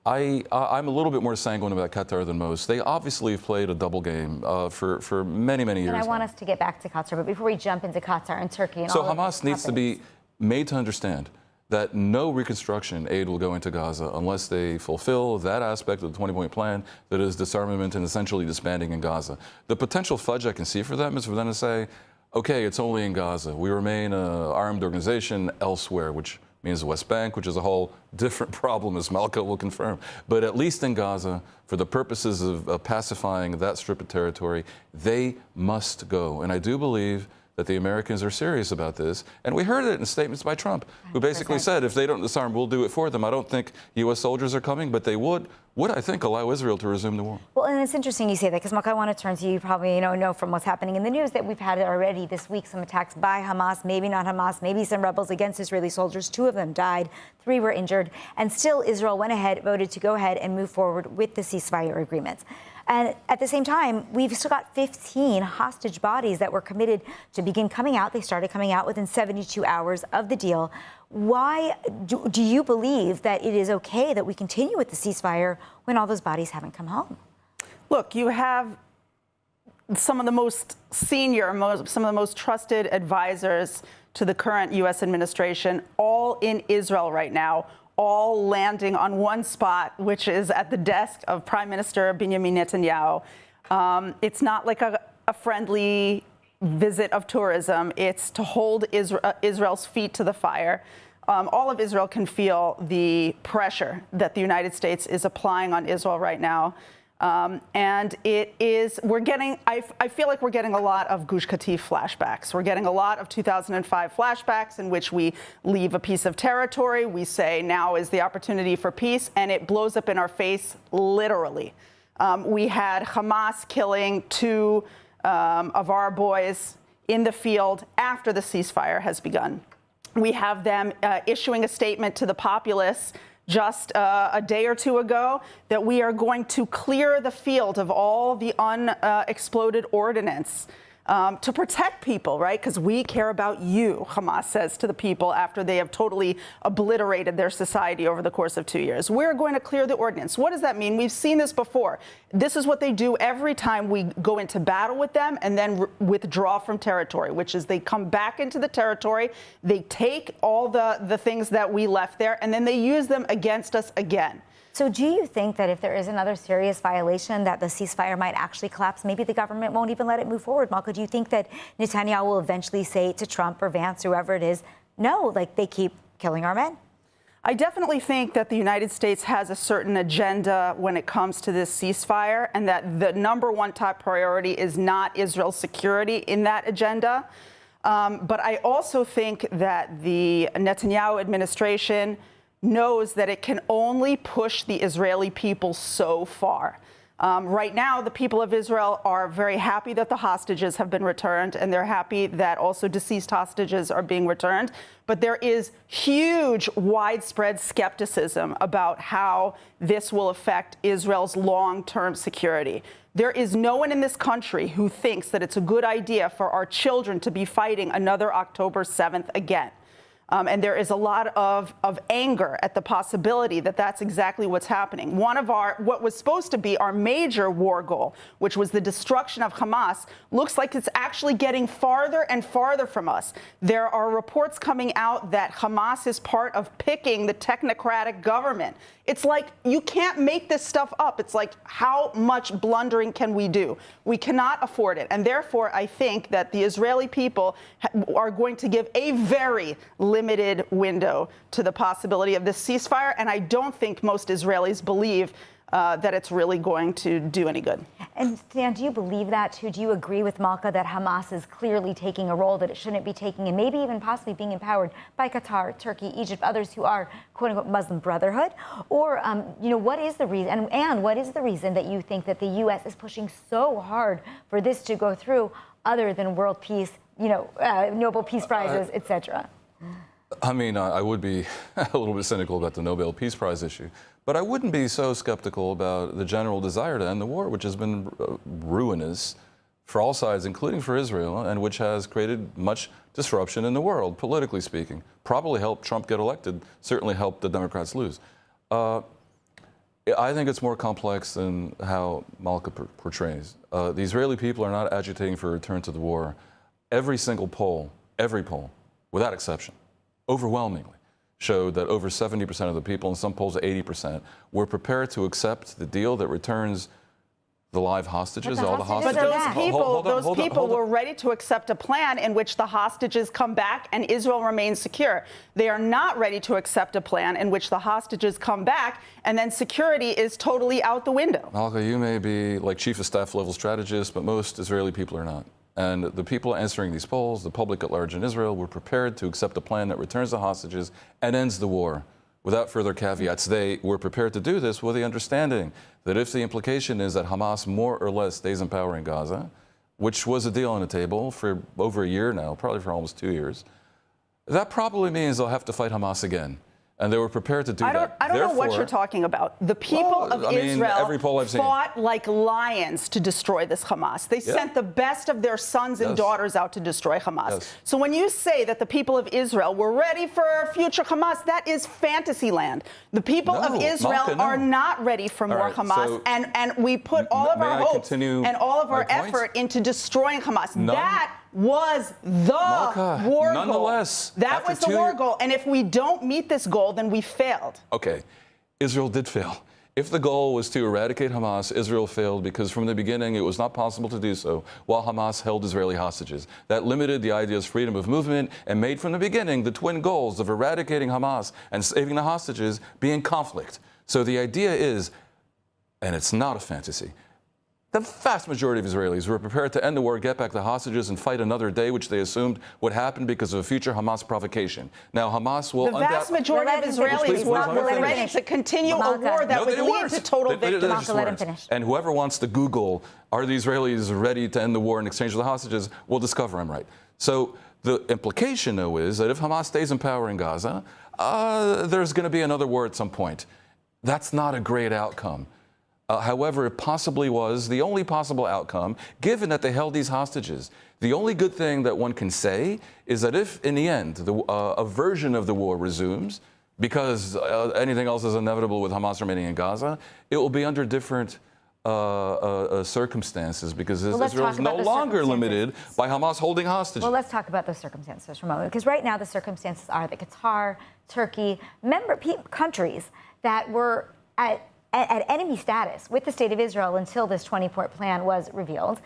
I'm a little bit more sanguine about Qatar than most. They obviously have played a double game for many, many years. And I want us to get back to Qatar, but before we jump into Qatar and Turkey and so all Hamas needs to be made to understand that no reconstruction aid will go into Gaza unless they fulfill that aspect of the 20-point plan that is disarmament and essentially disbanding in Gaza. The potential fudge I can see for them is for them to say, okay, it's only in Gaza. We remain an armed organization elsewhere, which means the West Bank, which is a whole different problem, as Malka will confirm. But at least in Gaza, for the purposes of pacifying that strip of territory, they must go. And I do believe that the Americans are serious about this. And we heard it in statements by Trump, who basically said, if they don't disarm, we'll do it for them. I don't think U.S. soldiers are coming, but they would I think, allow Israel to resume the war. Well, and it's interesting you say that, because, Mark, I want to turn to you. You probably know from what's happening in the news that we've had already this week some attacks by Hamas, maybe not Hamas, maybe some rebels against Israeli soldiers. 2 of them died, 3 were injured. And still, Israel voted to go ahead and move forward with the ceasefire agreements. And at the same time, we've still got 15 hostage bodies that were committed to begin coming out. They started coming out within 72 hours of the deal. Why do you believe that it is okay that we continue with the ceasefire when all those bodies haven't come home? Look, you have some of the most senior, some of the most trusted advisors to the current U.S. administration, all in Israel right now, all landing on one spot, which is at the desk of Prime Minister Benjamin Netanyahu. It's not like a friendly visit of tourism. It's to hold Israel's feet to the fire. All of Israel can feel the pressure that the United States is applying on Israel right now. And it is, I feel like we're getting a lot of Gush Katif flashbacks. We're getting a lot of 2005 flashbacks in which we leave a piece of territory. We say now is the opportunity for peace, and it blows up in our face, literally. We had Hamas killing 2 of our boys in the field after the ceasefire has begun. We have them issuing a statement to the populace just a day or 2 ago that we are going to clear the field of all the unexploded ordnance to protect people, right? Because we care about you, Hamas says to the people after they have totally obliterated their society over the course of 2 years. We're going to clear the ordnance. What does that mean? We've seen this before. This is what they do every time we go into battle with them and then withdraw from territory, which is they come back into the territory, they take all the things that we left there, and then they use them against us again. So do you think that if there is another serious violation that the ceasefire might actually collapse? Maybe the government won't even let it move forward. Malka, do you think that Netanyahu will eventually say to Trump or Vance, whoever it is, no, like they keep killing our men? I definitely think that the United States has a certain agenda when it comes to this ceasefire, and that the #1 top priority is not Israel's security in that agenda. But I also think that the Netanyahu administration knows that it can only push the Israeli people so far. Right now, the people of Israel are very happy that the hostages have been returned, and they're happy that also deceased hostages are being returned. But there is huge, widespread skepticism about how this will affect Israel's long-term security. There is no one in this country who thinks that it's a good idea for our children to be fighting another October 7th again. And there is a lot of anger at the possibility that that's exactly what's happening. One of what was supposed to be our major war goal, which was the destruction of Hamas, looks like it's actually getting farther and farther from us. There are reports coming out that Hamas is part of picking the technocratic government. It's like, you can't make this stuff up. It's like, how much blundering can we do? We cannot afford it. And therefore, I think that the Israeli people are going to give a very limited window to the possibility of this ceasefire. And I don't think most Israelis believe that it's really going to do any good. And Stan, do you believe that too? Do you agree with Malka that Hamas is clearly taking a role that it shouldn't be taking, and maybe even possibly being empowered by Qatar, Turkey, Egypt, others who are quote unquote Muslim Brotherhood? Or, what is the reason, and what is the reason that you think that the U.S. is pushing so hard for this to go through, other than world peace, Nobel Peace Prizes, etc.? I mean, I would be a little bit cynical about the Nobel Peace Prize issue, but I wouldn't be so skeptical about the general desire to end the war, which has been ruinous for all sides, including for Israel, and which has created much disruption in the world, politically speaking. Probably helped Trump get elected, certainly helped the Democrats lose. I think it's more complex than how Malka portrays. The Israeli people are not agitating for a return to the war. Every single poll, without exception, overwhelmingly showed that over 70% of the people, in some polls 80%, were prepared to accept the deal that returns the live hostages, all the hostages. But those people were ready to accept a plan in which the hostages come back and Israel remains secure. They are not ready to accept a plan in which the hostages come back and then security is totally out the window. Malka, you may be like chief of staff level strategist, but most Israeli people are not. And the people answering these polls, the public at large in Israel, were prepared to accept a plan that returns the hostages and ends the war. Without further caveats, they were prepared to do this with the understanding that if the implication is that Hamas more or less stays in power in Gaza, which was a deal on the table for over a year now, probably for almost 2 years, that probably means they'll have to fight Hamas again. And they were prepared to do that. I don't know what you're talking about. The people of Israel every poll I've seen fought like lions to destroy this Hamas. They sent the best of their sons and daughters out to destroy Hamas. So when you say that the people of Israel were ready for future Hamas, that is fantasy land. The people of Israel are not ready for more Hamas, and we put all of our hopes and all of our effort into destroying Hamas. That was the war goal. That was the war goal. And if we don't meet this goal, then we failed. Okay, Israel did fail. If the goal was to eradicate Hamas, Israel failed because from the beginning it was not possible to do so while Hamas held Israeli hostages. That limited the idea's freedom of movement and made from the beginning the twin goals of eradicating Hamas and saving the hostages be in conflict. So the idea is, and it's not a fantasy, the vast majority of Israelis were prepared to end the war, get back the hostages, and fight another day, which they assumed would happen because of a future Hamas provocation. Now, Hamas will... The vast majority of Israelis were ready to continue a war that would lead to total victory. And whoever wants to Google, are the Israelis ready to end the war in exchange for the hostages, will discover I'm right. So the implication, though, is that if Hamas stays in power in Gaza, there's going to be another war at some point. That's not a great outcome. However, it possibly was the only possible outcome, given that they held these hostages. The only good thing that one can say is that if, in the end, a version of the war resumes, because anything else is inevitable with Hamas remaining in Gaza, it will be under different circumstances, because Israel is no longer limited by Hamas holding hostages. Well, let's talk about those circumstances for a moment, because right now the circumstances are that Qatar, Turkey, countries that were at enemy status with the state of Israel until this 20-point plan was revealed,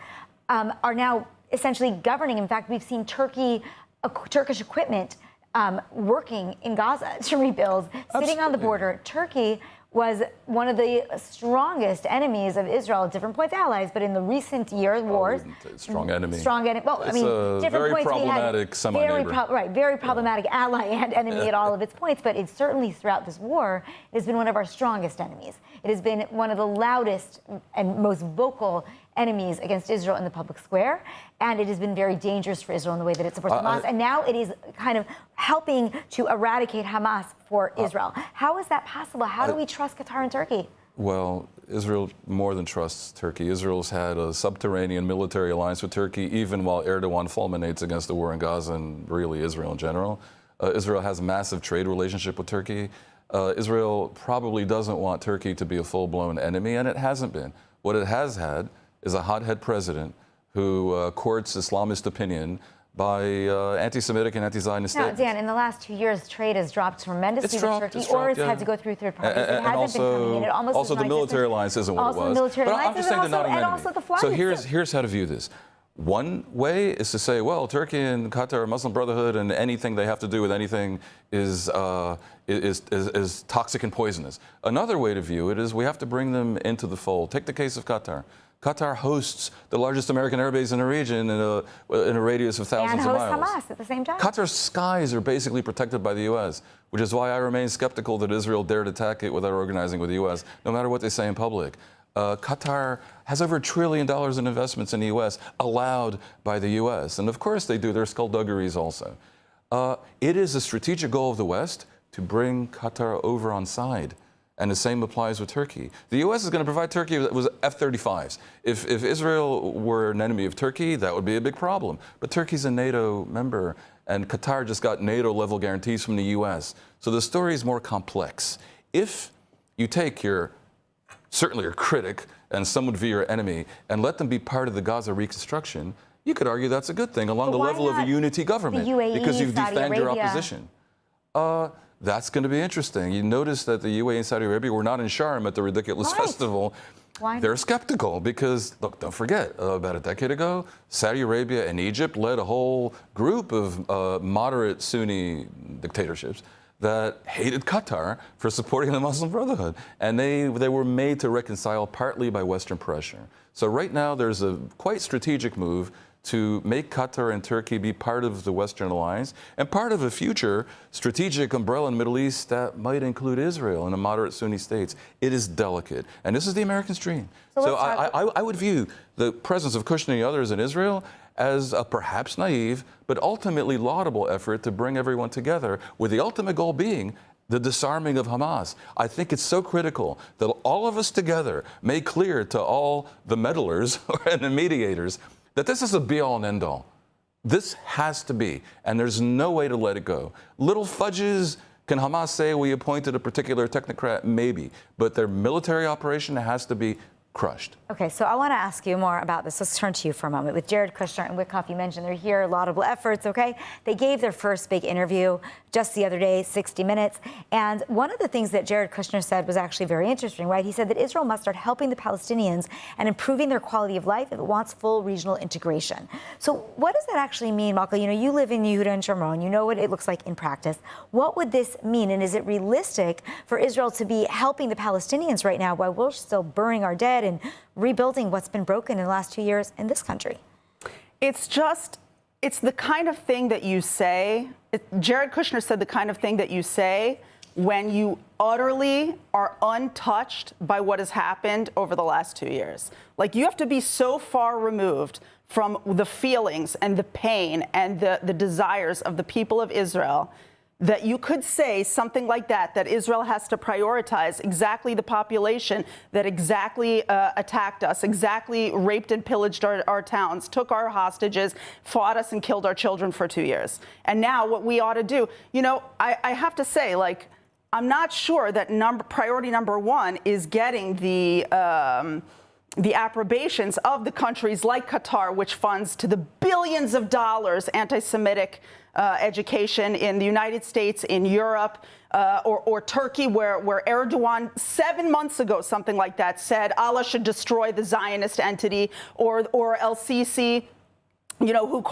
are now essentially governing. In fact, we've seen Turkish equipment working in Gaza to rebuild, sitting on the border. Turkey was one of the strongest enemies of Israel at different points, allies, but in the recent years, wars. Strong enemy. Strong enemy. Well, it's I mean, different very points. Problematic semi-neighbor. Very problematic ally and enemy at all of its points, but it's certainly throughout this war, it has been one of our strongest enemies. It has been one of the loudest and most vocal enemies against Israel in the public square, and it has been very dangerous for Israel in the way that it supports Hamas, and now it is kind of helping to eradicate Hamas for Israel. How is that possible? How do we trust Qatar and Turkey? Well, Israel more than trusts Turkey. Israel's had a subterranean military alliance with Turkey, even while Erdogan fulminates against the war in Gaza and really Israel in general. Israel has a massive trade relationship with Turkey. Israel probably doesn't want Turkey to be a full-blown enemy, and it hasn't been. What it has had is a hothead president who courts Islamist opinion by anti-Semitic and anti-Zionist statements. Now, Dan, in the last 2 years, trade has dropped tremendously with Turkey, or it's had to go through third parties. It hasn't been coming in. It almost also, the military alliance isn't what it was. The military alliance and also the flag. So here's how to view this. One way is to say, well, Turkey and Qatar, Muslim Brotherhood, and anything they have to do with anything is toxic and poisonous. Another way to view it is we have to bring them into the fold. Take the case of Qatar. Qatar hosts the largest American airbase in the region in a radius of thousands of miles. And hosts Hamas at the same time. Qatar's skies are basically protected by the U.S., which is why I remain skeptical that Israel dared attack it without organizing with the U.S., no matter what they say in public. Qatar has over $1 trillion in investments in the U.S. allowed by the U.S. And of course they do their skullduggeries also. It is a strategic goal of the West to bring Qatar over on side. And the same applies with Turkey. The U.S. is going to provide Turkey with F-35s. If Israel were an enemy of Turkey, that would be a big problem. But Turkey's a NATO member, and Qatar just got NATO-level guarantees from the U.S. So the story is more complex. If you take certainly your critic, and some would be your enemy, and let them be part of the Gaza reconstruction, you could argue that's a good thing along the level of a unity government. The UAE, because you Saudi defend your Arabia. opposition. That's going to be interesting. You notice that the UAE and Saudi Arabia were not in Sharm at the ridiculous festival. Why not? They're skeptical because, look, don't forget, about a decade ago, Saudi Arabia and Egypt led a whole group of moderate Sunni dictatorships that hated Qatar for supporting the Muslim Brotherhood. And they were made to reconcile partly by Western pressure. So right now there's a quite strategic move to make Qatar and Turkey be part of the Western alliance and part of a future strategic umbrella in the Middle East that might include Israel and the moderate Sunni states. It is delicate. And this is the American dream. So I would view the presence of Kushner and others in Israel as a perhaps naive, but ultimately laudable effort to bring everyone together, with the ultimate goal being the disarming of Hamas. I think it's so critical that all of us together make clear to all the meddlers and the mediators that this is a be-all and end-all. This has to be, and there's no way to let it go. Little fudges. Can Hamas say we appointed a particular technocrat? Maybe. But their military operation has to be crushed. Okay, so I want to ask you more about this. Let's turn to you for a moment. With Jared Kushner and Witkoff, you mentioned they're here, laudable efforts, okay? They gave their first big interview just the other day, 60 Minutes. And one of the things that Jared Kushner said was actually very interesting, right? He said that Israel must start helping the Palestinians and improving their quality of life if it wants full regional integration. So what does that actually mean, Malka? You know, you live in Yehuda and Shomron. You know what it looks like in practice. What would this mean? And is it realistic for Israel to be helping the Palestinians right now while we're still burying our dead and rebuilding what's been broken in the last 2 years in this country? It's the kind of thing that you say. Jared Kushner said the kind of thing that you say when you utterly are untouched by what has happened over the last 2 years. Like, you have to be so far removed from the feelings and the pain and the desires of the people of Israel that you could say something like that Israel has to prioritize exactly the population that exactly attacked us, exactly raped and pillaged our towns, took our hostages, fought us and killed our children for 2 years. And now what we ought to do, you know, I have to say, like, I'm not sure that priority number one is getting the approbations of the countries like Qatar, which funds to the billions of dollars anti-Semitic education in the United States, in Europe, or Turkey, where Erdogan 7 months ago, something like that, said Allah should destroy the Zionist entity, or El-Sisi, you know,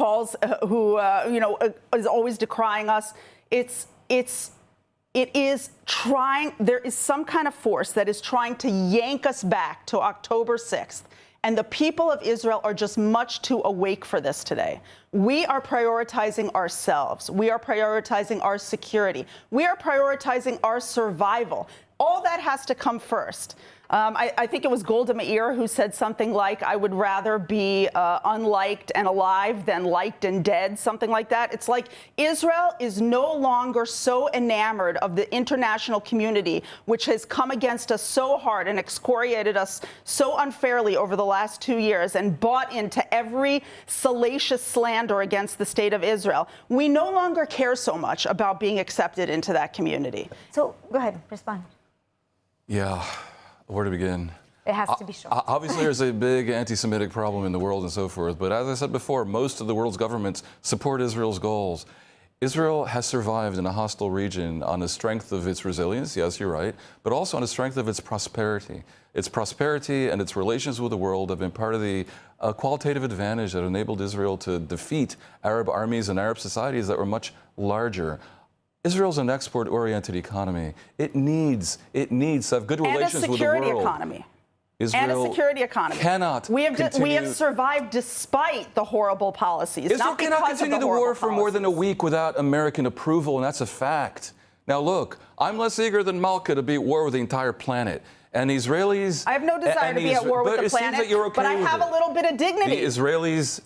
is always decrying us. It is trying, there is some kind of force that is trying to yank us back to October 6th. And the people of Israel are just much too awake for this today. We are prioritizing ourselves. We are prioritizing our security. We are prioritizing our survival. All that has to come first. I think it was Golda Meir who said something like, I would rather be unliked and alive than liked and dead, something like that. It's like Israel is no longer so enamored of the international community, which has come against us so hard and excoriated us so unfairly over the last 2 years and bought into every salacious slander against the state of Israel. We no longer care so much about being accepted into that community. So go ahead, respond. Yeah. Where to begin? It has to be short. Obviously, there's a big anti-Semitic problem in the world and so forth. But as I said before, most of the world's governments support Israel's goals. Israel has survived in a hostile region on the strength of its resilience, yes, you're right, but also on the strength of its prosperity. Its prosperity and its relations with the world have been part of the qualitative advantage that enabled Israel to defeat Arab armies and Arab societies that were much larger. Israel's an export-oriented economy. It needs to have good relations with the world. And a security economy. Israel and a security economy. Cannot we have survived despite the horrible policies. Israel not cannot continue the war for more than a week without American approval, and that's a fact. Now look, I'm less eager than Malka to be at war with the entire planet. And the Israelis... I have no desire to be at war with the planet, seems that you're okay but I have a little bit of dignity. The Israelis...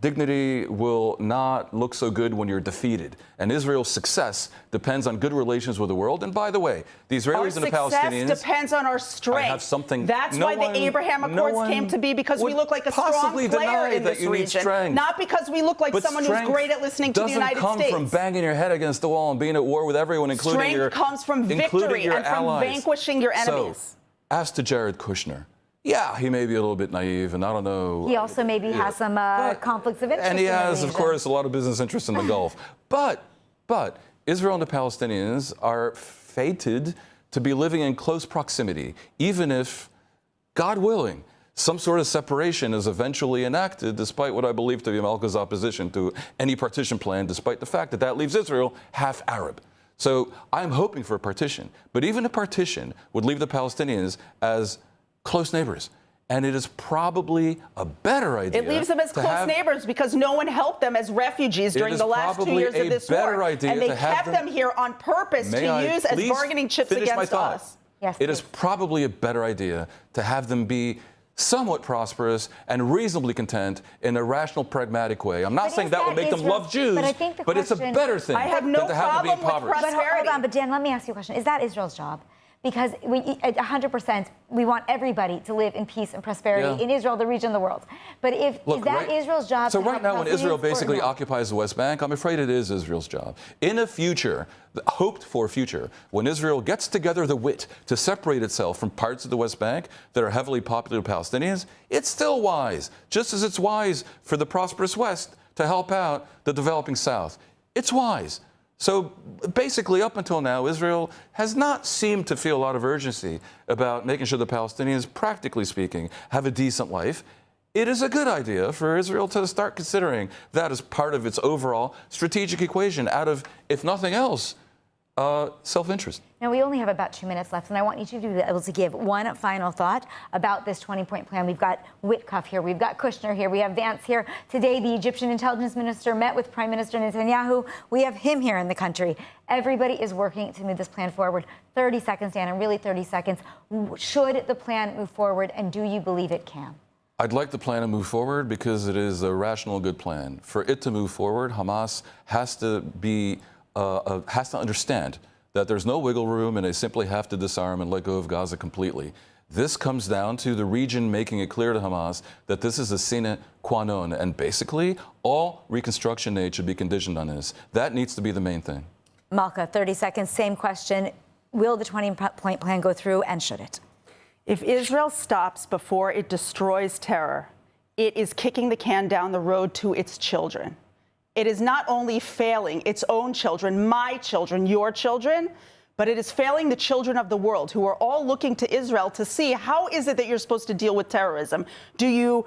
Dignity will not look so good when you're defeated. And Israel's success depends on good relations with the world. And by the way, the Israelis and the Palestinians... Our success depends on our strength. I have something... That's why the Abraham Accords came to be, because we look like a strong player in this region. Not because we look like someone who's great at listening to the United States. Doesn't come from banging your head against the wall and being at war with everyone, including your allies. Strength comes from victory and from vanquishing your enemies. So, as to Jared Kushner, yeah, he may be a little bit naive, and I don't know. He also maybe has some conflicts of interest. And he has, of course, a lot of business interests in the Gulf. But Israel and the Palestinians are fated to be living in close proximity, even if, God willing, some sort of separation is eventually enacted, despite what I believe to be Malka's opposition to any partition plan, despite the fact that that leaves Israel half Arab. So I'm hoping for a partition. But even a partition would leave the Palestinians as close neighbors. And it is probably a better idea. It leaves them as close neighbors because no one helped them as refugees during the last 2 years of this war. And they kept them here on purpose to use as bargaining chips against us. Yes, it is probably a better idea to have them be somewhat prosperous and reasonably content in a rational, pragmatic way. I'm not saying that will make them love Jews, but it's a better thing than to have them be impoverished. But hold on, but Dan, let me ask you a question. Is that Israel's job? Because 100%, we want everybody to live in peace and prosperity in Israel, the region of the world. But is that Israel's job? So right now, when Israel basically occupies the West Bank, I'm afraid it is Israel's job. In a future, hoped-for future, when Israel gets together the wit to separate itself from parts of the West Bank that are heavily populated with Palestinians, it's still wise, just as it's wise for the prosperous West to help out the developing South. It's wise. So basically, up until now, Israel has not seemed to feel a lot of urgency about making sure the Palestinians, practically speaking, have a decent life. It is a good idea for Israel to start considering that as part of its overall strategic equation out of, if nothing else, self-interest. Now, we only have about 2 minutes left, and I want each of you to be able to give one final thought about this 20-point plan. We've got Witkoff here, we've got Kushner here, we have Vance here. Today, the Egyptian intelligence minister met with Prime Minister Netanyahu. We have him here in the country. Everybody is working to move this plan forward. 30 seconds, Dan, and really 30 seconds. Should the plan move forward, and do you believe it can? I'd like the plan to move forward because it is a rational, good plan. For it to move forward, Hamas has to understand that there's no wiggle room and they simply have to disarm and let go of Gaza completely. This comes down to the region making it clear to Hamas that this is a sine qua non, and basically all reconstruction aid should be conditioned on this. That needs to be the main thing. Malka, 30 seconds, same question. Will the 20-point plan go through, and should it? If Israel stops before it destroys terror, it is kicking the can down the road to its children. It is not only failing its own children, my children, your children, but it is failing the children of the world who are all looking to Israel to see how is it that you're supposed to deal with terrorism. Do you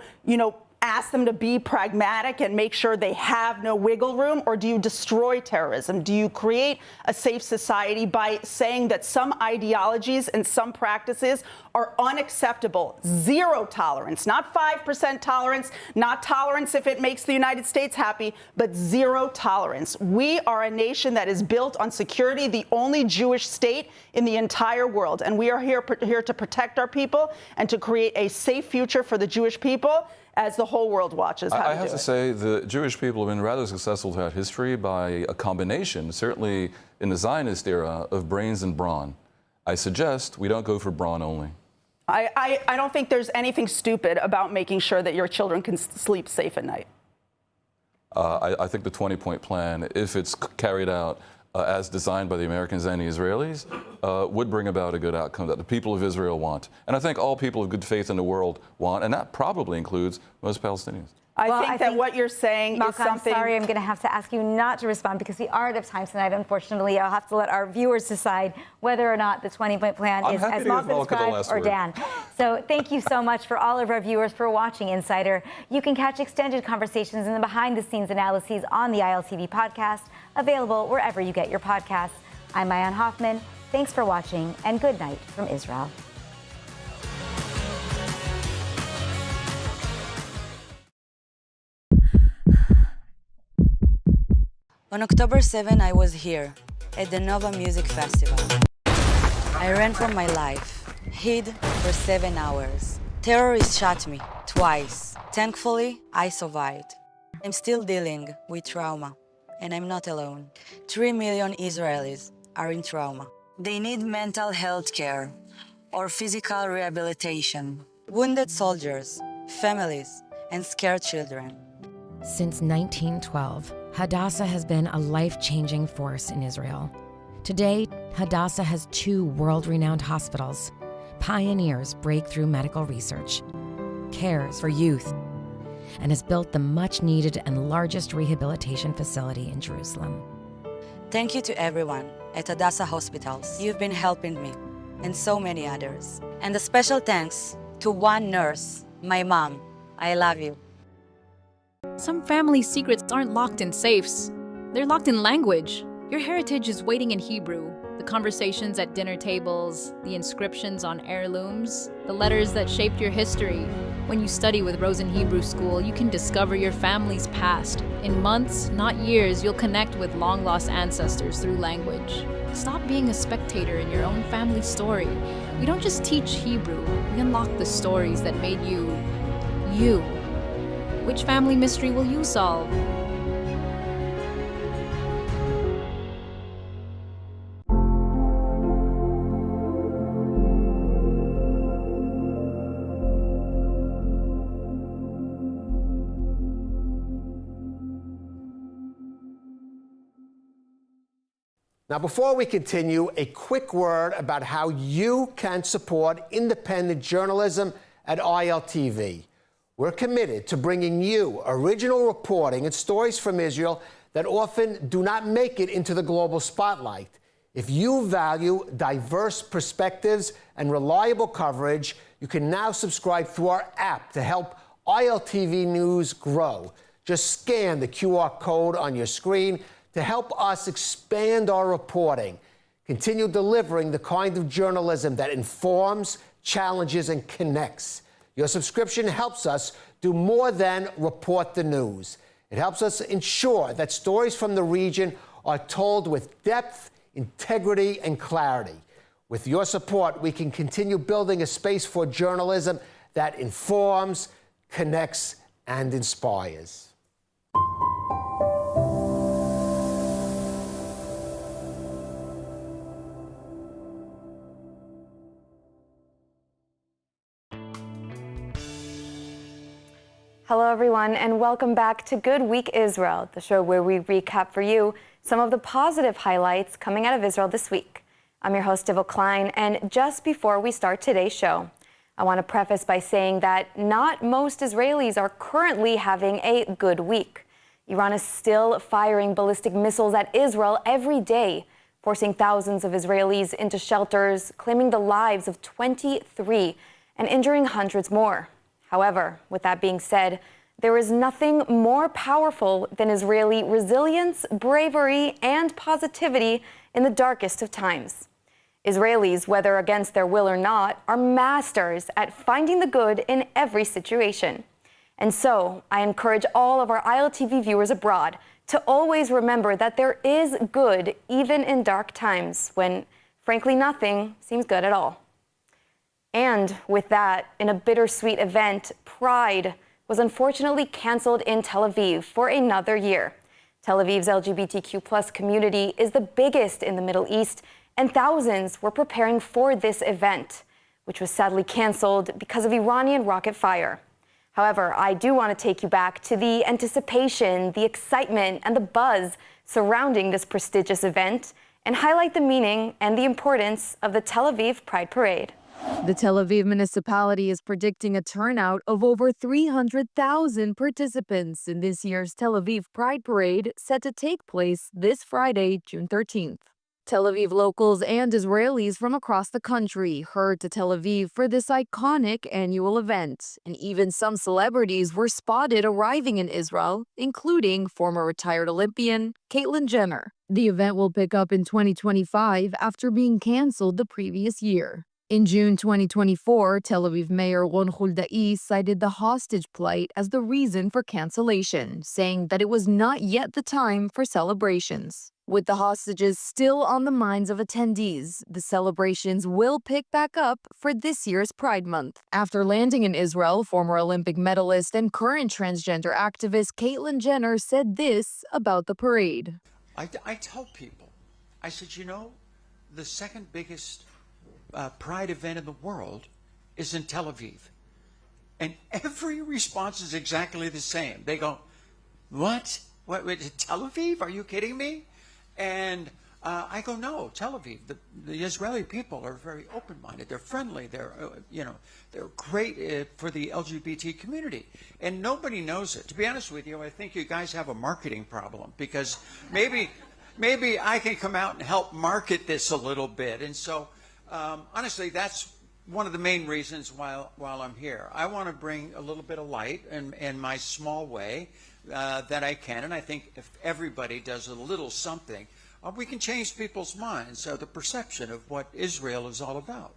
ask them to be pragmatic and make sure they have no wiggle room, or do you destroy terrorism? Do you create a safe society by saying that some ideologies and some practices are unacceptable? Zero tolerance, not 5% tolerance, not tolerance if it makes the United States happy, but zero tolerance. We are a nation that is built on security, the only Jewish state in the entire world, and we are here to protect our people and to create a safe future for the Jewish people as the whole world watches. I have to say the Jewish people have been rather successful throughout history by a combination, certainly in the Zionist era, of brains and brawn. I suggest we don't go for brawn only. I don't think there's anything stupid about making sure that your children can sleep safe at night. I think the 20-point plan, if it's carried out as designed by the Americans and the Israelis, would bring about a good outcome that the people of Israel want. And I think all people of good faith in the world want, and that probably includes most Palestinians. I think that what you're saying is something... I'm sorry, I'm going to have to ask you not to respond because we are out of time tonight, unfortunately. I'll have to let our viewers decide whether or not the 20-point plan is as Malka described or Dan. So thank you so much for all of our viewers for watching Insider. You can catch extended conversations and the behind-the-scenes analyses on the ILTV podcast, available wherever you get your podcasts. I'm Mayan Hoffman. Thanks for watching, and good night from Israel. On October 7, I was here at the Nova Music Festival. I ran for my life, hid for 7 hours. Terrorists shot me twice. Thankfully, I survived. I'm still dealing with trauma, and I'm not alone. 3 million Israelis are in trauma. They need mental health care or physical rehabilitation. Wounded soldiers, families, and scared children. Since 1912, Hadassah has been a life-changing force in Israel. Today, Hadassah has 2 world-renowned hospitals, pioneers breakthrough medical research, cares for youth, and has built the much-needed and largest rehabilitation facility in Jerusalem. Thank you to everyone at Hadassah Hospitals. You've been helping me, and so many others. And a special thanks to one nurse, my mom. I love you. Some family secrets aren't locked in safes. They're locked in language. Your heritage is waiting in Hebrew. The conversations at dinner tables, the inscriptions on heirlooms, the letters that shaped your history. When you study with Rosen Hebrew School, you can discover your family's past. In months, not years, you'll connect with long-lost ancestors through language. Stop being a spectator in your own family story. We don't just teach Hebrew, we unlock the stories that made you, you. Which family mystery will you solve? Now, before we continue, a quick word about how you can support independent journalism at ILTV. We're committed to bringing you original reporting and stories from Israel that often do not make it into the global spotlight. If you value diverse perspectives and reliable coverage, you can now subscribe through our app to help ILTV News grow. Just scan the QR code on your screen to help us expand our reporting, continue delivering the kind of journalism that informs, challenges, and connects. Your subscription helps us do more than report the news. It helps us ensure that stories from the region are told with depth, integrity, and clarity. With your support, we can continue building a space for journalism that informs, connects, and inspires. Hello, everyone, and welcome back to Good Week Israel, the show where we recap for you some of the positive highlights coming out of Israel this week. I'm your host, Divil Klein, and just before we start today's show, I want to preface by saying that not most Israelis are currently having a good week. Iran is still firing ballistic missiles at Israel every day, forcing thousands of Israelis into shelters, claiming the lives of 23 and injuring hundreds more. However, with that being said, there is nothing more powerful than Israeli resilience, bravery, and positivity in the darkest of times. Israelis, whether against their will or not, are masters at finding the good in every situation. And so, I encourage all of our ILTV viewers abroad to always remember that there is good even in dark times when, frankly, nothing seems good at all. And with that, in a bittersweet event, Pride was unfortunately canceled in Tel Aviv for another year. Tel Aviv's LGBTQ+ community is the biggest in the Middle East, and thousands were preparing for this event, which was sadly canceled because of Iranian rocket fire. However, I do want to take you back to the anticipation, the excitement, and the buzz surrounding this prestigious event and highlight the meaning and the importance of the Tel Aviv Pride Parade. The Tel Aviv municipality is predicting a turnout of over 300,000 participants in this year's Tel Aviv Pride Parade, set to take place this Friday, June 13th. Tel Aviv locals and Israelis from across the country hurried to Tel Aviv for this iconic annual event, and even some celebrities were spotted arriving in Israel, including former retired Olympian Caitlyn Jenner. The event will pick up in 2025 after being canceled the previous year. In June 2024, Tel Aviv Mayor Ron Huldai cited the hostage plight as the reason for cancellation, saying that it was not yet the time for celebrations. With the hostages still on the minds of attendees, the celebrations will pick back up for this year's Pride Month. After landing in Israel, former Olympic medalist and current transgender activist Caitlyn Jenner said this about the parade. I tell people, I said, you know, the second biggest Pride event in the world is in Tel Aviv. And every response is exactly the same. They go, what? What, Tel Aviv? Are you kidding me? And I go, no, Tel Aviv. The Israeli people are very open-minded. They're friendly. They're, they're great for the LGBT community. And nobody knows it. To be honest with you, I think you guys have a marketing problem, because maybe I can come out and help market this a little bit. And so, honestly, that's one of the main reasons while I'm here. I want to bring a little bit of light in my small way that I can, and I think if everybody does a little something, we can change people's minds, the perception of what Israel is all about.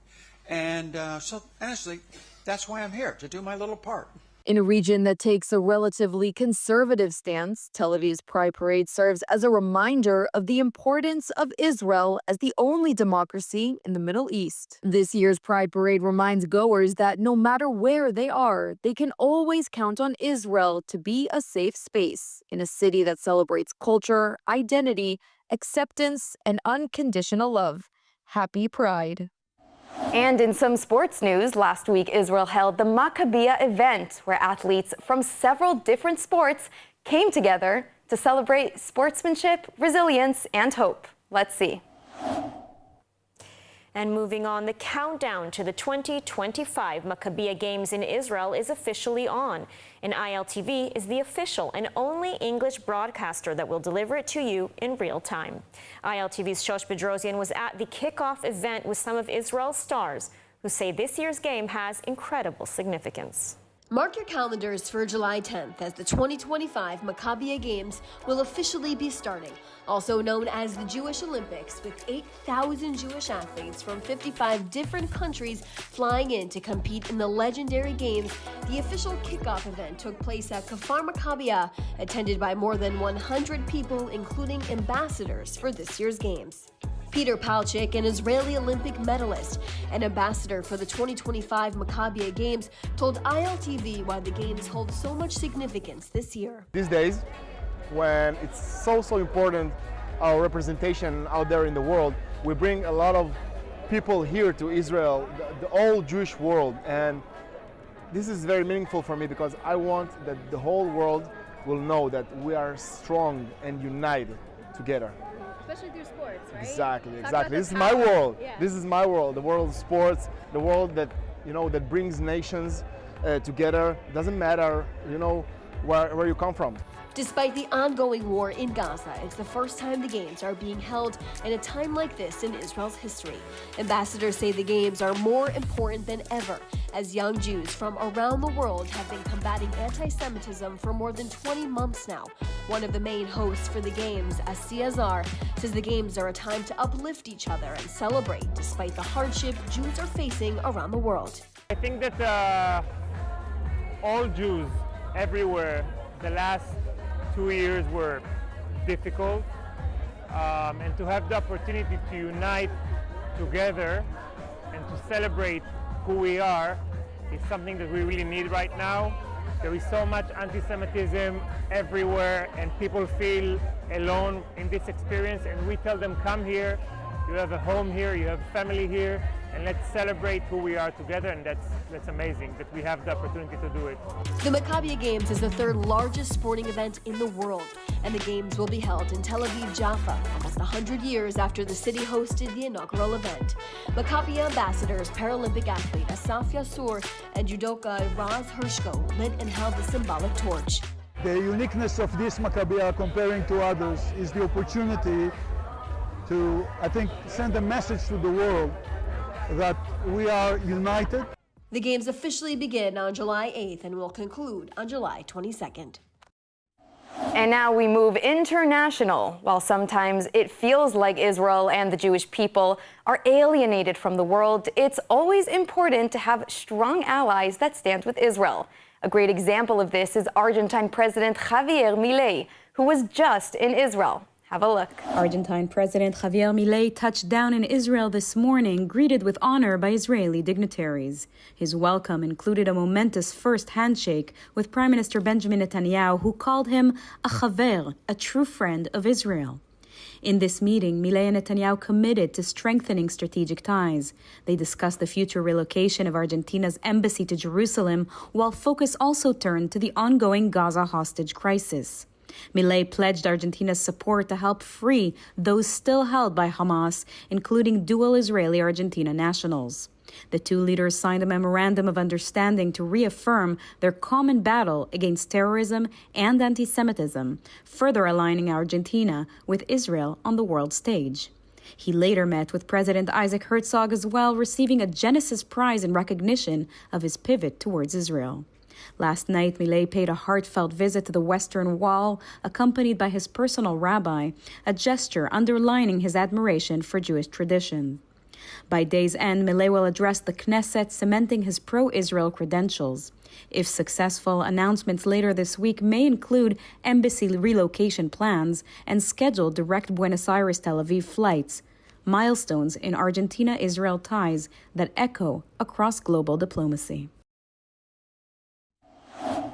And so, honestly, That's why I'm here, to do my little part. In a region that takes a relatively conservative stance, Tel Aviv's Pride Parade serves as a reminder of the importance of Israel as the only democracy in the Middle East. This year's Pride Parade reminds goers that no matter where they are, they can always count on Israel to be a safe space in a city that celebrates culture, identity, acceptance, and unconditional love. Happy Pride. And in some sports news, last week Israel held the Maccabiah event, where athletes from several different sports came together to celebrate sportsmanship, resilience, and hope. Let's see. And moving on, the countdown to the 2025 Maccabiah Games in Israel is officially on. And ILTV is the official and only English broadcaster that will deliver it to you in real time. ILTV's Shosh Bedrosian was at the kickoff event with some of Israel's stars, who say this year's game has incredible significance. Mark your calendars for July 10th as the 2025 Maccabiah Games will officially be starting, also known as the Jewish Olympics, with 8,000 Jewish athletes from 55 different countries flying in to compete in the legendary games. The official kickoff event took place at Kfar Maccabiah, attended by more than 100 people, including ambassadors for this year's games. Peter Palchik, an Israeli Olympic medalist and ambassador for the 2025 Maccabiah Games, told ILTV why the Games hold so much significance this year. These days, when it's so important, our representation out there in the world, we bring a lot of people here to Israel, the whole Jewish world, and this is very meaningful for me because I want that the whole world will know that we are strong and united together. Especially through sports, right? Exactly. This is my world. Yeah. This is my world. The world of sports, the world that that brings nations together. Doesn't matter, where you come from. Despite the ongoing war in Gaza, it's the first time the Games are being held in a time like this in Israel's history. Ambassadors say the Games are more important than ever, as young Jews from around the world have been combating anti-Semitism for more than 20 months now. One of the main hosts for the Games, Asi Azar, says the Games are a time to uplift each other and celebrate despite the hardship Jews are facing around the world. I think that all Jews everywhere, the last 2 years were difficult, and to have the opportunity to unite together and to celebrate who we are is something that we really need right now. There is so much anti-Semitism everywhere, and people feel alone in this experience, and we tell them, come here, you have a home here, you have family here, and let's celebrate who we are together, and that's amazing that we have the opportunity to do it. The Maccabiah Games is the third largest sporting event in the world, and the Games will be held in Tel Aviv, Jaffa, almost 100 years after the city hosted the inaugural event. Maccabiah ambassadors, Paralympic athlete Asaf Yassur and judoka Raz Hershko lit and held the symbolic torch. The uniqueness of this Maccabiah comparing to others is the opportunity to, I think, send a message to the world that we are united. The Games officially begin on July 8th and will conclude on July 22nd. And now we move international. While sometimes it feels like Israel and the Jewish people are alienated from the world, it's always important to have strong allies that stand with Israel. A great example of this is Argentine President Javier Milei, who was just in Israel. Have a look. Argentine President Javier Milei touched down in Israel this morning, greeted with honor by Israeli dignitaries. His welcome included a momentous first handshake with Prime Minister Benjamin Netanyahu, who called him a chaver, a true friend of Israel. In this meeting, Milei and Netanyahu committed to strengthening strategic ties. They discussed the future relocation of Argentina's embassy to Jerusalem, while focus also turned to the ongoing Gaza hostage crisis. Milei pledged Argentina's support to help free those still held by Hamas, including dual Israeli-Argentina nationals. The two leaders signed a memorandum of understanding to reaffirm their common battle against terrorism and anti-Semitism, further aligning Argentina with Israel on the world stage. He later met with President Isaac Herzog as well, receiving a Genesis Prize in recognition of his pivot towards Israel. Last night, Milei paid a heartfelt visit to the Western Wall, accompanied by his personal rabbi, a gesture underlining his admiration for Jewish tradition. By day's end, Milei will address the Knesset, cementing his pro-Israel credentials. If successful, announcements later this week may include embassy relocation plans and scheduled direct Buenos Aires-Tel Aviv flights, milestones in Argentina-Israel ties that echo across global diplomacy.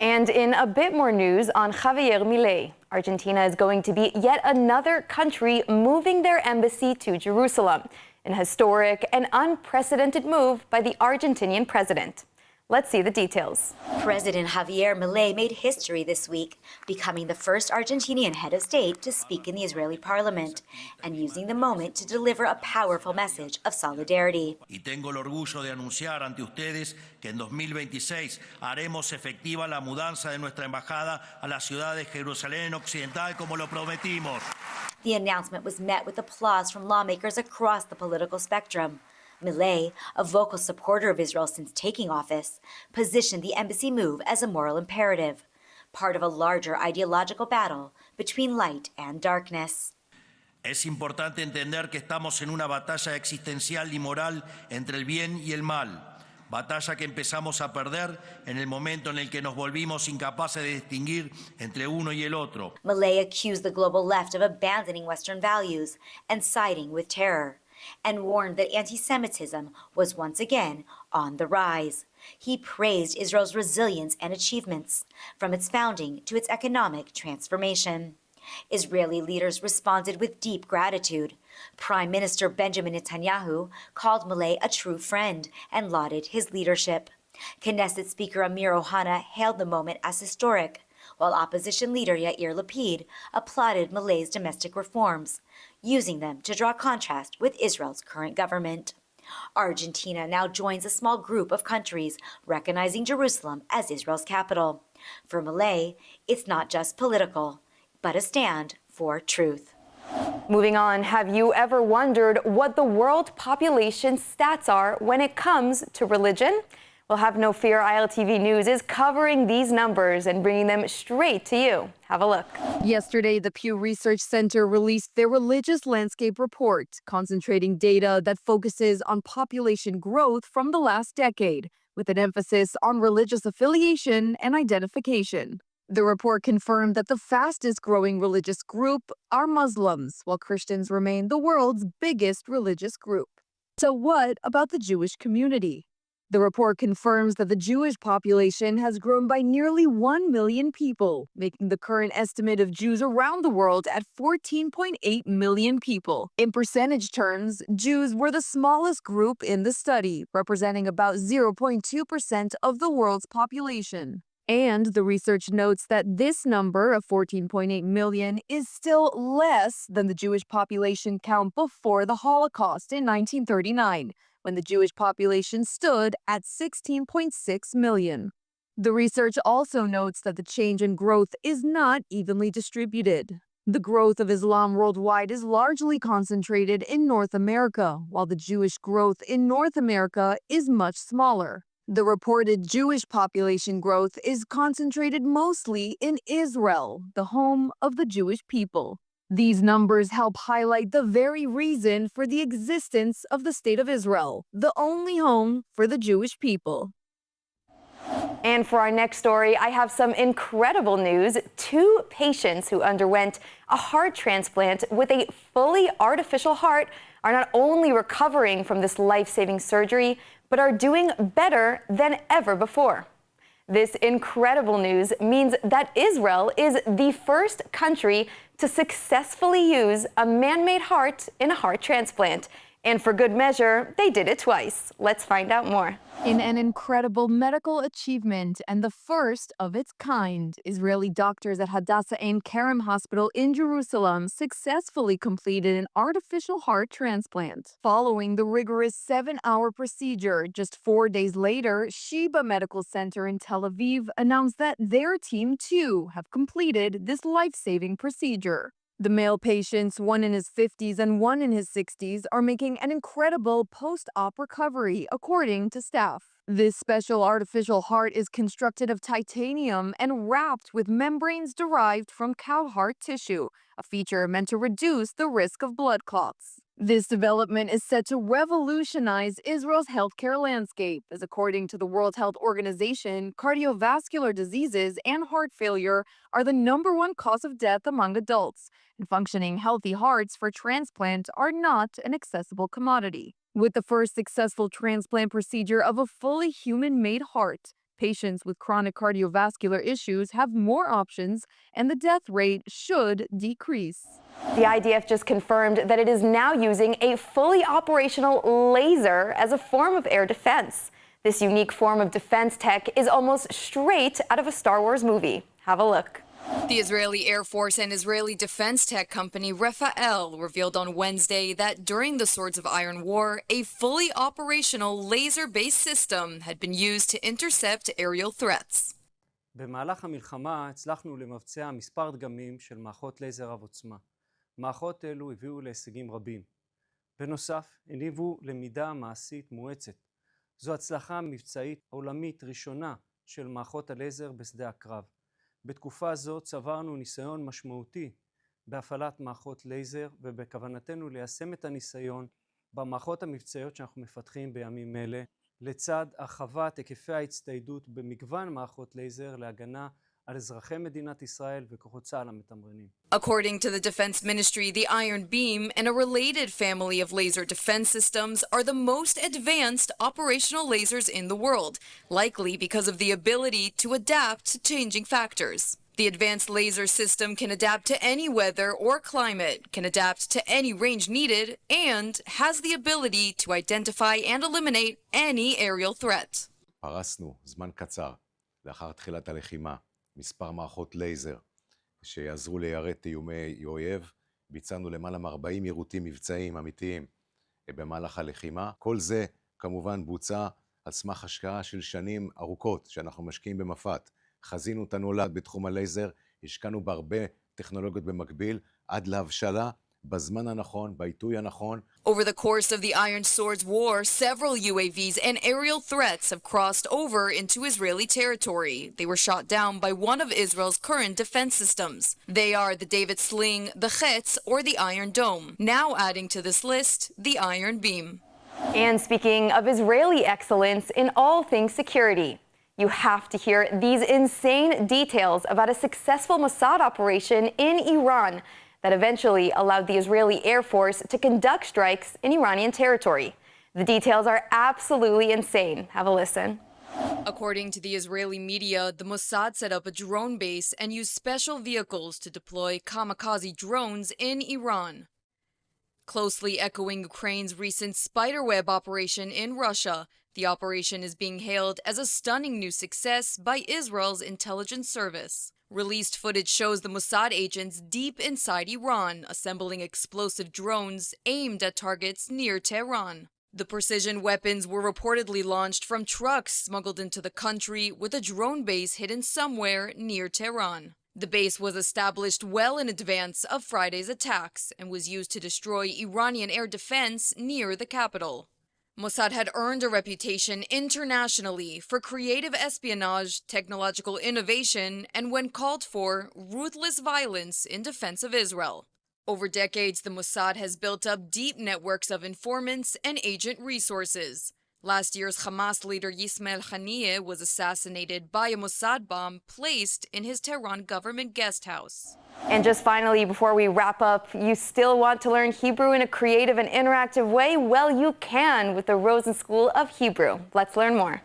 And in a bit more news on Javier Milei, Argentina is going to be yet another country moving their embassy to Jerusalem, an historic and unprecedented move by the Argentinian president. Let's see the details. President Javier Milei made history this week, becoming the first Argentinian head of state to speak in the Israeli parliament and using the moment to deliver a powerful message of solidarity. Y tengo el orgullo de anunciar ante ustedes que en 2026 haremos efectiva la mudanza de nuestra embajada a la ciudad de Jerusalén Occidental como lo prometimos. The announcement was met with applause from lawmakers across the political spectrum. Milei, a vocal supporter of Israel since taking office, positioned the embassy move as a moral imperative, part of a larger ideological battle between light and darkness. Es importante entender que estamos en una batalla existencial y moral entre el bien y el mal, batalla que empezamos a perder en el momento en el que nos volvimos incapaces de distinguir entre uno y el otro. Milei accused the global left of abandoning Western values and siding with terror, and warned that anti-Semitism was once again on the rise. He praised Israel's resilience and achievements, from its founding to its economic transformation. Israeli leaders responded with deep gratitude. Prime Minister Benjamin Netanyahu called Milei a true friend and lauded his leadership. Knesset Speaker Amir Ohana hailed the moment as historic, while opposition leader Yair Lapid applauded Milei's domestic reforms, using them to draw contrast with Israel's current government. Argentina now joins a small group of countries recognizing Jerusalem as Israel's capital. For Milei, it's not just political, but a stand for truth. Moving on, have you ever wondered what the world population stats are when it comes to religion? Well, have no fear, ILTV News is covering these numbers and bringing them straight to you. Have a look. Yesterday, the Pew Research Center released their Religious Landscape Report, concentrating data that focuses on population growth from the last decade, with an emphasis on religious affiliation and identification. The report confirmed that the fastest growing religious group are Muslims, while Christians remain the world's biggest religious group. So what about the Jewish community? The report confirms that the Jewish population has grown by nearly 1 million people, making the current estimate of Jews around the world at 14.8 million people. In percentage terms, Jews were the smallest group in the study, representing about 0.2% of the world's population. And the research notes that this number of 14.8 million is still less than the Jewish population count before the Holocaust in 1939. When the Jewish population stood at 16.6 million. The research also notes that the change in growth is not evenly distributed. The growth of Islam worldwide is largely concentrated in North America, while the Jewish growth in North America is much smaller. The reported Jewish population growth is concentrated mostly in Israel, the home of the Jewish people. These numbers help highlight the very reason for the existence of the State of Israel, the only home for the Jewish people. And for our next story, I have some incredible news. 2 patients who underwent a heart transplant with a fully artificial heart are not only recovering from this life-saving surgery, but are doing better than ever before. This incredible news means that Israel is the first country to successfully use a man-made heart in a heart transplant. And for good measure, they did it twice. Let's find out more. In an incredible medical achievement and the first of its kind, Israeli doctors at Hadassah Ein Kerem Hospital in Jerusalem successfully completed an artificial heart transplant. Following the rigorous 7-hour procedure, just 4 days later, Sheba Medical Center in Tel Aviv announced that their team, too, have completed this life-saving procedure. The male patients, one in his 50s and one in his 60s, are making an incredible post-op recovery, according to staff. This special artificial heart is constructed of titanium and wrapped with membranes derived from cow heart tissue, a feature meant to reduce the risk of blood clots. This development is set to revolutionize Israel's healthcare landscape, as according to the World Health Organization, cardiovascular diseases and heart failure are the #1 cause of death among adults, and functioning healthy hearts for transplant are not an accessible commodity. With the first successful transplant procedure of a fully human-made heart, patients with chronic cardiovascular issues have more options, and the death rate should decrease. The IDF just confirmed that it is now using a fully operational laser as a form of air defense. This unique form of defense tech is almost straight out of a Star Wars movie. Have a look. The Israeli Air Force and Israeli defense tech company Rafael revealed on Wednesday that during the Swords of Iron War, a fully operational laser-based system had been used to intercept aerial threats. במהלך המלחמה הצלחנו למבצע מספר דגמים של מערכות לייזר רב עוצמה. מערכות אלו הביאו להישגים רבים. בנוסף, הניבו למידה מעשית מואצת. זו הצלחה מבצעית עולמית ראשונה של מערכות הלייזר בשדה הקרב. בתקופה זו צברנו ניסיון משמעותי בהפעלת מערכות לייזר, ובכוונתנו ליישם את הניסיון במערכות המבצעיות שאנחנו מפתחים בימים אלה, לצד הרחבת היקפי ההצטיידות במגוון מערכות לייזר להגנה על אזרחי מדינת ישראל וכוחות צה"ל המתמרנים. According to the Defense Ministry, the Iron Beam and a related family of laser defense systems are the most advanced operational lasers in the world, likely because of the ability to adapt to changing factors. The advanced laser system can adapt to any weather or climate, can adapt to any range needed, and has the ability to identify and eliminate any aerial threat. פרסנו זמן קצר לאחר תחילת הלחימה מספר מערכות לייזר שיעזרו ליירט איומי אויב. ביצענו למעלה מ-40 יירוטים מבצעיים אמיתיים במהלך הלחימה. כל זה כמובן בוצע על סמך השקעה של שנים ארוכות שאנחנו משקיעים במפת. חזינו את הנולד בתחום הלייזר, השקענו בהרבה טכנולוגיות במקביל עד להבשלה בזמן הנכון, בעיתוי הנכון. Over the course of the Iron Swords War, several UAVs and aerial threats have crossed over into Israeli territory. They were shot down by one of Israel's current defense systems. They are the David Sling, the Chetz, or the Iron Dome. Now adding to this list, the Iron Beam. And speaking of Israeli excellence in all things security, you have to hear these insane details about a successful Mossad operation in Iran that eventually allowed the Israeli Air Force to conduct strikes in Iranian territory. The details are absolutely insane. Have a listen. According to the Israeli media, the Mossad set up a drone base and used special vehicles to deploy kamikaze drones in Iran. Closely echoing Ukraine's recent spiderweb operation in Russia, the operation is being hailed as a stunning new success by Israel's intelligence service. Released footage shows the Mossad agents deep inside Iran, assembling explosive drones aimed at targets near Tehran. The precision weapons were reportedly launched from trucks smuggled into the country, with a drone base hidden somewhere near Tehran. The base was established well in advance of Friday's attacks and was used to destroy Iranian air defense near the capital. Mossad had earned a reputation internationally for creative espionage, technological innovation, and, when called for, ruthless violence in defense of Israel. Over decades, the Mossad has built up deep networks of informants and agent resources. Last year's Hamas leader Ismail Haniyeh was assassinated by a Mossad bomb placed in his Tehran government guest house. And just finally, before we wrap up, you still want to learn Hebrew in a creative and interactive way? Well, you can with the Rosen School of Hebrew. Let's learn more.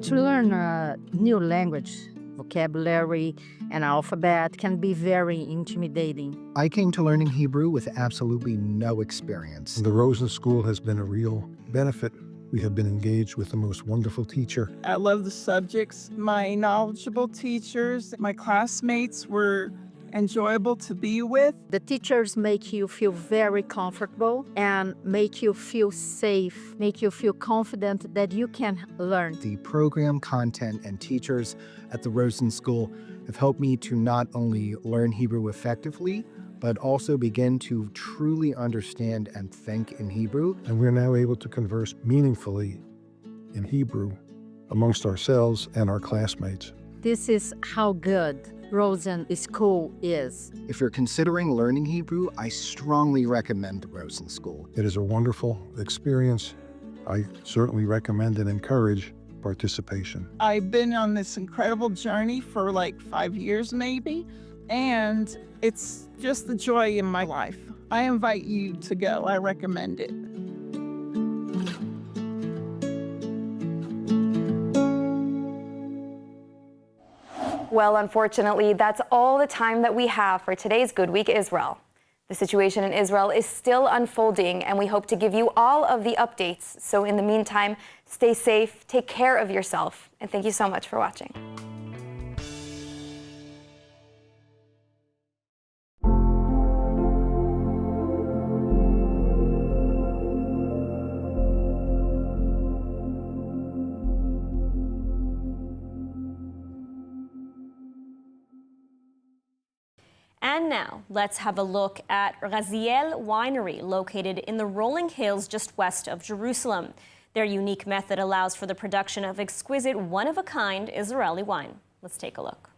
To learn a new language, vocabulary, and alphabet can be very intimidating. I came to learning Hebrew with absolutely no experience. The Rosen School has been a real benefit. We have been engaged with the most wonderful teacher. I love the subjects, my knowledgeable teachers, my classmates were enjoyable to be with. The teachers make you feel very comfortable and make you feel safe, make you feel confident that you can learn. The program, content, and teachers at the Rosen School have helped me to not only learn Hebrew effectively, but also begin to truly understand and think in Hebrew. And we're now able to converse meaningfully in Hebrew amongst ourselves and our classmates. This is how good Rosen School is. If you're considering learning Hebrew, I strongly recommend the Rosen School. It is a wonderful experience. I certainly recommend and encourage participation. I've been on this incredible journey for like 5 years maybe, and it's just the joy in my life. I invite you to go. I recommend it. Well, unfortunately, that's all the time that we have for today's Good Week Israel. The situation in Israel is still unfolding, and we hope to give you all of the updates. So in the meantime, stay safe, take care of yourself, and thank you so much for watching. And now, let's have a look at Raziel Winery, located in the rolling hills just west of Jerusalem. Their unique method allows for the production of exquisite, one-of-a-kind Israeli wine. Let's take a look.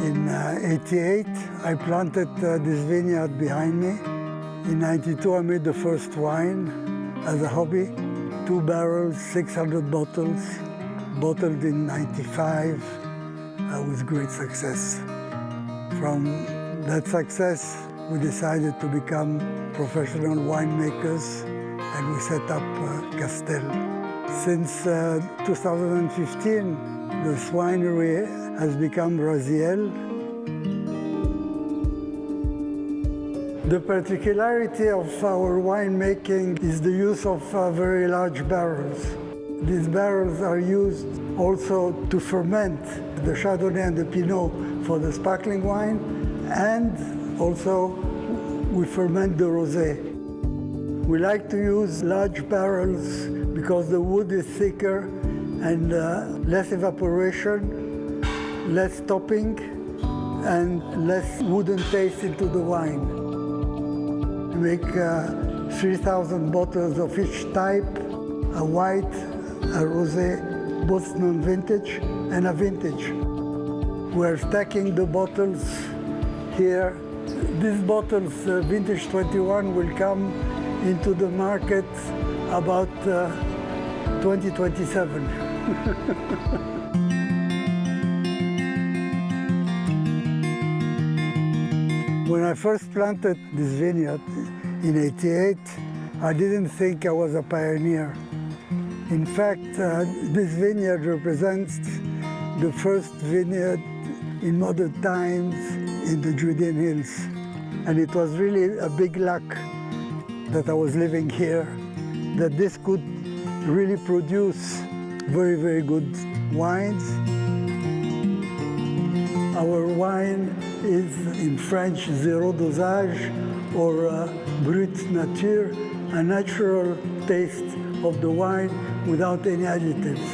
In '88, I planted this vineyard behind me. In '92, I made the first wine as a hobby. 2 barrels, 600 bottles, bottled in '95. With great success. From that success, we decided to become professional winemakers, and we set up Castel. Since 2015, this winery has become Raziel. The particularity of our winemaking is the use of very large barrels. These barrels are used also to ferment the Chardonnay and the Pinot for the sparkling wine, and also we ferment the Rosé. We like to use large barrels because the wood is thicker and less evaporation, less topping, and less wooden taste into the wine. We make 3,000 bottles of each type, a white, a rosé, both non-vintage and a vintage. We're stacking the bottles here. These bottles, vintage 21, will come into the market about 2027. When I first planted this vineyard in '88, I didn't think I was a pioneer. In fact, this vineyard represents the first vineyard in modern times in the Judean Hills. And it was really a big luck that I was living here, that this could really produce very, very good wines. Our wine is in French zero dosage, or brut nature, a natural taste of the wine without any additives.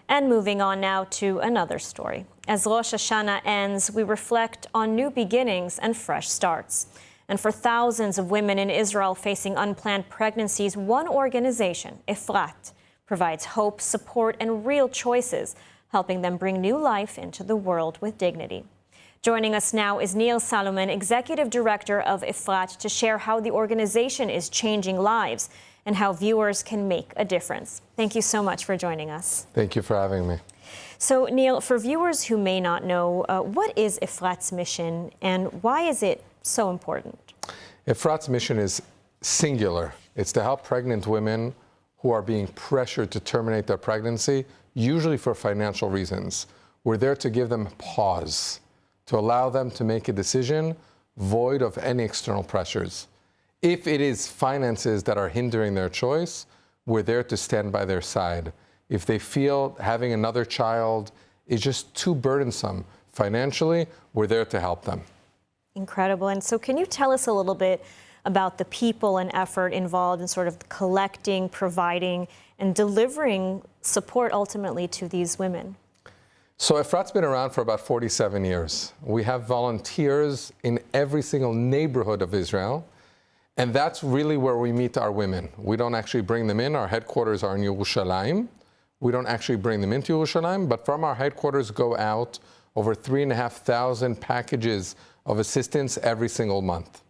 And moving on now to another story. As Rosh Hashanah ends, we reflect on new beginnings and fresh starts. And for thousands of women in Israel facing unplanned pregnancies, one organization, Efrat, provides hope, support, and real choices, helping them bring new life into the world with dignity. Joining us now is Neil Salomon, Executive Director of Efrat, to share how the organization is changing lives and how viewers can make a difference. Thank you so much for joining us. Thank you for having me. So, Neil, for viewers who may not know, what is Efrat's mission and why is it so important? Efrat's mission is singular. It's to help pregnant women who are being pressured to terminate their pregnancy, usually for financial reasons. We're there to give them pause, to allow them to make a decision void of any external pressures. If it is finances that are hindering their choice, we're there to stand by their side. If they feel having another child is just too burdensome financially, we're there to help them. Incredible. And so can you tell us a little bit about the people and effort involved in sort of collecting, providing, and delivering support ultimately to these women? So Efrat's been around for about 47 years. We have volunteers in every single neighborhood of Israel, and that's really where we meet our women. We don't actually bring them in. Our headquarters are in Yerushalayim. We don't actually bring them into Yerushalayim, but from our headquarters go out over 3,500 packages of assistance every single month.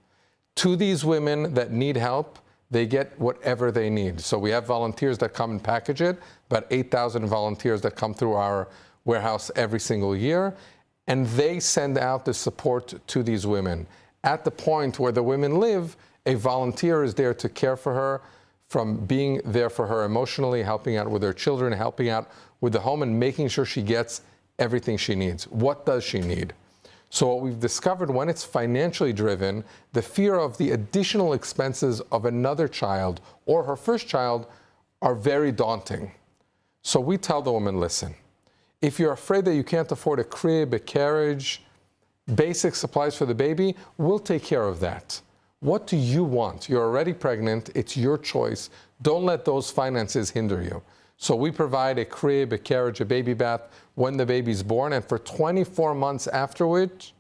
To these women that need help, they get whatever they need. So we have volunteers that come and package it, about 8,000 volunteers that come through our warehouse every single year, and they send out the support to these women. At the point where the women live, a volunteer is there to care for her, from being there for her emotionally, helping out with her children, helping out with the home, and making sure she gets everything she needs. What does she need? So what we've discovered, when it's financially driven, the fear of the additional expenses of another child or her first child are very daunting. So we tell the woman, listen, if you're afraid that you can't afford a crib, a carriage, basic supplies for the baby, we'll take care of that. What do you want? You're already pregnant. It's your choice. Don't let those finances hinder you. So we provide a crib, a carriage, a baby bath when the baby's born, and for 24 months after which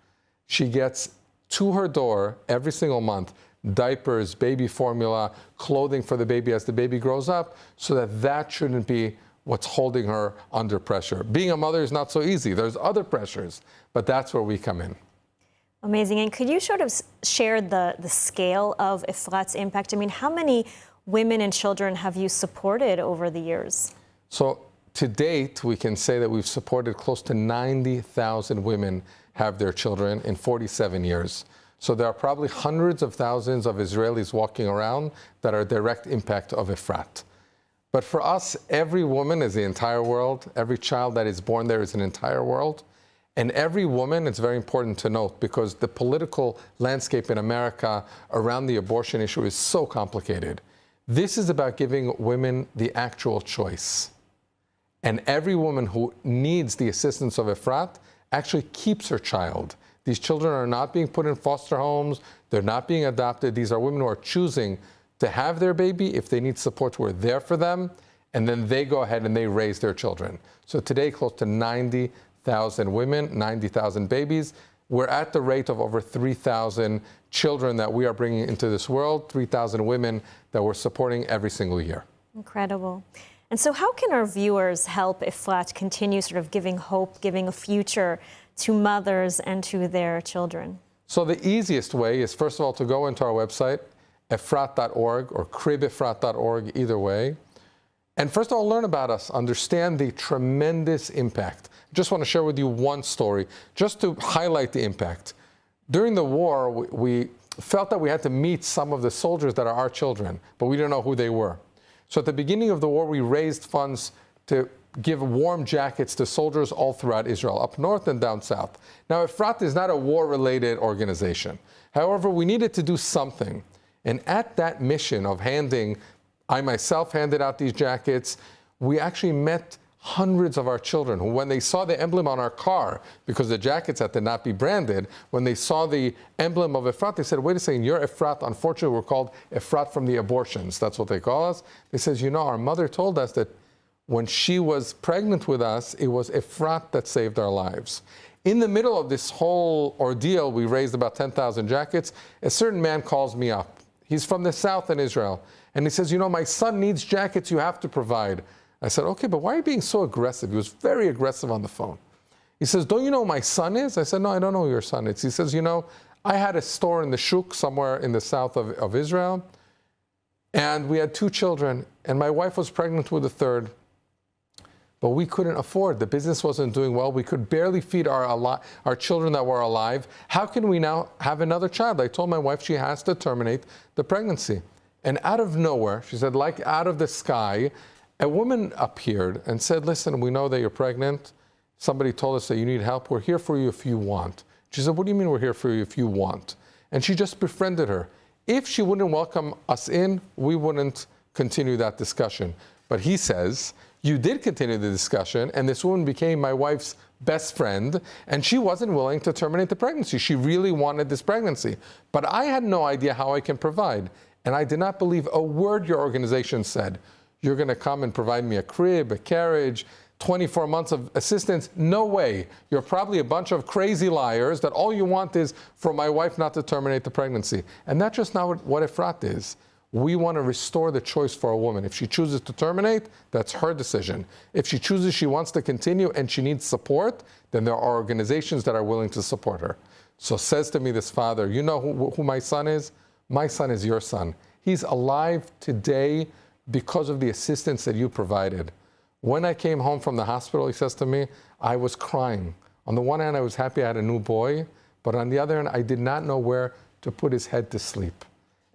she gets to her door every single month diapers, baby formula, clothing for the baby as the baby grows up, so that shouldn't be what's holding her under pressure. Being a mother is not so easy. There's other pressures, but that's where we come in. Amazing. And could you sort of share the scale of Efrat's impact? I mean, how many women and children have you supported over the years? So to date, we can say that we've supported close to 90,000 women have their children in 47 years. So there are probably hundreds of thousands of Israelis walking around that are a direct impact of Efrat. But for us, every woman is the entire world. Every child that is born there is an entire world. And every woman, it's very important to note, because the political landscape in America around the abortion issue is so complicated. This is about giving women the actual choice. And every woman who needs the assistance of Efrat actually keeps her child. These children are not being put in foster homes. They're not being adopted. These are women who are choosing to have their baby. If they need support, we're there for them. And then they go ahead and they raise their children. So today, close to 90,000 women, 90,000 babies. We're at the rate of over 3,000 children that we are bringing into this world, 3,000 women that we're supporting every single year. Incredible. And so how can our viewers help Efrat continue sort of giving hope, giving a future to mothers and to their children? So the easiest way is, first of all, to go into our website, efrat.org or cribefrat.org, either way. And first of all, learn about us, understand the tremendous impact. I just want to share with you one story, just to highlight the impact. During the war, we felt that we had to meet some of the soldiers that are our children, but we didn't know who they were. So at the beginning of the war, we raised funds to give warm jackets to soldiers all throughout Israel, up north and down south. Now, Efrat is not a war-related organization. However, we needed to do something. And at that mission of I myself handed out these jackets, we actually met hundreds of our children who, when they saw the emblem on our car, because the jackets had to not be branded, when they saw the emblem of Efrat, they said, wait a second, you're Efrat. Unfortunately, we're called Efrat from the abortions. That's what they call us. They says, you know, our mother told us that when she was pregnant with us, it was Efrat that saved our lives. In the middle of this whole ordeal, we raised about 10,000 jackets. A certain man calls me up. He's from the south in Israel. And he says, you know, my son needs jackets you have to provide. I said, okay, but why are you being so aggressive? He was very aggressive on the phone. He says, don't you know who my son is? I said, no, I don't know who your son is. He says, you know, I had a store in the Shuk somewhere in the south of Israel, and we had 2 children, and my wife was pregnant with a 3rd, but we couldn't afford. The business wasn't doing well. We could barely feed our children that were alive. How can we now have another child? I told my wife she has to terminate the pregnancy. And out of nowhere, she said, like out of the sky, a woman appeared and said, listen, we know that you're pregnant. Somebody told us that you need help. We're here for you if you want. She said, what do you mean we're here for you if you want? And she just befriended her. If she wouldn't welcome us in, we wouldn't continue that discussion. But he says, you did continue the discussion, and this woman became my wife's best friend, and she wasn't willing to terminate the pregnancy. She really wanted this pregnancy. But I had no idea how I can provide. And I did not believe a word your organization said. You're going to come and provide me a crib, a carriage, 24 months of assistance? No way. You're probably a bunch of crazy liars that all you want is for my wife not to terminate the pregnancy. And that's just not what Efrat is. We want to restore the choice for a woman. If she chooses to terminate, that's her decision. If she chooses she wants to continue and she needs support, then there are organizations that are willing to support her. So says to me this father, you know who my son is? My son is your son. He's alive today because of the assistance that you provided. When I came home from the hospital, he says to me, I was crying. On the one hand, I was happy I had a new boy, but on the other hand, I did not know where to put his head to sleep.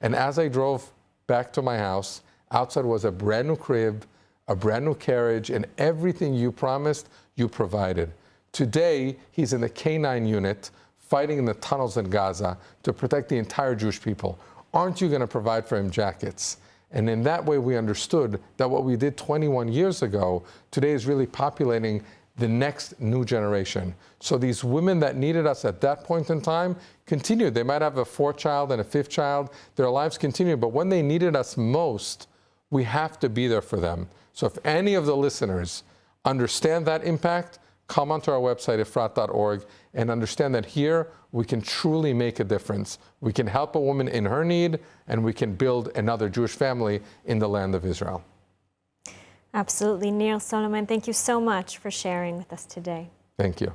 And as I drove back to my house, outside was a brand new crib, a brand new carriage, and everything you promised, you provided. Today, he's in the K-9 unit, fighting in the tunnels in Gaza to protect the entire Jewish people. Aren't you going to provide for him jackets? And in that way, we understood that what we did 21 years ago, today is really populating the next new generation. So these women that needed us at that point in time continued. They might have a fourth child and a fifth child. Their lives continue. But when they needed us most, we have to be there for them. So if any of the listeners understand that impact, come onto our website, efrat.org, and understand that here we can truly make a difference. We can help a woman in her need, and we can build another Jewish family in the land of Israel. Absolutely. Neil Solomon, thank you so much for sharing with us today. Thank you.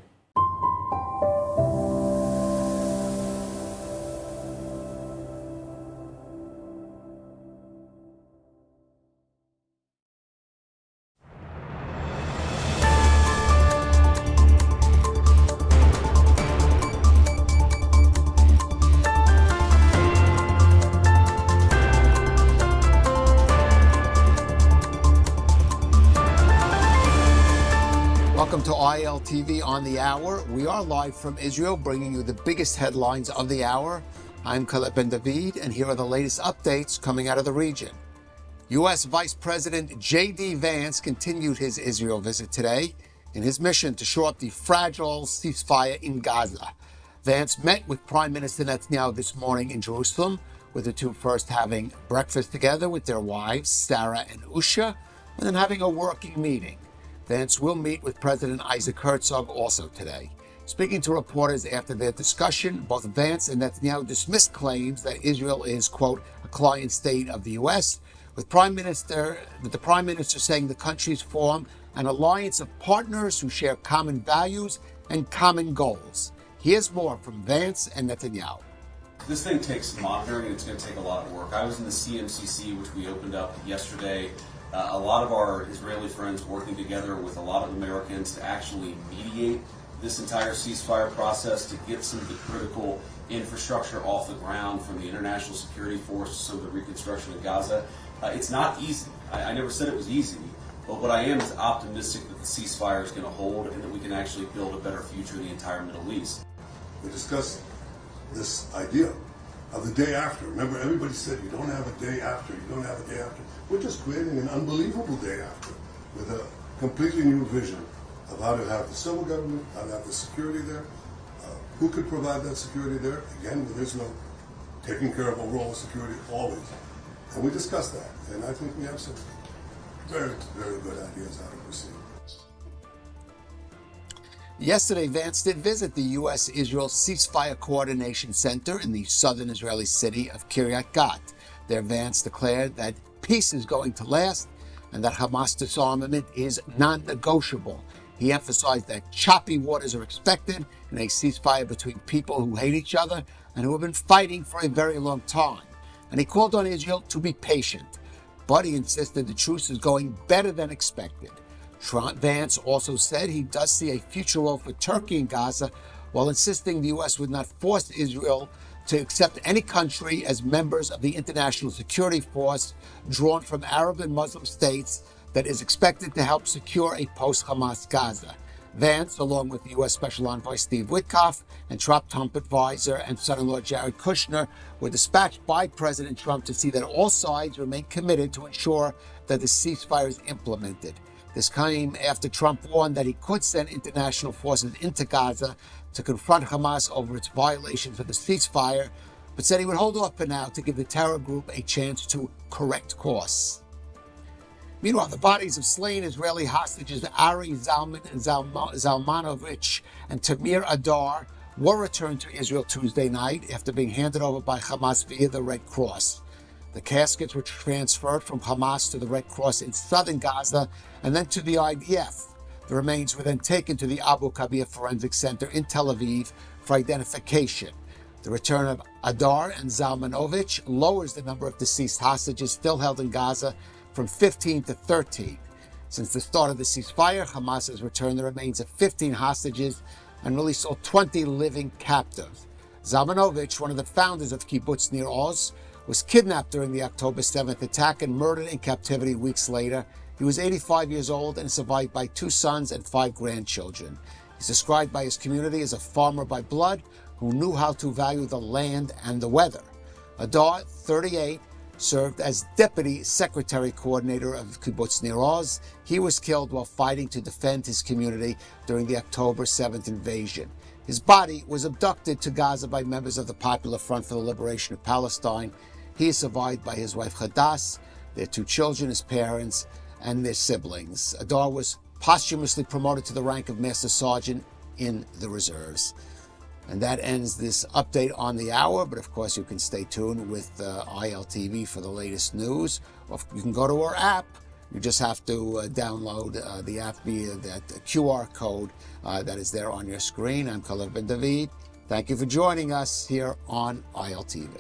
Welcome to ILTV on the Hour. We are live from Israel, bringing you the biggest headlines of the hour. I'm Caleb Ben David, and here are the latest updates coming out of the region. U.S. Vice President J.D. Vance continued his Israel visit today in his mission to shore up the fragile ceasefire in Gaza. Vance met with Prime Minister Netanyahu this morning in Jerusalem, with the two first having breakfast together with their wives, Sarah and Usha, and then having a working meeting. Vance will meet with President Isaac Herzog also today. Speaking to reporters after their discussion, both Vance and Netanyahu dismissed claims that Israel is, quote, a client state of the U.S., with the Prime Minister saying the countries form an alliance of partners who share common values and common goals. Here's more from Vance and Netanyahu. This thing takes monitoring, and it's going to take a lot of work. I was in the CMCC, which we opened up yesterday. A lot of our Israeli friends working together with a lot of Americans to actually mediate this entire ceasefire process, to get some of the critical infrastructure off the ground, from the international security force to some of the reconstruction of Gaza. It's not easy. I never said it was easy, but what I am is optimistic that the ceasefire is going to hold and that we can actually build a better future in the entire Middle East. We discussed this idea of the day after. Remember, everybody said you don't have a day after, you don't have a day after. We're just creating an unbelievable day after with a completely new vision of how to have the civil government, how to have the security there, who could provide that security there. Again, there's no taking care of overall security always. And we discussed that, and I think we have some very, very good ideas how to proceed. Yesterday, Vance did visit the U.S.-Israel Ceasefire Coordination Center in the southern Israeli city of Kiryat Gat. There, Vance declared that peace is going to last and that Hamas disarmament is non-negotiable. He emphasized that choppy waters are expected in a ceasefire between people who hate each other and who have been fighting for a very long time. And he called on Israel to be patient. But he insisted the truce is going better than expected. Vance also said he does see a future role for Turkey in Gaza, while insisting the U.S. would not force Israel to accept any country as members of the international security force drawn from Arab and Muslim states that is expected to help secure a post-Hamas Gaza. Vance, along with U.S. Special Envoy Steve Witkoff and Trump advisor and son-in-law Jared Kushner, were dispatched by President Trump to see that all sides remain committed to ensure that the ceasefire is implemented. This came after Trump warned that he could send international forces into Gaza to confront Hamas over its violations of the ceasefire, but said he would hold off for now to give the terror group a chance to correct course. Meanwhile, the bodies of slain Israeli hostages Ari Zalmanovich and Tamir Adar were returned to Israel Tuesday night after being handed over by Hamas via the Red Cross. The caskets were transferred from Hamas to the Red Cross in southern Gaza and then to the IDF. The remains were then taken to the Abu Kabir Forensic Center in Tel Aviv for identification. The return of Adar and Zalmanovich lowers the number of deceased hostages still held in Gaza from 15 to 13. Since the start of the ceasefire, Hamas has returned the remains of 15 hostages and released all 20 living captives. Zalmanovich, one of the founders of Kibbutz Nir Oz, was kidnapped during the October 7th attack and murdered in captivity weeks later. He was 85 years old and survived by 2 sons and 5 grandchildren. He's described by his community as a farmer by blood who knew how to value the land and the weather. Adar, 38, served as Deputy Secretary Coordinator of Kibbutz Nir Oz. He was killed while fighting to defend his community during the October 7th invasion. His body was abducted to Gaza by members of the Popular Front for the Liberation of Palestine. He is survived by his wife Hadass, their 2 children, his parents, and their siblings. Adar was posthumously promoted to the rank of Master Sergeant in the reserves. And that ends this update on the hour, but of course you can stay tuned with ILTV for the latest news. Or you can go to our app. You just have to download the app via that QR code that is there on your screen. I'm Khaled Ben David. Thank you for joining us here on ILTV.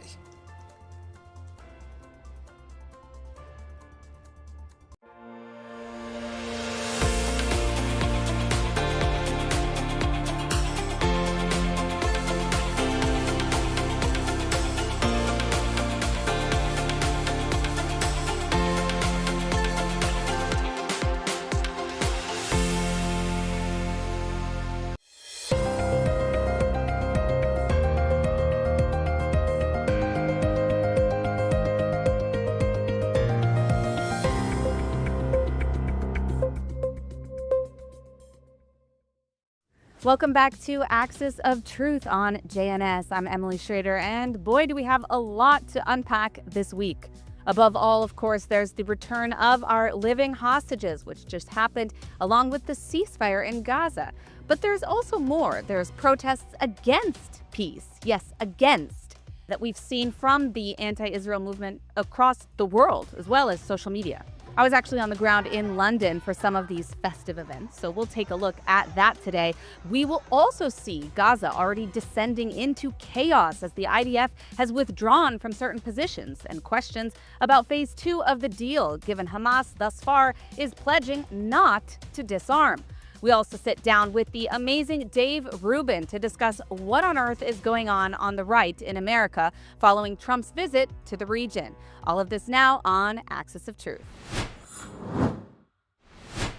Welcome back to Axis of Truth on JNS. I'm Emily Schrader, and boy, do we have a lot to unpack this week. Above all, of course, there's the return of our living hostages, which just happened, along with the ceasefire in Gaza. But there's also more. There's protests against peace. Yes, against, that we've seen from the anti-Israel movement across the world, as well as social media. I was actually on the ground in London for some of these festive events, so we'll take a look at that today. We will also see Gaza already descending into chaos as the IDF has withdrawn from certain positions, and questions about phase 2 of the deal, given Hamas thus far is pledging not to disarm. We also sit down with the amazing Dave Rubin to discuss what on earth is going on the right in America following Trump's visit to the region. All of this now on Axis of Truth.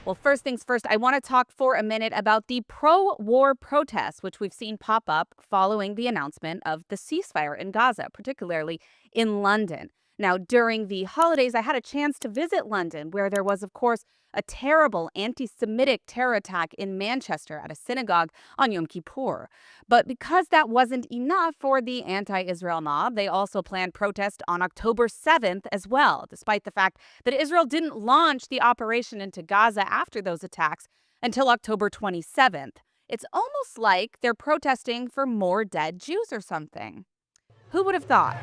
Well, first things first, I want to talk for a minute about the pro-war protests, which we've seen pop up following the announcement of the ceasefire in Gaza, particularly in London. Now, during the holidays, I had a chance to visit London, where there was, of course, a terrible anti-Semitic terror attack in Manchester at a synagogue on Yom Kippur. But because that wasn't enough for the anti-Israel mob, they also planned protest on October 7th as well, despite the fact that Israel didn't launch the operation into Gaza after those attacks until October 27th. It's almost like they're protesting for more dead Jews or something. Who would have thought?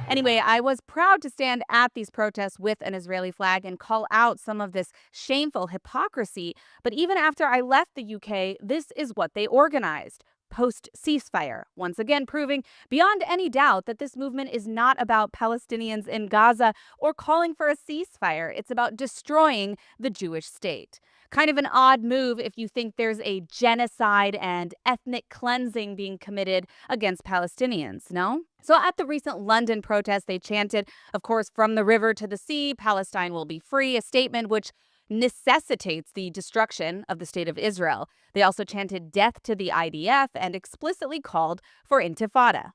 Anyway, I was proud to stand at these protests with an Israeli flag and call out some of this shameful hypocrisy. But even after I left the UK, this is what they organized. Post-ceasefire, once again proving beyond any doubt that this movement is not about Palestinians in Gaza or calling for a ceasefire. It's about destroying the Jewish state. Kind of an odd move if you think there's a genocide and ethnic cleansing being committed against Palestinians, no? So at the recent London protest, they chanted, of course, from the river to the sea, Palestine will be free, a statement which necessitates the destruction of the state of Israel. They also chanted death to the IDF and explicitly called for intifada.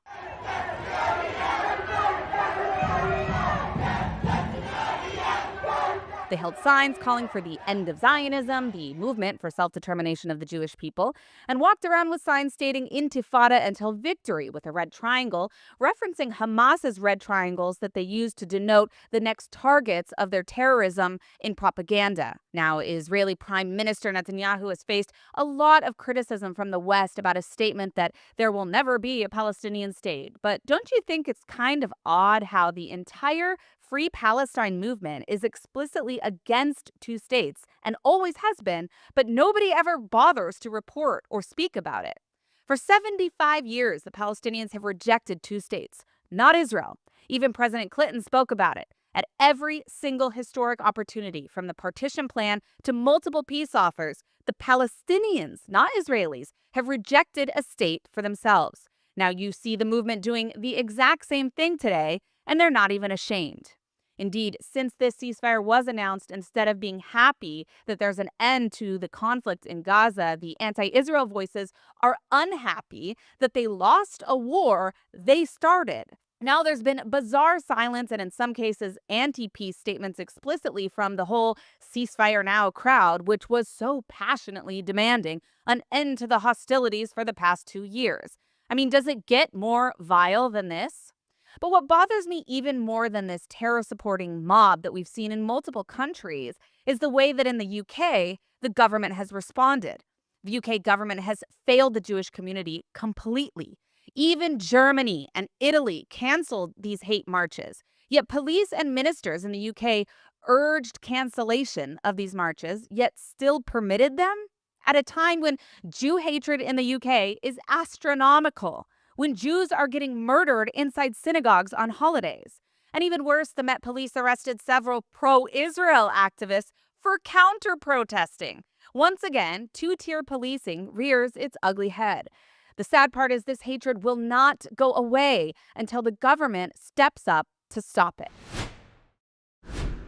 They held signs calling for the end of Zionism, the movement for self-determination of the Jewish people, and walked around with signs stating Intifada until victory with a red triangle, referencing Hamas's red triangles that they used to denote the next targets of their terrorism in propaganda. Now, Israeli Prime Minister Netanyahu has faced a lot of criticism from the West about a statement that there will never be a Palestinian state. But don't you think it's kind of odd how the entire Free Palestine movement is explicitly against two states and always has been, but nobody ever bothers to report or speak about it? For 75 years, the Palestinians have rejected two states, not Israel. Even President Clinton spoke about it. At every single historic opportunity, from the partition plan to multiple peace offers, the Palestinians, not Israelis, have rejected a state for themselves. Now you see the movement doing the exact same thing today, and they're not even ashamed. Indeed, since this ceasefire was announced, instead of being happy that there's an end to the conflict in Gaza, the anti-Israel voices are unhappy that they lost a war they started. Now there's been bizarre silence and in some cases anti-peace statements explicitly from the whole ceasefire now crowd, which was so passionately demanding an end to the hostilities for the past 2 years. I mean, does it get more vile than this? But what bothers me even more than this terror-supporting mob that we've seen in multiple countries is the way that in the UK, the government has responded. The UK government has failed the Jewish community completely. Even Germany and Italy canceled these hate marches. Yet police and ministers in the UK urged cancellation of these marches, yet still permitted them at a time when Jew hatred in the UK is astronomical, when Jews are getting murdered inside synagogues on holidays. And even worse, the Met Police arrested several pro-Israel activists for counter-protesting. Once again, two-tier policing rears its ugly head. The sad part is this hatred will not go away until the government steps up to stop it.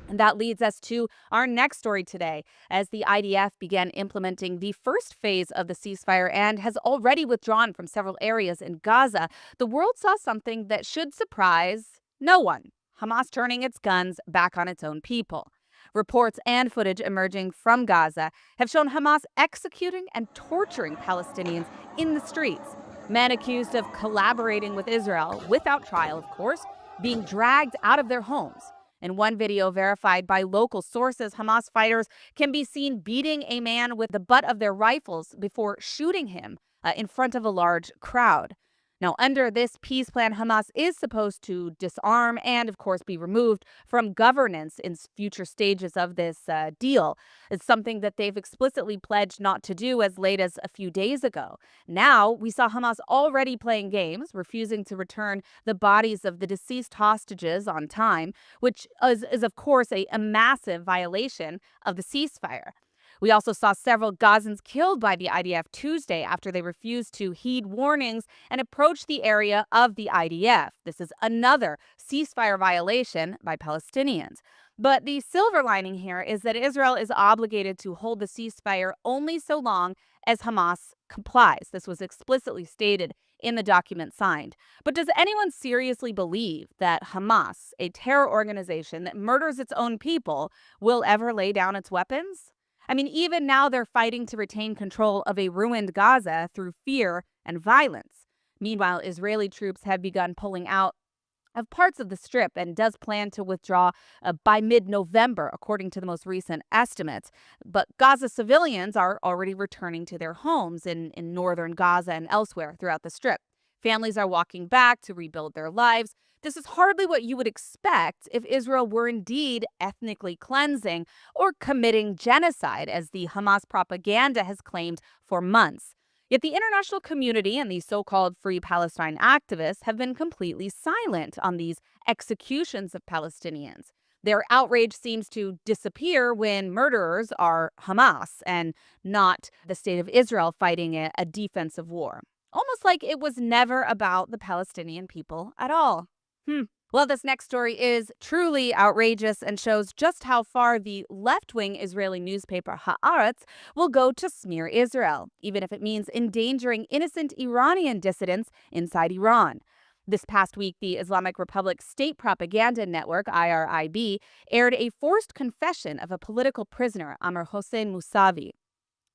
And that leads us to our next story today. As the IDF began implementing the first phase of the ceasefire and has already withdrawn from several areas in Gaza, the world saw something that should surprise no one: Hamas turning its guns back on its own people. Reports and footage emerging from Gaza have shown Hamas executing and torturing Palestinians in the streets. Men accused of collaborating with Israel, without trial of course, being dragged out of their homes. In one video verified by local sources, Hamas fighters can be seen beating a man with the butt of their rifles before shooting him in front of a large crowd. Now, under this peace plan, Hamas is supposed to disarm and, of course, be removed from governance in future stages of this deal. It's something that they've explicitly pledged not to do as late as a few days ago. Now, we saw Hamas already playing games, refusing to return the bodies of the deceased hostages on time, which is of course, a massive violation of the ceasefire. We also saw several Gazans killed by the IDF Tuesday after they refused to heed warnings and approach the area of the IDF. This is another ceasefire violation by Palestinians. But the silver lining here is that Israel is obligated to hold the ceasefire only so long as Hamas complies. This was explicitly stated in the document signed. But does anyone seriously believe that Hamas, a terror organization that murders its own people, will ever lay down its weapons? I mean, even now they're fighting to retain control of a ruined Gaza through fear and violence. Meanwhile, Israeli troops have begun pulling out of parts of the Strip and does plan to withdraw by mid-November, according to the most recent estimates. But Gaza civilians are already returning to their homes in northern Gaza and elsewhere throughout the Strip. Families are walking back to rebuild their lives. This is hardly what you would expect if Israel were indeed ethnically cleansing or committing genocide, as the Hamas propaganda has claimed for months. Yet the international community and the so-called Free Palestine activists have been completely silent on these executions of Palestinians. Their outrage seems to disappear when murderers are Hamas and not the state of Israel fighting a defensive war. Almost like it was never about the Palestinian people at all. Well, this next story is truly outrageous and shows just how far the left-wing Israeli newspaper Haaretz will go to smear Israel, even if it means endangering innocent Iranian dissidents inside Iran. This past week, the Islamic Republic State Propaganda Network, IRIB, aired a forced confession of a political prisoner, Amr Hossein Mousavi.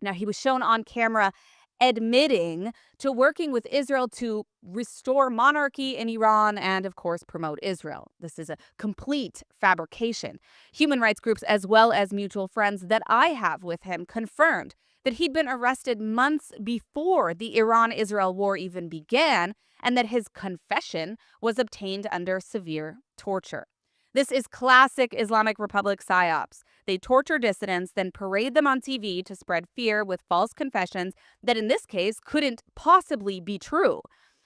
Now, he was shown on camera admitting to working with Israel to restore monarchy in Iran and, of course, promote Israel. This is a complete fabrication. Human rights groups, as well as mutual friends that I have with him, confirmed that he'd been arrested months before the Iran-Israel war even began, and that his confession was obtained under severe torture. This is classic Islamic Republic psyops. They torture dissidents, then parade them on TV to spread fear with false confessions that in this case couldn't possibly be true.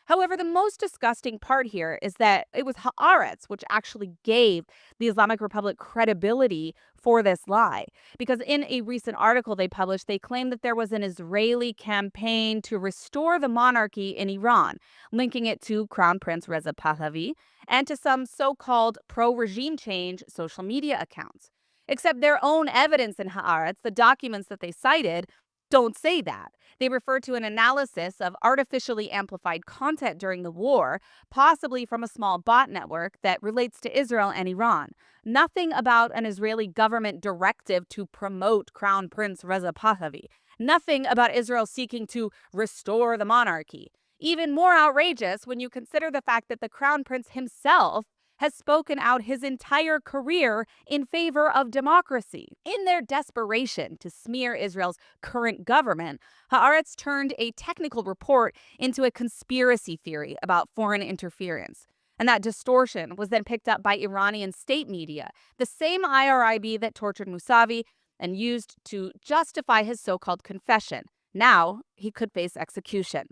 However, the most disgusting part here is that it was Haaretz which actually gave the Islamic Republic credibility for this lie. Because in a recent article they published, they claimed that there was an Israeli campaign to restore the monarchy in Iran, linking it to Crown Prince Reza Pahlavi and to some so-called pro-regime change social media accounts. Except their own evidence in Haaretz, the documents that they cited, don't say that. They refer to an analysis of artificially amplified content during the war, possibly from a small bot network that relates to Israel and Iran. Nothing about an Israeli government directive to promote Crown Prince Reza Pahlavi. Nothing about Israel seeking to restore the monarchy. Even more outrageous when you consider the fact that the Crown Prince himself has spoken out his entire career in favor of democracy. In their desperation to smear Israel's current government, Haaretz turned a technical report into a conspiracy theory about foreign interference. And that distortion was then picked up by Iranian state media, the same IRIB that tortured Mousavi and used to justify his so-called confession. Now he could face execution.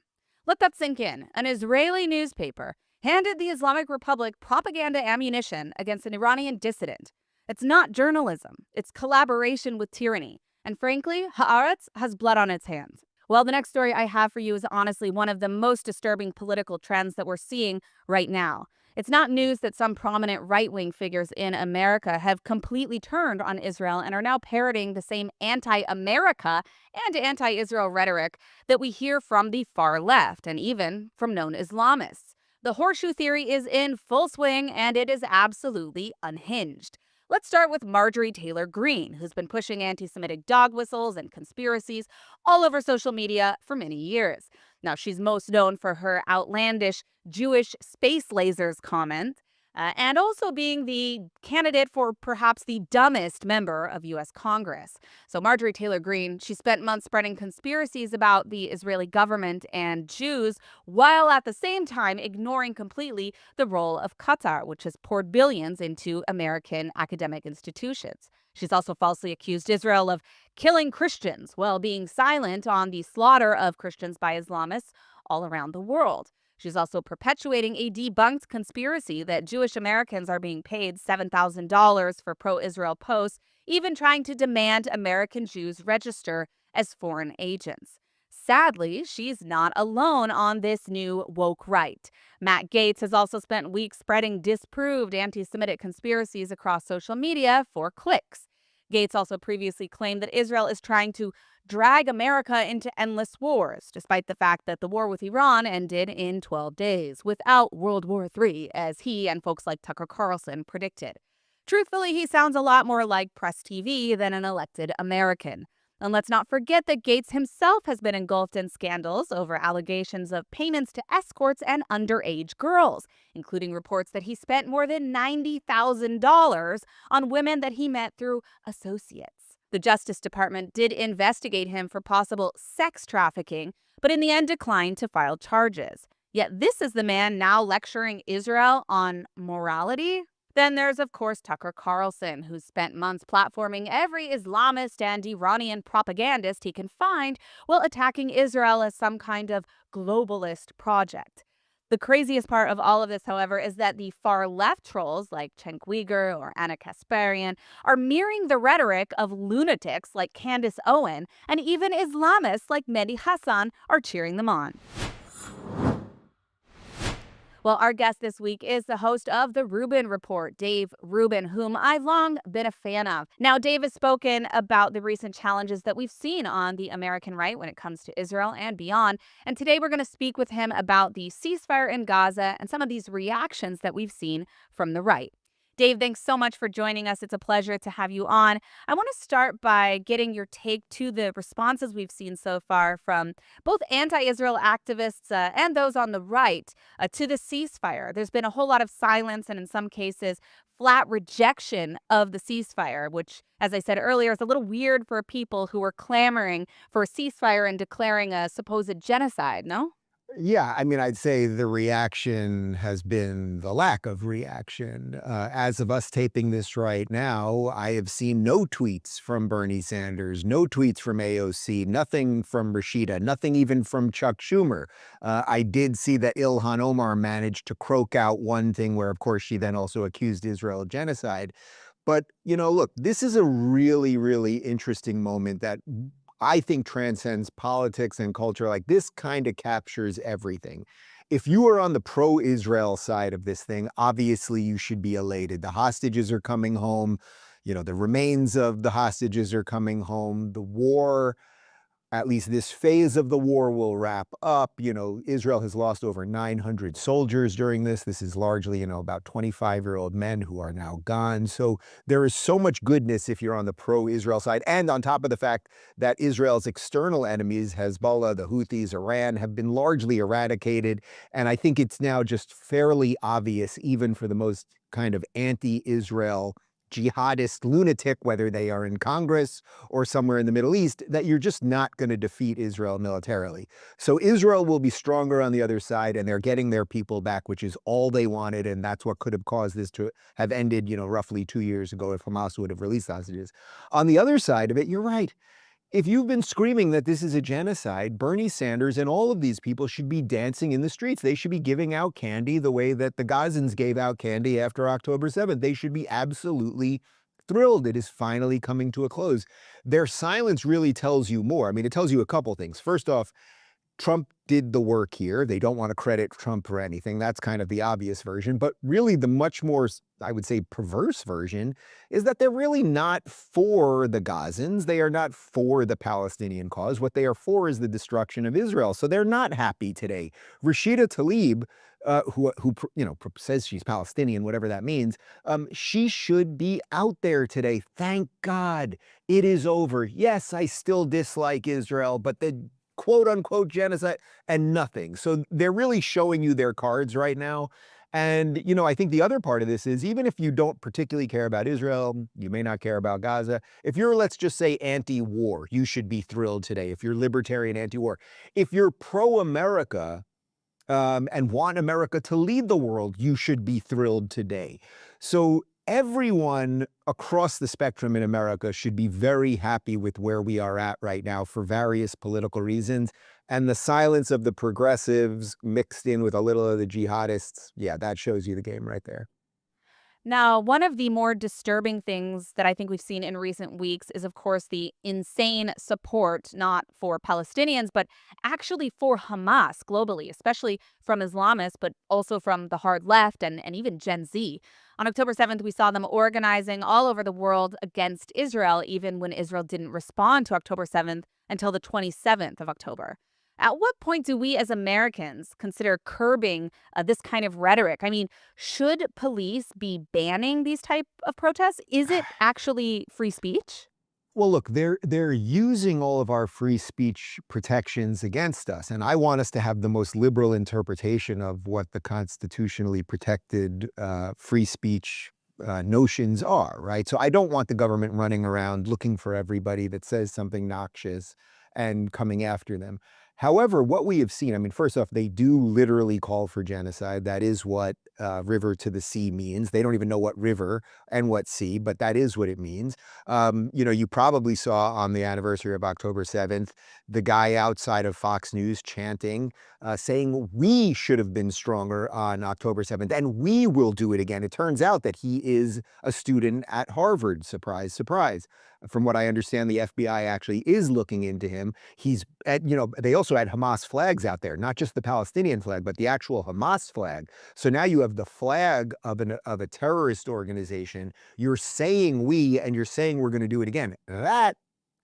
Let that sink in. An Israeli newspaper handed the Islamic Republic propaganda ammunition against an Iranian dissident. It's not journalism. It's collaboration with tyranny. And frankly, Haaretz has blood on its hands. Well, the next story I have for you is honestly one of the most disturbing political trends that we're seeing right now. It's not news that some prominent right-wing figures in America have completely turned on Israel and are now parroting the same anti-America and anti-Israel rhetoric that we hear from the far left and even from known Islamists. The horseshoe theory is in full swing, and it is absolutely unhinged. Let's start with Marjorie Taylor Greene, who's been pushing anti-Semitic dog whistles and conspiracies all over social media for many years. Now, she's most known for her outlandish Jewish space lasers comment, and also being the candidate for perhaps the dumbest member of U.S. Congress. So Marjorie Taylor Greene, she spent months spreading conspiracies about the Israeli government and Jews, while at the same time ignoring completely the role of Qatar, which has poured billions into American academic institutions. She's also falsely accused Israel of killing Christians, while being silent on the slaughter of Christians by Islamists all around the world. She's also perpetuating a debunked conspiracy that Jewish Americans are being paid $7,000 for pro-Israel posts, even trying to demand American Jews register as foreign agents. Sadly, she's not alone on this new woke right. Matt Gaetz has also spent weeks spreading disproved anti-Semitic conspiracies across social media for clicks. Gaetz also previously claimed that Israel is trying to drag America into endless wars, despite the fact that the war with Iran ended in 12 days, without World War III, as he and folks like Tucker Carlson predicted. Truthfully, he sounds a lot more like Press TV than an elected American. And let's not forget that Gaetz himself has been engulfed in scandals over allegations of payments to escorts and underage girls, including reports that he spent more than $90,000 on women that he met through associates. The Justice Department did investigate him for possible sex trafficking, but in the end declined to file charges. Yet this is the man now lecturing Israel on morality? Then there's, of course, Tucker Carlson, who's spent months platforming every Islamist and Iranian propagandist he can find while attacking Israel as some kind of globalist project. The craziest part of all of this, however, is that the far-left trolls like Cenk Uygur or Anna Kasparian are mirroring the rhetoric of lunatics like Candace Owen, and even Islamists like Mehdi Hassan are cheering them on. Well, our guest this week is the host of The Rubin Report, Dave Rubin, whom I've long been a fan of. Now, Dave has spoken about the recent challenges that we've seen on the American right when it comes to Israel and beyond. And today we're going to speak with him about the ceasefire in Gaza and some of these reactions that we've seen from the right. Dave, thanks so much for joining us. It's a pleasure to have you on. I want to start by getting your take to the responses we've seen so far from both anti-Israel activists and those on the right to the ceasefire. There's been a whole lot of silence and in some cases flat rejection of the ceasefire, which, as I said earlier, is a little weird for people who were clamoring for a ceasefire and declaring a supposed genocide, no? Yeah, I mean, I'd say the reaction has been the lack of reaction. As of us taping this right now, I have seen no tweets from Bernie Sanders, no tweets from AOC, nothing from Rashida, nothing even from Chuck Schumer. I did see that Ilhan Omar managed to croak out one thing where, of course, she then also accused Israel of genocide. But, you know, look, this is a really, really interesting moment that I think transcends politics and culture. Like, this kind of captures everything. If you are on the pro-Israel side of this thing, obviously you should be elated. The hostages are coming home. You know, the remains of the hostages are coming home. The war, at least this phase of the war, will wrap up. You know, Israel has lost over 900 soldiers during this. This is largely, you know, about 25-year-old men who are now gone. So there is so much goodness if you're on the pro-Israel side. And on top of the fact that Israel's external enemies, Hezbollah, the Houthis, Iran, have been largely eradicated. And I think it's now just fairly obvious, even for the most kind of anti-Israel jihadist lunatic, whether they are in Congress or somewhere in the Middle East, that you're just not going to defeat Israel militarily. So Israel will be stronger on the other side, and they're getting their people back, which is all they wanted, and that's what could have caused this to have ended, you know, roughly 2 years ago if Hamas would have released hostages. On the other side of it, you're right. If you've been screaming that this is a genocide, Bernie Sanders and all of these people should be dancing in the streets. They should be giving out candy the way that the Gazans gave out candy after October 7th. They should be absolutely thrilled it is finally coming to a close. Their silence really tells you more. I mean, it tells you a couple things. First off, Trump did the work here. They don't want to credit Trump for anything. That's kind of the obvious version. But really the much more, I would say, perverse version is that they're really not for the Gazans. They are not for the Palestinian cause. What they are for is the destruction of Israel. So they're not happy today. Rashida Tlaib, who you know, says she's Palestinian, whatever that means, she should be out there today. Thank God it is over. Yes, I still dislike Israel, but the quote-unquote genocide and nothing. So they're really showing you their cards right now. And, you know, I think the other part of this is, even if you don't particularly care about Israel, you may not care about Gaza. If you're, let's just say, anti-war, you should be thrilled today. If you're libertarian anti-war, if you're pro-America and want America to lead the world, you should be thrilled today. So everyone across the spectrum in America should be very happy with where we are at right now for various political reasons. And the silence of the progressives mixed in with a little of the jihadists, yeah, that shows you the game right there. Now, one of the more disturbing things that I think we've seen in recent weeks is, of course, the insane support, not for Palestinians, but actually for Hamas globally, especially from Islamists, but also from the hard left and even Gen Z. On October 7th, we saw them organizing all over the world against Israel, even when Israel didn't respond to October 7th until the 27th of October. At what point do we as Americans consider curbing this kind of rhetoric? I mean, should police be banning these type of protests? Is it actually free speech? Well, look, they're using all of our free speech protections against us. And I want us to have the most liberal interpretation of what the constitutionally protected free speech notions are, right? So I don't want the government running around looking for everybody that says something noxious and coming after them. However, what we have seen, I mean, first off, they do literally call for genocide. That is what river to the sea means. They don't even know what river and what sea, but that is what it means. You know, you probably saw on the anniversary of October 7th, the guy outside of Fox News chanting, saying we should have been stronger on October 7th, and we will do it again. It turns out that he is a student at Harvard. Surprise, surprise. From what I understand, the FBI actually is looking into him. He's, you know, they also also had Hamas flags out there, not just the Palestinian flag, but the actual Hamas flag. So now you have the flag of a terrorist organization. You're saying we, and you're saying we're going to do it again. That,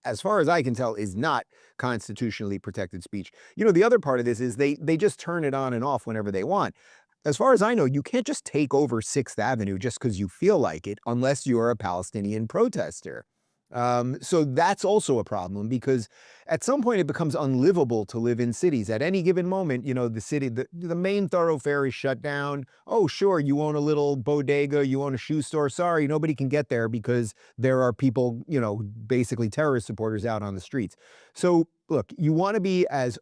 as far as I can tell, is not constitutionally protected speech. The other part of this is they just turn it on and off whenever they want. As far as I know, you can't just take over 6th Avenue just because you feel like it, unless you're a Palestinian protester. So that's also a problem, because at some point it becomes unlivable to live in cities. At any given moment, the city, the main thoroughfare is shut down. Oh, sure, you own a little bodega, you own a shoe store. Sorry, nobody can get there because there are people, basically terrorist supporters out on the streets. So look, you want to be as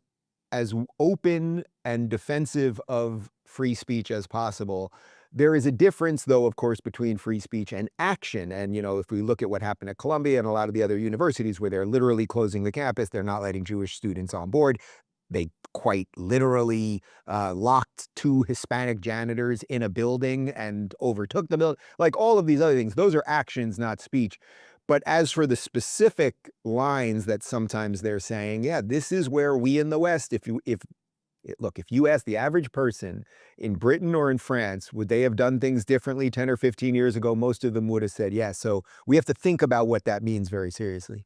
open and defensive of free speech as possible. There is a difference, though, of course, between free speech and action. And, if we look at what happened at Columbia and a lot of the other universities where they're literally closing the campus, they're not letting Jewish students on board. They quite literally locked 2 Hispanic janitors in a building and overtook the building. Like all of these other things, those are actions, not speech. But as for the specific lines that sometimes they're saying, yeah, this is where we in the West, if you ask the average person in Britain or in France, would they have done things differently 10 or 15 years ago? Most of them would have said yes. So we have to think about what that means very seriously.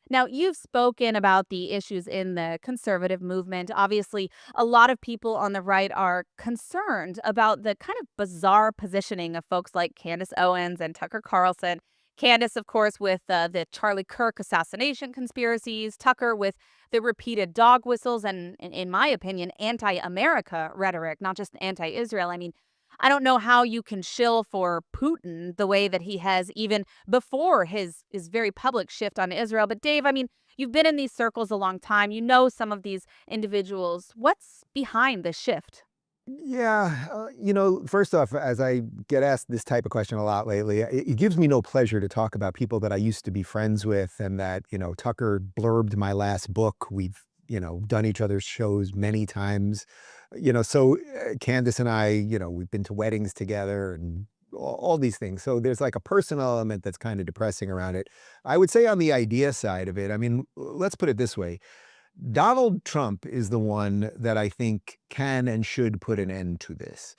Now, you've spoken about the issues in the conservative movement. Obviously, a lot of people on the right are concerned about the kind of bizarre positioning of folks like Candace Owens and Tucker Carlson. Candace, of course, with the Charlie Kirk assassination conspiracies, Tucker with the repeated dog whistles and, in my opinion, anti-America rhetoric, not just anti-Israel. I mean, I don't know how you can shill for Putin the way that he has even before his very public shift on Israel. But Dave, I mean, you've been in these circles a long time. You know some of these individuals. What's behind the shift? Yeah, first off, as I get asked this type of question a lot lately, it gives me no pleasure to talk about people that I used to be friends with, and that, Tucker blurbed my last book. We've, done each other's shows many times. So Candace and I, we've been to weddings together and all these things. So there's like a personal element that's kind of depressing around it. I would say on the idea side of it, I mean, let's put it this way. Donald Trump is the one that I think can and should put an end to this.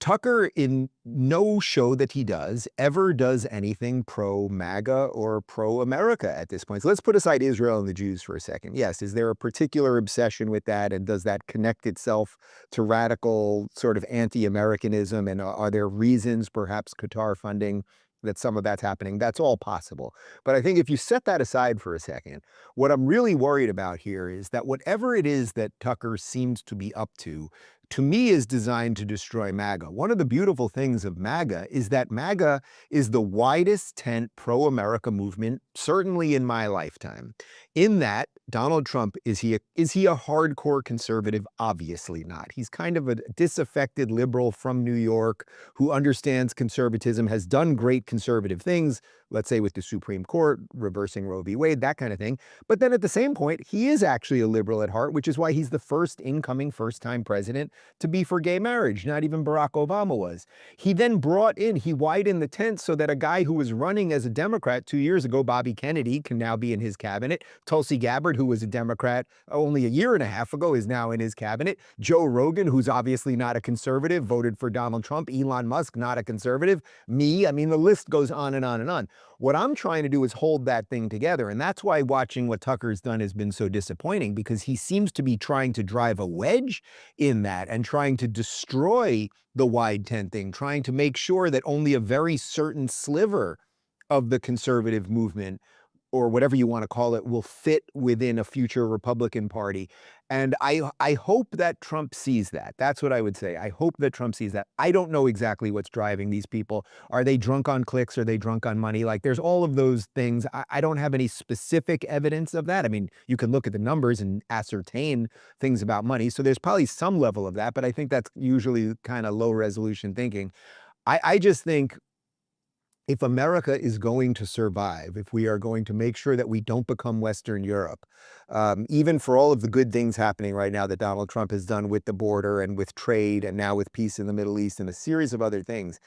Tucker, in no show that he does, ever does anything pro-MAGA or pro-America at this point. So let's put aside Israel and the Jews for a second. Yes, is there a particular obsession with that? And does that connect itself to radical sort of anti-Americanism? And are there reasons, perhaps Qatar funding, that some of that's happening? That's all possible. But I think if you set that aside for a second, what I'm really worried about here is that whatever it is that Tucker seems to be up to me is designed to destroy MAGA. One of the beautiful things of MAGA is that MAGA is the widest tent pro-America movement, certainly in my lifetime. In that, Donald Trump, is he a hardcore conservative? Obviously not. He's kind of a disaffected liberal from New York who understands conservatism, has done great conservative things, let's say with the Supreme Court, reversing Roe v. Wade, that kind of thing. But then at the same point, he is actually a liberal at heart, which is why he's the first-time president to be for gay marriage. Not even Barack Obama was. He then he widened the tent so that a guy who was running as a Democrat 2 years ago, Bobby Kennedy, can now be in his cabinet. Tulsi Gabbard, who was a Democrat only a year and a half ago, is now in his cabinet. Joe Rogan, who's obviously not a conservative, voted for Donald Trump. Elon Musk, not a conservative. Me, I mean, the list goes on and on and on. What I'm trying to do is hold that thing together. And that's why watching what Tucker's done has been so disappointing, because he seems to be trying to drive a wedge in that and trying to destroy the wide tent thing, trying to make sure that only a very certain sliver of the conservative movement, or whatever you want to call it, will fit within a future Republican Party. And I hope that Trump sees that. That's what I would say. I hope that Trump sees that. I don't know exactly what's driving these people. Are they drunk on clicks? Are they drunk on money? Like, there's all of those things. I don't have any specific evidence of that. I mean, you can look at the numbers and ascertain things about money. So there's probably some level of that, but I think that's usually kind of low resolution thinking. I just think, if America is going to survive, if we are going to make sure that we don't become Western Europe, even for all of the good things happening right now that Donald Trump has done with the border and with trade and now with peace in the Middle East and a series of other things,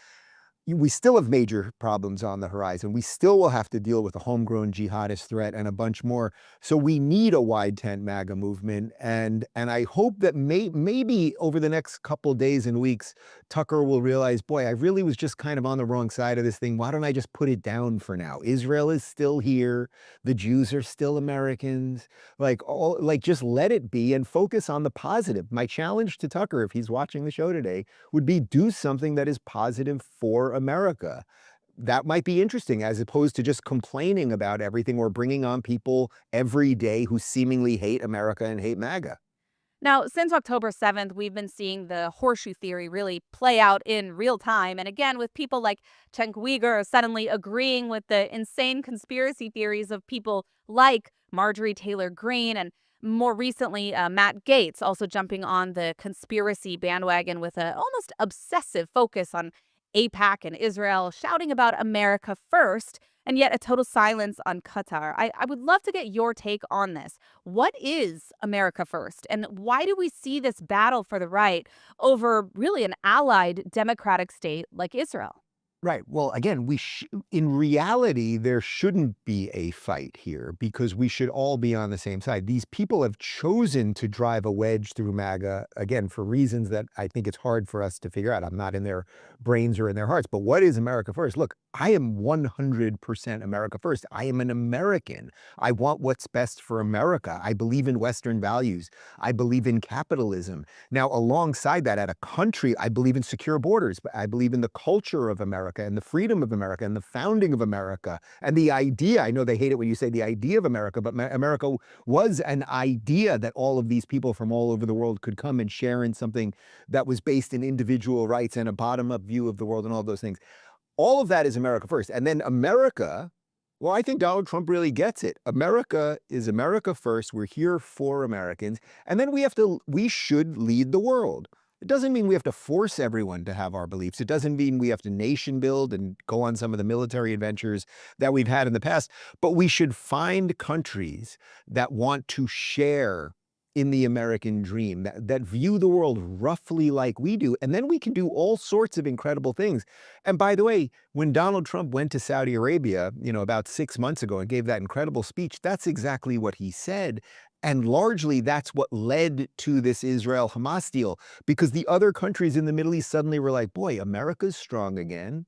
we still have major problems on the horizon. We still will have to deal with a homegrown jihadist threat and a bunch more. So we need a wide tent MAGA movement. And I hope that maybe over the next couple days and weeks, Tucker will realize, boy, I really was just kind of on the wrong side of this thing. Why don't I just put it down for now? Israel is still here. The Jews are still Americans. Just let it be and focus on the positive. My challenge to Tucker, if he's watching the show today, would be do something that is positive for America. That might be interesting, as opposed to just complaining about everything or bringing on people every day who seemingly hate America and hate MAGA. Now, since October 7th, we've been seeing the horseshoe theory really play out in real time. And again, with people like Cenk Uyghur suddenly agreeing with the insane conspiracy theories of people like Marjorie Taylor Greene, and more recently, Matt Gaetz also jumping on the conspiracy bandwagon with an almost obsessive focus on AIPAC and Israel, shouting about America first, and yet a total silence on Qatar. I would love to get your take on this. What is America first? And why do we see this battle for the right over really an allied democratic state like Israel? Right. Well, again, in reality, there shouldn't be a fight here because we should all be on the same side. These people have chosen to drive a wedge through MAGA, again, for reasons that I think it's hard for us to figure out. I'm not in their brains or in their hearts. But what is America first? Look, I am 100% America first. I am an American. I want what's best for America. I believe in Western values. I believe in capitalism. Now, alongside that, at a country, I believe in secure borders. But I believe in the culture of America and the freedom of America and the founding of America and the idea. I know they hate it when you say the idea of America, but America was an idea that all of these people from all over the world could come and share in something that was based in individual rights and a bottom-up view of the world and all those things. All of that is America first. And then America, well, I think Donald Trump really gets it. America is America first. We're here for Americans. And then we should lead the world. It doesn't mean we have to force everyone to have our beliefs. It doesn't mean we have to nation build and go on some of the military adventures that we've had in the past. But we should find countries that want to share in the American dream, that view the world roughly like we do. And then we can do all sorts of incredible things. And by the way, when Donald Trump went to Saudi Arabia, about 6 months ago and gave that incredible speech, that's exactly what he said. And largely that's what led to this Israel-Hamas deal, because the other countries in the Middle East suddenly were like, boy, America's strong again.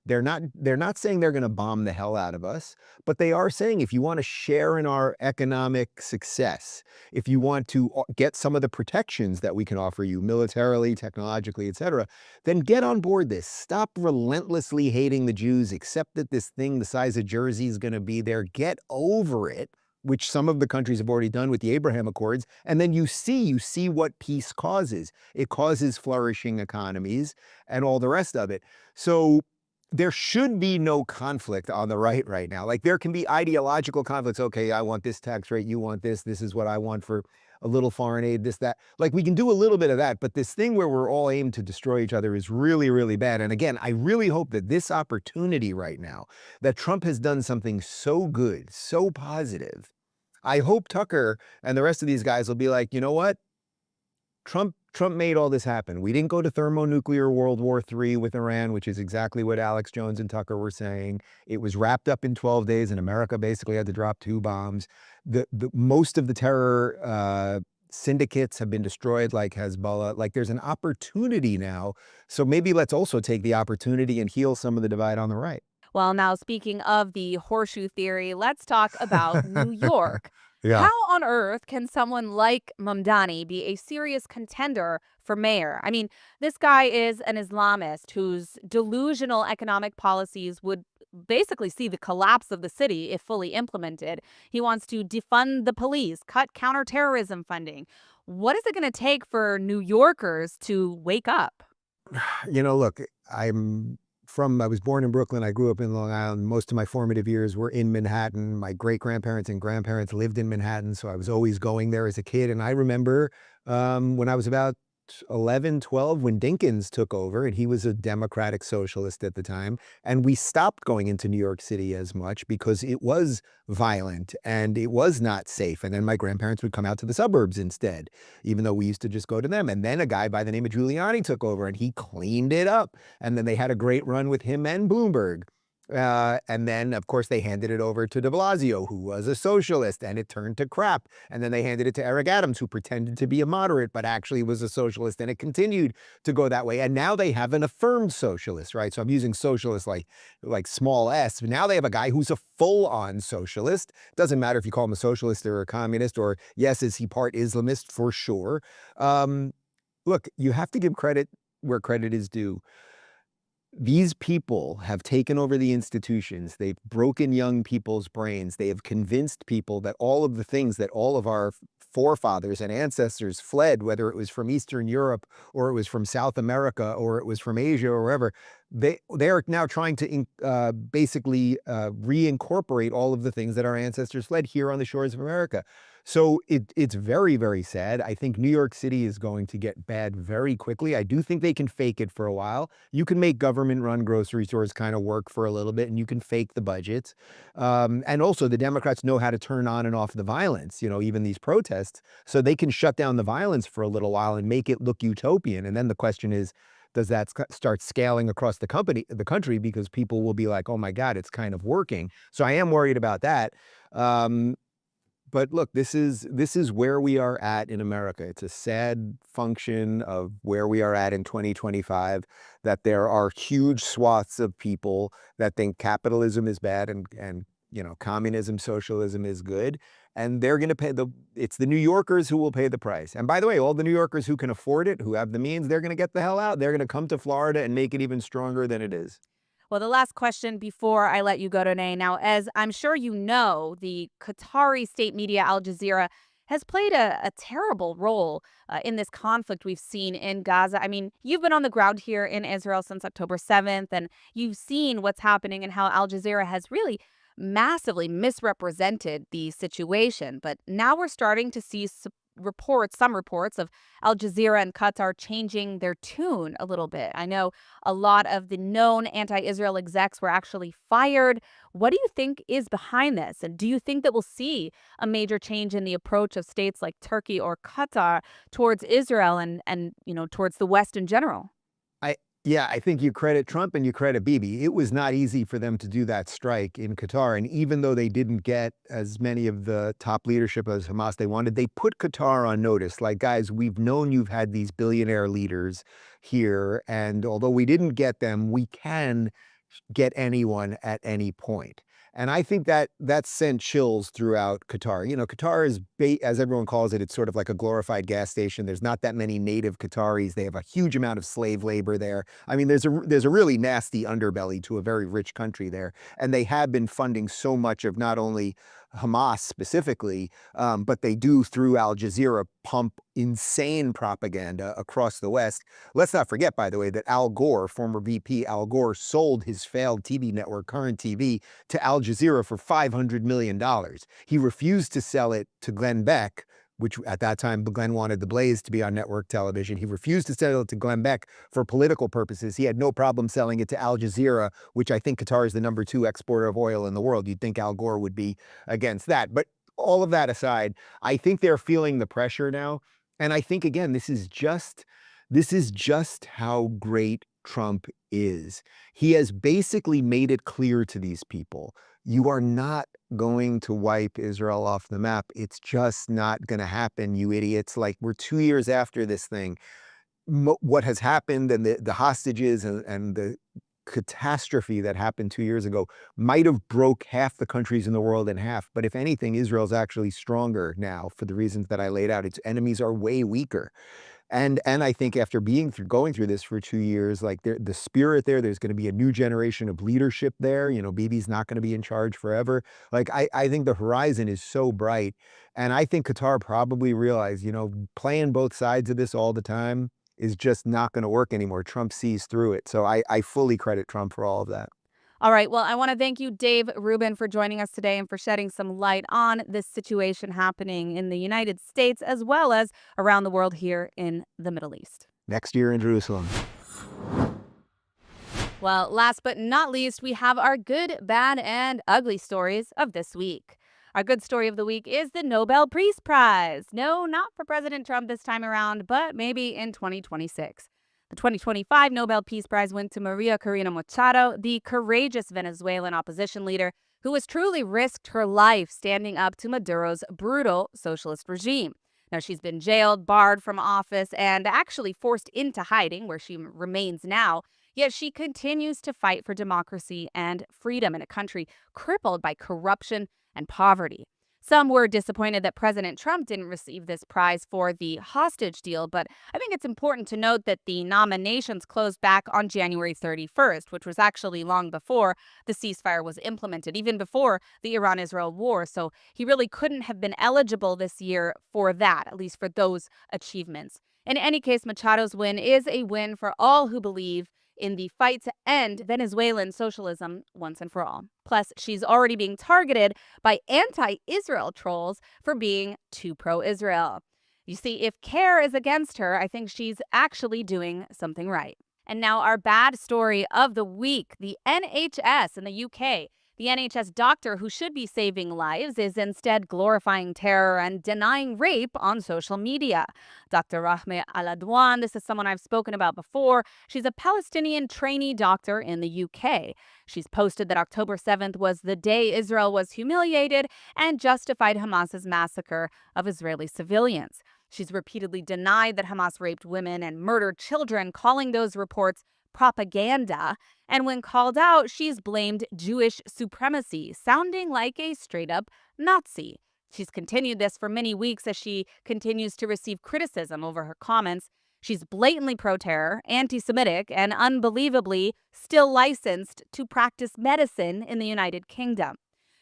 They're not saying they're going to bomb the hell out of us, but they are saying if you want to share in our economic success, if you want to get some of the protections that we can offer you militarily, technologically, et cetera, then get on board this. Stop relentlessly hating the Jews, accept that this thing the size of Jersey is going to be there. Get over it, which some of the countries have already done with the Abraham Accords. And then you see what peace causes. It causes flourishing economies and all the rest of it. So there should be no conflict on the right now. Like, there can be ideological conflicts. Okay, I want this tax rate, you want this is what I want for a little foreign aid, this, that. Like, we can do a little bit of that, but this thing where we're all aimed to destroy each other is really, really bad. And again, I really hope that this opportunity right now, that Trump has done something so good, so positive, I hope Tucker and the rest of these guys will be like, you know what? Trump made all this happen. We didn't go to thermonuclear World War III with Iran, which is exactly what Alex Jones and Tucker were saying. It was wrapped up in 12 days, and America basically had to drop 2 bombs. Most of the terror syndicates have been destroyed, like Hezbollah. Like, there's an opportunity now. So maybe let's also take the opportunity and heal some of the divide on the right. Well, now speaking of the horseshoe theory, let's talk about New York. Yeah. How on earth can someone like Mamdani be a serious contender for mayor? I mean, this guy is an Islamist whose delusional economic policies would basically see the collapse of the city if fully implemented. He wants to defund the police, cut counterterrorism funding. What is it going to take for New Yorkers to wake up? Look, I was born in Brooklyn. I grew up in Long Island. Most of my formative years were in Manhattan. My great-grandparents and grandparents lived in Manhattan, so I was always going there as a kid. And I remember when I was about 11, 12 when Dinkins took over, and he was a Democratic Socialist at the time. And we stopped going into New York City as much because it was violent and it was not safe. And then my grandparents would come out to the suburbs instead, even though we used to just go to them. And then a guy by the name of Giuliani took over and he cleaned it up. And then they had a great run with him and Bloomberg. And then, of course, they handed it over to de Blasio, who was a socialist, and it turned to crap. And then they handed it to Eric Adams, who pretended to be a moderate, but actually was a socialist, and it continued to go that way. And now they have an affirmed socialist, right? So I'm using socialist like small s. Now they have a guy who's a full-on socialist. Doesn't matter if you call him a socialist or a communist, or yes, is he part Islamist? For sure. Look, you have to give credit where credit is due. These people have taken over the institutions. They've broken young people's brains. They have convinced people that all of the things that all of our forefathers and ancestors fled, whether it was from Eastern Europe or it was from South America or it was from Asia or wherever, they are now trying to basically reincorporate all of the things that our ancestors fled here on the shores of America. So it's very, very sad. I think New York City is going to get bad very quickly. I do think they can fake it for a while. You can make government-run grocery stores kind of work for a little bit, and you can fake the budgets. And also, the Democrats know how to turn on and off the violence, even these protests, so they can shut down the violence for a little while and make it look utopian. And then the question is, does that start scaling across the country, because people will be like, oh my God, it's kind of working. So I am worried about that. But look, this is where we are at in America. It's a sad function of where we are at in 2025, that there are huge swaths of people that think capitalism is bad and communism, socialism is good. And they're going to pay it's the New Yorkers who will pay the price. And by the way, all the New Yorkers who can afford it, who have the means, they're going to get the hell out. They're going to come to Florida and make it even stronger than it is. Well, the last question before I let you go, Renee. Now, as I'm sure you know, the Qatari state media, Al Jazeera, has played a terrible role in this conflict we've seen in Gaza. I mean, you've been on the ground here in Israel since October 7th, and you've seen what's happening and how Al Jazeera has really massively misrepresented the situation. But now we're starting to see some reports of Al Jazeera and Qatar changing their tune a little bit. I know a lot of the known anti-Israel execs were actually fired. What do you think is behind this? And do you think that we'll see a major change in the approach of states like Turkey or Qatar towards Israel and towards the West in general? Yeah, I think you credit Trump and you credit Bibi. It was not easy for them to do that strike in Qatar. And even though they didn't get as many of the top leadership as Hamas they wanted, they put Qatar on notice. Like, guys, we've known you've had these billionaire leaders here. And although we didn't get them, we can get anyone at any point. And I think that sent chills throughout Qatar. Qatar is, as everyone calls it, it's sort of like a glorified gas station. There's not that many native Qataris. They have a huge amount of slave labor there. I mean, there's a really nasty underbelly to a very rich country there. And they have been funding so much of not only Hamas specifically, but they do, through Al Jazeera, pump insane propaganda across the West. Let's not forget, by the way, that Al Gore, former VP Al Gore, sold his failed TV network, Current TV, to Al Jazeera for $500 million. He refused to sell it to Glenn Beck, which at that time Glenn wanted The Blaze to be on network television. He refused to sell it to Glenn Beck for political purposes. He had no problem selling it to Al Jazeera, which I think Qatar is the #2 exporter of oil in the world. You'd think Al Gore would be against that. But all of that aside, I think they're feeling the pressure now. And I think, again, this is just how great Trump is. He has basically made it clear to these people, you are not going to wipe Israel off the map. It's just not going to happen, you idiots. Like, we're 2 years after this thing. What has happened and the hostages and the catastrophe that happened 2 years ago might have broke half the countries in the world in half. But if anything, Israel's actually stronger now for the reasons that I laid out. Its enemies are way weaker. And I think after going through this for 2 years, like the spirit there's going to be a new generation of leadership there. Bibi's not going to be in charge forever. Like, I think the horizon is so bright. And I think Qatar probably realized, playing both sides of this all the time is just not going to work anymore. Trump sees through it. So I fully credit Trump for all of that. All right, well, I want to thank you, Dave Rubin, for joining us today and for shedding some light on this situation happening in the United States as well as around the world here in the Middle East. Next year in Jerusalem. Well, last but not least, we have our good, bad, and ugly stories of this week. Our good story of the week is the Nobel Peace Prize. No, not for President Trump this time around, but maybe in 2026. The 2025 Nobel Peace Prize went to Maria Corina Machado, the courageous Venezuelan opposition leader who has truly risked her life standing up to Maduro's brutal socialist regime. Now, she's been jailed, barred from office, and actually forced into hiding, where she remains now. Yet she continues to fight for democracy and freedom in a country crippled by corruption and poverty. Some were disappointed that President Trump didn't receive this prize for the hostage deal, but I think it's important to note that the nominations closed back on January 31st, which was actually long before the ceasefire was implemented, even before the Iran-Israel war. So he really couldn't have been eligible this year for that, at least for those achievements. In any case, Machado's win is a win for all who believe in the fight to end Venezuelan socialism once and for all. Plus, she's already being targeted by anti-Israel trolls for being too pro-Israel. You see, if CARE is against her, I think she's actually doing something right. And now our bad story of the week, the NHS in the UK. The NHS doctor who should be saving lives is instead glorifying terror and denying rape on social media. Dr. Rahme Al-Adwan, this is someone I've spoken about before. She's a Palestinian trainee doctor in the UK. She's posted that October 7th was the day Israel was humiliated and justified Hamas's massacre of Israeli civilians. She's repeatedly denied that Hamas raped women and murdered children, calling those reports propaganda. And when called out, she's blamed Jewish supremacy, sounding like a straight-up Nazi. She's continued this for many weeks as she continues to receive criticism over her comments. She's blatantly pro-terror, anti-Semitic, and unbelievably still licensed to practice medicine in the United Kingdom.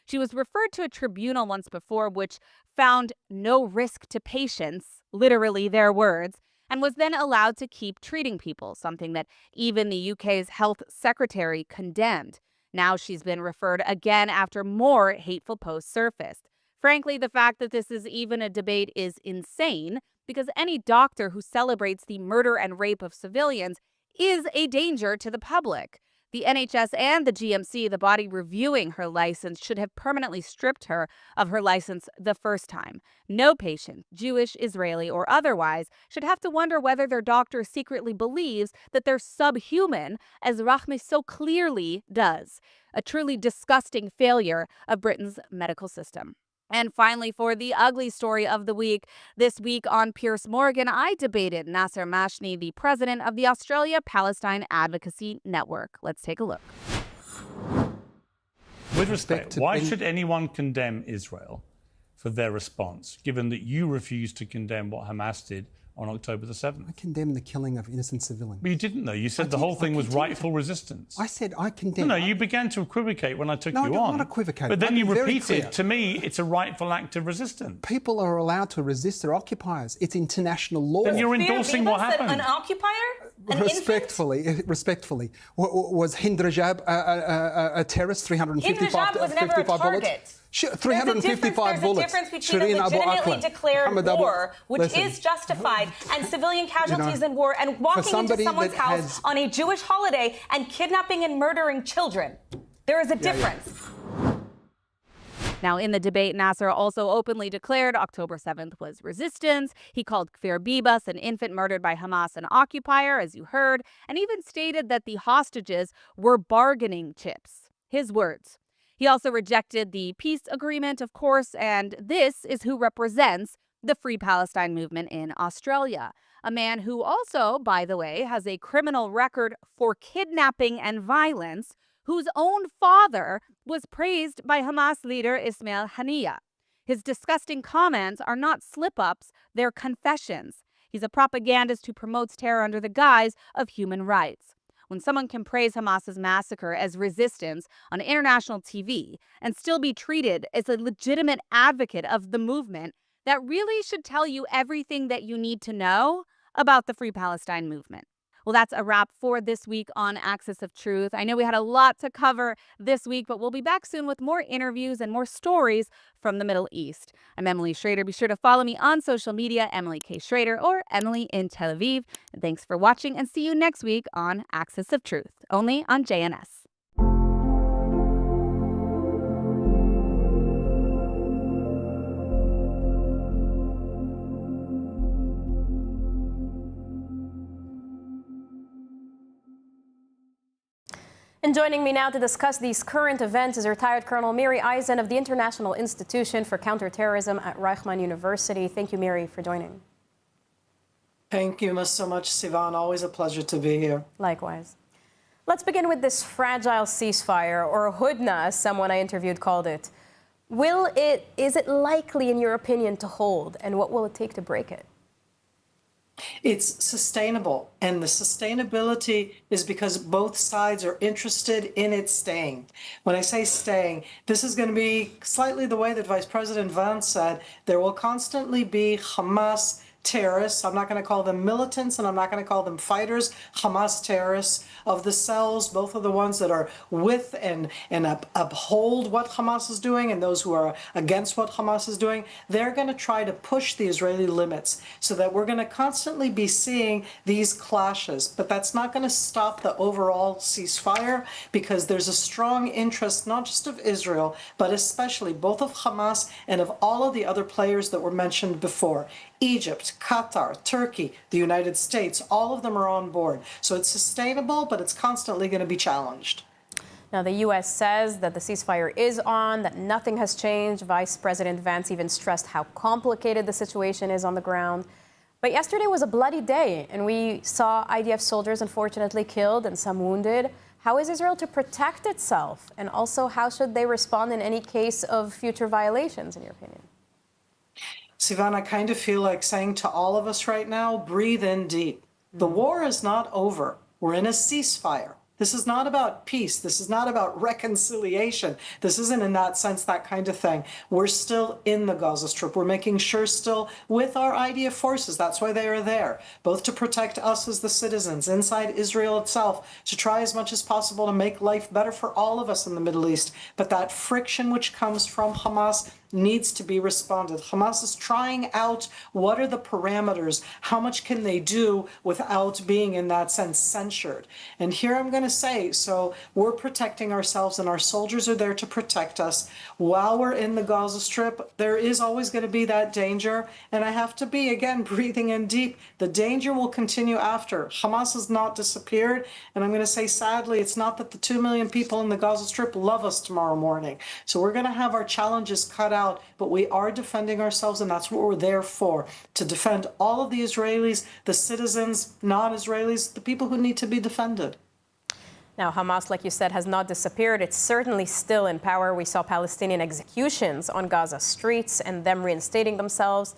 She was referred to a tribunal once before, which found no risk to patients, literally their words, and was then allowed to keep treating people, something that even the UK's health secretary condemned. Now she's been referred again after more hateful posts surfaced. Frankly, the fact that this is even a debate is insane, because any doctor who celebrates the murder and rape of civilians is a danger to the public. The NHS and the GMC, the body reviewing her license, should have permanently stripped her of her license the first time. No patient, Jewish, Israeli, or otherwise, should have to wonder whether their doctor secretly believes that they're subhuman, as Rahme so clearly does. A truly disgusting failure of Britain's medical system. And finally, for the ugly story of the week, this week on Piers Morgan, I debated Nasser Mashni, the president of the Australia-Palestine Advocacy Network. Let's take a look. With respect, why should anyone condemn Israel for their response, given that you refused to condemn what Hamas did on October the 7th? I condemn the killing of innocent civilians. But you didn't, though. You said the whole thing was rightful resistance. I said I condemn. No, you began to equivocate when I took you on. No, I'm not equivocating. But then you repeated, clear. to me, it's a rightful act of resistance. People are allowed to resist their occupiers. It's international law. Then you're endorsing what happened. An occupier? Respectfully, was Hind Rajab a terrorist? 355 Hind Rajab was never a target. 355 bullets. There's a difference between a legitimately declared war, which is justified, and civilian casualties in war, and walking into someone's house on a Jewish holiday and kidnapping and murdering children. There is a difference. Now, in the debate, Nasser also openly declared October 7th was resistance. He called Kfir Bibas, an infant murdered by Hamas, an occupier, as you heard, and even stated that the hostages were bargaining chips. His words. He also rejected the peace agreement, of course, and this is who represents the Free Palestine movement in Australia. A man who also, by the way, has a criminal record for kidnapping and violence, whose own father was praised by Hamas leader Ismail Haniyeh. His disgusting comments are not slip-ups, they're confessions. He's a propagandist who promotes terror under the guise of human rights. When someone can praise Hamas's massacre as resistance on international TV and still be treated as a legitimate advocate of the movement, that really should tell you everything that you need to know about the Free Palestine movement. Well, that's a wrap for this week on Axis of Truth. I know we had a lot to cover this week, but we'll be back soon with more interviews and more stories from the Middle East. I'm Emily Schrader. Be sure to follow me on social media, Emily K. Schrader or Emily in Tel Aviv. And thanks for watching, and see you next week on Axis of Truth, only on JNS. And joining me now to discuss these current events is retired Colonel Miri Eisen of the International Institution for Counterterrorism at Reichman University. Thank you, Miri, for joining. Thank you so much, Sivan. Always a pleasure to be here. Likewise. Let's begin with this fragile ceasefire, or hudna, as someone I interviewed called it. Is it likely, in your opinion, to hold, and what will it take to break it? It's sustainable, and the sustainability is because both sides are interested in it staying. When I say staying, this is going to be slightly the way that Vice President Vance said. There will constantly be Hamas terrorists. I'm not going to call them militants, and I'm not going to call them fighters. Hamas terrorists of the cells, both of the ones that are with and uphold what Hamas is doing, and those who are against what Hamas is doing. They're going to try to push the Israeli limits so that we're going to constantly be seeing these clashes. But that's not going to stop the overall ceasefire, because there's a strong interest, not just of Israel, but especially both of Hamas and of all of the other players that were mentioned before. Egypt, Qatar, Turkey, the United States, all of them are on board. So it's sustainable, but it's constantly going to be challenged. Now, the U.S. says that the ceasefire is on, that nothing has changed. Vice President Vance even stressed how complicated the situation is on the ground. But yesterday was a bloody day, and we saw IDF soldiers unfortunately killed and some wounded. How is Israel to protect itself? And also, how should they respond in any case of future violations, in your opinion? Sivan, I kind of feel like saying to all of us right now, breathe in deep. The war is not over. We're in a ceasefire. This is not about peace. This is not about reconciliation. This isn't in that sense that kind of thing. We're still in the Gaza Strip. We're making sure still with our IDF forces, that's why they are there, both to protect us as the citizens inside Israel itself, to try as much as possible to make life better for all of us in the Middle East. But that friction which comes from Hamas needs to be responded. Hamas is trying out what are the parameters, how much can they do without being in that sense censured. And here I'm going to say, so we're protecting ourselves and our soldiers are there to protect us. While we're in the Gaza Strip, there is always going to be that danger. And I have to be, again, breathing in deep. The danger will continue after. Hamas has not disappeared. And I'm going to say, sadly, it's not that the 2 million people in the Gaza Strip love us tomorrow morning. So we're going to have our challenges cut out. But we are defending ourselves, and that's what we're there for, to defend all of the Israelis, the citizens, non-Israelis, the people who need to be defended. Now, Hamas, like you said, has not disappeared. It's certainly still in power. We saw Palestinian executions on Gaza streets and them reinstating themselves.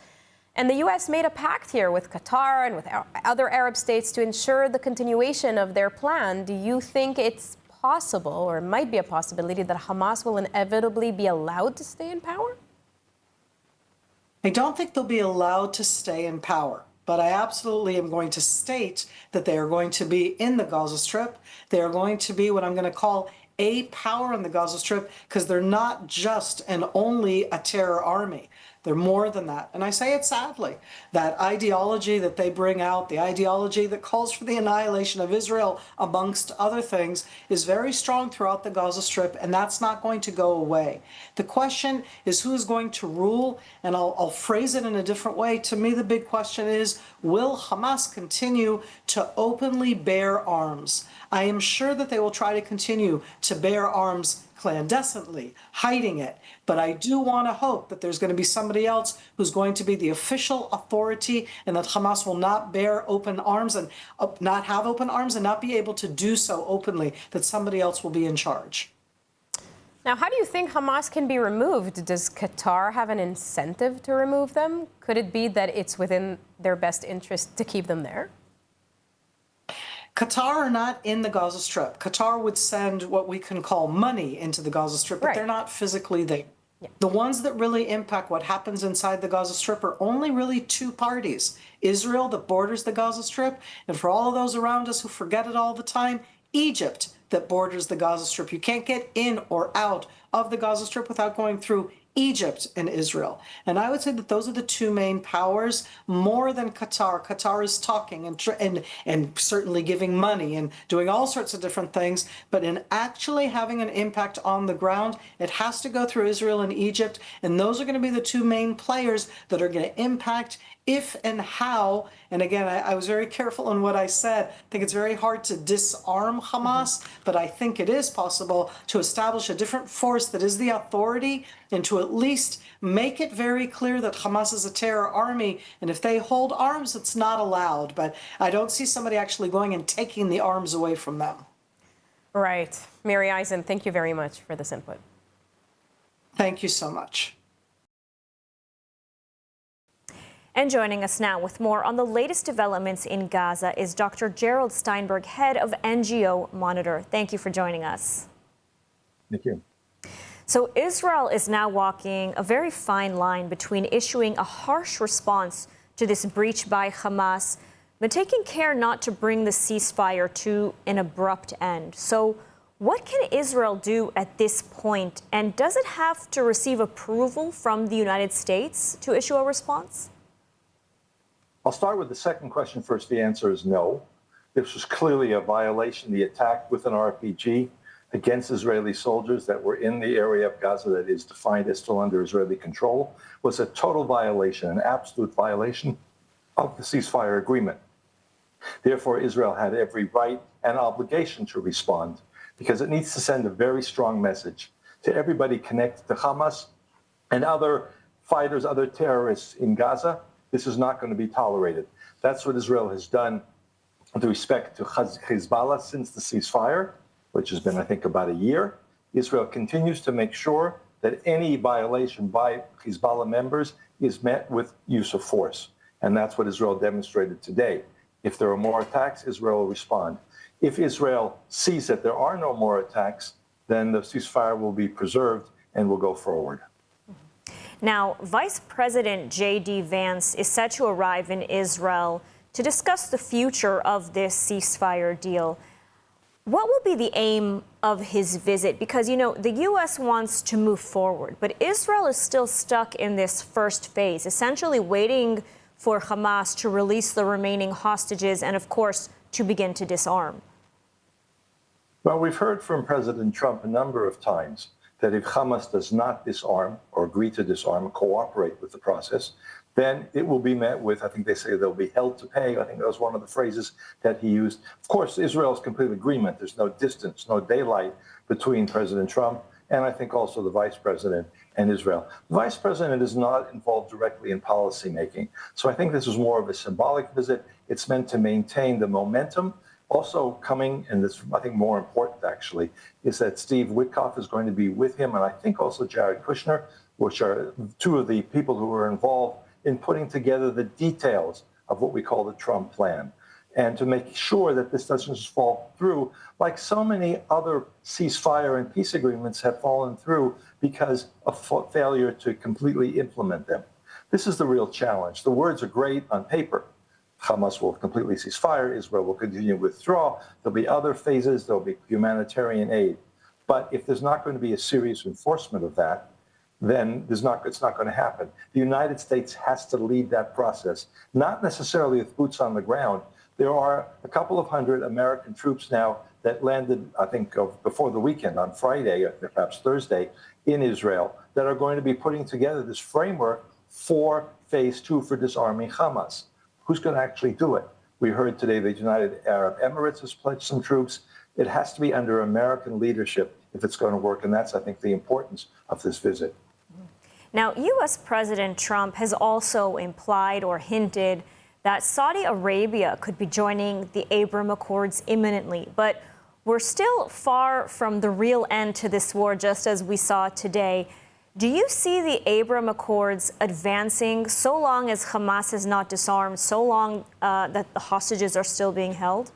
And the U.S. made a pact here with Qatar and with other Arab states to ensure the continuation of their plan. Do you think it's possible, or might be a possibility, that Hamas will inevitably be allowed to stay in power? I don't think they'll be allowed to stay in power, but I absolutely am going to state that they are going to be in the Gaza Strip. They are going to be what I'm going to call a power in the Gaza Strip, because they're not just and only a terror army. They're more than that. And I say it sadly. That ideology that they bring out, the ideology that calls for the annihilation of Israel, amongst other things, is very strong throughout the Gaza Strip, and that's not going to go away. The question is who is going to rule, and I'll phrase it in a different way. To me, the big question is, will Hamas continue to openly bear arms? I am sure that they will try to continue to bear arms clandestinely, hiding it. But I do want to hope that there's going to be somebody else who's going to be the official authority, and that Hamas will not bear open arms and not have open arms and not be able to do so openly, that somebody else will be in charge. Now, how do you think Hamas can be removed? Does Qatar have an incentive to remove them? Could it be that it's within their best interest to keep them there? Qatar are not in the Gaza Strip. Qatar would send what we can call money into the Gaza Strip, but they're not physically there. The ones that really impact what happens inside the Gaza Strip are only really two parties. Israel, that borders the Gaza Strip, and for all of those around us who forget it all the time, Egypt, that borders the Gaza Strip. You can't get in or out of the Gaza Strip without going through Egypt and Israel. And I would say that those are the two main powers, more than Qatar. Qatar is talking and certainly giving money and doing all sorts of different things, but in actually having an impact on the ground, it has to go through Israel and Egypt, and those are going to be the two main players that are going to impact if and how. And again, I was very careful in what I said. I think it's very hard to disarm Hamas, but I think it is possible to establish a different force that is the authority and to at least make it very clear that Hamas is a terror army. And if they hold arms, it's not allowed. But I don't see somebody actually going and taking the arms away from them. Right. Mary Eisen, thank you very much for this input. Thank you so much. And joining us now with more on the latest developments in Gaza is Dr. Gerald Steinberg, head of NGO Monitor. Thank you for joining us. Thank you. So Israel is now walking a very fine line between issuing a harsh response to this breach by Hamas, but taking care not to bring the ceasefire to an abrupt end. So what can Israel do at this point? And does it have to receive approval from the United States to issue a response? I'll start with the second question first. The answer is no. This was clearly a violation. The attack with an RPG against Israeli soldiers that were in the area of Gaza that is defined as still under Israeli control was a total violation, an absolute violation of the ceasefire agreement. Therefore, Israel had every right and obligation to respond because it needs to send a very strong message to everybody connected to Hamas and other fighters, other terrorists in Gaza. This is not going to be tolerated. That's what Israel has done with respect to Hezbollah since the ceasefire, which has been, I think, about a year. Israel continues to make sure that any violation by Hezbollah members is met with use of force. And that's what Israel demonstrated today. If there are more attacks, Israel will respond. If Israel sees that there are no more attacks, then the ceasefire will be preserved and will go forward. Now, Vice President J.D. Vance is set to arrive in Israel to discuss the future of this ceasefire deal. What will be the aim of his visit? Because, you know, the U.S. wants to move forward, but Israel is still stuck in this first phase, essentially waiting for Hamas to release the remaining hostages and, of course, to begin to disarm. Well, we've heard from President Trump a number of times that if Hamas does not disarm or agree to disarm, cooperate with the process, then it will be met with, I think they say they'll be held to pay. I think that was one of the phrases that he used. Of course, Israel's complete agreement. There's no distance, no daylight between President Trump and I think also the vice president and Israel. The vice president is not involved directly in policy making. So I think this is more of a symbolic visit. It's meant to maintain the momentum. Also coming, and this I think more important actually, is that Steve Witkoff is going to be with him, and I think also Jared Kushner, which are two of the people who were involved in putting together the details of what we call the Trump plan, and to make sure that this doesn't just fall through like so many other ceasefire and peace agreements have fallen through because of failure to completely implement them. This is the real challenge. The words are great on paper. Hamas will completely cease fire. Israel will continue to withdraw. There'll be other phases. There'll be humanitarian aid. But if there's not going to be a serious enforcement of that, then it's not going to happen. The United States has to lead that process, not necessarily with boots on the ground. There are a couple of hundred American troops now that landed, I think, before the weekend, on Friday, or perhaps Thursday, in Israel, that are going to be putting together this framework for phase 2 for disarming Hamas. Who's going to actually do it? We heard today the United Arab Emirates has pledged some troops. It has to be under American leadership if it's going to work, and that's, I think, the importance of this visit. Now, U.S. President Trump has also implied or hinted that Saudi Arabia could be joining the Abraham Accords imminently, but we're still far from the real end to this war, just as we saw today. Do you see the Abraham Accords advancing so long as Hamas is not disarmed, so long that the hostages are still being held?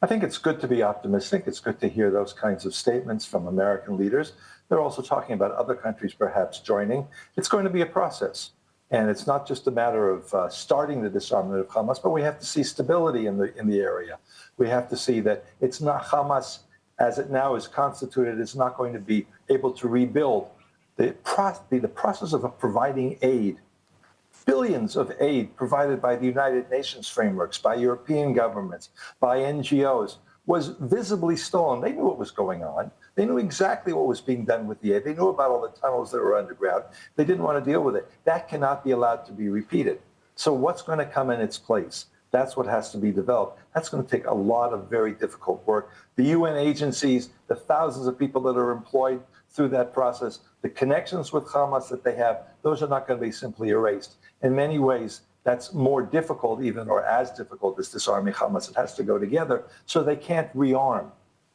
I think it's good to be optimistic. It's good to hear those kinds of statements from American leaders. They're also talking about other countries perhaps joining. It's going to be a process. And it's not just a matter of starting the disarmament of Hamas, but we have to see stability in the area. We have to see that it's not Hamas, as it now is constituted, is not going to be able to rebuild. The process of providing aid, billions of aid provided by the United Nations frameworks, by European governments, by NGOs, was visibly stolen. They knew what was going on. They knew exactly what was being done with the aid. They knew about all the tunnels that were underground. They didn't want to deal with it. That cannot be allowed to be repeated. So what's going to come in its place? That's what has to be developed. That's going to take a lot of very difficult work. The UN agencies, the thousands of people that are employed through that process, the connections with Hamas that they have, those are not going to be simply erased. In many ways, that's more difficult even, or as difficult as disarming Hamas. It has to go together, so they can't rearm.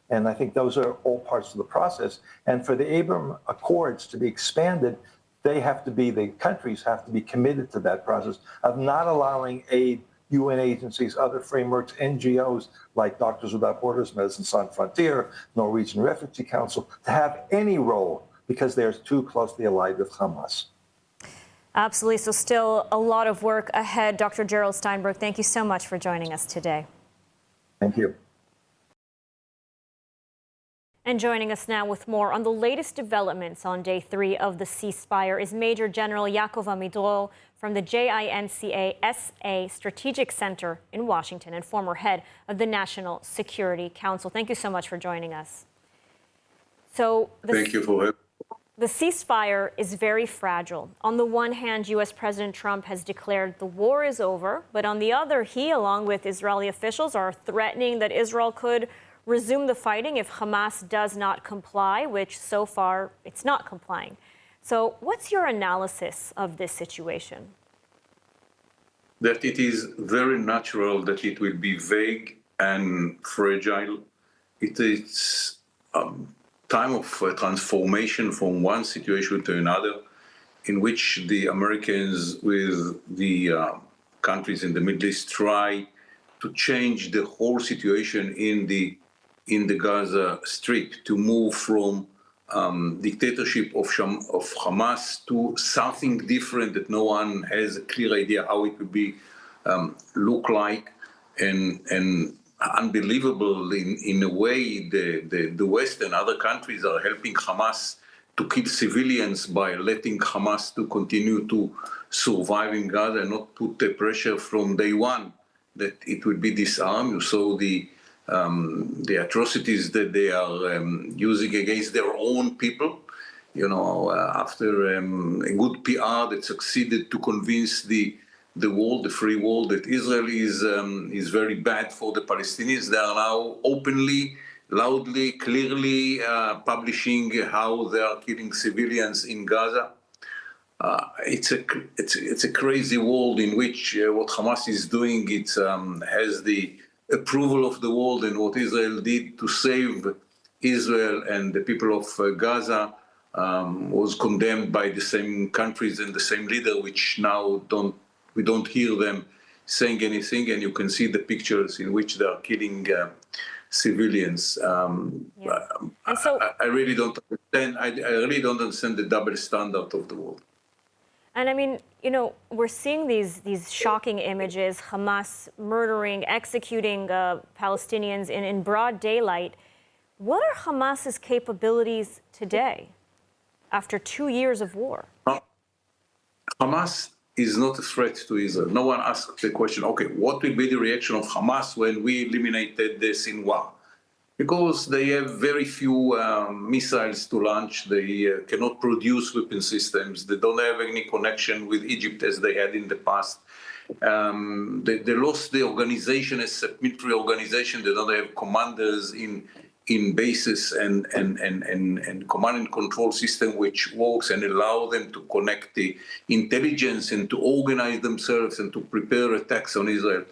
And I think those are all parts of the process. And for the Abraham Accords to be expanded, the countries have to be committed to that process of not allowing aid, UN agencies, other frameworks, NGOs like Doctors Without Borders, Medicine Sans Frontières, Norwegian Refugee Council, to have any role because they're too closely allied with Hamas. Absolutely. So still a lot of work ahead. Dr. Gerald Steinberg, thank you so much for joining us today. Thank you. And joining us now with more on the latest developments on day 3 of the ceasefire is Major General Yaakov Amidrol from the JINCA-SA Strategic Center in Washington and former head of the National Security Council. Thank you so much for joining us. So thank you for having me. The ceasefire is very fragile. On the one hand, U.S. President Trump has declared the war is over, but on the other, he, along with Israeli officials, are threatening that Israel could resume the fighting if Hamas does not comply, which so far it's not complying. So what's your analysis of this situation? That it is very natural that it will be vague and fragile. It is time of transformation from one situation to another, in which the Americans with the countries in the Middle East try to change the whole situation in the Gaza Strip, to move from dictatorship of Hamas to something different that no one has a clear idea how it will be look like, and unbelievable in a way the West and other countries are helping Hamas to keep civilians by letting Hamas to continue to survive in Gaza and not put the pressure from day one that it will be disarmed. So the atrocities that they are using against their own people, after a good PR that succeeded to convince the world, the free world, that Israel is very bad for the Palestinians. They are now openly, loudly, clearly publishing how they are killing civilians in Gaza. It's a crazy world in which what Hamas is doing, it has the approval of the world, and what Israel did to save Israel and the people of Gaza was condemned by the same countries and the same leader, which now we don't hear them saying anything, and you can see the pictures in which they are killing civilians. And so, I really don't understand. I really don't understand the double standard of the world. And I mean, we're seeing these shocking images: Hamas murdering, executing Palestinians in broad daylight. What are Hamas's capabilities today, after 2 years of war? Hamas is not a threat to Israel. No one asked the question, okay, what will be the reaction of Hamas when we eliminated the Sinwar? Because they have very few missiles to launch. They cannot produce weapon systems. They don't have any connection with Egypt as they had in the past. They lost the organization as a military organization. They don't have commanders in bases and command and control system which works and allow them to connect the intelligence and to organize themselves and to prepare attacks on Israel.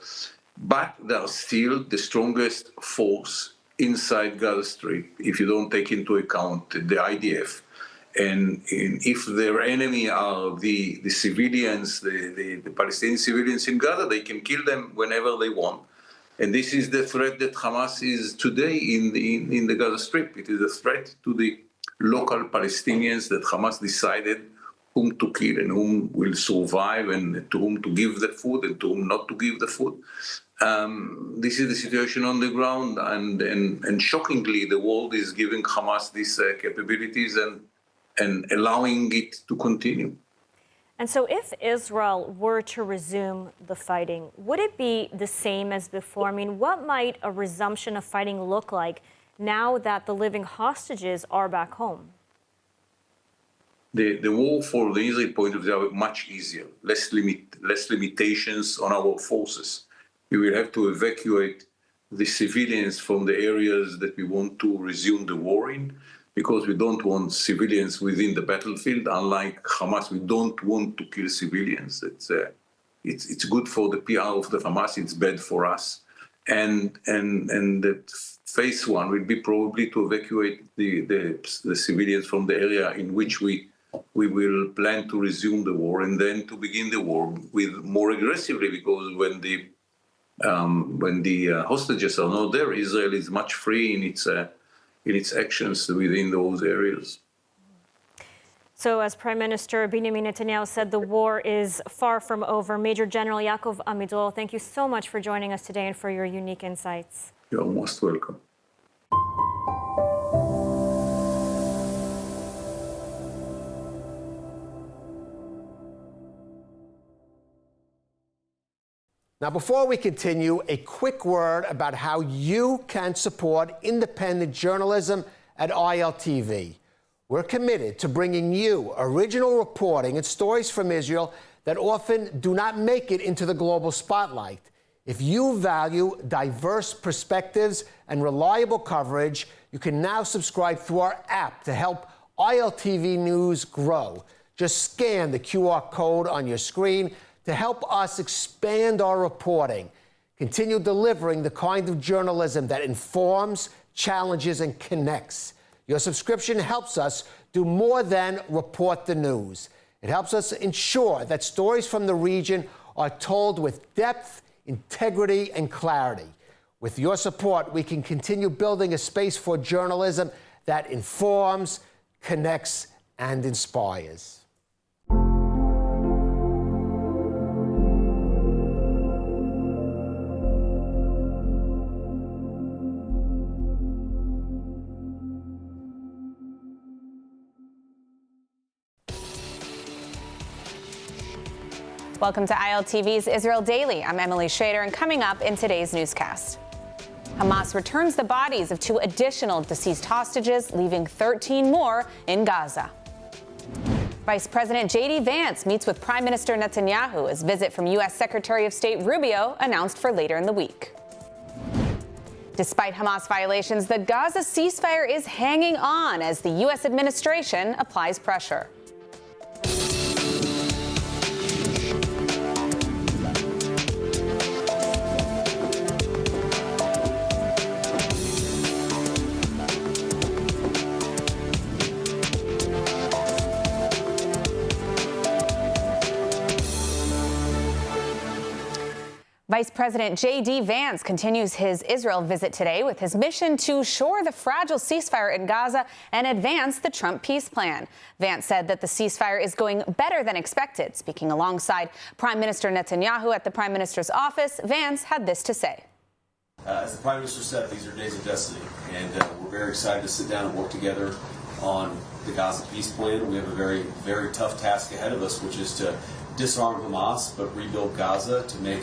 But they are still the strongest force inside Gaza Strip, if you don't take into account the IDF. And if their enemy are the civilians, the Palestinian civilians in Gaza, they can kill them whenever they want. And this is the threat that Hamas is today in the Gaza Strip. It is a threat to the local Palestinians that Hamas decided whom to kill and whom will survive and to whom to give the food and to whom not to give the food. This is the situation on the ground, and shockingly, the world is giving Hamas these capabilities and allowing it to continue. And so if Israel were to resume the fighting, would it be the same as before? I mean, what might a resumption of fighting look like now that the living hostages are back home? The war, for the Israeli point of view, is much easier, less limitations on our forces. We will have to evacuate the civilians from the areas that we want to resume the war in, because we don't want civilians within the battlefield. Unlike Hamas, we don't want to kill civilians. It's good for the PR of the Hamas. It's bad for us. And that phase one will be probably to evacuate the civilians from the area in which we will plan to resume the war, and then to begin the war with more aggressively, because when the hostages are not there, Israel is much free in its actions within those areas. So as Prime Minister Benjamin Netanyahu said, the war is far from over. Major General Yaakov Amidol, thank you so much for joining us today and for your unique insights. You're most welcome. Now, before we continue, a quick word about how you can support independent journalism at ILTV. We're committed to bringing you original reporting and stories from Israel that often do not make it into the global spotlight. If you value diverse perspectives and reliable coverage, you can now subscribe through our app to help ILTV News grow. Just scan the QR code on your screen to help us expand our reporting, continue delivering the kind of journalism that informs, challenges, and connects. Your subscription helps us do more than report the news. It helps us ensure that stories from the region are told with depth, integrity, and clarity. With your support, we can continue building a space for journalism that informs, connects, and inspires. Welcome to ILTV's Israel Daily. I'm Emily Schrader, and coming up in today's newscast, Hamas returns the bodies of 2 additional deceased hostages, leaving 13 more in Gaza. Vice President J.D. Vance meets with Prime Minister Netanyahu as visit from U.S. Secretary of State Rubio announced for later in the week. Despite Hamas violations, the Gaza ceasefire is hanging on as the U.S. administration applies pressure. Vice President J.D. Vance continues his Israel visit today with his mission to shore the fragile ceasefire in Gaza and advance the Trump peace plan. Vance said that the ceasefire is going better than expected. Speaking alongside Prime Minister Netanyahu at the Prime Minister's office, Vance had this to say. As the Prime Minister said, these are days of destiny, and we're very excited to sit down and work together on the Gaza peace plan. We have a very, very tough task ahead of us, which is to disarm Hamas but rebuild Gaza to make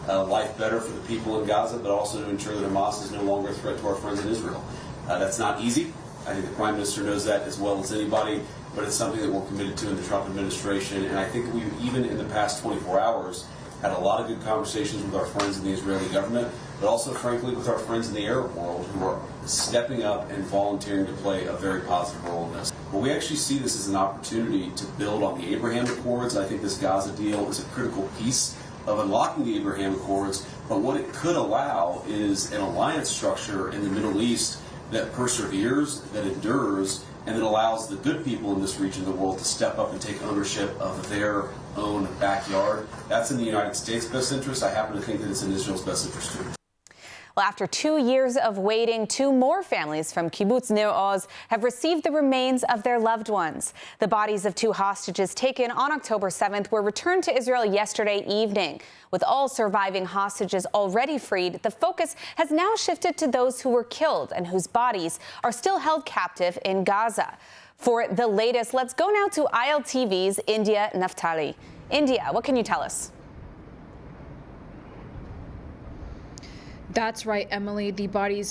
life better for the people in Gaza, but also to ensure that Hamas is no longer a threat to our friends in Israel. That's not easy. I think the Prime Minister knows that as well as anybody, but it's something that we're committed to in the Trump administration. And I think that we've, even in the past 24 hours, had a lot of good conversations with our friends in the Israeli government, but also, frankly, with our friends in the Arab world who are stepping up and volunteering to play a very positive role in this. But we actually see this as an opportunity to build on the Abraham Accords. I think this Gaza deal is a critical piece of unlocking the Abraham Accords, but what it could allow is an alliance structure in the Middle East that perseveres, that endures, and that allows the good people in this region of the world to step up and take ownership of their own backyard. That's in the United States' best interest. I happen to think that it's in Israel's best interest too. Well, after 2 years of waiting, 2 more families from Kibbutz Nir Oz have received the remains of their loved ones. The bodies of 2 hostages taken on October 7th were returned to Israel yesterday evening. With all surviving hostages already freed, the focus has now shifted to those who were killed and whose bodies are still held captive in Gaza. For the latest, let's go now to ILTV's India Naftali. India, what can you tell us? That's right, Emily. The bodies